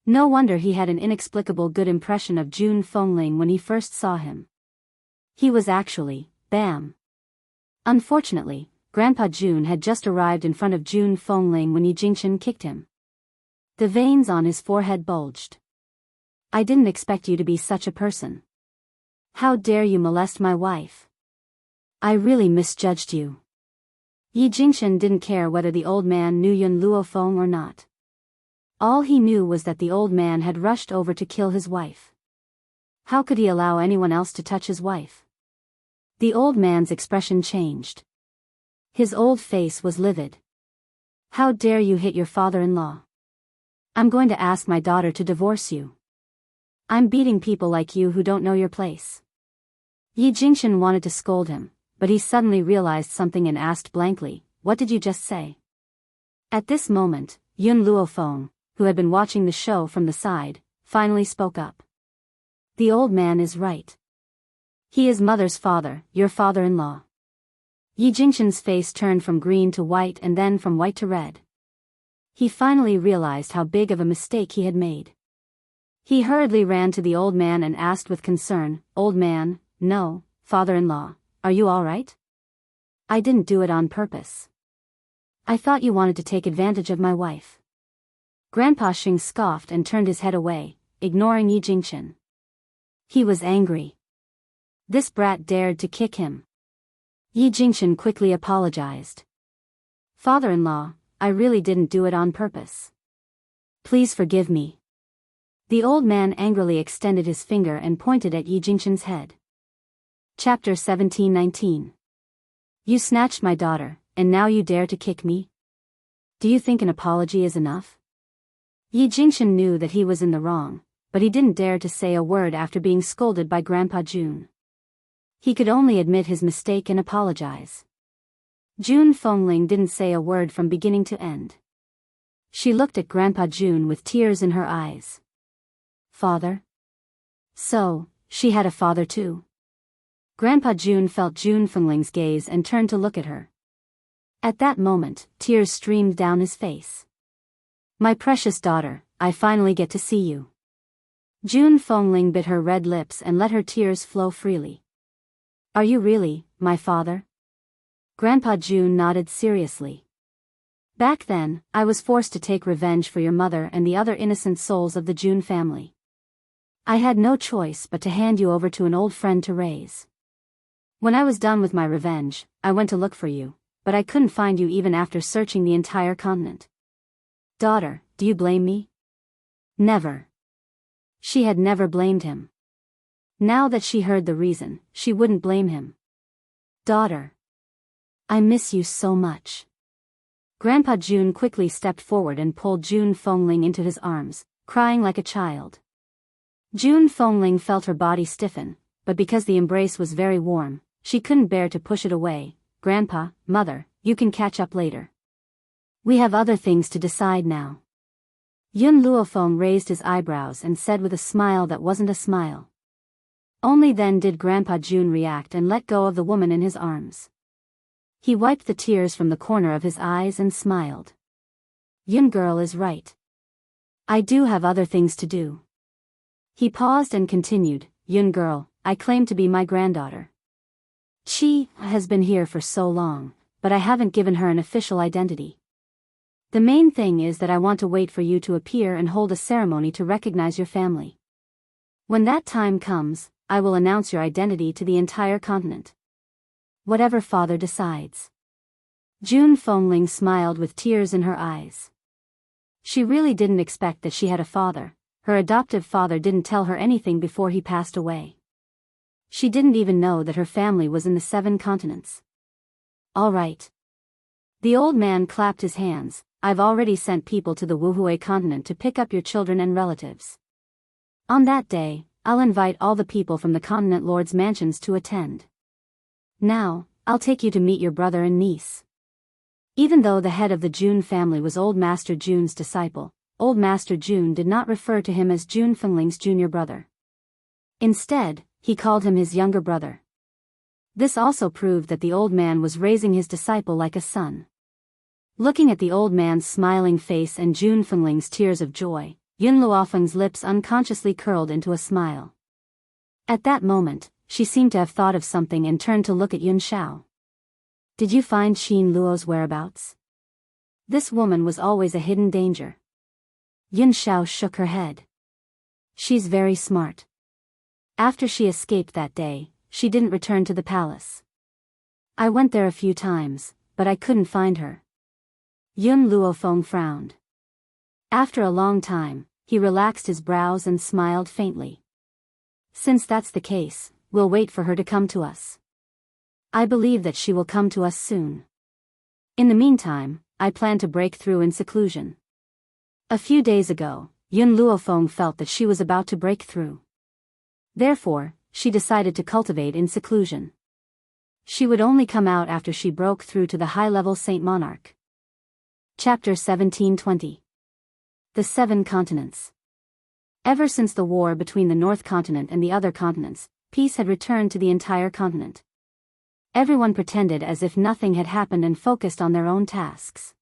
No wonder he had an inexplicable good impression of Jun Fengling when he first saw him. He was actually, bam. Unfortunately, Grandpa Jun had just arrived in front of Jun Fengling when Yi Jingchen kicked him. The veins on his forehead bulged. "I didn't expect you to be such a person. How dare you molest my wife? I really misjudged you." Yi Jingchen didn't care whether the old man knew Yun Luofeng or not. All he knew was that the old man had rushed over to kill his wife. How could he allow anyone else to touch his wife? The old man's expression changed. His old face was livid. "How dare you hit your father-in-law? I'm going to ask my daughter to divorce you. I'm beating people like you who don't know your place." Yi Jingchen wanted to scold him, but he suddenly realized something and asked blankly, "What did you just say?" At this moment, Yun Luofeng, who had been watching the show from the side, finally spoke up. "The old man is right. He is Mother's father, your father-in-law." Yi Jingchen's face turned from green to white and then from white to red. He finally realized how big of a mistake he had made. He hurriedly ran to the old man and asked with concern, "Old man, no, father-in-law, are you all right? I didn't do it on purpose. I thought you wanted to take advantage of my wife." Grandpa Xing scoffed and turned his head away, ignoring Yi Jingchen. He was angry. This brat dared to kick him. Yi Jingchen quickly apologized. "Father-in-law, I really didn't do it on purpose. Please forgive me." The old man angrily extended his finger and pointed at Yi Jingchen's head. Chapter 17-19. You snatched my daughter, and now you dare to kick me? Do you think an apology is enough? Yi Jingchen knew that he was in the wrong, but he didn't dare to say a word after being scolded by Grandpa Jun. He could only admit his mistake and apologize. Jun Fengling didn't say a word from beginning to end. She looked at Grandpa Jun with tears in her eyes. Father? So, she had a father too. Grandpa Jun felt Jun Fengling's gaze and turned to look at her. At that moment, tears streamed down his face. "My precious daughter, I finally get to see you." Jun Fengling bit her red lips and let her tears flow freely. "Are you really, my father?" Grandpa Jun nodded seriously. "Back then, I was forced to take revenge for your mother and the other innocent souls of the Jun family. I had no choice but to hand you over to an old friend to raise. When I was done with my revenge, I went to look for you, but I couldn't find you even after searching the entire continent. Daughter, do you blame me?" Never. She had never blamed him. Now that she heard the reason, she wouldn't blame him. "Daughter. I miss you so much." Grandpa Jun quickly stepped forward and pulled Jun Fengling into his arms, crying like a child. Jun Fengling felt her body stiffen, but because the embrace was very warm, she couldn't bear to push it away. "Grandpa, Mother, you can catch up later. We have other things to decide now." Yun Luofeng raised his eyebrows and said with a smile that wasn't a smile. Only then did Grandpa Jun react and let go of the woman in his arms. He wiped the tears from the corner of his eyes and smiled. "Yun girl is right. I do have other things to do." He paused and continued, "Yun girl, I claim to be my granddaughter. She has been here for so long, but I haven't given her an official identity. The main thing is that I want to wait for you to appear and hold a ceremony to recognize your family. When that time comes, I will announce your identity to the entire continent. Whatever father decides." Jun Fengling smiled with tears in her eyes. She really didn't expect that she had a father. Her adoptive father didn't tell her anything before he passed away. She didn't even know that her family was in the 7 continents. "All right." The old man clapped his hands, I've already sent people to the Wuhui continent to pick up your children and relatives. On that day, I'll invite all the people from the continent lord's mansions to attend. Now, I'll take you to meet your brother and niece. Even though the head of the Jun family was Old Master Jun's disciple, Old Master Jun did not refer to him as Jun Fengling's junior brother. Instead, he called him his younger brother. This also proved that the old man was raising his disciple like a son. Looking at the old man's smiling face and Jun Fengling's tears of joy, Yun Luofeng's lips unconsciously curled into a smile. At that moment, she seemed to have thought of something and turned to look at Yun Xiao. Did you find Xin Luo's whereabouts? This woman was always a hidden danger. Yun Xiao shook her head. She's very smart. After she escaped that day, she didn't return to the palace. I went there a few times, but I couldn't find her. Yun Luofeng frowned. After a long time, he relaxed his brows and smiled faintly. Since that's the case, we'll wait for her to come to us. I believe that she will come to us soon. In the meantime, I plan to break through in seclusion. A few days ago, Yun Luofeng felt that she was about to break through. Therefore, she decided to cultivate in seclusion. She would only come out after she broke through to the high-level Saint Monarch. Chapter 1720. The Seven Continents. Ever since the war between the North Continent and the other continents, peace had returned to the entire continent. Everyone pretended as if nothing had happened and focused on their own tasks.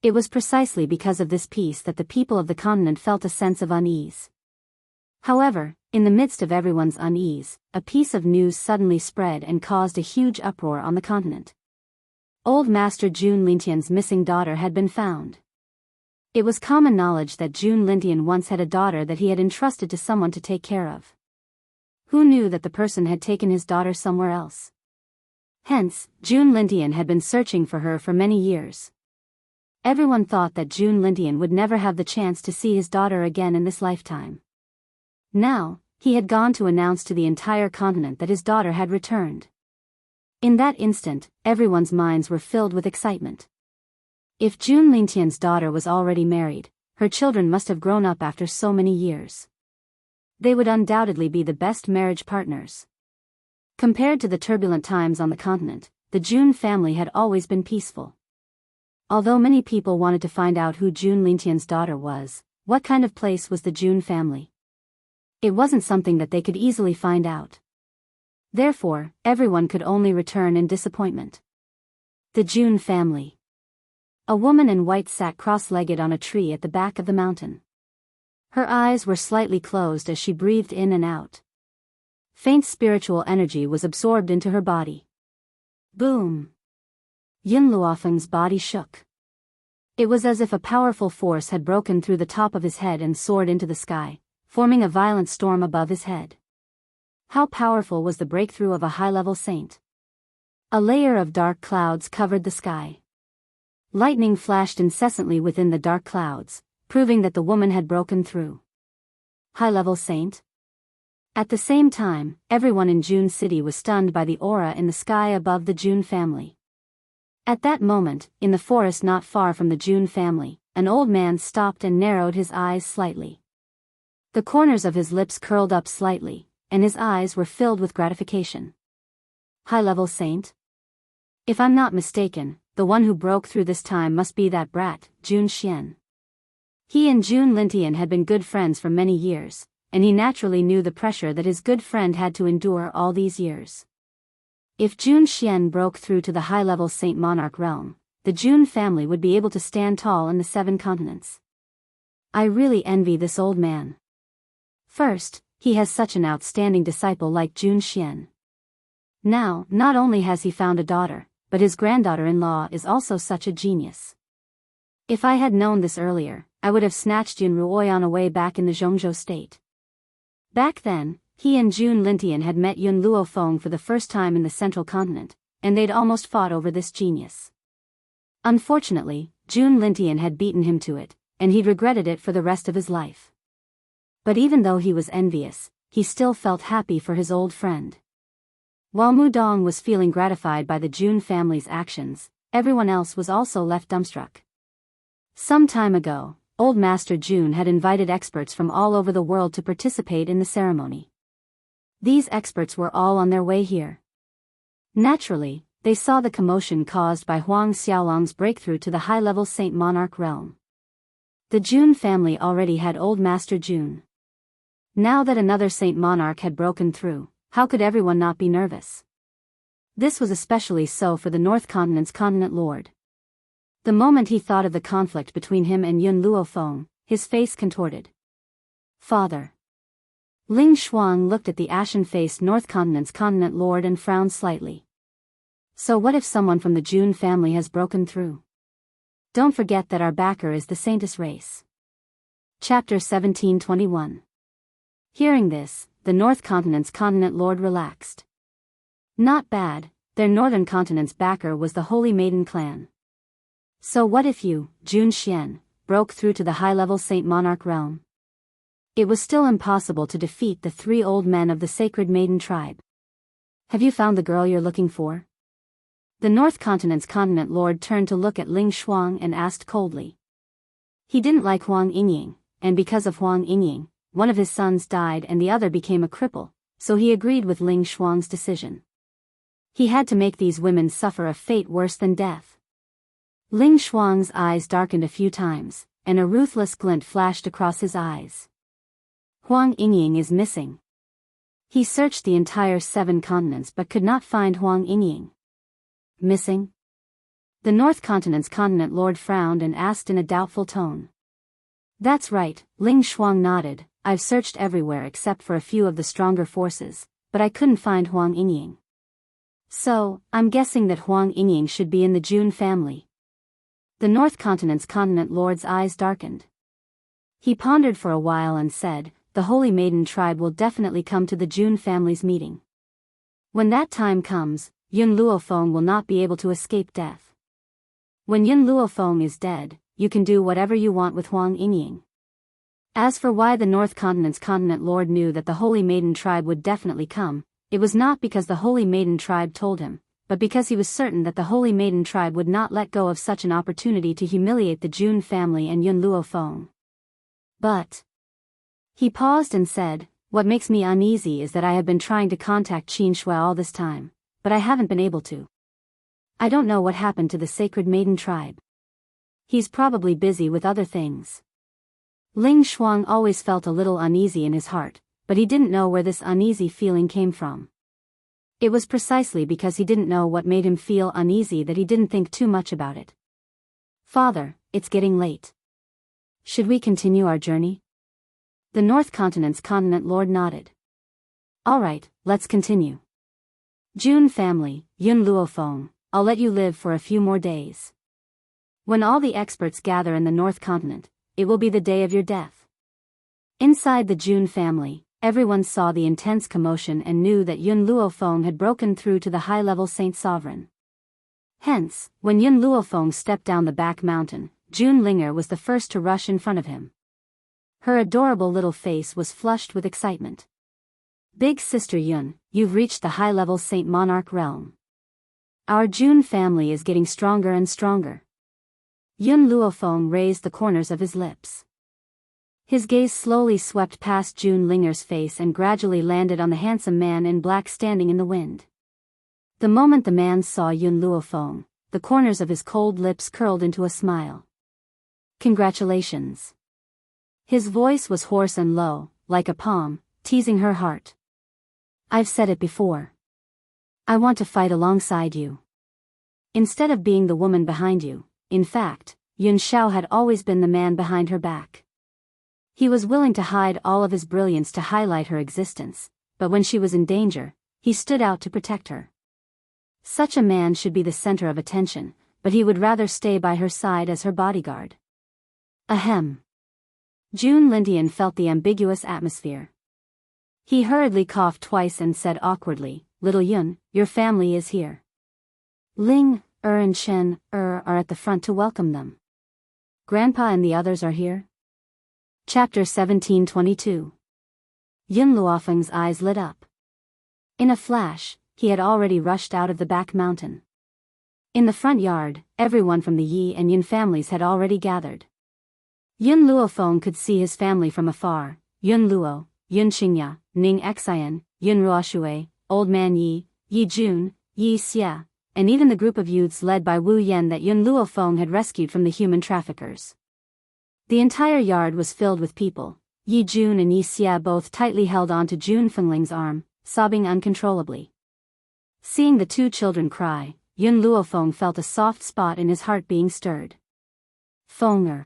It was precisely because of this peace that the people of the continent felt a sense of unease. However, in the midst of everyone's unease, a piece of news suddenly spread and caused a huge uproar on the continent. Old Master Jun Lintian's missing daughter had been found. It was common knowledge that Jun Lintian once had a daughter that he had entrusted to someone to take care of. Who knew that the person had taken his daughter somewhere else? Hence, Jun Lintian had been searching for her for many years. Everyone thought that Jun Lintian would never have the chance to see his daughter again in this lifetime. Now, he had gone to announce to the entire continent that his daughter had returned. In that instant, everyone's minds were filled with excitement. If Jun Lintian's daughter was already married, her children must have grown up after so many years. They would undoubtedly be the best marriage partners. Compared to the turbulent times on the continent, the Jun family had always been peaceful. Although many people wanted to find out who Jun Lintian's daughter was, what kind of place was the Jun family? It wasn't something that they could easily find out. Therefore, everyone could only return in disappointment. The Jun family. A woman in white sat cross-legged on a tree at the back of the mountain. Her eyes were slightly closed as she breathed in and out. Faint spiritual energy was absorbed into her body. Boom! Yun Luofeng's body shook. It was as if a powerful force had broken through the top of his head and soared into the sky, forming a violent storm above his head. How powerful was the breakthrough of a high-level saint? A layer of dark clouds covered the sky. Lightning flashed incessantly within the dark clouds, proving that the woman had broken through. High-level saint? At the same time, everyone in Jun City was stunned by the aura in the sky above the Jun family. At that moment, in the forest not far from the Jun family, an old man stopped and narrowed his eyes slightly. The corners of his lips curled up slightly, and his eyes were filled with gratification. High-level saint? If I'm not mistaken, the one who broke through this time must be that brat, Jun Xian. He and Jun Lintian had been good friends for many years, and he naturally knew the pressure that his good friend had to endure all these years. If Jun Xian broke through to the high-level Saint Monarch realm, the Jun family would be able to stand tall in the 7 continents. I really envy this old man. First, he has such an outstanding disciple like Jun Xian. Now, not only has he found a daughter, but his granddaughter-in-law is also such a genius. If I had known this earlier, I would have snatched Yun Ruoyan away back in the Zhongzhou state. Back then, he and Jun Lintian had met Yun Luofeng for the first time in the central continent, and they'd almost fought over this genius. Unfortunately, Jun Lintian had beaten him to it, and he'd regretted it for the rest of his life. But even though he was envious, he still felt happy for his old friend. While Mu Dong was feeling gratified by the Jun family's actions, everyone else was also left dumbstruck. Some time ago, Old Master June had invited experts from all over the world to participate in the ceremony. These experts were all on their way here. Naturally, they saw the commotion caused by Huang Xiaolong's breakthrough to the high-level Saint Monarch realm. The June family already had Old Master June. Now that another Saint Monarch had broken through, how could everyone not be nervous? This was especially so for the North Continent's Continent Lord. The moment he thought of the conflict between him and Yun Luofeng, his face contorted. Father. Ling Shuang looked at the ashen-faced North Continent's Continent Lord and frowned slightly. So what if someone from the June family has broken through? Don't forget that our backer is the Saintess race. Chapter 1721. Hearing this, the North Continent's Continent Lord relaxed. Not bad, their Northern Continent's backer was the Holy Maiden clan. So what if you, Jun Xian, broke through to the high-level Saint Monarch realm? It was still impossible to defeat the 3 old men of the Sacred Maiden tribe. Have you found the girl you're looking for? The North Continent's Continent Lord turned to look at Ling Shuang and asked coldly. He didn't like Huang Yingying, and because of Huang Yingying, one of his sons died and the other became a cripple, so he agreed with Ling Shuang's decision. He had to make these women suffer a fate worse than death. Ling Shuang's eyes darkened a few times, and a ruthless glint flashed across his eyes. Huang Yingying is missing. He searched the entire 7 continents but could not find Huang Yingying. Missing? The North Continent's Continent Lord frowned and asked in a doubtful tone. That's right, Ling Shuang nodded. I've searched everywhere except for a few of the stronger forces, but I couldn't find Huang Yingying. So, I'm guessing that Huang Yingying should be in the June family. The North Continent's Continent Lord's eyes darkened. He pondered for a while and said, the Holy Maiden tribe will definitely come to the June family's meeting. When that time comes, Yun Luofeng will not be able to escape death. When Yun Luofeng is dead, you can do whatever you want with Huang Yingying. As for why the North Continent's Continent Lord knew that the Holy Maiden tribe would definitely come, it was not because the Holy Maiden tribe told him, but because he was certain that the Holy Maiden tribe would not let go of such an opportunity to humiliate the June family and Yun Luofeng. But he paused and said, what makes me uneasy is that I have been trying to contact Qin Shui all this time, but I haven't been able to. I don't know what happened to the Sacred Maiden tribe. He's probably busy with other things. Ling Shuang always felt a little uneasy in his heart, but he didn't know where this uneasy feeling came from. It was precisely because he didn't know what made him feel uneasy that he didn't think too much about it. Father, it's getting late. Should we continue our journey? The North Continent's Continent Lord nodded. All right, let's continue. June family, Yun Luofeng, I'll let you live for a few more days. When all the experts gather in the North Continent, it will be the day of your death. Inside the June family, everyone saw the intense commotion and knew that Yun Luofeng had broken through to the high-level Saint Sovereign. Hence, when Yun Luofeng stepped down the back mountain, June Linger was the first to rush in front of him. Her adorable little face was flushed with excitement. Big Sister Yun, you've reached the high-level Saint Monarch realm. Our June family is getting stronger and stronger. Yun Luofeng raised the corners of his lips. His gaze slowly swept past June Linger's face and gradually landed on the handsome man in black standing in the wind. The moment the man saw Yun Luofeng, the corners of his cold lips curled into a smile. Congratulations. His voice was hoarse and low, like a palm, teasing her heart. I've said it before. I want to fight alongside you. Instead of being the woman behind you, in fact, Yun Xiao had always been the man behind her back. He was willing to hide all of his brilliance to highlight her existence, but when she was in danger, he stood out to protect her. Such a man should be the center of attention, but he would rather stay by her side as her bodyguard. Ahem. June Lindian felt the ambiguous atmosphere. He hurriedly coughed twice and said awkwardly, Little Yun, your family is here. Ling, and Shen, are at the front to welcome them. Grandpa and the others are here? Chapter 1722. Yun Luofeng's eyes lit up. In a flash, he had already rushed out of the back mountain. In the front yard, everyone from the Yi and Yun families had already gathered. Yun Luofeng could see his family from afar: Yun Luo, Yun Qingya, Ning Xian, Yun Ruoshui, Old Man Yi, Yi Jun, Yi Xia, and even the group of youths led by Wu Yan that Yun Luofeng had rescued from the human traffickers. The entire yard was filled with people. Yi Jun and Yi Xia both tightly held on to Jun Fengling's arm, sobbing uncontrollably. Seeing the two children cry, Yun Luofeng felt a soft spot in his heart being stirred. Fenger.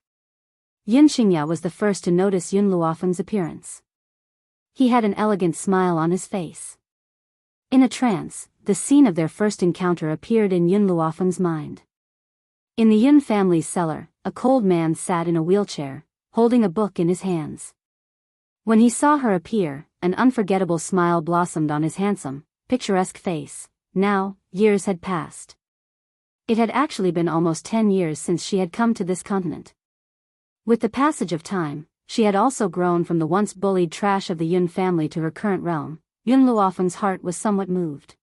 Yun Qingya was the first to notice Yun Luofeng's appearance. He had an elegant smile on his face. In a trance, the scene of their first encounter appeared in Yun Luofeng's mind. In the Yun family's cellar, a cold man sat in a wheelchair, holding a book in his hands. When he saw her appear, an unforgettable smile blossomed on his handsome, picturesque face. Now, years had passed. It had actually been almost 10 years since she had come to this continent. With the passage of time, she had also grown from the once bullied trash of the Yun family to her current realm. Yun Luofeng's heart was somewhat moved.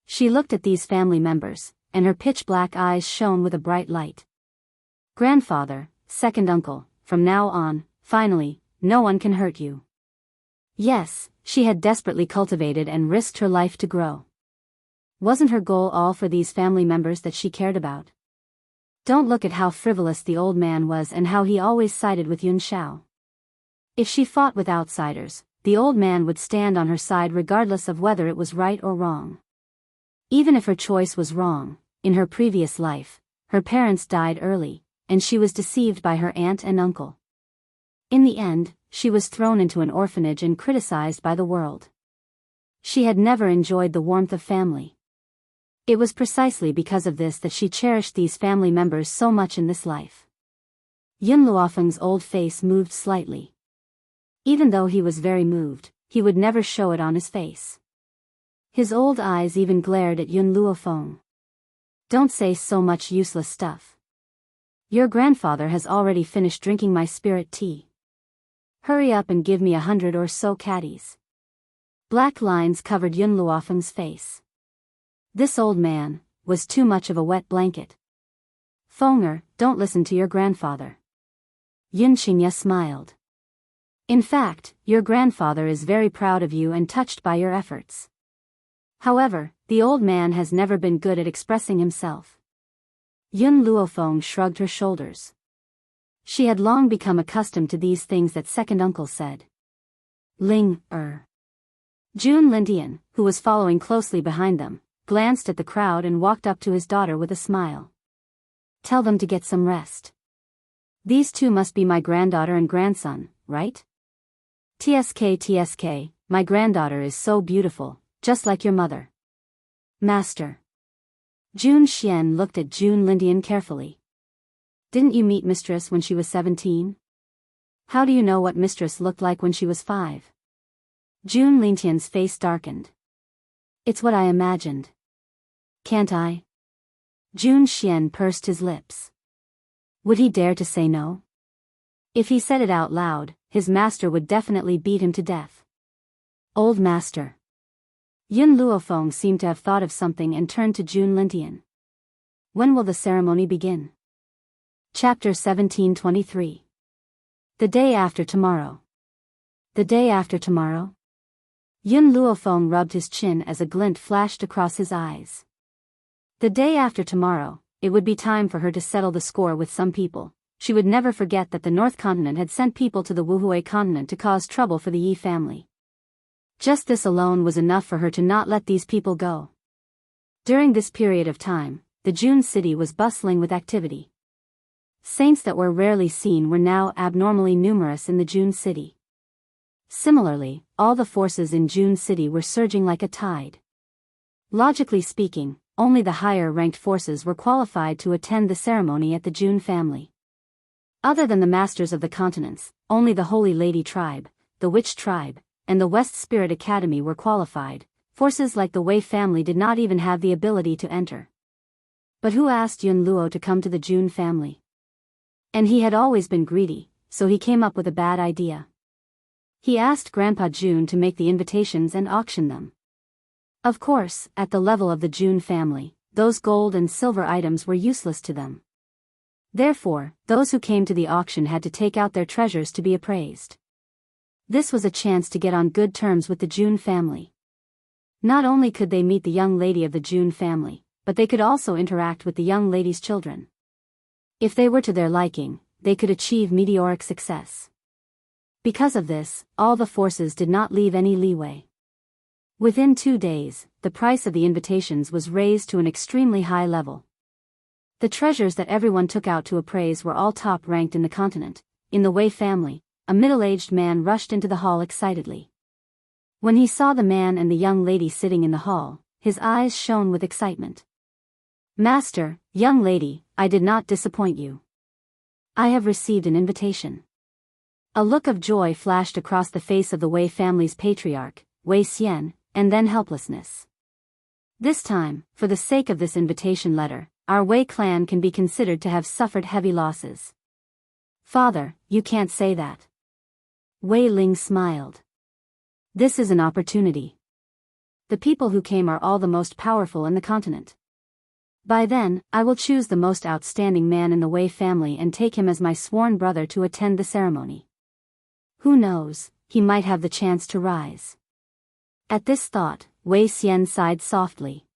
She looked at these family members, and her pitch-black eyes shone with a bright light. Grandfather, second uncle, from now on, finally, no one can hurt you. Yes, she had desperately cultivated and risked her life to grow. Wasn't her goal all for these family members that she cared about? Don't look at how frivolous the old man was and how he always sided with Yun Xiao. If she fought with outsiders, the old man would stand on her side regardless of whether it was right or wrong. Even if her choice was wrong, in her previous life, her parents died early, and she was deceived by her aunt and uncle. In the end, she was thrown into an orphanage and criticized by the world. She had never enjoyed the warmth of family. It was precisely because of this that she cherished these family members so much in this life. Yun Luofeng's old face moved slightly. Even though he was very moved, he would never show it on his face. His old eyes even glared at Yun Luofeng. Don't say so much useless stuff. Your grandfather has already finished drinking my spirit tea. Hurry up and give me 100 or so caddies. Black lines covered Yun Luofeng's face. This old man was too much of a wet blanket. Fenger, don't listen to your grandfather. Yun Qingya smiled. In fact, your grandfather is very proud of you and touched by your efforts. However, the old man has never been good at expressing himself. Yun Luofeng shrugged her shoulders. She had long become accustomed to these things that second uncle said. Jun Lintian, who was following closely behind them, glanced at the crowd and walked up to his daughter with a smile. Tell them to get some rest. These two must be my granddaughter and grandson, right? TSK, my granddaughter is so beautiful, just like your mother. Master. Jun Xian looked at Jun Lintian carefully. Didn't you meet Mistress when she was 17? How do you know what Mistress looked like when she was 5? Jun Lintian's face darkened. It's what I imagined. Can't I? Jun Xian pursed his lips. Would he dare to say no? If he said it out loud, his master would definitely beat him to death. Old master. Yun Luofeng seemed to have thought of something and turned to Jun Lintian. When will the ceremony begin? Chapter 1723. The day after tomorrow. The day after tomorrow? Yun Luofeng rubbed his chin as a glint flashed across his eyes. The day after tomorrow, it would be time for her to settle the score with some people. She would never forget that the North Continent had sent people to the Wuhui continent to cause trouble for the Yi family. Just this alone was enough for her to not let these people go. During this period of time, the Jun city was bustling with activity. Saints that were rarely seen were now abnormally numerous in the Jun city. Similarly, all the forces in Jun city were surging like a tide. Logically speaking, only the higher-ranked forces were qualified to attend the ceremony at the Jun family. Other than the masters of the continents, only the Holy Lady tribe, the Witch tribe, and the West Spirit Academy were qualified. Forces like the Wei family did not even have the ability to enter. But who asked Yun Luo to come to the Jun family? And he had always been greedy, so he came up with a bad idea. He asked Grandpa Jun to make the invitations and auction them. Of course, at the level of the Jun family, those gold and silver items were useless to them. Therefore, those who came to the auction had to take out their treasures to be appraised. This was a chance to get on good terms with the June family. Not only could they meet the young lady of the June family, but they could also interact with the young lady's children. If they were to their liking, they could achieve meteoric success. Because of this, all the forces did not leave any leeway. Within 2 days, the price of the invitations was raised to an extremely high level. The treasures that everyone took out to appraise were all top-ranked in the continent. In the Wei family, a middle-aged man rushed into the hall excitedly. When he saw the man and the young lady sitting in the hall, his eyes shone with excitement. "Master, young lady, I did not disappoint you. I have received an invitation." A look of joy flashed across the face of the Wei family's patriarch, Wei Xian, and then helplessness. "This time, for the sake of this invitation letter, our Wei clan can be considered to have suffered heavy losses." "Father, you can't say that." Wei Ling smiled. "This is an opportunity. The people who came are all the most powerful in the continent. By then, I will choose the most outstanding man in the Wei family and take him as my sworn brother to attend the ceremony. Who knows, he might have the chance to rise." At this thought, Wei Xian sighed softly.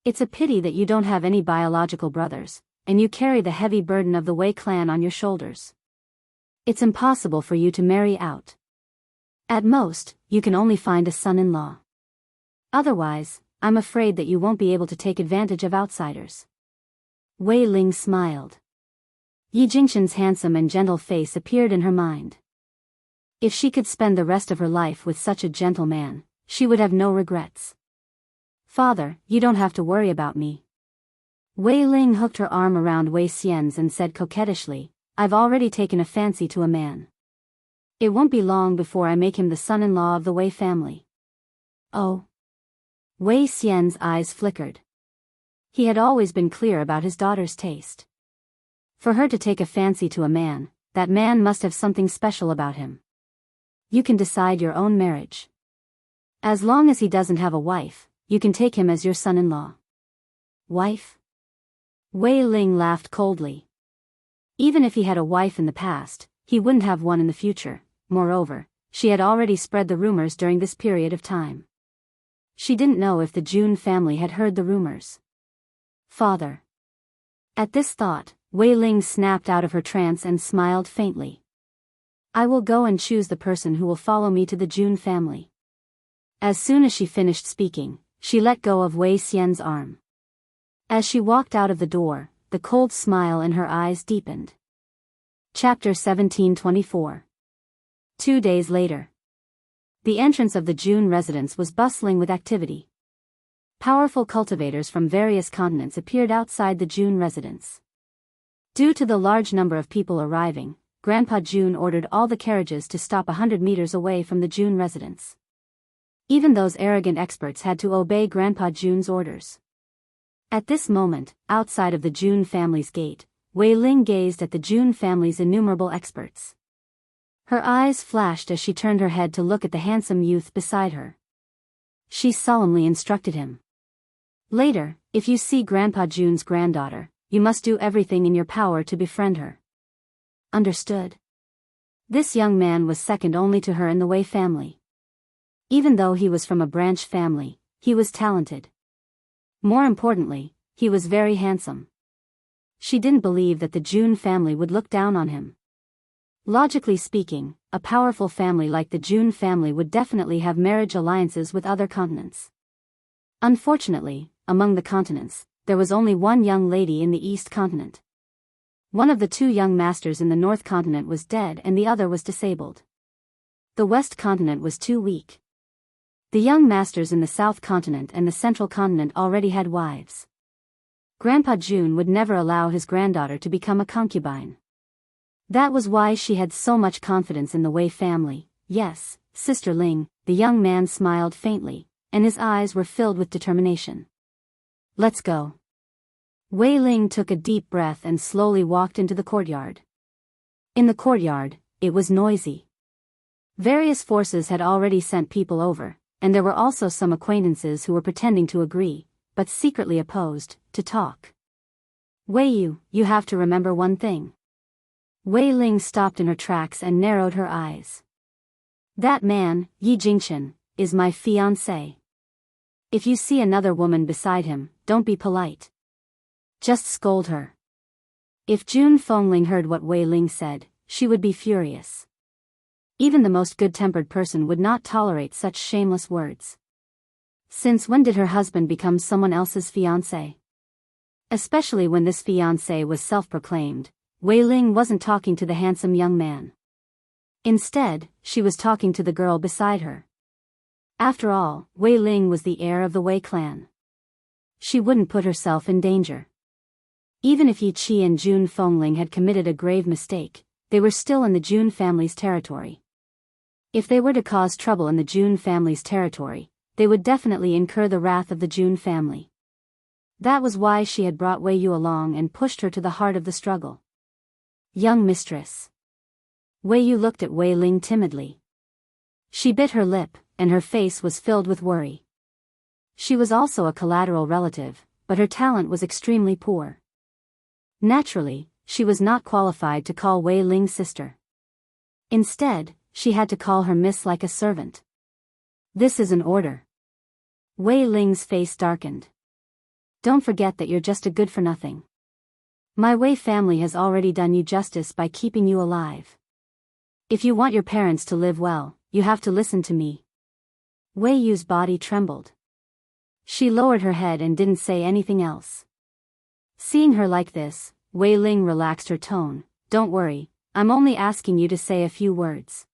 "It's a pity that you don't have any biological brothers, and you carry the heavy burden of the Wei clan on your shoulders. It's impossible for you to marry out. At most, you can only find a son-in-law. Otherwise, I'm afraid that you won't be able to take advantage of outsiders." Wei Ling smiled. Yi Jingxin's handsome and gentle face appeared in her mind. If she could spend the rest of her life with such a gentle man, she would have no regrets. "Father, you don't have to worry about me." Wei Ling hooked her arm around Wei Xian's and said coquettishly, "I've already taken a fancy to a man. It won't be long before I make him the son-in-law of the Wei family." "Oh." Wei Xian's eyes flickered. He had always been clear about his daughter's taste. For her to take a fancy to a man, that man must have something special about him. "You can decide your own marriage. As long as he doesn't have a wife, you can take him as your son-in-law." "Wife?" Wei Ling laughed coldly. Even if he had a wife in the past, he wouldn't have one in the future. Moreover, she had already spread the rumors during this period of time. She didn't know if the June family had heard the rumors. "Father." At this thought, Wei Ling snapped out of her trance and smiled faintly. "I will go and choose the person who will follow me to the June family." As soon as she finished speaking, she let go of Wei Xian's arm. As she walked out of the door, the cold smile in her eyes deepened. Chapter 1724. 2 days later. The entrance of the June residence was bustling with activity. Powerful cultivators from various continents appeared outside the June residence. Due to the large number of people arriving, Grandpa June ordered all the carriages to stop 100 meters away from the June residence. Even those arrogant experts had to obey Grandpa June's orders. At this moment, outside of the June family's gate, Wei Ling gazed at the June family's innumerable experts. Her eyes flashed as she turned her head to look at the handsome youth beside her. She solemnly instructed him. "Later, if you see Grandpa June's granddaughter, you must do everything in your power to befriend her." "Understood." This young man was second only to her in the Wei family. Even though he was from a branch family, he was talented. More importantly, he was very handsome. She didn't believe that the June family would look down on him. Logically speaking, a powerful family like the June family would definitely have marriage alliances with other continents. Unfortunately, among the continents, there was only one young lady in the East continent. One of the 2 young masters in the North continent was dead and the other was disabled. The West continent was too weak. The young masters in the South continent and the Central continent already had wives. Grandpa June would never allow his granddaughter to become a concubine. That was why she had so much confidence in the Wei family. "Yes, Sister Ling," the young man smiled faintly, and his eyes were filled with determination. "Let's go." Wei Ling took a deep breath and slowly walked into the courtyard. In the courtyard, it was noisy. Various forces had already sent people over, and there were also some acquaintances who were pretending to agree, but secretly opposed, to talk. Wei Yu, you have to remember one thing. Wei Ling stopped in her tracks and narrowed her eyes. That man, Yi Jingchen, is my fiancé. If you see another woman beside him, don't be polite. Just scold her. If Jun Fengling heard what Wei Ling said, she would be furious. Even the most good-tempered person would not tolerate such shameless words. Since when did her husband become someone else's fiancé? Especially when this fiancé was self-proclaimed, Wei Ling wasn't talking to the handsome young man. Instead, she was talking to the girl beside her. After all, Wei Ling was the heir of the Wei clan. She wouldn't put herself in danger. Even if Yi Qi and Jun Fengling had committed a grave mistake, they were still in the Jun family's territory. If they were to cause trouble in the Jun family's territory, they would definitely incur the wrath of the Jun family. That was why she had brought Wei Yu along and pushed her to the heart of the struggle. Young mistress. Wei Yu looked at Wei Ling timidly. She bit her lip, and her face was filled with worry. She was also a collateral relative, but her talent was extremely poor. Naturally, she was not qualified to call Wei Ling sister. Instead, she had to call her miss like a servant. This is an order. Wei Ling's face darkened. Don't forget that you're just a good-for-nothing. My Wei family has already done you justice by keeping you alive. If you want your parents to live well, you have to listen to me. Wei Yu's body trembled. She lowered her head and didn't say anything else. Seeing her like this, Wei Ling relaxed her tone. Don't worry, I'm only asking you to say a few words.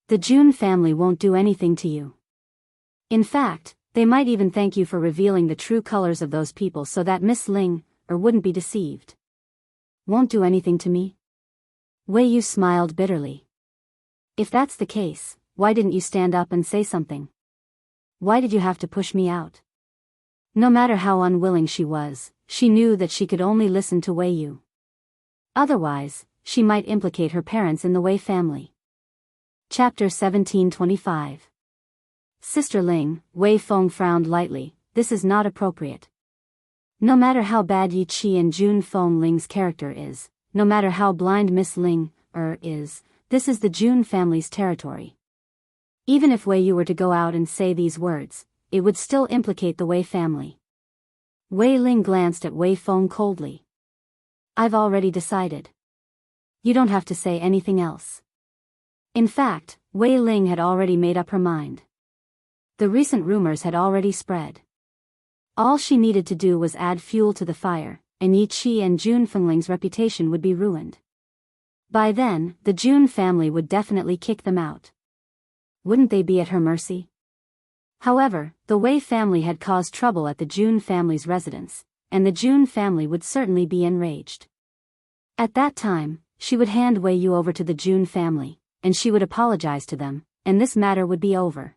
The Jun family won't do anything to you. In fact, they might even thank you for revealing the true colors of those people so that Miss Ling, wouldn't be deceived. Won't do anything to me? Wei Yu smiled bitterly. If that's the case, why didn't you stand up and say something? Why did you have to push me out? No matter how unwilling she was, she knew that she could only listen to Wei Yu. Otherwise, she might implicate her parents in the Wei family. Chapter 1725. Sister Ling, Wei Feng frowned lightly. This is not appropriate. No matter how bad Yi Qi and Jun Fengling's character is, no matter how blind Miss Ling, is, this is the Jun family's territory. Even if Wei Yu were to go out and say these words, it would still implicate the Wei family. Wei Ling glanced at Wei Feng coldly. I've already decided. You don't have to say anything else. In fact, Wei Ling had already made up her mind. The recent rumors had already spread. All she needed to do was add fuel to the fire, and Yi Qi and Jun Fengling's reputation would be ruined. By then, the Jun family would definitely kick them out. Wouldn't they be at her mercy? However, the Wei family had caused trouble at the Jun family's residence, and the Jun family would certainly be enraged. At that time, she would hand Wei Yu over to the Jun family, and she would apologize to them, and this matter would be over.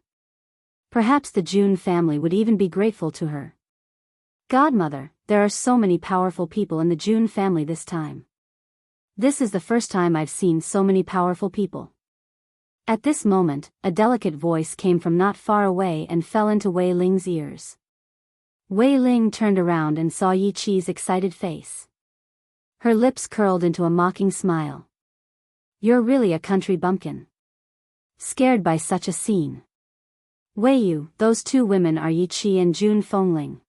Perhaps the Jun family would even be grateful to her. Godmother, there are so many powerful people in the Jun family this time. This is the first time I've seen so many powerful people. At this moment, a delicate voice came from not far away and fell into Wei Ling's ears. Wei Ling turned around and saw Yi Qi's excited face. Her lips curled into a mocking smile. You're really a country bumpkin. Scared by such a scene. Wei Yu, those two women are Yi Qi and Jun Fengling.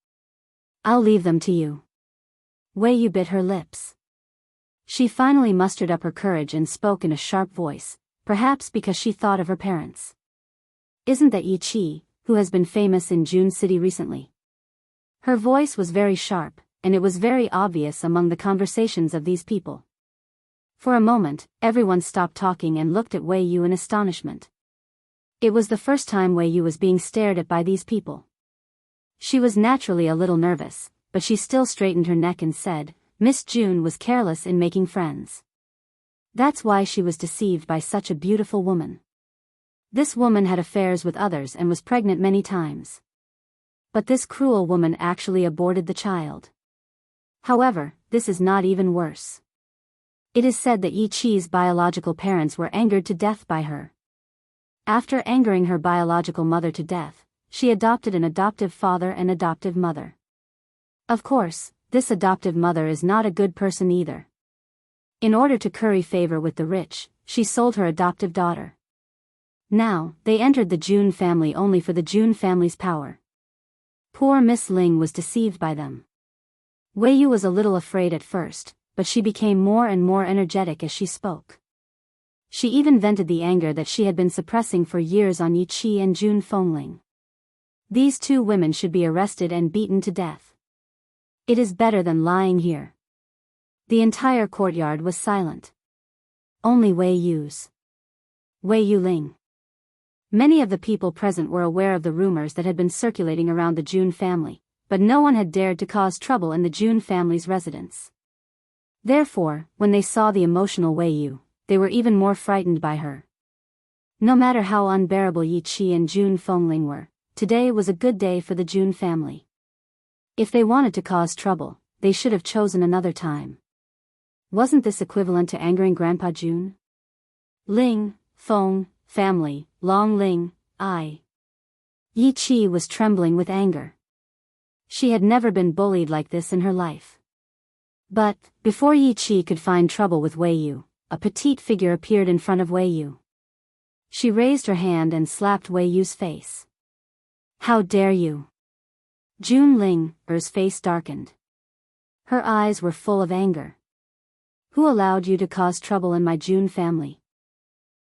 I'll leave them to you. Wei Yu bit her lips. She finally mustered up her courage and spoke in a sharp voice, perhaps because she thought of her parents. Isn't that Yi Qi, who has been famous in Jun City recently? Her voice was very sharp, and it was very obvious among the conversations of these people. For a moment, everyone stopped talking and looked at Wei Yu in astonishment. It was the first time Wei Yu was being stared at by these people. She was naturally a little nervous, but she still straightened her neck and said, Miss Jun was careless in making friends. That's why she was deceived by such a beautiful woman. This woman had affairs with others and was pregnant many times. But this cruel woman actually aborted the child. However, this is not even worse. It is said that Yi Qi's biological parents were angered to death by her. After angering her biological mother to death, she adopted an adoptive father and adoptive mother. Of course, this adoptive mother is not a good person either. In order to curry favor with the rich, she sold her adoptive daughter. Now, they entered the Jun family only for the Jun family's power. Poor Miss Ling was deceived by them. Wei Yu was a little afraid at first, but she became more and more energetic as she spoke. She even vented the anger that she had been suppressing for years on Yi Qi and Jun Fengling. These two women should be arrested and beaten to death. It is better than lying here. The entire courtyard was silent. Only Wei Yuling. Many of the people present were aware of the rumors that had been circulating around the Jun family, but no one had dared to cause trouble in the Jun family's residence. Therefore, when they saw the emotional Wei Yu, they were even more frightened by her. No matter how unbearable Yi Qi and Jun Fengling were, today was a good day for the Jun family. If they wanted to cause trouble, they should have chosen another time. Wasn't this equivalent to angering Grandpa Jun? Ling, Feng, family, Long Ling, I. Yi Qi was trembling with anger. She had never been bullied like this in her life. But, before Yi Qi could find trouble with Wei Yu, a petite figure appeared in front of Wei Yu. She raised her hand and slapped Wei Yu's face. How dare you? Jun Ling's face darkened. Her eyes were full of anger. Who allowed you to cause trouble in my Jun family?